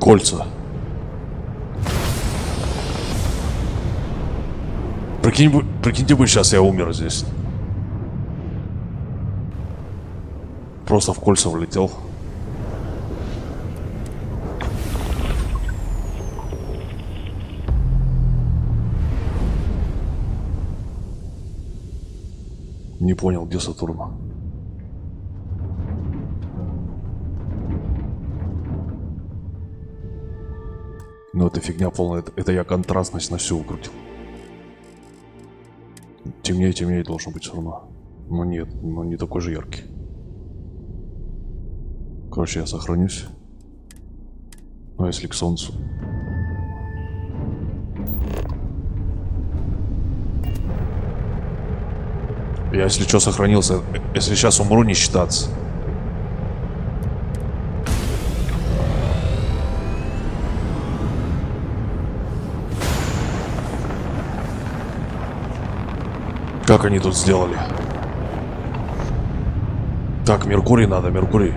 Speaker 4: Кольца. Прикиньте бы, сейчас я умер здесь. Просто в кольца влетел. Не понял, где Сатурн. Ну это фигня полная, это я контрастность на всю выкрутил. Темнее должен быть все равно. Но нет, но не такой же яркий. Короче, я сохранюсь. Ну, если к солнцу. Я, если что, сохранился. Если сейчас умру, не считаться. Как они тут сделали? Так, Меркурий надо, Меркурий.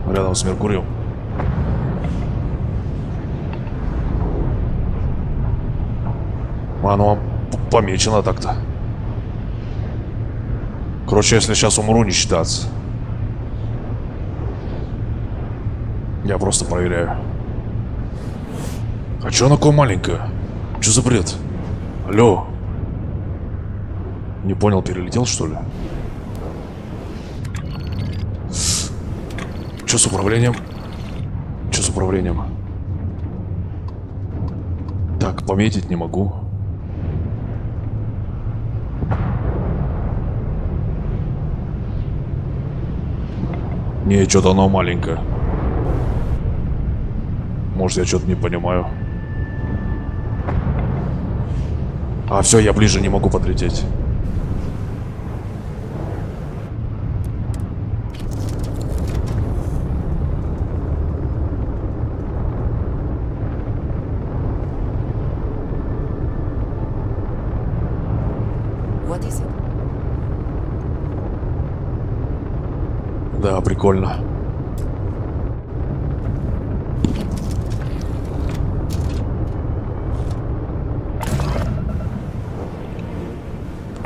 Speaker 4: Рядом с Меркурием. Оно помечено так-то. Короче, если сейчас умру, не считаться. Я просто проверяю. А чё она такое маленькое? Чё за бред? Алло. Не понял, перелетел, что ли? Чё с управлением? Чё с управлением? Пометить не могу. Не, что-то оно маленькое. Может, я что-то не понимаю. А, все, я ближе не могу подлететь.
Speaker 22: What is it?
Speaker 4: Да, прикольно.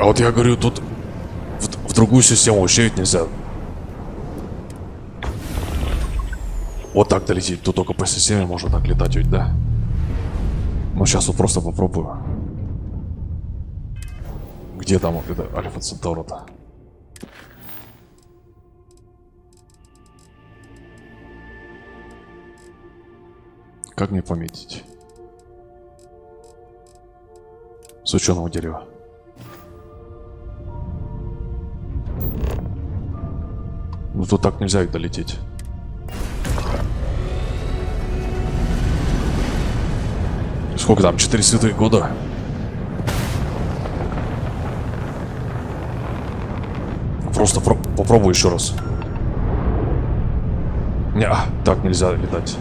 Speaker 4: А вот я говорю, тут в другую систему вообще ведь нельзя. Вот так долететь. Тут только по системе можно так летать ведь, да? Ну сейчас вот просто попробую. Где там это Альфа Центаура-то? Как мне пометить? С ученого дерева. Ну тут так нельзя их долететь. Сколько там? 4 святых года? Просто попробую еще раз. Не, так нельзя летать.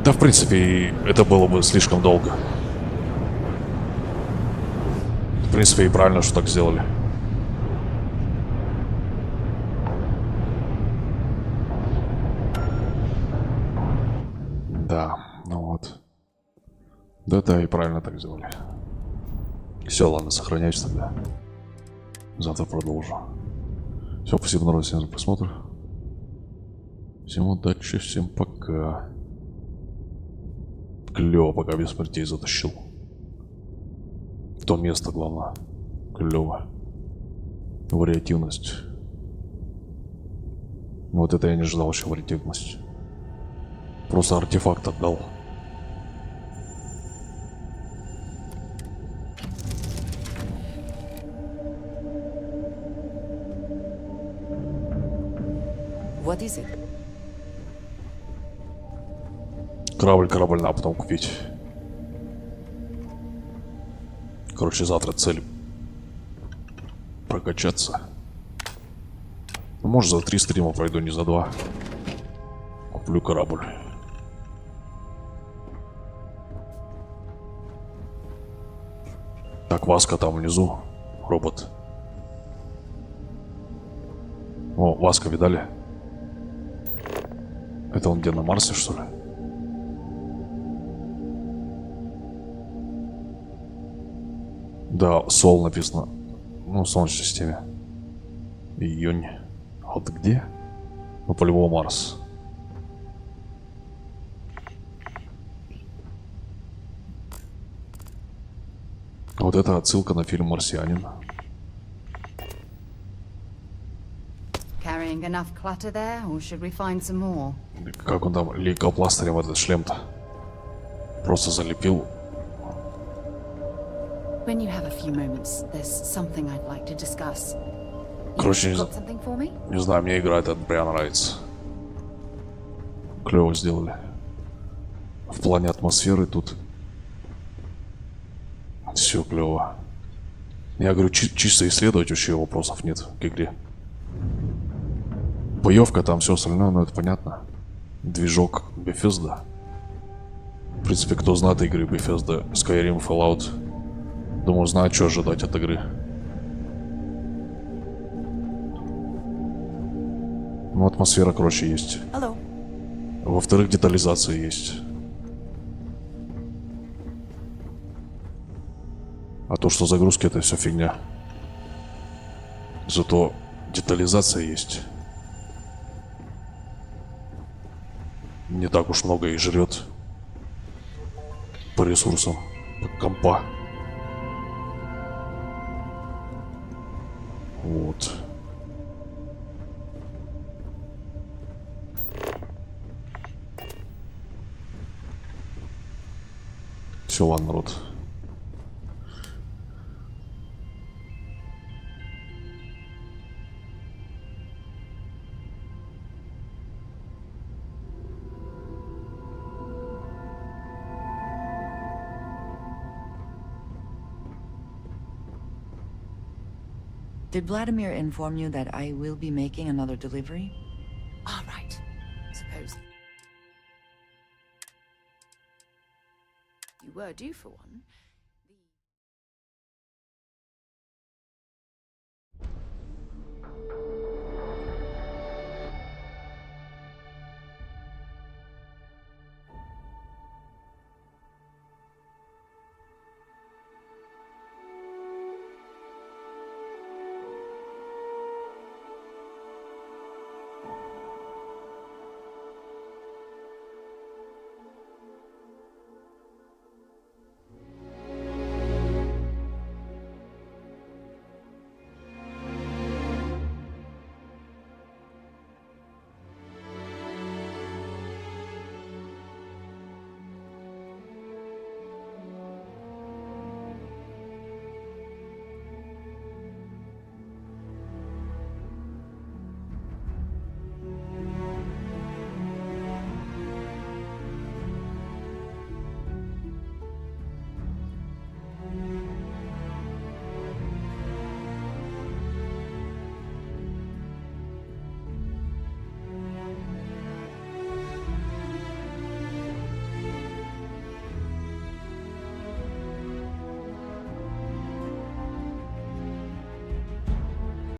Speaker 4: Да, в принципе, это было бы слишком долго. В принципе, и правильно, что так сделали. Да, ну вот. Да, и правильно так сделали. Все, ладно, сохраняюсь тогда. Завтра продолжу. Все, спасибо, народ, всем за просмотр. Всем удачи, всем пока. Клево, пока без смертей затащил. То место, главное. Клево. Вариативность. Вот это я не ждал еще, вариативность. Просто артефакт отдал.
Speaker 22: What is it?
Speaker 4: Корабль надо потом купить. Короче, завтра цель прокачаться. Ну, может, за 3 стрима пройду, не за 2. Куплю корабль. Так, Васка там внизу. Робот. О, Васка видали? Это он где, на Марсе, что ли? Да, Сол написано. Ну, в Солнечной системе. Июнь. А вот где? Ну, по-любому Марс. Вот это отсылка на фильм «Марсианин».
Speaker 17: Carrying enough clutter there, or should we find some more?
Speaker 4: Как он там лейкопластырем этот шлем-то просто залепил.
Speaker 17: When you have a few moments, there's something I'd like to discuss.
Speaker 4: Короче,
Speaker 17: Got something for me?
Speaker 4: не знаю, мне игра эта прям нравится. Клево сделали. В плане атмосферы тут все клево. Я говорю, чисто исследовать вообще вопросов нет к игре. Боевка там, все остальное, но это понятно. Движок Bethesda. В принципе, кто знает игры Bethesda, Skyrim, Fallout, думаю, знает, что ожидать от игры. Ну, атмосфера, короче, есть.
Speaker 22: Hello.
Speaker 4: Во-вторых, детализация есть. А то, что загрузки, это все фигня. Зато детализация есть. Не так уж много и жрет по ресурсам компа. Вот. Все, ладно, народ.
Speaker 22: Did Vladimir inform you that I will be making another delivery?
Speaker 17: All right. Suppose you were due for one.